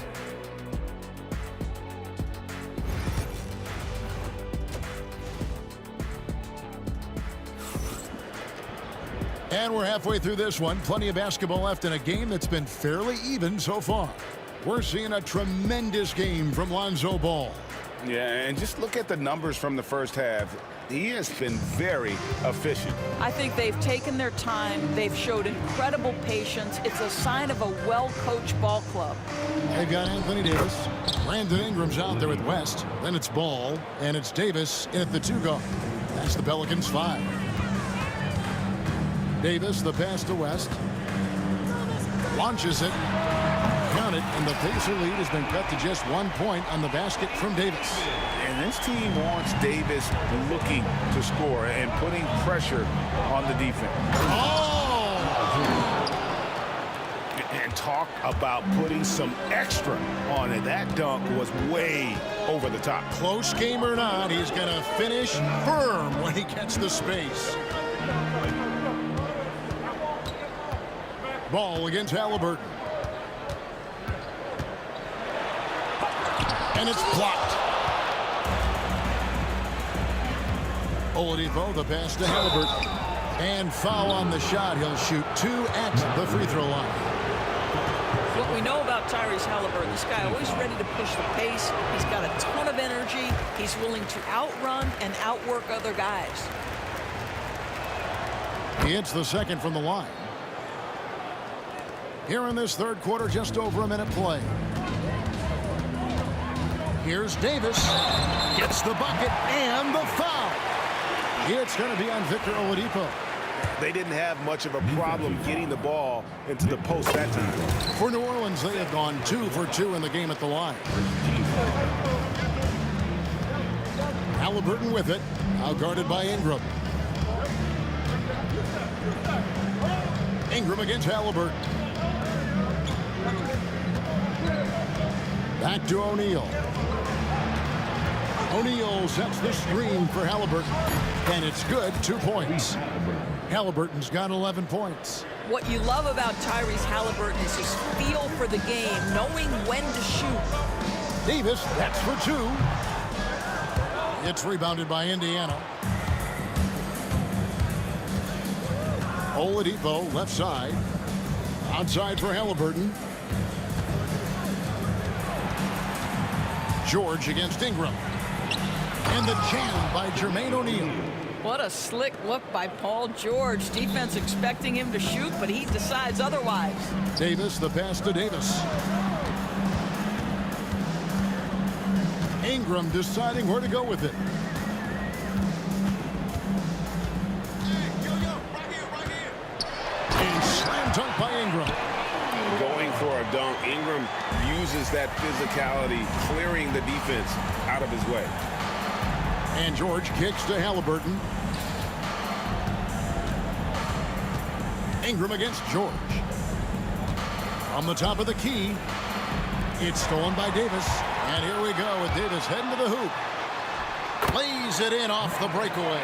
And we're halfway through this one. Plenty of basketball left in a game that's been fairly even so far. We're seeing a tremendous game from Lonzo Ball. Yeah, and just look at the numbers from the first half. He has been very efficient. I think they've taken their time. They've showed incredible patience. It's a sign of a well-coached ball club. They've got Anthony Davis. Brandon Ingram's out there with West. Then it's Ball, and it's Davis in at the 2 guard. That's the Pelicans 5. Davis, the pass to West. Launches it. Count it, and the Pacer lead has been cut to just 1 point on the basket from Davis. And this team wants Davis looking to score and putting pressure on the defense. Oh! And talk about putting some extra on it. That dunk was way over the top. Close game or not, he's going to finish firm when he gets the space. Ball against Halliburton. And it's blocked. Oladipo, the pass to Halliburton. And foul on the shot. He'll shoot 2 at the free throw line. What we know about Tyrese Halliburton, this guy always ready to push the pace. He's got a ton of energy. He's willing to outrun and outwork other guys. He hits the second from the line. Here in this third quarter, just over a minute play. Here's Davis. Gets the bucket and the foul. It's going to be on Victor Oladipo. They didn't have much of a problem getting the ball into the post that time. For New Orleans, they have gone 2 for 2 in the game at the line. Halliburton with it, now guarded by Ingram. Ingram against Halliburton. Back to O'Neal. O'Neal sets the screen for Halliburton, and it's good, 2 points. Halliburton's got 11 points. What you love about Tyrese Halliburton is his feel for the game, knowing when to shoot. Davis, that's for 2. It's rebounded by Indiana. Oladipo, left side. Outside for Halliburton. George against Ingram. And the jam by Jermaine O'Neal. What a slick look by Paul George. Defense expecting him to shoot, but he decides otherwise. Davis, the pass to Davis. Ingram deciding where to go with it. And slam dunk by Ingram. Going for a dunk, Ingram uses that physicality, clearing the defense out of his way. And George kicks to Halliburton. Ingram against George. From the top of the key. It's stolen by Davis. And here we go with Davis heading to the hoop. Lays it in off the breakaway.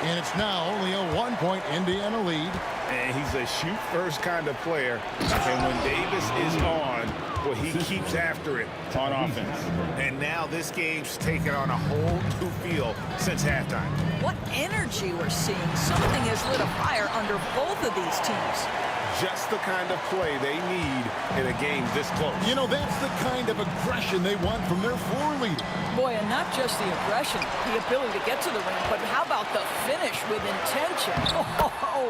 And it's now only a 1-point Indiana lead. And he's a shoot-first kind of player. And when Davis is on, well, he keeps after it on offense. And now this game's taken on a whole new feel since halftime. What energy we're seeing. Something has lit a fire under both of these teams. Just the kind of play they need in a game this close. You know, that's the kind of aggression they want from their floor leader. Boy, and not just the aggression, the ability to get to the rim, but how about the finish with intention? Oh.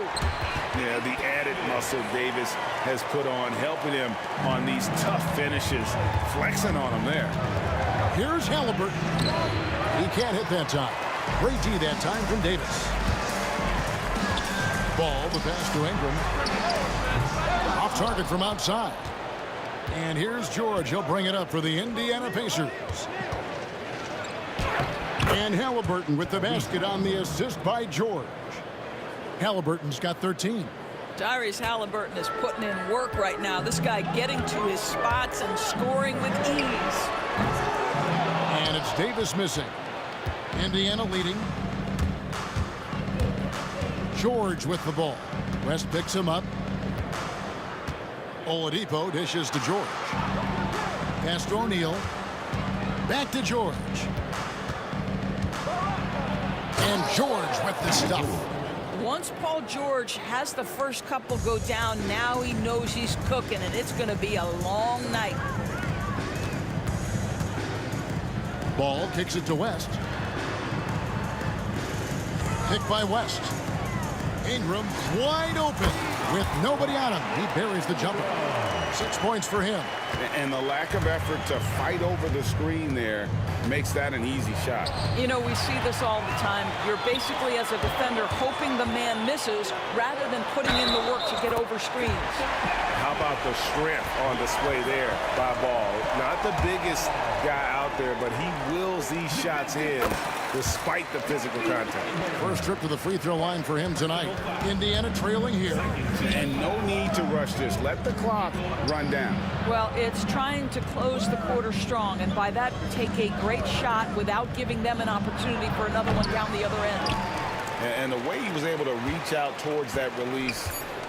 Yeah, the added muscle Davis has put on, helping him on these tough finishes, flexing on him there. Here's Halliburton. He can't hit that time. Great D that time from Davis. Ball, the pass to Ingram. Off target from outside. And here's George. He'll bring it up for the Indiana Pacers. And Halliburton with the basket on the assist by George. Halliburton's got 13. Tyrese Halliburton is putting in work right now. This guy getting to his spots and scoring with ease. And it's Davis missing. Indiana leading. George with the ball. West picks him up. Oladipo dishes to George. Pass to O'Neal. Back to George. And George with the stuff. Once Paul George has the first couple go down, now he knows he's cooking, and it's going to be a long night. Ball kicks it to West. Pick by West. Ingram wide open with nobody on him. He buries the jumper. 6 points for him. And the lack of effort to fight over the screen there makes that an easy shot. You know, we see this all the time. You're basically, as a defender, hoping the man misses rather than putting in the work to get over screens. How about the strength on display there by Ball? Not the biggest guy out there, but he wills these shots in despite the physical contact. First trip to the free throw line for him tonight. Indiana trailing here. And no need to rush this. Let the clock run down. Well, it's trying to close the quarter strong, and by that, take a great shot without giving them an opportunity for another one down the other end. And the way he was able to reach out towards that release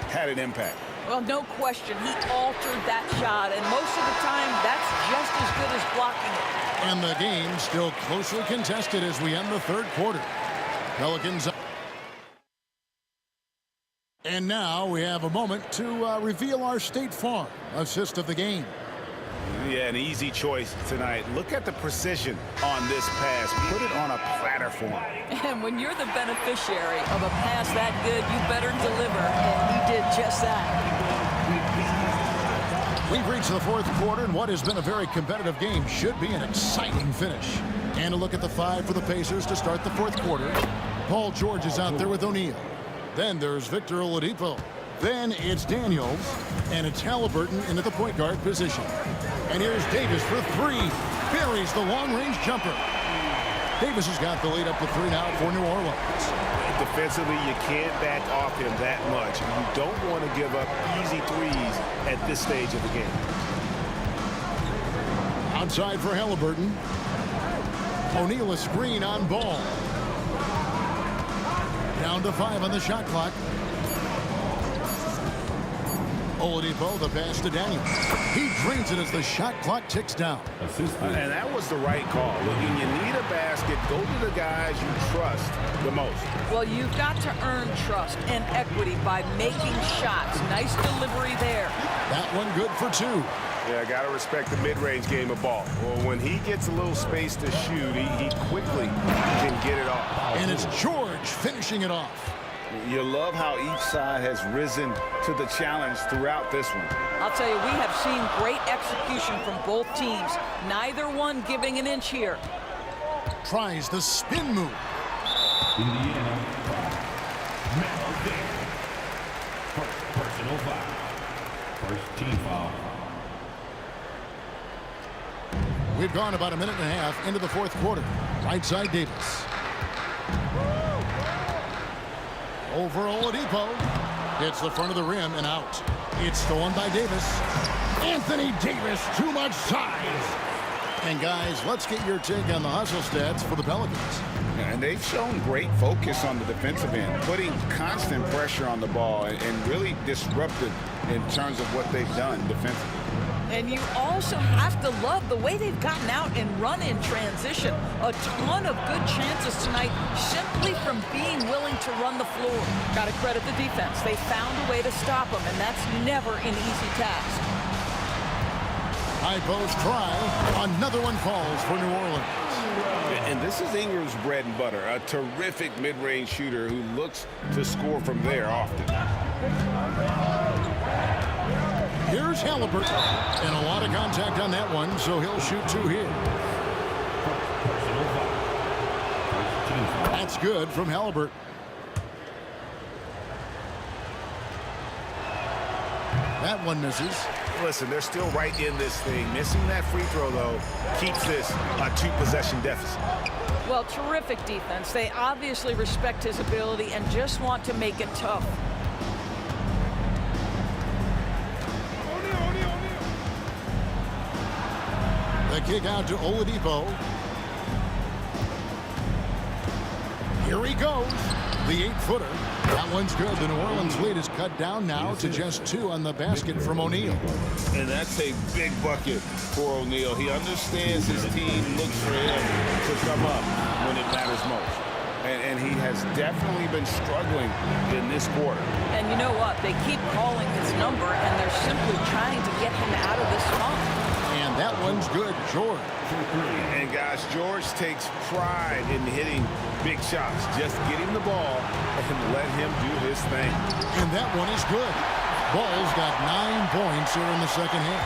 had an impact. Well, no question. He altered that shot, and most of the time, that's just as good as blocking it. And the game still closely contested as we end the third quarter. Pelicans. And now we have a moment to reveal our State Farm assist of the game. Yeah, an easy choice tonight. Look at the precision on this pass. Put it on a platter for him. And when you're the beneficiary of a pass that good, you better deliver. And he did just that. We've reached the fourth quarter, and what has been a very competitive game should be an exciting finish. And a look at the five for the Pacers to start the fourth quarter. Paul George is out there with O'Neal. Then there's Victor Oladipo. Then it's Daniels, and it's Halliburton into the point guard position. And here's Davis for three. Buries the long-range jumper. Davis has got the lead up to 3 now for New Orleans. Defensively, you can't back off him that much. You don't want to give up easy threes at this stage of the game. Outside for Halliburton. O'Neal a screen on Ball. Down to 5 on the shot clock. Oladipo, the pass to Daniels. He drains it as the shot clock ticks down. And that was the right call. When you need a basket, go to the guys you trust the most. Well, you've got to earn trust and equity by making shots. Nice delivery there. That one good for 2. Yeah, got to respect the mid-range game of ball. Well, when he gets a little space to shoot, he quickly can get it off. And it's George finishing it off. You love how each side has risen to the challenge throughout this one. I'll tell you, we have seen great execution from both teams. Neither one giving an inch here. Tries the spin move. Indiana. Personal foul. First team foul. We've gone about a minute and a half into the fourth quarter. Right side Davis. Over Oladipo. Hits the front of the rim and out. It's stolen by Davis. Anthony Davis, too much size. And guys, let's get your take on the hustle stats for the Pelicans. And they've shown great focus on the defensive end, putting constant pressure on the ball and really disruptive in terms of what they've done defensively. And you also have to love the way they've gotten out and run in transition. A ton of good chances tonight simply from being willing to run the floor. Got to credit the defense. They found a way to stop them, and that's never an easy task. High post try. Another one falls for New Orleans. And this is Ingram's bread and butter, a terrific mid-range shooter who looks to score from there often. Here's Halliburton. And a lot of contact on that one, so he'll shoot 2 here. That's good from Halliburton. That one misses. Listen, they're still right in this thing. Missing that free throw, though, keeps this a 2-possession deficit. Well, terrific defense. They obviously respect his ability and just want to make it tough. The kick out to Oladipo. Here he goes. The 8-footer. That one's good. The New Orleans lead is cut down now to just 2 on the basket from O'Neal. And that's a big bucket for O'Neal. He understands his team looks for him to come up when it matters most. And he has definitely been struggling in this quarter. And you know what? They keep calling his number, and they're simply trying to get him out of this funk. And that one's good, George. And guys, George takes pride in hitting big shots. Just get him the ball and let him do his thing. And that one is good. Ball's got 9 points here in the second half.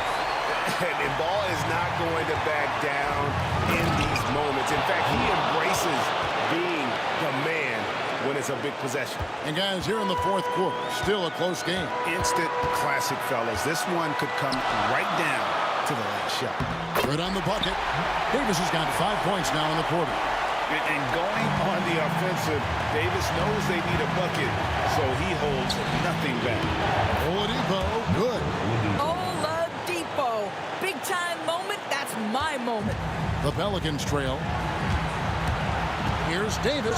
And Ball is not going to back down in these moments. In fact, he embraces being the man when it's a big possession. And guys, here in the fourth quarter, still a close game. Instant classic, fellas. This one could come right down to the last shot. Good on the bucket. Davis has got 5 points now in the quarter. And going on the offensive, Davis knows they need a bucket, so he holds nothing back. Oladipo, good. Oladipo, big time moment. That's my moment. The Pelicans trail. Here's Davis.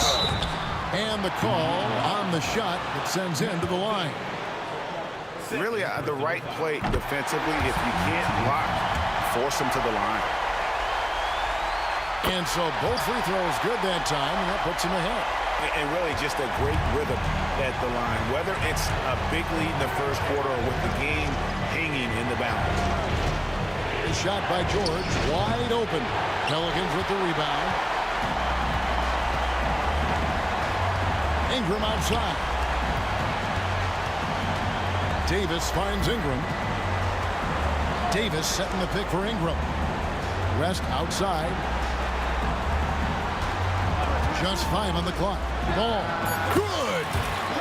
And the call on the shot that sends him to the line. Really the right play defensively. If you can't block, force him to the line. And so both free throws good that time, and that puts him ahead. And really just a great rhythm at the line, whether it's a big lead in the first quarter or with the game hanging in the balance. A shot by George, wide open. Pelicans with the rebound. Ingram outside. Davis finds Ingram. Davis setting the pick for Ingram. Rest outside. Just 5 on the clock. Ball. Good.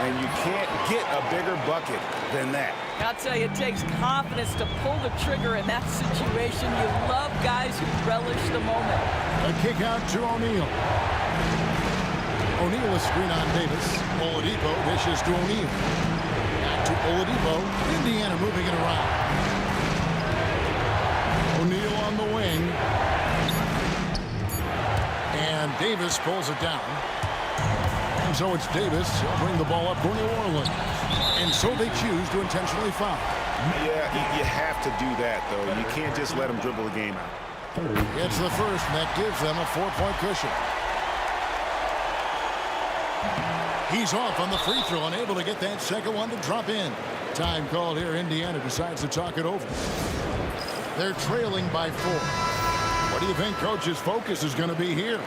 And you can't get a bigger bucket than that. I'll tell you, it takes confidence to pull the trigger in that situation. You love guys who relish the moment. A kick out to O'Neal. O'Neal is screen on Davis. Oladipo dishes to O'Neal. Back to Oladipo. Indiana moving it around. O'Neal on the wing. And Davis pulls it down. And so it's Davis. He'll bring the ball up for New Orleans. And so they choose to intentionally foul. Yeah, you have to do that, though. You can't just let them dribble the game out. It's the first, and that gives them a 4-point cushion. He's off on the free throw, unable to get that second one to drop in. Time called here. Indiana decides to talk it over. They're trailing by 4. What do you think Coach's focus is going to be here?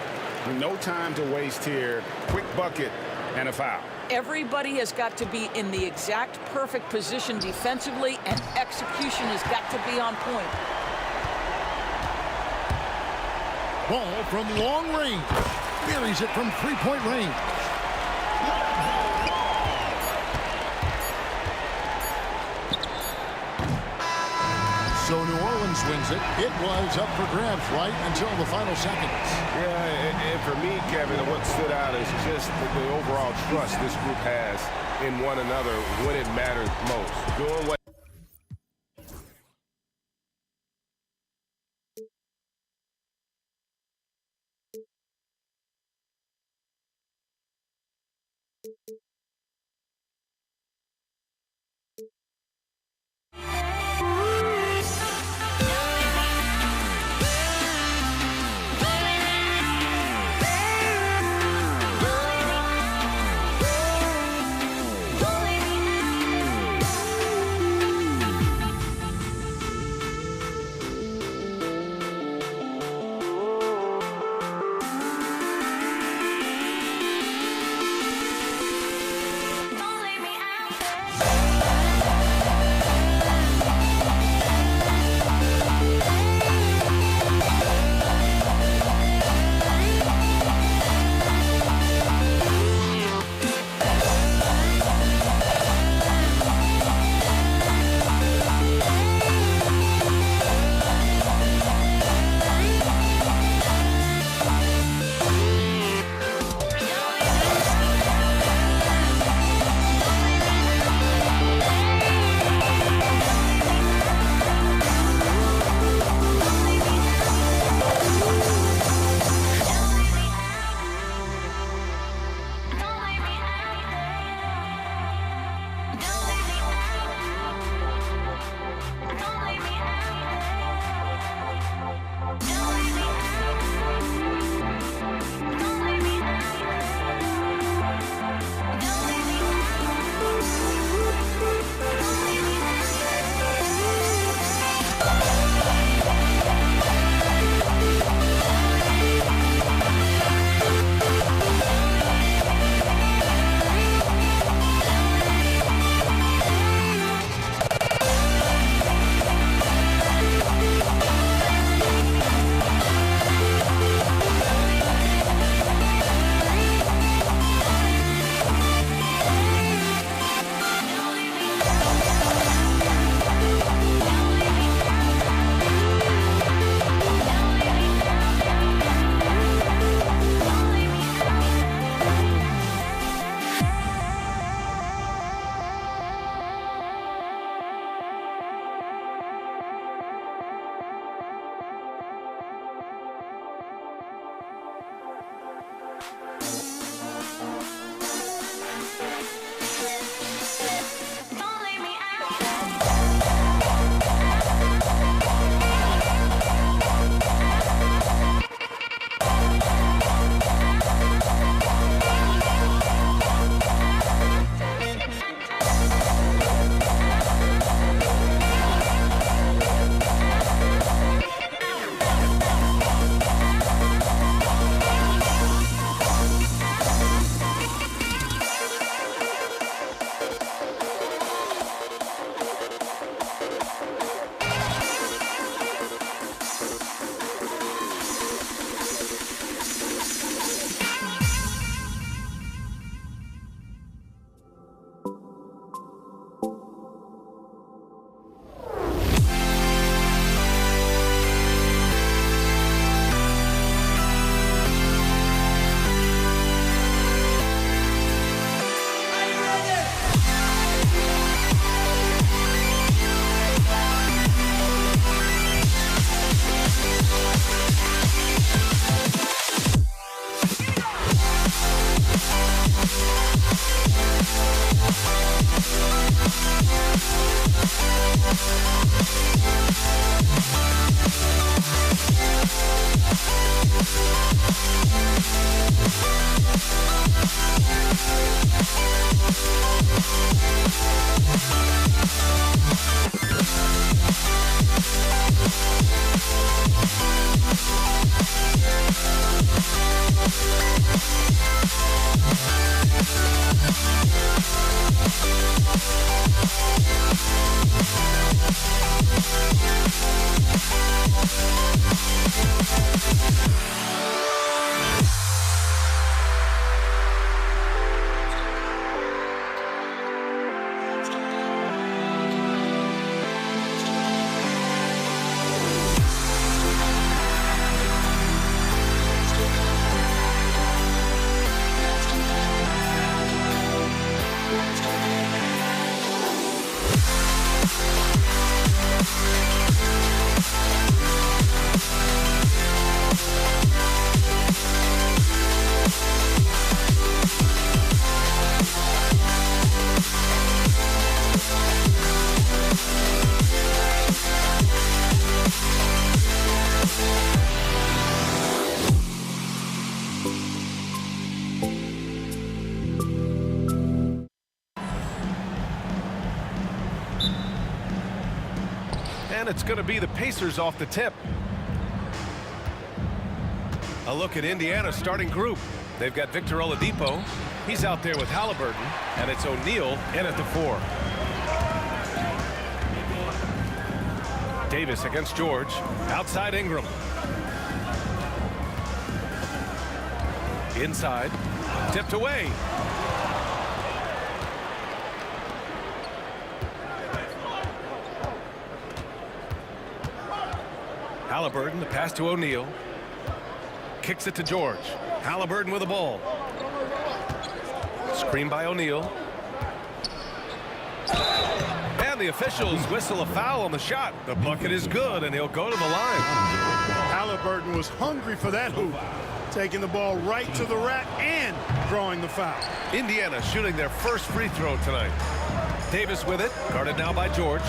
No time to waste here. Quick bucket and a foul. Everybody has got to be in the exact perfect position defensively, and execution has got to be on point. Ball from long range. Buries it from 3-point range. So New Orleans wins it. It was up for grabs right until the final seconds. Yeah, and for me, Kevin, what stood out is just the overall trust this group has in one another when it matters most. Doing what And it's going to be the Pacers off the tip. A look at Indiana's starting group. They've got Victor Oladipo. He's out there with Halliburton. And it's O'Neal in at the 4. Davis against George. Outside Ingram. Inside. Tipped away. Halliburton, the pass to O'Neal. Kicks it to George. Halliburton with the ball. Screen by O'Neal. And the officials whistle a foul on the shot. The bucket is good, and he'll go to the line. Halliburton was hungry for that hoop. Taking the ball right to the rack and drawing the foul. Indiana shooting their first free throw tonight. Davis with it. Guarded now by George.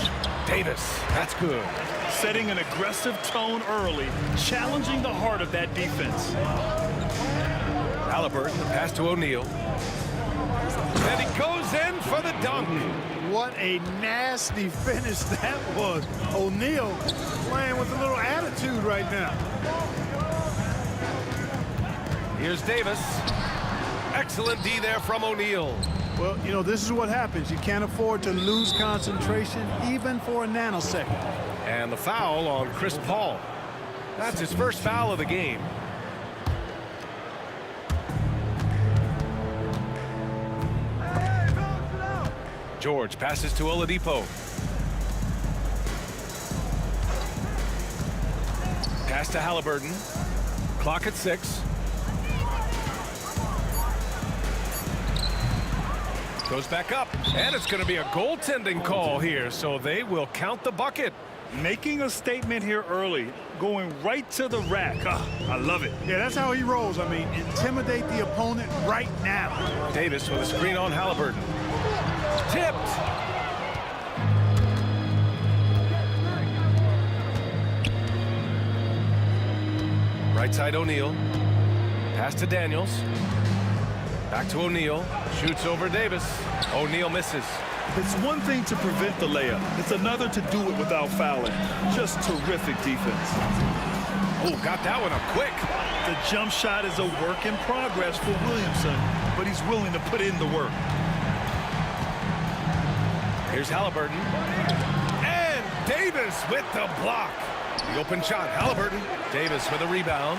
Davis. That's good. Setting an aggressive tone early, challenging the heart of that defense. Halliburton, the pass to O'Neal. And he goes in for the dunk. What a nasty finish that was. O'Neal playing with a little attitude right now. Here's Davis. Excellent D there from O'Neal. Well, you know, this is what happens. You can't afford to lose concentration even for a nanosecond. And the foul on Chris Paul. That's his first foul of the game. George passes to Oladipo. Pass to Halliburton. Clock at 6. Goes back up, and it's going to be a goaltending call here, so they will count the bucket. Making a statement here early, going right to the rack. I love it. Yeah, that's how he rolls. I mean, intimidate the opponent right now. Davis with a screen on Halliburton. Tipped. Right side O'Neal. Pass to Daniels. Back to O'Neal. Shoots over Davis. O'Neal misses. It's one thing to prevent the layup. It's another to do it without fouling. Just terrific defense. Oh, got that one up quick. The jump shot is a work in progress for Williamson, but he's willing to put in the work. Here's Halliburton. And Davis with the block. The open shot. Halliburton. Davis with a rebound.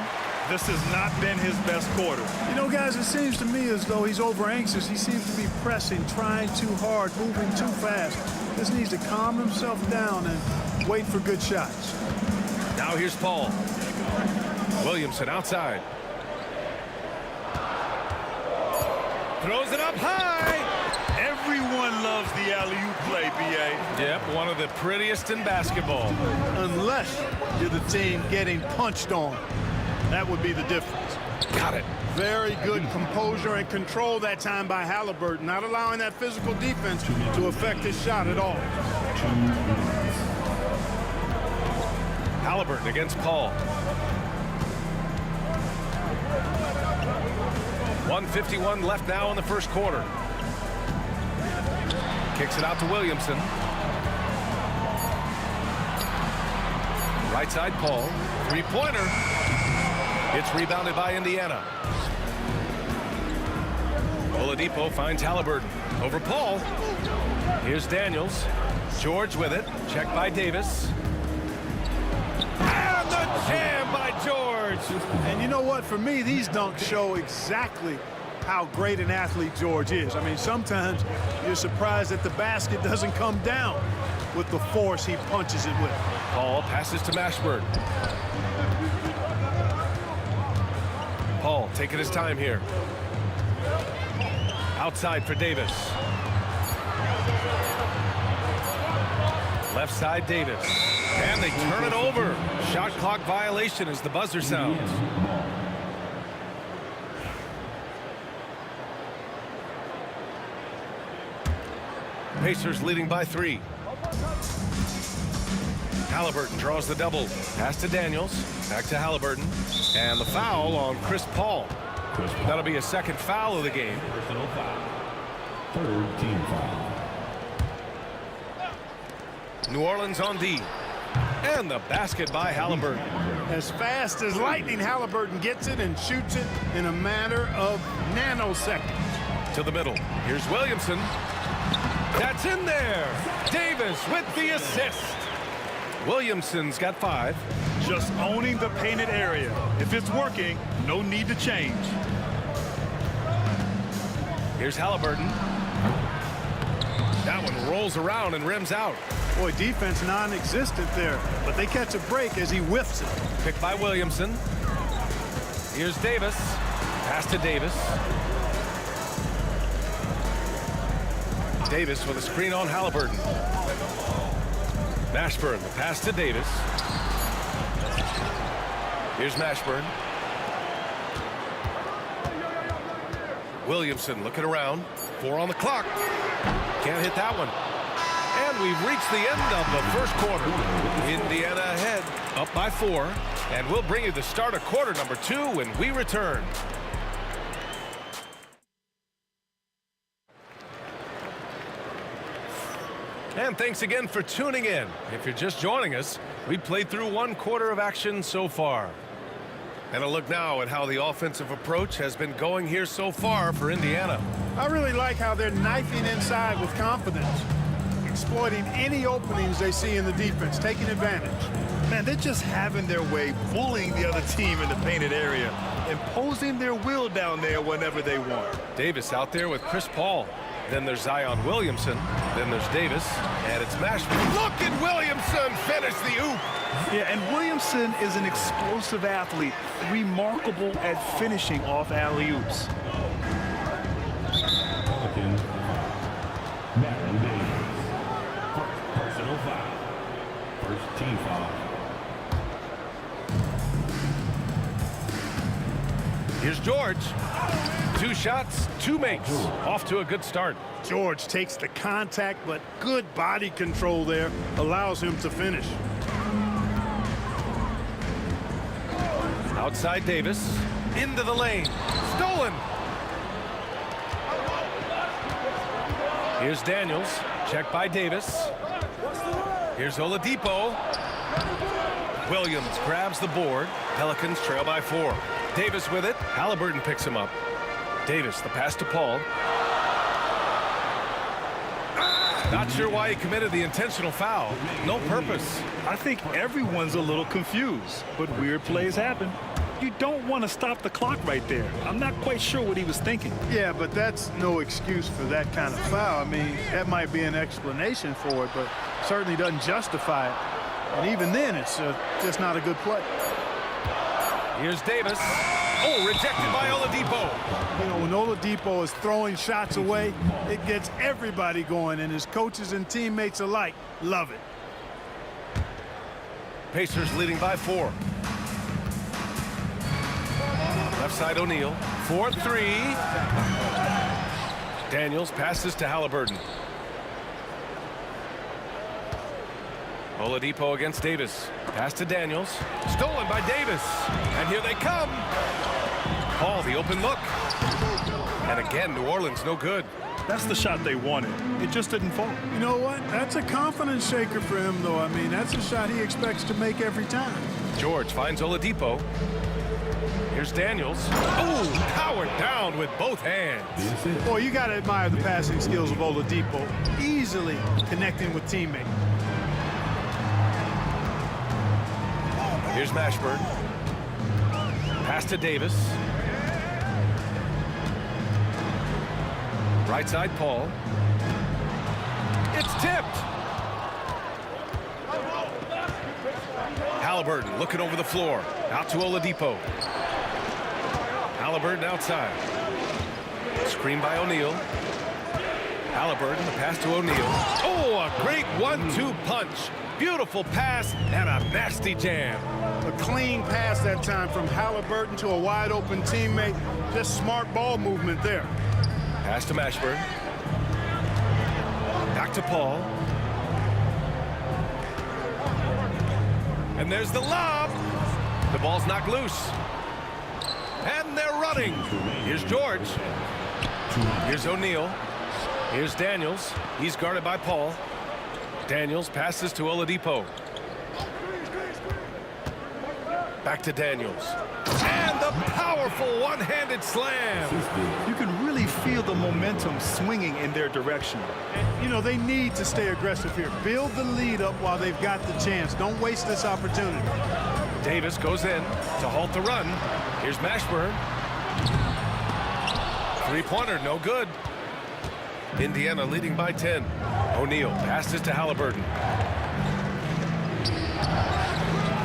This has not been his best quarter. You know, guys, it seems to me as though he's over anxious. He seems to be pressing, trying too hard, moving too fast. Just needs to calm himself down and wait for good shots. Now here's Paul. Williamson outside. Throws it up high. Everyone loves the alley-oop play, B.A. Yep, one of the prettiest in basketball. Unless you're the team getting punched on. That would be the difference. Got it. Very good composure and control that time by Halliburton, not allowing that physical defense to affect his shot at all. Halliburton against Paul. 1:51 left now in the first quarter. Kicks it out to Williamson. Right side Paul. Three-pointer. It's rebounded by Indiana. Oladipo finds Halliburton over Paul. Here's Daniels. George with it. Checked by Davis. And the jam by George. And you know what? For me, these dunks show exactly how great an athlete George is. I mean, sometimes you're surprised that the basket doesn't come down with the force he punches it with. Paul passes to Mashburn. Paul taking his time here. Outside for Davis. Left side Davis. And they turn it over. Shot clock violation as the buzzer sounds. Pacers leading by 3. Halliburton draws the double. Pass to Daniels. Back to Halliburton. And the foul on Chris Paul. That'll be a second foul of the game. Personal foul. Third team foul. New Orleans on D. And the basket by Halliburton. As fast as lightning, Halliburton gets it and shoots it in a matter of nanoseconds. To the middle. Here's Williamson. That's in there. Davis with the assist. Williamson's got 5. Just owning the painted area. If it's working, no need to change. Here's Halliburton. That one rolls around and rims out. Boy, defense non-existent there, but they catch a break as he whiffs it. Picked by Williamson. Here's Davis. Pass to Davis. Davis with a screen on Halliburton. Mashburn, the pass to Davis. Here's Mashburn. Williamson looking around. 4 on the clock. Can't hit that one. And we've reached the end of the first quarter. Indiana ahead, up by 4. And we'll bring you the start of quarter number 2 when we return. And thanks again for tuning in. If you're just joining us, we played through 1 quarter of action so far. And a look now at how the offensive approach has been going here so far for Indiana. I really like how they're knifing inside with confidence, exploiting any openings they see in the defense, taking advantage. Man, they're just having their way, bullying the other team in the painted area, imposing their will down there whenever they want. Davis out there with Chris Paul. Then there's Zion Williamson. Then there's Davis. And it's Mashburn. Look at Williamson finish the oop. Yeah, and Williamson is an explosive athlete, remarkable at finishing off alley-oops. Personal foul. First team foul. Here's George. 2 shots, 2 makes. Off to a good start. George takes the contact, but good body control there allows him to finish. Outside Davis. Into the lane. Stolen. Here's Daniels. Checked by Davis. Here's Oladipo. Williams grabs the board. Pelicans trail by 4. Davis with it. Halliburton picks him up. Davis, the pass to Paul. Not sure why he committed the intentional foul. No purpose. I think everyone's a little confused, but weird plays happen. You don't want to stop the clock right there. I'm not quite sure what he was thinking. Yeah, but that's no excuse for that kind of foul. I mean, that might be an explanation for it, but certainly doesn't justify it. And even then, it's just not a good play. Here's Davis. Oh, rejected by Oladipo. You know, when Oladipo is throwing shots away, it gets everybody going, and his coaches and teammates alike love it. Pacers leading by 4. Left side O'Neal. 4-3. Daniels passes to Halliburton. Oladipo against Davis. Pass to Daniels. Stolen by Davis. And here they come. Paul, the open look. And again, New Orleans no good. That's the shot they wanted. It just didn't fall. You know what? That's a confidence shaker for him, though. I mean, that's a shot he expects to make every time. George finds Oladipo. Here's Daniels. Oh, powered down with both hands. Boy, you got to admire the passing skills of Oladipo. Easily connecting with teammates. Here's Mashburn. Pass to Davis. Right side Paul. It's tipped. Halliburton looking over the floor. Out to Oladipo. Halliburton outside. Screen by O'Neal. Halliburton, the pass to O'Neal. Oh, a great 1-2 punch. Beautiful pass and a nasty jam. A clean pass that time from Halliburton to a wide open teammate. Just smart ball movement there. Pass to Mashburn. Back to Paul. And there's the lob. The ball's knocked loose. And they're running. Here's George. Here's O'Neal. Here's Daniels. He's guarded by Paul. Daniels passes to Oladipo. Back to Daniels. And the powerful one-handed slam. You can really feel the momentum swinging in their direction. And, you know, they need to stay aggressive here. Build the lead up while they've got the chance. Don't waste this opportunity. Davis goes in to halt the run. Here's Mashburn. Three-pointer, no good. Indiana leading by 10. O'Neal passes to Halliburton.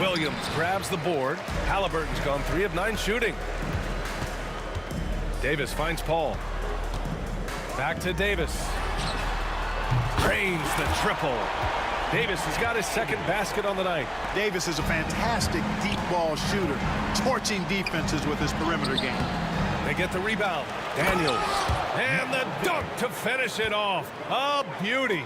Williams grabs the board. Halliburton's gone 3 of 9 shooting. Davis finds Paul. Back to Davis. Drains the triple. Davis has got his second basket on the night. Davis is a fantastic deep ball shooter, torching defenses with his perimeter game. They get the rebound. Daniels. And the dunk to finish it off. A beauty.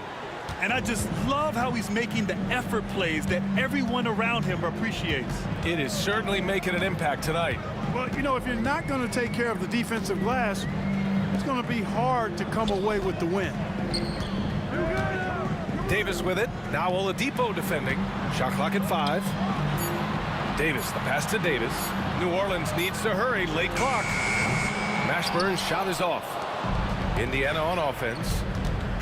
And I just love how he's making the effort plays that everyone around him appreciates. It is certainly making an impact tonight. Well, you know, if you're not going to take care of the defensive glass, it's going to be hard to come away with the win. Davis with it. Now Oladipo defending. Shot clock at 5. Davis, the pass to Davis. New Orleans needs to hurry. Late clock. Mashburn's shot is off. Indiana on offense.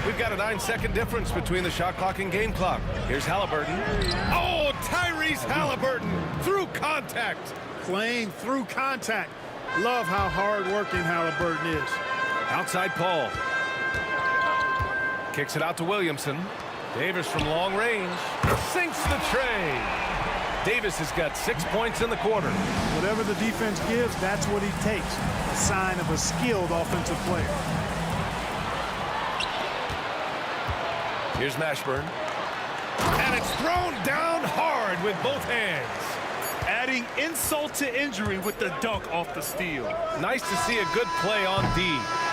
We've got a 9-second difference between the shot clock and game clock. Here's Halliburton. Oh, Tyrese Halliburton through contact. Playing through contact. Love how hard-working Halliburton is. Outside Paul. Kicks it out to Williamson. Davis from long range. Sinks the tray. Davis has got 6 points in the quarter. Whatever the defense gives, that's what he takes. A sign of a skilled offensive player. Here's Mashburn. And it's thrown down hard with both hands. Adding insult to injury with the dunk off the steal. Nice to see a good play on D.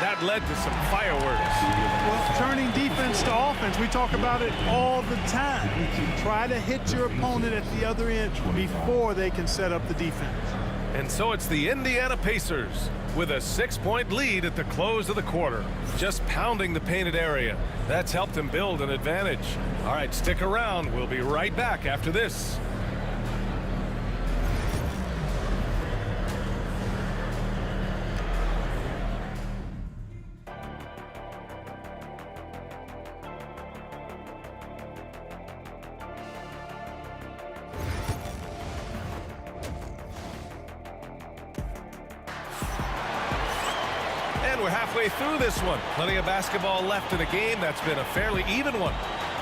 That led to some fireworks. Well, turning defense to offense, we talk about it all the time. Try to hit your opponent at the other end before they can set up the defense. And so it's the Indiana Pacers with a 6-point lead at the close of the quarter. Just pounding the painted area. That's helped them build an advantage. All right, stick around. We'll be right back after this. We're halfway through this one. Plenty of basketball left in a game that's been a fairly even one.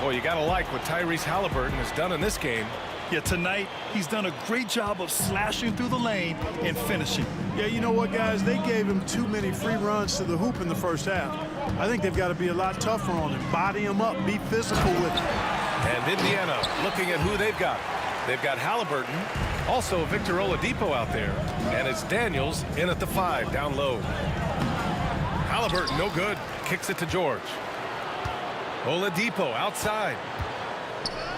Boy, you got to like what Tyrese Halliburton has done in this game. Yeah, tonight he's done a great job of slashing through the lane and finishing. Yeah, you know what, guys? They gave him too many free runs to the hoop in the first half. I think they've got to be a lot tougher on him. Body him up. Be physical with him. And Indiana looking at who they've got. They've got Halliburton, also Victor Oladipo out there. And it's Daniels in at the 5, down low. Halliburton, no good. Kicks it to George. Oladipo outside.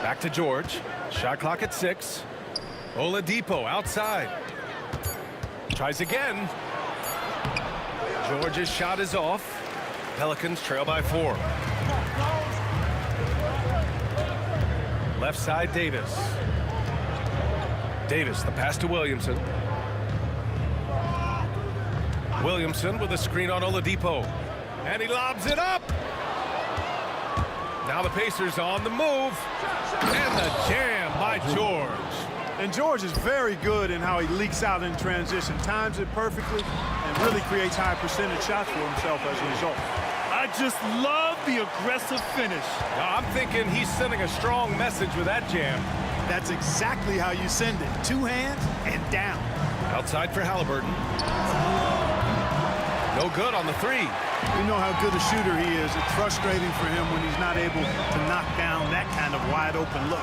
Back to George. Shot clock at 6. Oladipo outside. Tries again. George's shot is off. Pelicans trail by 4. Left side, Davis. Davis, the pass to Williamson. Williamson with a screen on Oladipo. And he lobs it up. Now the Pacers on the move. And the jam by George. And George is very good in how he leaks out in transition. Times it perfectly and really creates high percentage shots for himself as a result. I just love the aggressive finish. Now, I'm thinking he's sending a strong message with that jam. That's exactly how you send it. 2 hands and down. Outside for Halliburton. No good on the 3. We know how good a shooter he is. It's frustrating for him when he's not able to knock down that kind of wide open look.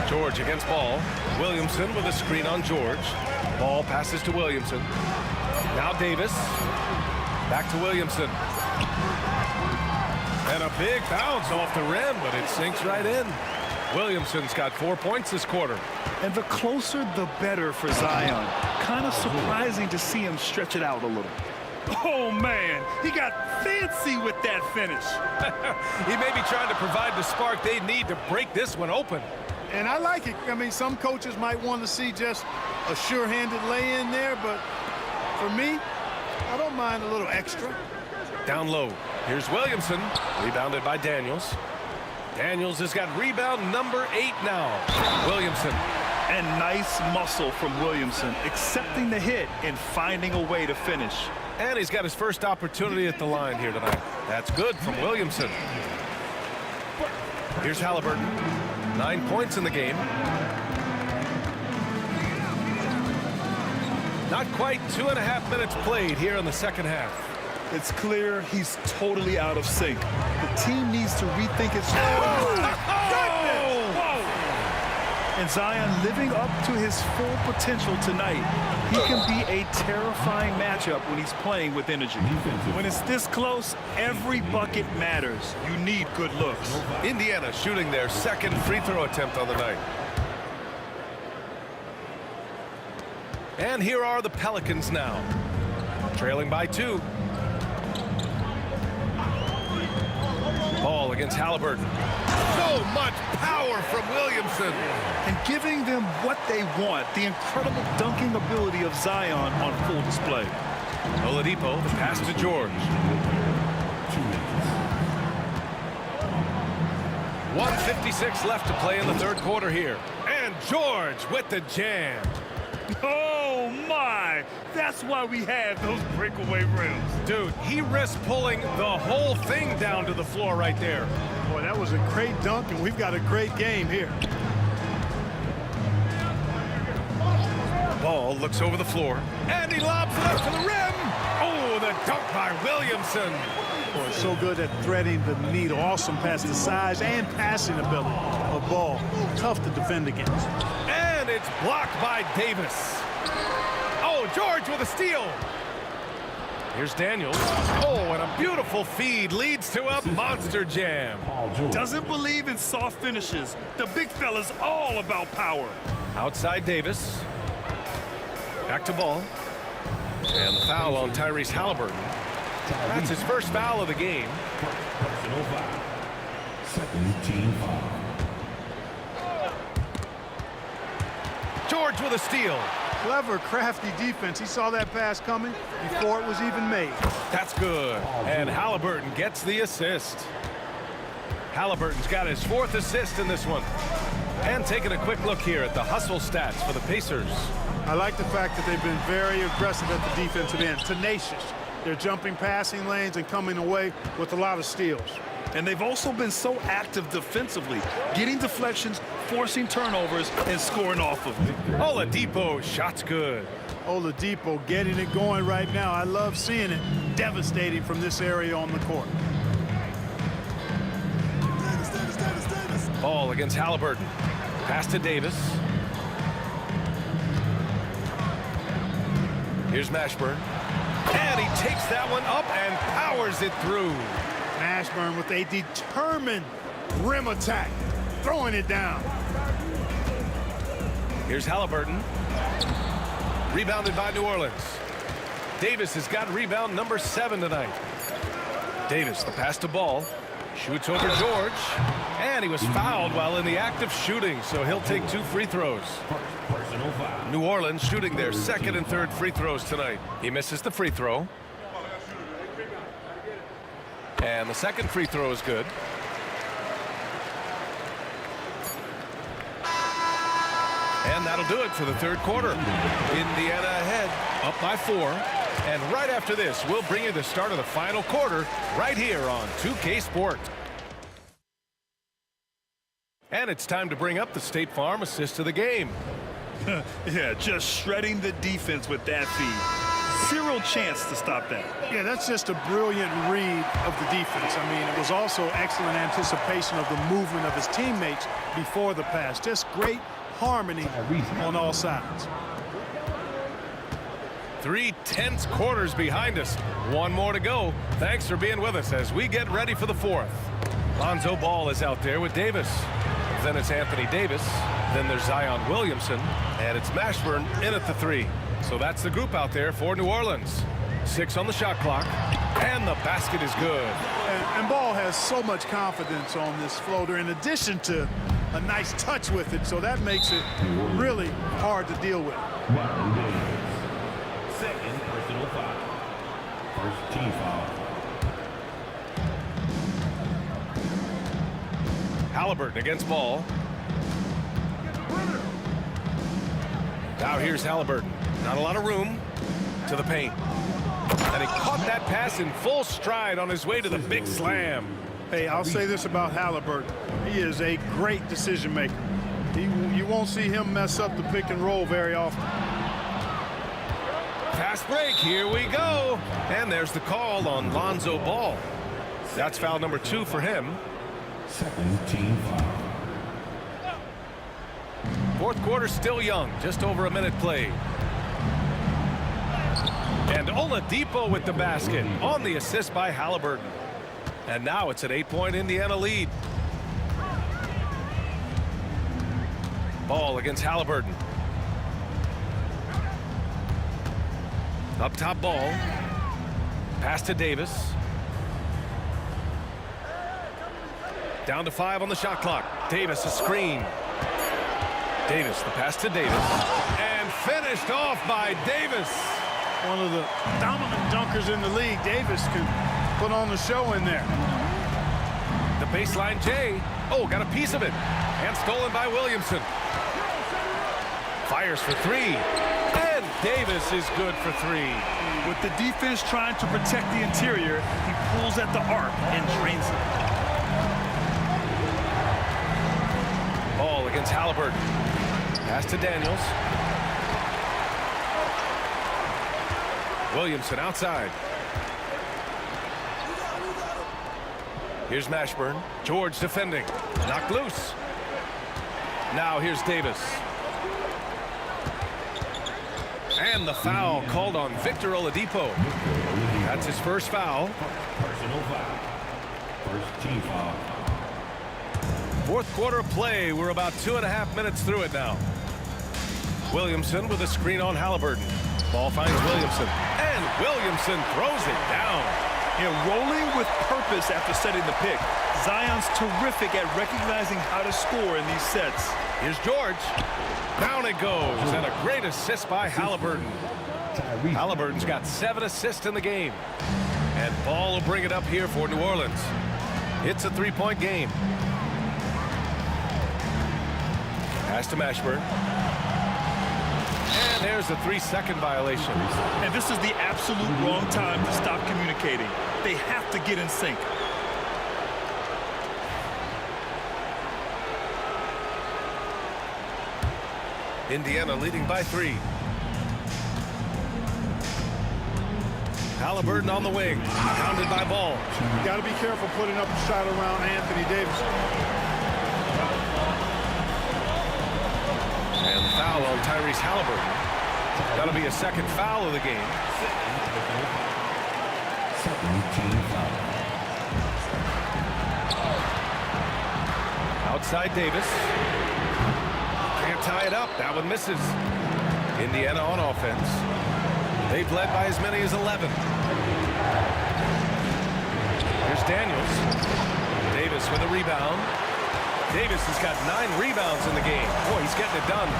George against Ball. Williamson with a screen on George. Ball passes to Williamson. Now Davis. Back to Williamson. And a big bounce off the rim, but it sinks right in. Williamson's got 4 points this quarter. And the closer, the better for Zion. Kind of surprising to see him stretch it out a little. Oh, man, he got fancy with that finish. He may be trying to provide the spark they need to break this one open. And I like it. I mean, some coaches might want to see just a sure-handed lay-in there, but for me, I don't mind a little extra. Down low. Here's Williamson. Rebounded by Daniels. Daniels has got rebound number 8 now. Williamson. And nice muscle from Williamson, accepting the hit and finding a way to finish. And he's got his first opportunity at the line here tonight. That's good from Williamson. Here's Halliburton. 9 points in the game. Not quite 2.5 minutes played here in the second half. It's clear he's totally out of sync. The team needs to rethink its... And Zion living up to his full potential tonight. He can be a terrifying matchup when he's playing with energy. When it's this close, every bucket matters. You need good looks. Indiana shooting their second free throw attempt on the night. And here are the Pelicans now. Trailing by 2. Ball against Halliburton. So much power from Williamson. And giving them what they want, the incredible dunking ability of Zion on full display. Oladipo, the pass to George. 1:56 left to play in the third quarter here. And George with the jam. Oh, my. That's why we have those breakaway rims. Dude, he risked pulling the whole thing down to the floor right there. Boy, that was a great dunk, and we've got a great game here. Ball looks over the floor, and he lobs it up to the rim. Oh, the dunk by Williamson. Boy, so good at threading the needle. Awesome pass to size and passing ability of Ball. Tough to defend against. And it's blocked by Davis. Oh, George with a steal. Here's Daniels. Oh, and a beautiful feed leads to a monster jam. Doesn't believe in soft finishes. The big fella's all about power. Outside Davis. Back to Ball. And the foul on Tyrese Halliburton. That's his first foul of the game. Personal foul. Second team foul. George with a steal. Clever, crafty defense. He saw that pass coming before it was even made. That's good. And Halliburton gets the assist. Halliburton's got his 4th assist in this one. And taking a quick look here at the hustle stats for the Pacers. I like the fact that they've been very aggressive at the defensive end. Tenacious. They're jumping passing lanes and coming away with a lot of steals. And they've also been so active defensively, getting deflections, forcing turnovers, and scoring off of it. Oladipo, shot's good. Oladipo getting it going right now. I love seeing it. Devastating from this area on the court. Ball against Halliburton. Pass to Davis. Here's Mashburn. And he takes that one up and powers it through. Mashburn with a determined rim attack, throwing it down. Here's Halliburton. Rebounded by New Orleans. Davis has got rebound number 7 tonight. Davis, the pass to Ball. Shoots over George. And he was fouled while in the act of shooting, so he'll take 2 free throws. Personal foul. New Orleans shooting their 2nd and 3rd free throws tonight. He misses the free throw. And the 2nd free throw is good. And that'll do it for the 3rd quarter. Indiana ahead, up by 4. And right after this, we'll bring you the start of the final quarter right here on 2K Sport. And it's time to bring up the State Farm assist of the game. Yeah, just shredding the defense with that feed. Zero chance to stop that. Yeah, that's just a brilliant read of the defense. I mean, it was also excellent anticipation of the movement of his teammates before the pass. Just great harmony on all sides. 3 tense quarters behind us. 1 more to go. Thanks for being with us as we get ready for the 4th. Lonzo Ball is out there with Davis. Then it's Anthony Davis. Then there's Zion Williamson. And it's Mashburn in at the 3. So that's the group out there for New Orleans. 6 on the shot clock. And the basket is good. And Ball has so much confidence on this floater in addition to a nice touch with it, so that makes it really hard to deal with. Second personal foul. First team foul. Halliburton against Ball. Now here's Halliburton. Not a lot of room to the paint. And he caught that pass in full stride on his way to the big slam. Hey, I'll say this about Halliburton. He is a great decision maker. You won't see him mess up the pick and roll very often. Fast break, here we go. And there's the call on Lonzo Ball. That's foul number 2 for him. Second team foul. Fourth quarter still young, just over a minute played. And Oladipo with the basket on the assist by Halliburton. And now it's an 8-point Indiana lead. Ball against Halliburton. Up top Ball. Pass to Davis. Down to 5 on the shot clock. Davis a screen. Davis, the pass to Davis. And finished off by Davis. One of the dominant dunkers in the league. Davis can put on the show in there. The baseline J. Oh, got a piece of it. And stolen by Williamson. Fires for 3. And Davis is good for 3. With the defense trying to protect the interior, he pulls at the arc and drains it. Ball against Halliburton. Pass to Daniels. Williamson outside. Here's Mashburn. George defending. Knocked loose. Now here's Davis. And the foul called on Victor Oladipo. That's his first foul. Personal foul. First team foul. Fourth quarter of play. We're about 2.5 minutes through it now. Williamson with a screen on Halliburton. Ball finds Williamson. And Williamson throws it down. Rolling with purpose after setting the pick. Zion's terrific at recognizing how to score in these sets. Here's George. Down it goes. And a great assist by Halliburton. Halliburton's got 7 assists in the game. And Ball will bring it up here for New Orleans. It's a 3-point game. Pass to Mashburn. And there's a 3-second violation. And this is the absolute wrong time to stop communicating. They have to get in sync. Indiana leading by 3. Halliburton on the wing. Pounded by Ball. You got to be careful putting up a shot around Anthony Davis. And the foul on Tyrese Halliburton. That'll be a second foul of the game. Second team foul. Outside Davis. Can't tie it up. That one misses. Indiana on offense. They've led by as many as 11. Here's Daniels. Davis with a rebound. Davis has got 9 rebounds in the game. Boy, he's getting it done.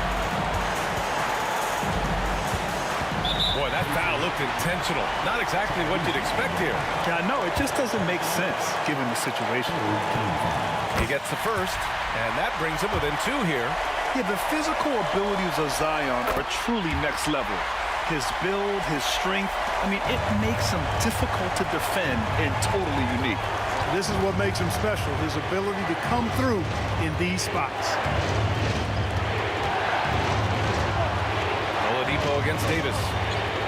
Boy, that foul looked intentional. Not exactly what you'd expect here. Yeah, no, it just doesn't make sense given the situation. He gets the first, and that brings him within 2 here. Yeah, the physical abilities of Zion are truly next level. His build, his strength, I mean, it makes him difficult to defend and totally unique. This is what makes him special, his ability to come through in these spots. Oladipo against Davis.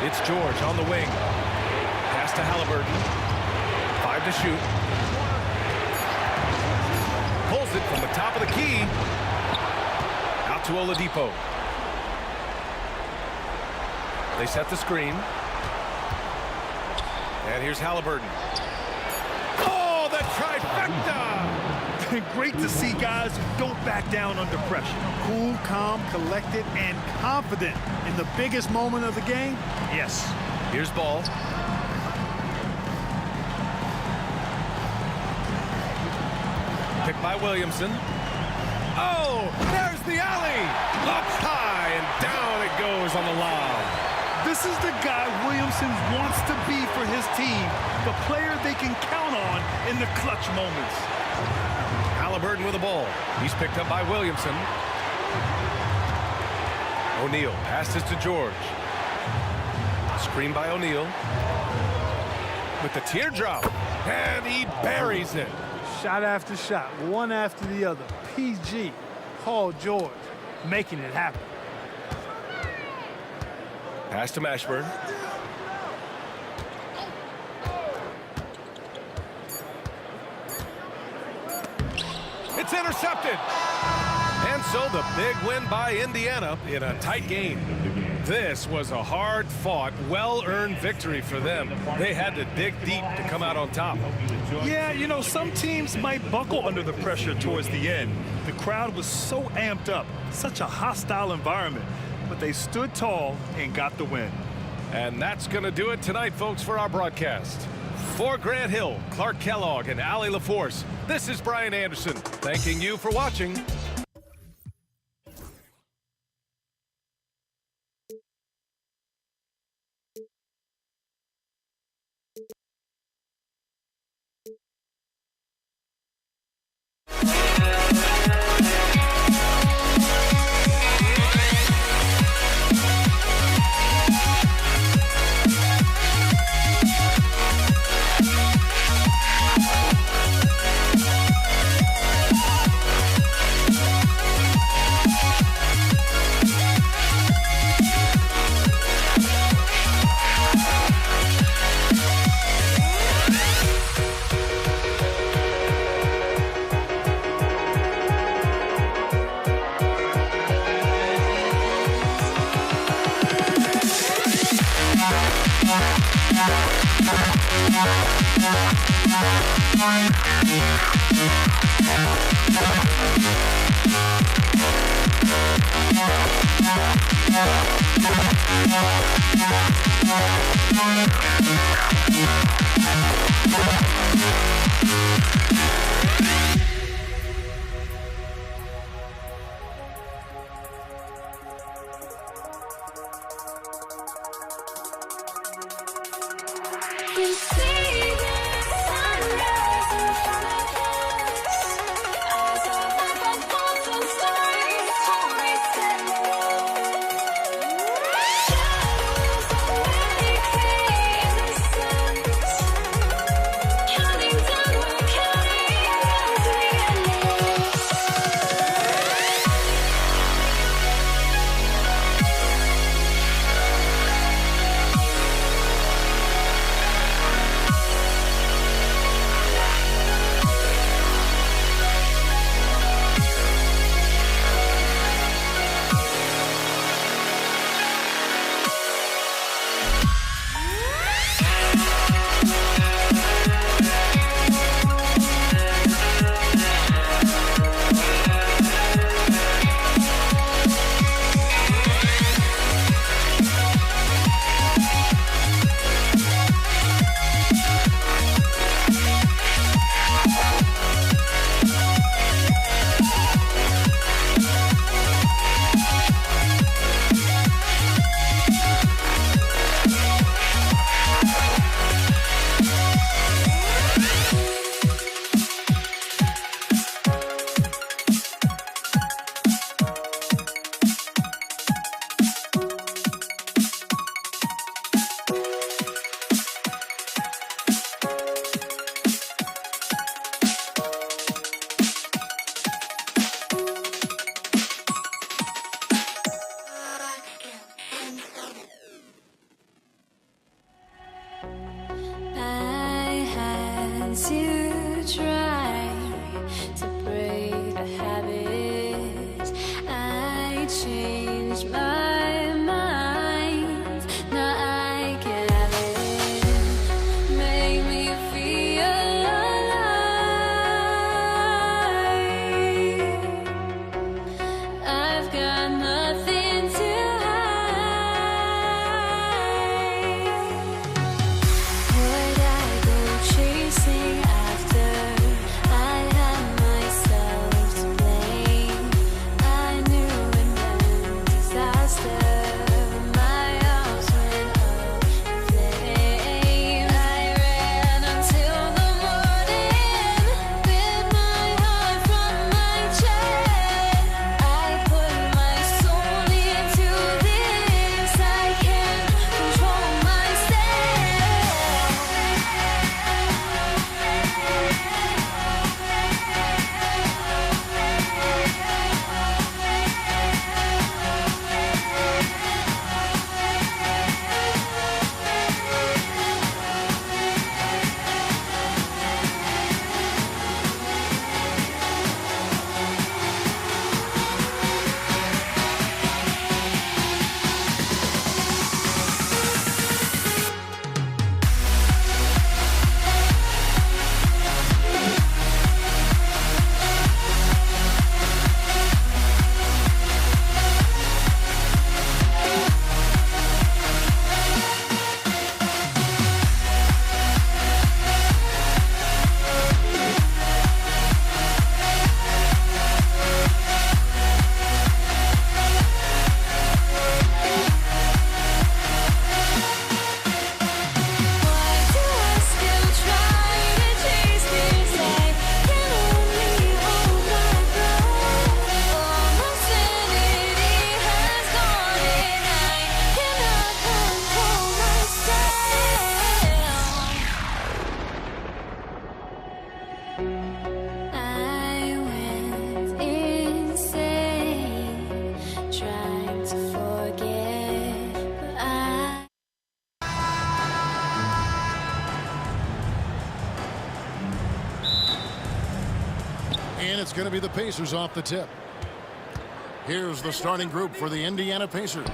It's George on the wing. Pass to Halliburton. 5 to shoot. Pulls it from the top of the key. Out to Oladipo. They set the screen. And here's Halliburton. Oh, the trifecta! Great to see guys who don't back down under pressure. Cool, calm, collected, and confident in the biggest moment of the game. Yes. Here's Ball. Picked by Williamson. Oh, there's the alley. Up high and down it goes on the lob. This is the guy Williamson wants to be for his team, the player they can count on in the clutch moments. Halliburton with the ball. He's picked up by Williamson. O'Neal passes to George. Screen by O'Neal. With the teardrop. And he buries it. Shot after shot, one after the other. PG, Paul George, making it happen. Pass to Mashburn. It's intercepted. And so the big win by Indiana in a tight game. This was a hard-fought, well-earned victory for them. They had to dig deep to come out on top. Yeah, you know, some teams might buckle under the pressure towards the end. The crowd was so amped up, such a hostile environment, but they stood tall and got the win. And that's going to do it tonight, folks, for our broadcast. For Grant Hill, Clark Kellogg, and Allie LaForce, this is Brian Anderson, thanking you for watching. going to be the Pacers off the tip. Here's the starting group for the Indiana Pacers.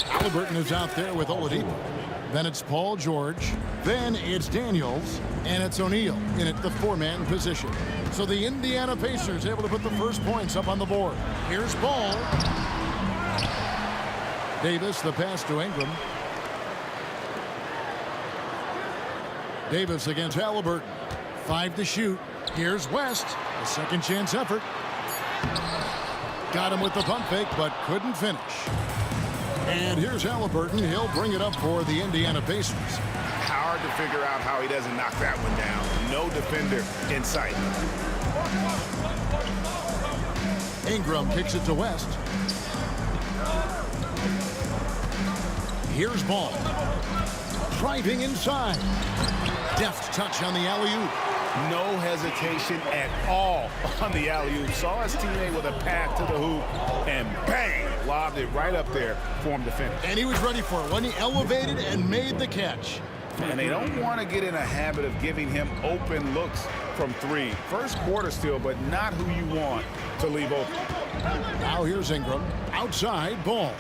Halliburton is out there with Oladipo. Then it's Paul George. Then it's Daniels. And it's O'Neal in at the four-man position. So the Indiana Pacers able to put the first points up on the board. Here's Ball. Davis, the pass to Ingram. Davis against Halliburton. 5 to shoot. Here's West. A second chance effort. Got him with the pump fake, but couldn't finish. And here's Halliburton. He'll bring it up for the Indiana Pacers. Hard to figure out how he doesn't knock that one down. No defender in sight. Ingram kicks it to West. Here's Ball. Driving inside. Deft touch on the alley-oop. No hesitation at all on the alley-oop. Saw his teammate with a path to the hoop, and bang! Lobbed it right up there for him to finish. And he was ready for it when he elevated and made the catch. And they don't want to get in a habit of giving him open looks from three. First quarter still, but not who you want to leave open. Now here's Ingram. Outside, Ball.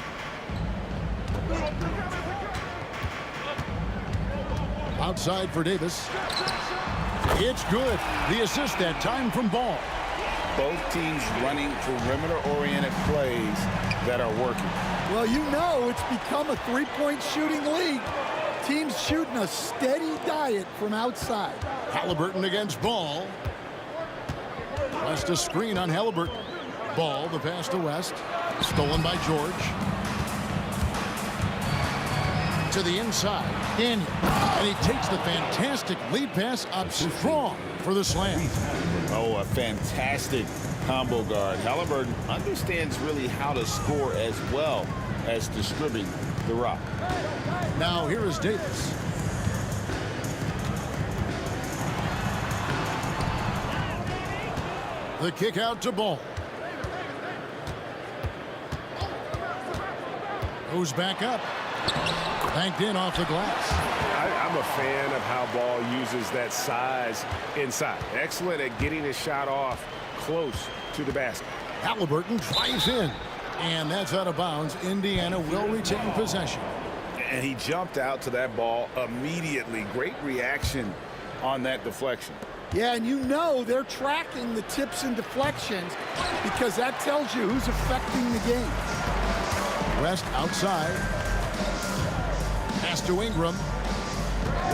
Outside for Davis. It's good. The assist that time from Ball. Both teams running perimeter-oriented plays that are working. Well, you know it's become a three-point shooting league. Teams shooting a steady diet from outside. Halliburton against Ball. West a screen on Halliburton. Ball, the pass to West. Stolen by George. To the inside. Daniel. And he takes the fantastic lead pass up strong for the slam. Oh, a fantastic combo guard. Halliburton understands really how to score as well as distribute the rock. Now here is Davis. The kick out to Ball. Goes back up. Banked in off the glass. I'm a fan of how Ball uses that size inside. Excellent at getting his shot off close to the basket. Halliburton drives in. And that's out of bounds. Indiana will retain possession. And he jumped out to that ball immediately. Great reaction on that deflection. Yeah, and you know they're tracking the tips and deflections because that tells you who's affecting the game. West outside. Pass to Ingram.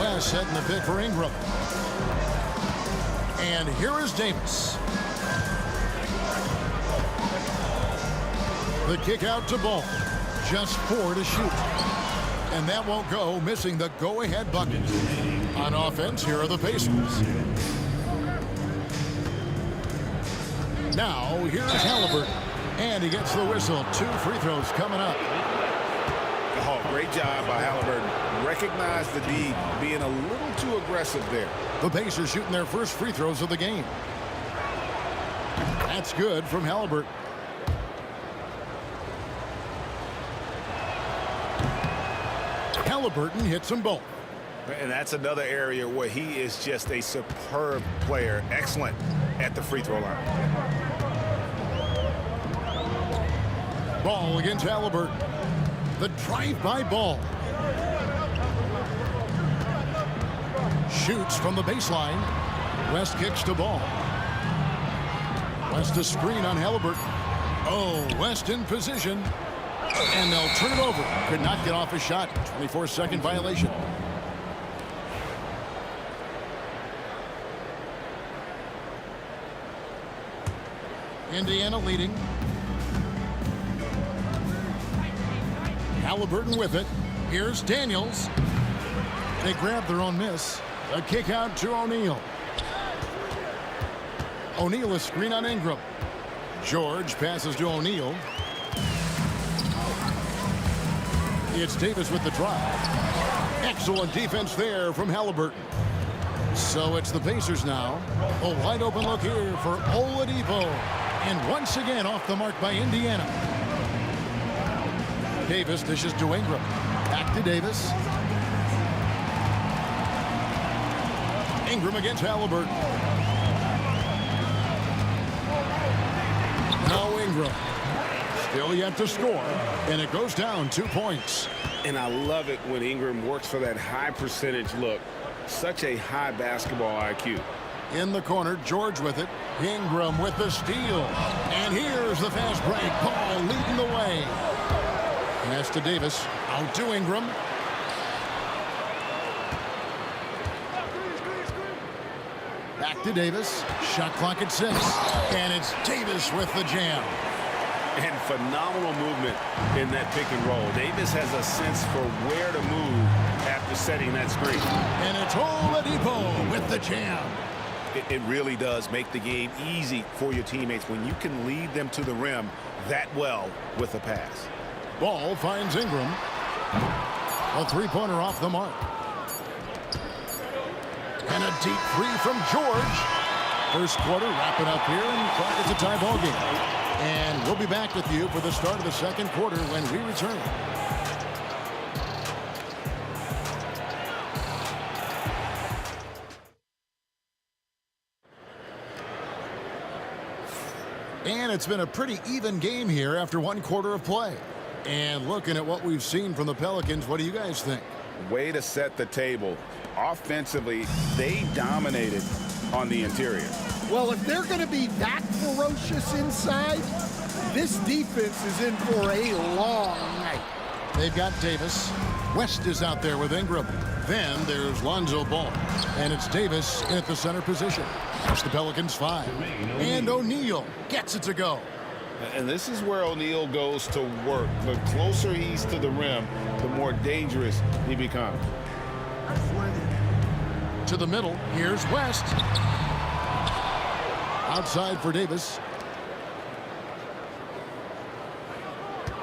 West setting the pick for Ingram. And here is Davis. The kick out to Ball. Just 4 to shoot. And that won't go, missing the go-ahead bucket. On offense, here are the Pacers. Now, here's Halliburton. And he gets the whistle. 2 free throws coming up. Oh, great job by Halliburton. Recognize the D being a little too aggressive there. The Pacers shooting their first free throws of the game. That's good from Halliburton. Halliburton hits them both. And that's another area where he is just a superb player. Excellent at the free throw line. Ball against Halliburton. The drive by Ball. Shoots from the baseline. West kicks to Ball. West a screen on Halliburton. Oh, West in position. And they'll turn it over. Could not get off a shot. 24-second violation. Indiana leading. Halliburton with it. Here's Daniels. They grab their own miss. A kick out to O'Neal. O'Neal a screen on Ingram. George passes to O'Neal. It's Davis with the drive. Excellent defense there from Halliburton. So it's the Pacers now. A wide open look here for Oladipo. And once again off the mark by Indiana. Davis dishes to Ingram. Back to Davis. Ingram against Halliburton. Ingram. Still yet to score, and it goes down 2 points. And I love it when Ingram works for that high percentage look. Such a high basketball IQ. In the corner, George with it. Ingram with the steal. And here's the fast break. Paul leading the way. Pass to Davis. Out to Ingram. Back to Davis. Shot clock at 6. And it's Davis with the jam. And phenomenal movement in that pick and roll. Davis has a sense for where to move after setting that screen. And it's Oladipo with the jam. It really does make the game easy for your teammates when you can lead them to the rim that well with a pass. Ball finds Ingram. A three-pointer off the mark. And a deep three from George. First quarter wrapping up here, and clock is a tie ball game. And we'll be back with you for the start of the second quarter when we return. And it's been a pretty even game here after 1 quarter of play. And looking at what we've seen from the Pelicans, what do you guys think? Way to set the table. Offensively, they dominated on the interior. Well, if they're going to be that ferocious inside, this defense is in for a long night. They've got Davis. West is out there with Ingram. Then there's Lonzo Ball. And it's Davis in at the center position. That's the Pelicans 5. And O'Neal gets it to go. And this is where O'Neal goes to work. The closer he's to the rim, the more dangerous he becomes. To the middle. Here's West. Outside for Davis.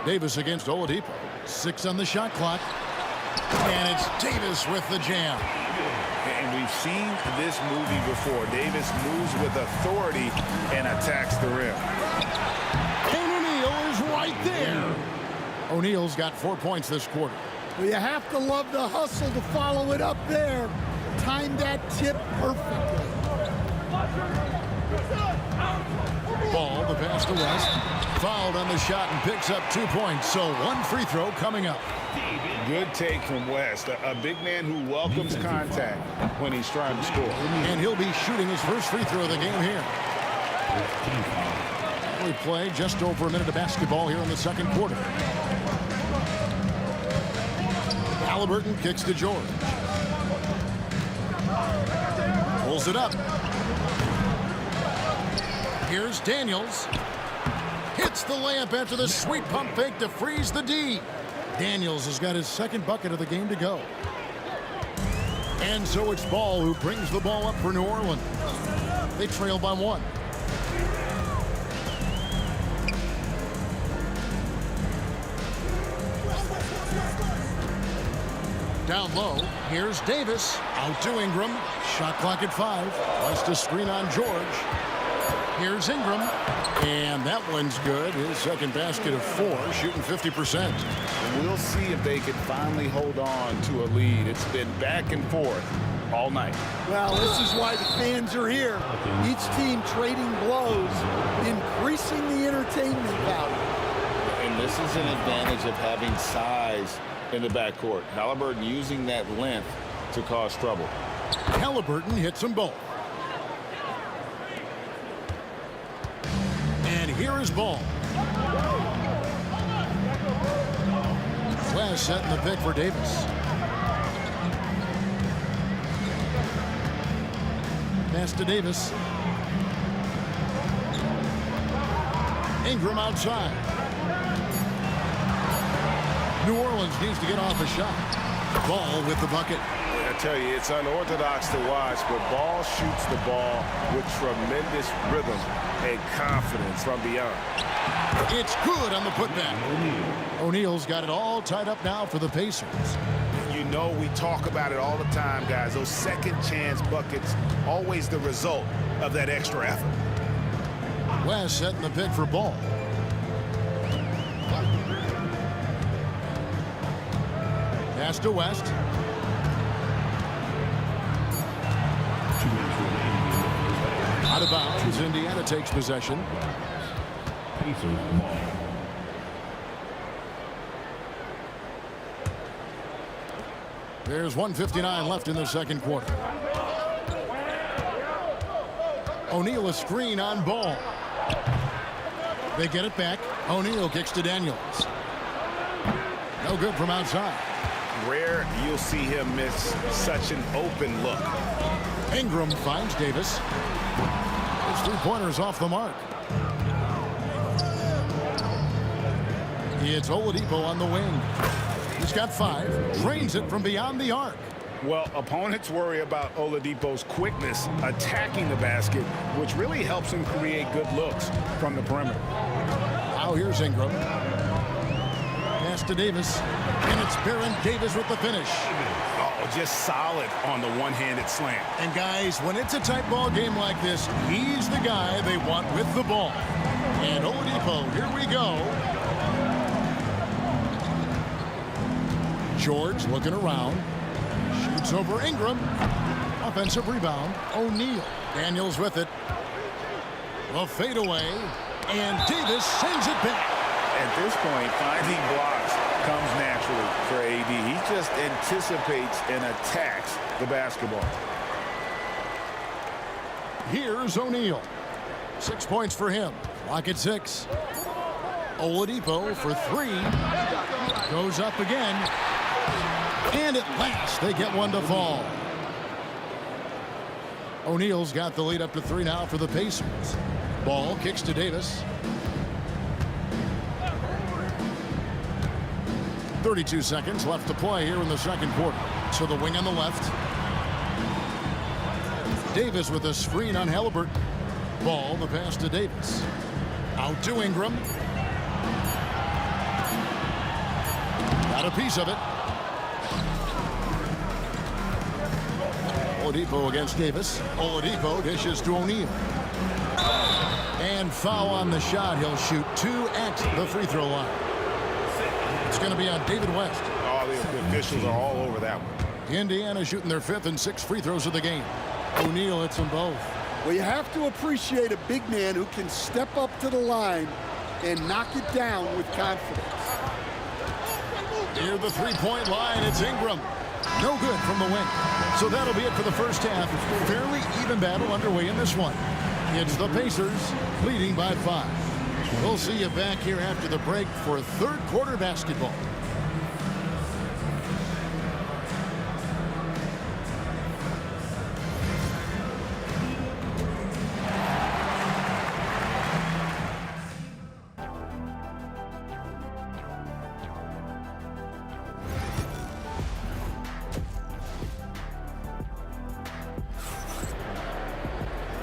Davis against Oladipo. 6 on the shot clock. And it's Davis with the jam. And we've seen this movie before. Davis moves with authority and attacks the rim. And O'Neal is right there. O'Neal's got 4 points this quarter. Well, you have to love the hustle to follow it up there. Timed that tip perfectly. Ball, the pass to West. Fouled on the shot and picks up 2 points. So 1 free throw coming up. Good take from West. A big man who welcomes contact when he's trying to score. And he'll be shooting his first free throw of the game here. We play just over a minute of basketball here in the second quarter. Halliburton kicks to George. Pulls it up. Here's Daniels. Hits the layup after the sweet pump fake to freeze the D. Daniels has got his second bucket of the game to go. And so it's Ball who brings the ball up for New Orleans. They trail by 1. Down low, here's Davis. Out to Ingram. Shot clock at 5. West a screen on George. Here's Ingram. And that one's good. His second basket of 4, shooting 50%. We'll see if they can finally hold on to a lead. It's been back and forth all night. Well, this is why the fans are here. Each team trading blows, increasing the entertainment value. And this is an advantage of having size in the backcourt. Halliburton using that length to cause trouble. Halliburton hits them both. And here is Ball. West setting the pick for Davis. Pass to Davis. Ingram outside. New Orleans needs to get off a shot. Ball with the bucket. I tell you, it's unorthodox to watch, but Ball shoots the ball with tremendous rhythm and confidence from beyond. It's good on the putback. O'Neal's got it all tied up now for the Pacers. You know, we talk about it all the time, guys. Those second chance buckets, always the result of that extra effort. West setting the pick for Ball. Pass to West. Out of bounds. Indiana takes possession. Pacers ball. There's 1:59 left in the second quarter. O'Neal a screen on Ball. They get it back. O'Neal kicks to Daniels. No good from outside. Rare you'll see him miss such an open look. Ingram finds Davis. His three-pointers off the mark. It's Oladipo on the wing. He's got 5. Drains it from beyond the arc. Well, opponents worry about Oladipo's quickness attacking the basket, which really helps him create good looks from the perimeter. Now here's Ingram. Pass to Davis. And it's Baron Davis with the finish. Oh, just solid on the one-handed slam. And guys, when it's a tight ball game like this, he's the guy they want with the ball. And Oladipo, here we go. George looking around. Shoots over Ingram. Offensive rebound. O'Neal. Daniels with it. A fadeaway. And Davis sends it back. At this point, finding blocks comes naturally for AD. He just anticipates and attacks the basketball. Here's O'Neal. 6 points for him. Clock at 6. Oladipo for 3. Goes up again. And at last, they get one to fall. O'Neal's got the lead up to 3 now for the Pacers. Ball kicks to Davis. 32 seconds left to play here in the second quarter. So the wing on the left. Davis with a screen on Halliburton. Ball, the pass to Davis. Out to Ingram. Got a piece of it. Oladipo against Davis. Oladipo dishes to O'Neal. And foul on the shot. He'll shoot 2 at the free throw line. It's going to be on David West. Oh, the officials are all over that one. Indiana shooting their 5th and 6th free throws of the game. O'Neal hits them both. Well, you have to appreciate a big man who can step up to the line and knock it down with confidence. Near the three-point line, it's Ingram. No good from the wing. So that'll be it for the first half. Fairly even battle underway in this one. It's the Pacers leading by 5. We'll see you back here after the break for third quarter basketball.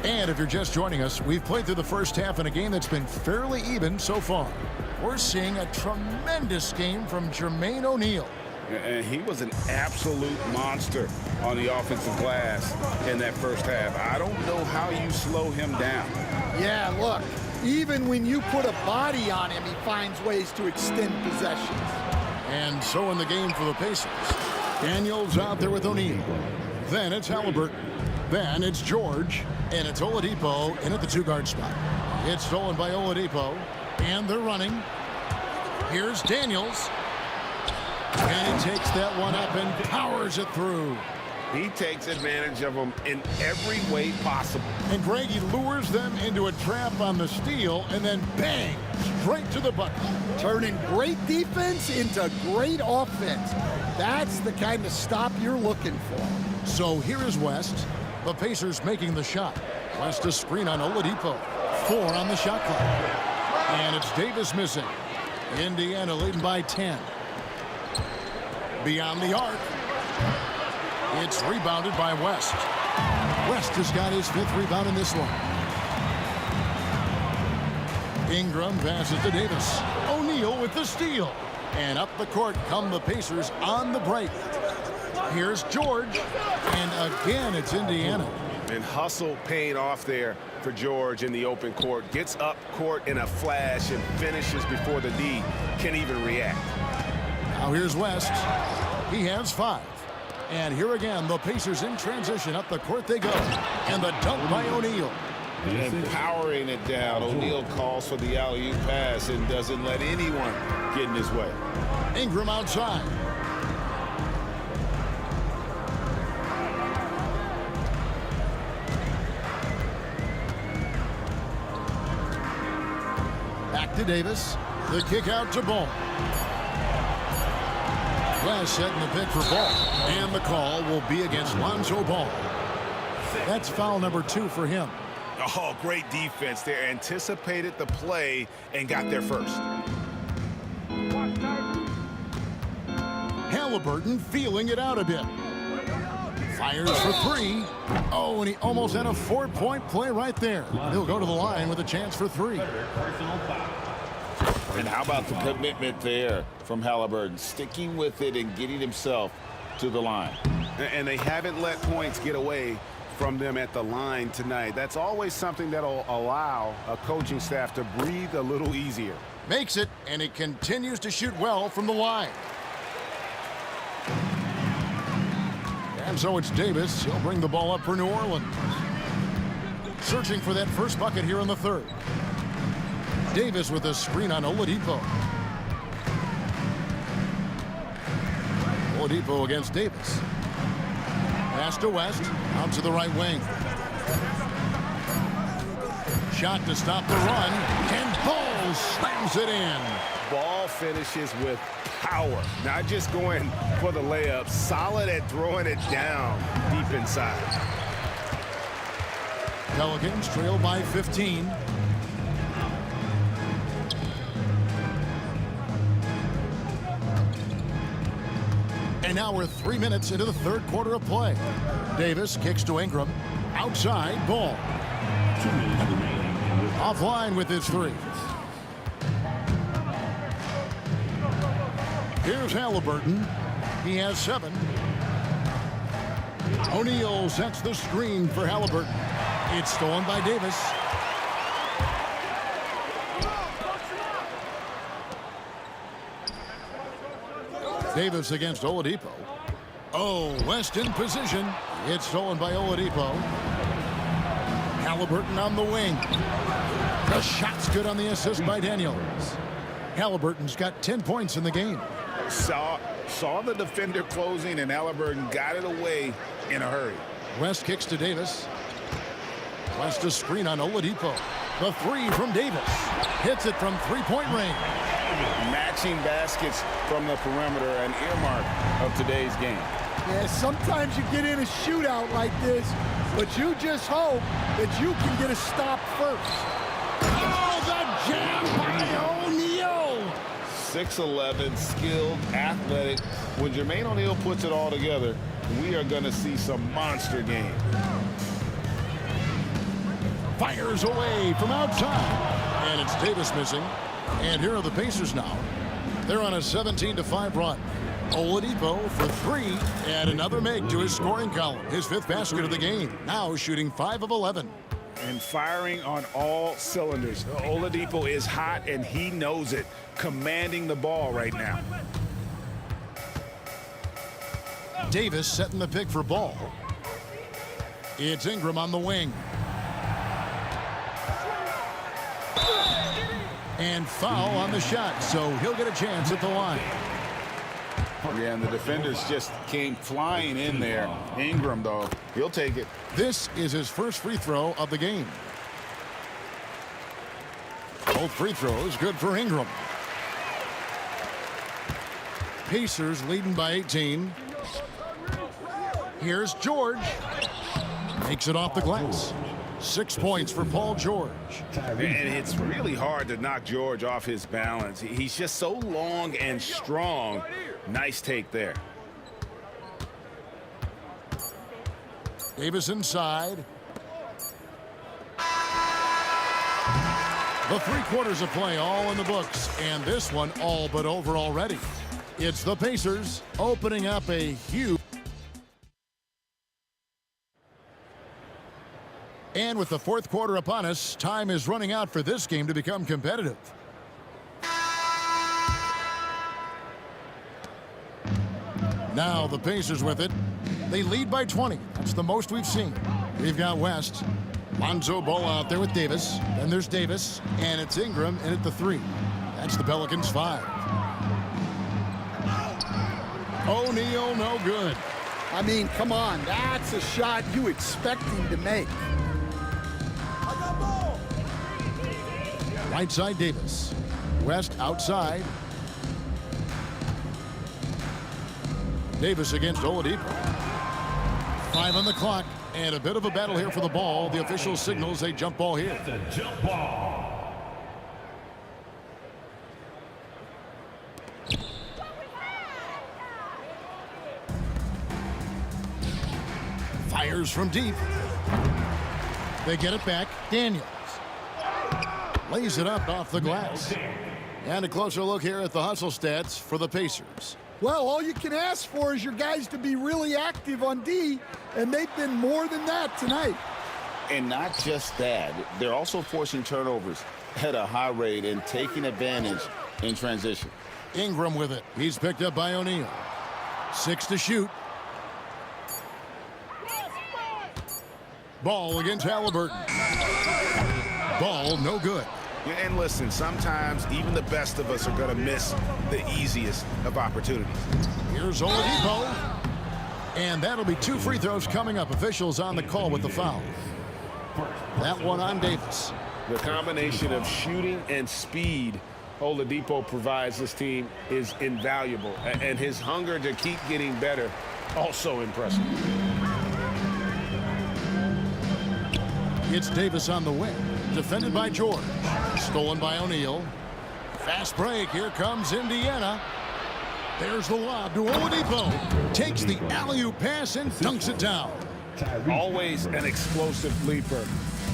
And if you're just joining us, we've played through the first half in a game that's been fairly even so far. We're seeing a tremendous game from Jermaine O'Neal. And he was an absolute monster on the offensive glass in that first half. I don't know how you slow him down. Yeah, look, even when you put a body on him, he finds ways to extend possessions. And so in the game for the Pacers. Daniels out there with O'Neal. Then it's Halliburton. Then it's George. And it's Oladipo in at the 2-guard spot. It's stolen by Oladipo. And they're running. Here's Daniels. And he takes that one up and powers it through. He takes advantage of them in every way possible. And Greg, he lures them into a trap on the steal, and then bang, straight to the bucket. Turning great defense into great offense. That's the kind of stop you're looking for. So here is West. The Pacers making the shot. West a screen on Oladipo. 4 on the shot clock. And it's Davis missing. Indiana leading by 10. Beyond the arc. It's rebounded by West. West has got his 5th rebound in this one. Ingram passes to Davis. O'Neal with the steal. And up the court come the Pacers on the break. Here's George. And again, it's Indiana. And hustle paid off there for George in the open court. Gets up court in a flash and finishes before the D can even react. Now here's West. He has 5. And here again, the Pacers in transition. Up the court they go. And the dunk by O'Neal. and powering it down. O'Neal calls for the alley-oop pass and doesn't let anyone get in his way. Ingram outside. Back to Davis. The kick out to Ball. West setting the pick for Ball. And the call will be against Lonzo Ball. That's foul number 2 for him. Oh, great defense there. Anticipated the play and got there first. Halliburton feeling it out a bit. Fires for 3. Oh, and he almost had a 4-point play right there. He'll go to the line with a chance for 3. And how about the commitment there from Halliburton, sticking with it and getting himself to the line. And they haven't let points get away from them at the line tonight. That's always something that'll allow a coaching staff to breathe a little easier. Makes it, and he continues to shoot well from the line. And so it's Davis. He'll bring the ball up for New Orleans. Searching for that first bucket here in the third. Davis with a screen on Oladipo. Oladipo against Davis. Pass to West. Out to the right wing. Shot to stop the run. And Ball slams it in. Ball finishes with power. Not just going for the layup. Solid at throwing it down deep inside. Pelicans trail by 15. And now we're 3 minutes into the third quarter of play. Davis kicks to Ingram. Outside, Ball. Offline with his 3. Here's Halliburton. He has 7. O'Neal sets the screen for Halliburton. It's stolen by Davis. Davis against Oladipo. Oh, West in position. It's stolen by Oladipo. Halliburton on the wing. The shot's good on the assist by Daniels. Halliburton's got 10 points in the game. Saw the defender closing, and Halliburton got it away in a hurry. West kicks to Davis. West a screen on Oladipo. The 3 from Davis. Hits it from three-point range. Matching baskets from the perimeter, an earmark of today's game. Yeah, sometimes you get in a shootout like this, but you just hope that you can get a stop first. Oh, the jam by O'Neal. 6'11", skilled, athletic. When Jermaine O'Neal puts it all together, we are going to see some monster game. Fires away from outside. And it's Davis missing. And here are the Pacers now. They're on a 17-5 run. Oladipo for 3 and another make to his scoring column. His 5th basket of the game. Now shooting 5 of 11. And firing on all cylinders. Oladipo is hot and he knows it. Commanding the ball right now. Davis setting the pick for Ball. It's Ingram on the wing. And foul on the shot, so he'll get a chance at the line. Yeah, and the defenders just came flying in there. Ingram, though, he'll take it. This is his first free throw of the game. Both free throws good for Ingram. Pacers leading by 18. Here's George. Makes it off the glass. 6 points for Paul George. And it's really hard to knock George off his balance. He's just so long and strong. Nice take there. Davis inside. The 3 quarters of play all in the books, and this one all but over already. It's the Pacers opening up a huge. And with the 4th quarter upon us, time is running out for this game to become competitive. Now the Pacers with it. They lead by 20. That's the most we've seen. We've got West. Lonzo Ball out there with Davis. Then there's Davis, and it's Ingram in at the 3. That's the Pelicans 5. O'Neal, no good. I mean, come on. That's a shot you expect him to make. Right side, Davis. West outside. Davis against Oladipo. 5 on the clock, and a bit of a battle here for the ball. The official signals a jump ball here. The jump ball. Fires from deep. They get it back. Daniels lays it up off the glass. And a closer look here at the hustle stats for the Pacers. Well, all you can ask for is your guys to be really active on D, and they've been more than that tonight. And not just that, they're also forcing turnovers at a high rate and taking advantage in transition. Ingram with it. He's picked up by O'Neal. 6 to shoot. Ball against Halliburton. Ball no good. And listen, sometimes even the best of us are going to miss the easiest of opportunities. Here's Oladipo. And that'll be 2 free throws coming up. Officials on the call with the foul. That one on Davis. The combination of shooting and speed Oladipo provides this team is invaluable. And his hunger to keep getting better, also impressive. It's Davis on the wing. Defended by George. Stolen by O'Neal. Fast break. Here comes Indiana. There's the lob to Oladipo. Takes the alley-oop pass and dunks it down. Always an explosive leaper.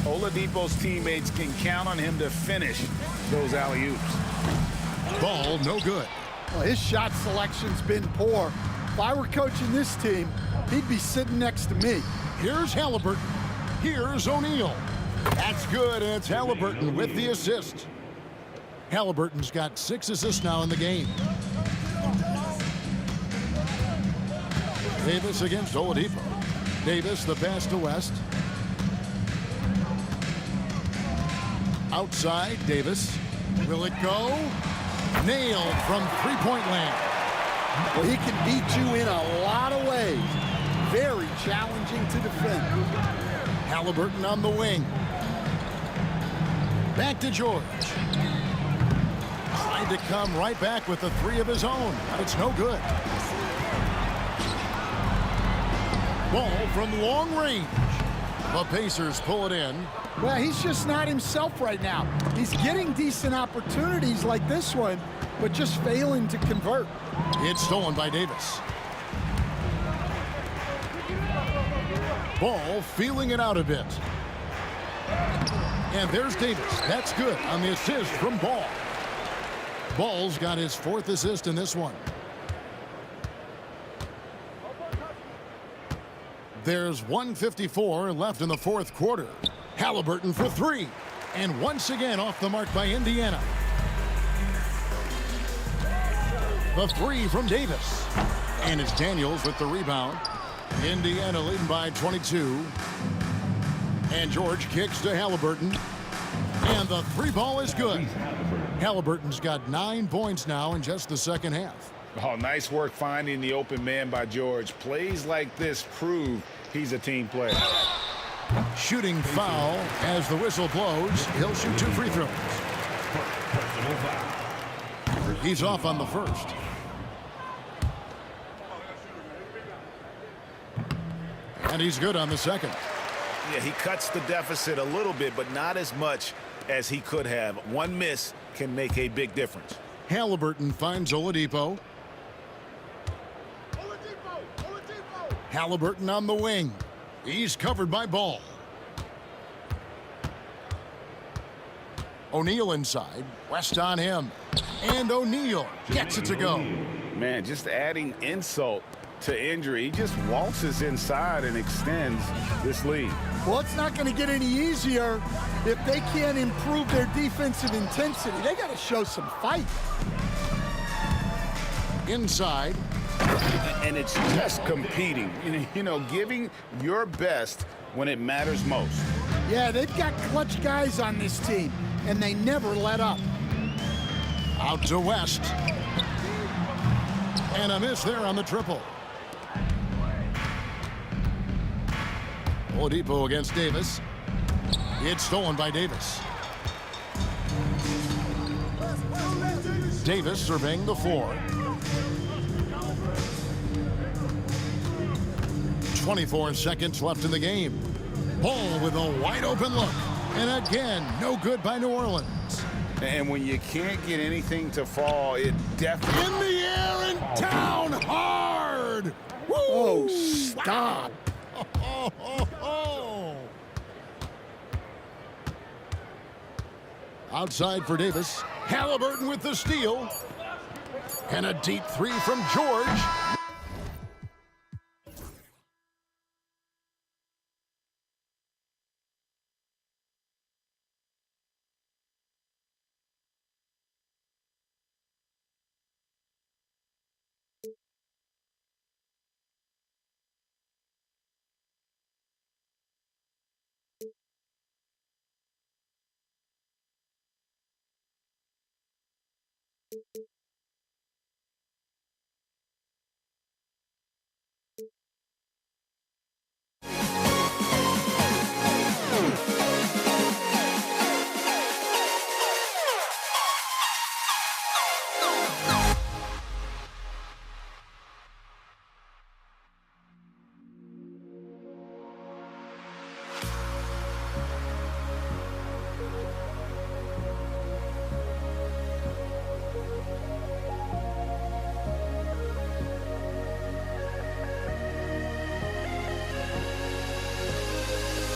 Oladipo's teammates can count on him to finish those alley-oops. Ball no good. Well, his shot selection's been poor. If I were coaching this team, he'd be sitting next to me. Here's Halliburton. Here's O'Neal. That's good, and it's Halliburton with the assist. Halliburton's got 6 assists now in the game. Davis against Oladipo. Davis, the pass to West. Outside, Davis. Will it go? Nailed from three-point land. Well, he can beat you in a lot of ways. Very challenging to defend. Halliburton on the wing. Back to George. Tried to come right back with the 3 of his own, but it's no good. Ball from long range. The Pacers pull it in. Well, he's just not himself right now. He's getting decent opportunities like this one, but just failing to convert. It's stolen by Davis. Ball feeling it out a bit. And there's Davis. That's good on the assist from Ball. Ball's got his 4th assist in this one. There's 1:54 left in the 4th quarter. Halliburton for 3. And once again off the mark by Indiana. The 3 from Davis. And it's Daniels with the rebound. Indiana leading by 22. And George kicks to Halliburton. And the 3 ball is good. Halliburton's got 9 points now in just the second half. Oh, nice work finding the open man by George. Plays like this prove he's a team player. Shooting foul as the whistle blows. He'll shoot 2 free throws. He's off on the first. And he's good on the second. Yeah, he cuts the deficit a little bit, but not as much as he could have. One miss can make a big difference. Halliburton finds Oladipo. Halliburton on the wing. He's covered by Ball. O'Neal inside. West on him. And O'Neal gets it to go. Man, just adding insult to injury. He just waltzes inside and extends this lead. Well, it's not going to get any easier if they can't improve their defensive intensity. They got to show some fight. Inside. And it's just competing. You know, giving your best when it matters most. Yeah, they've got clutch guys on this team, and they never let up. Out to West. And a miss there on the triple. Oladipo against Davis. It's stolen by Davis. Davis surveying the floor. 24 seconds left in the game. Ball with a wide open look. And again, no good by New Orleans. And when you can't get anything to fall, it definitely... In the air and down hard! Woo! Oh, stop. Outside for Davis. Halliburton with the steal. And a deep three from George.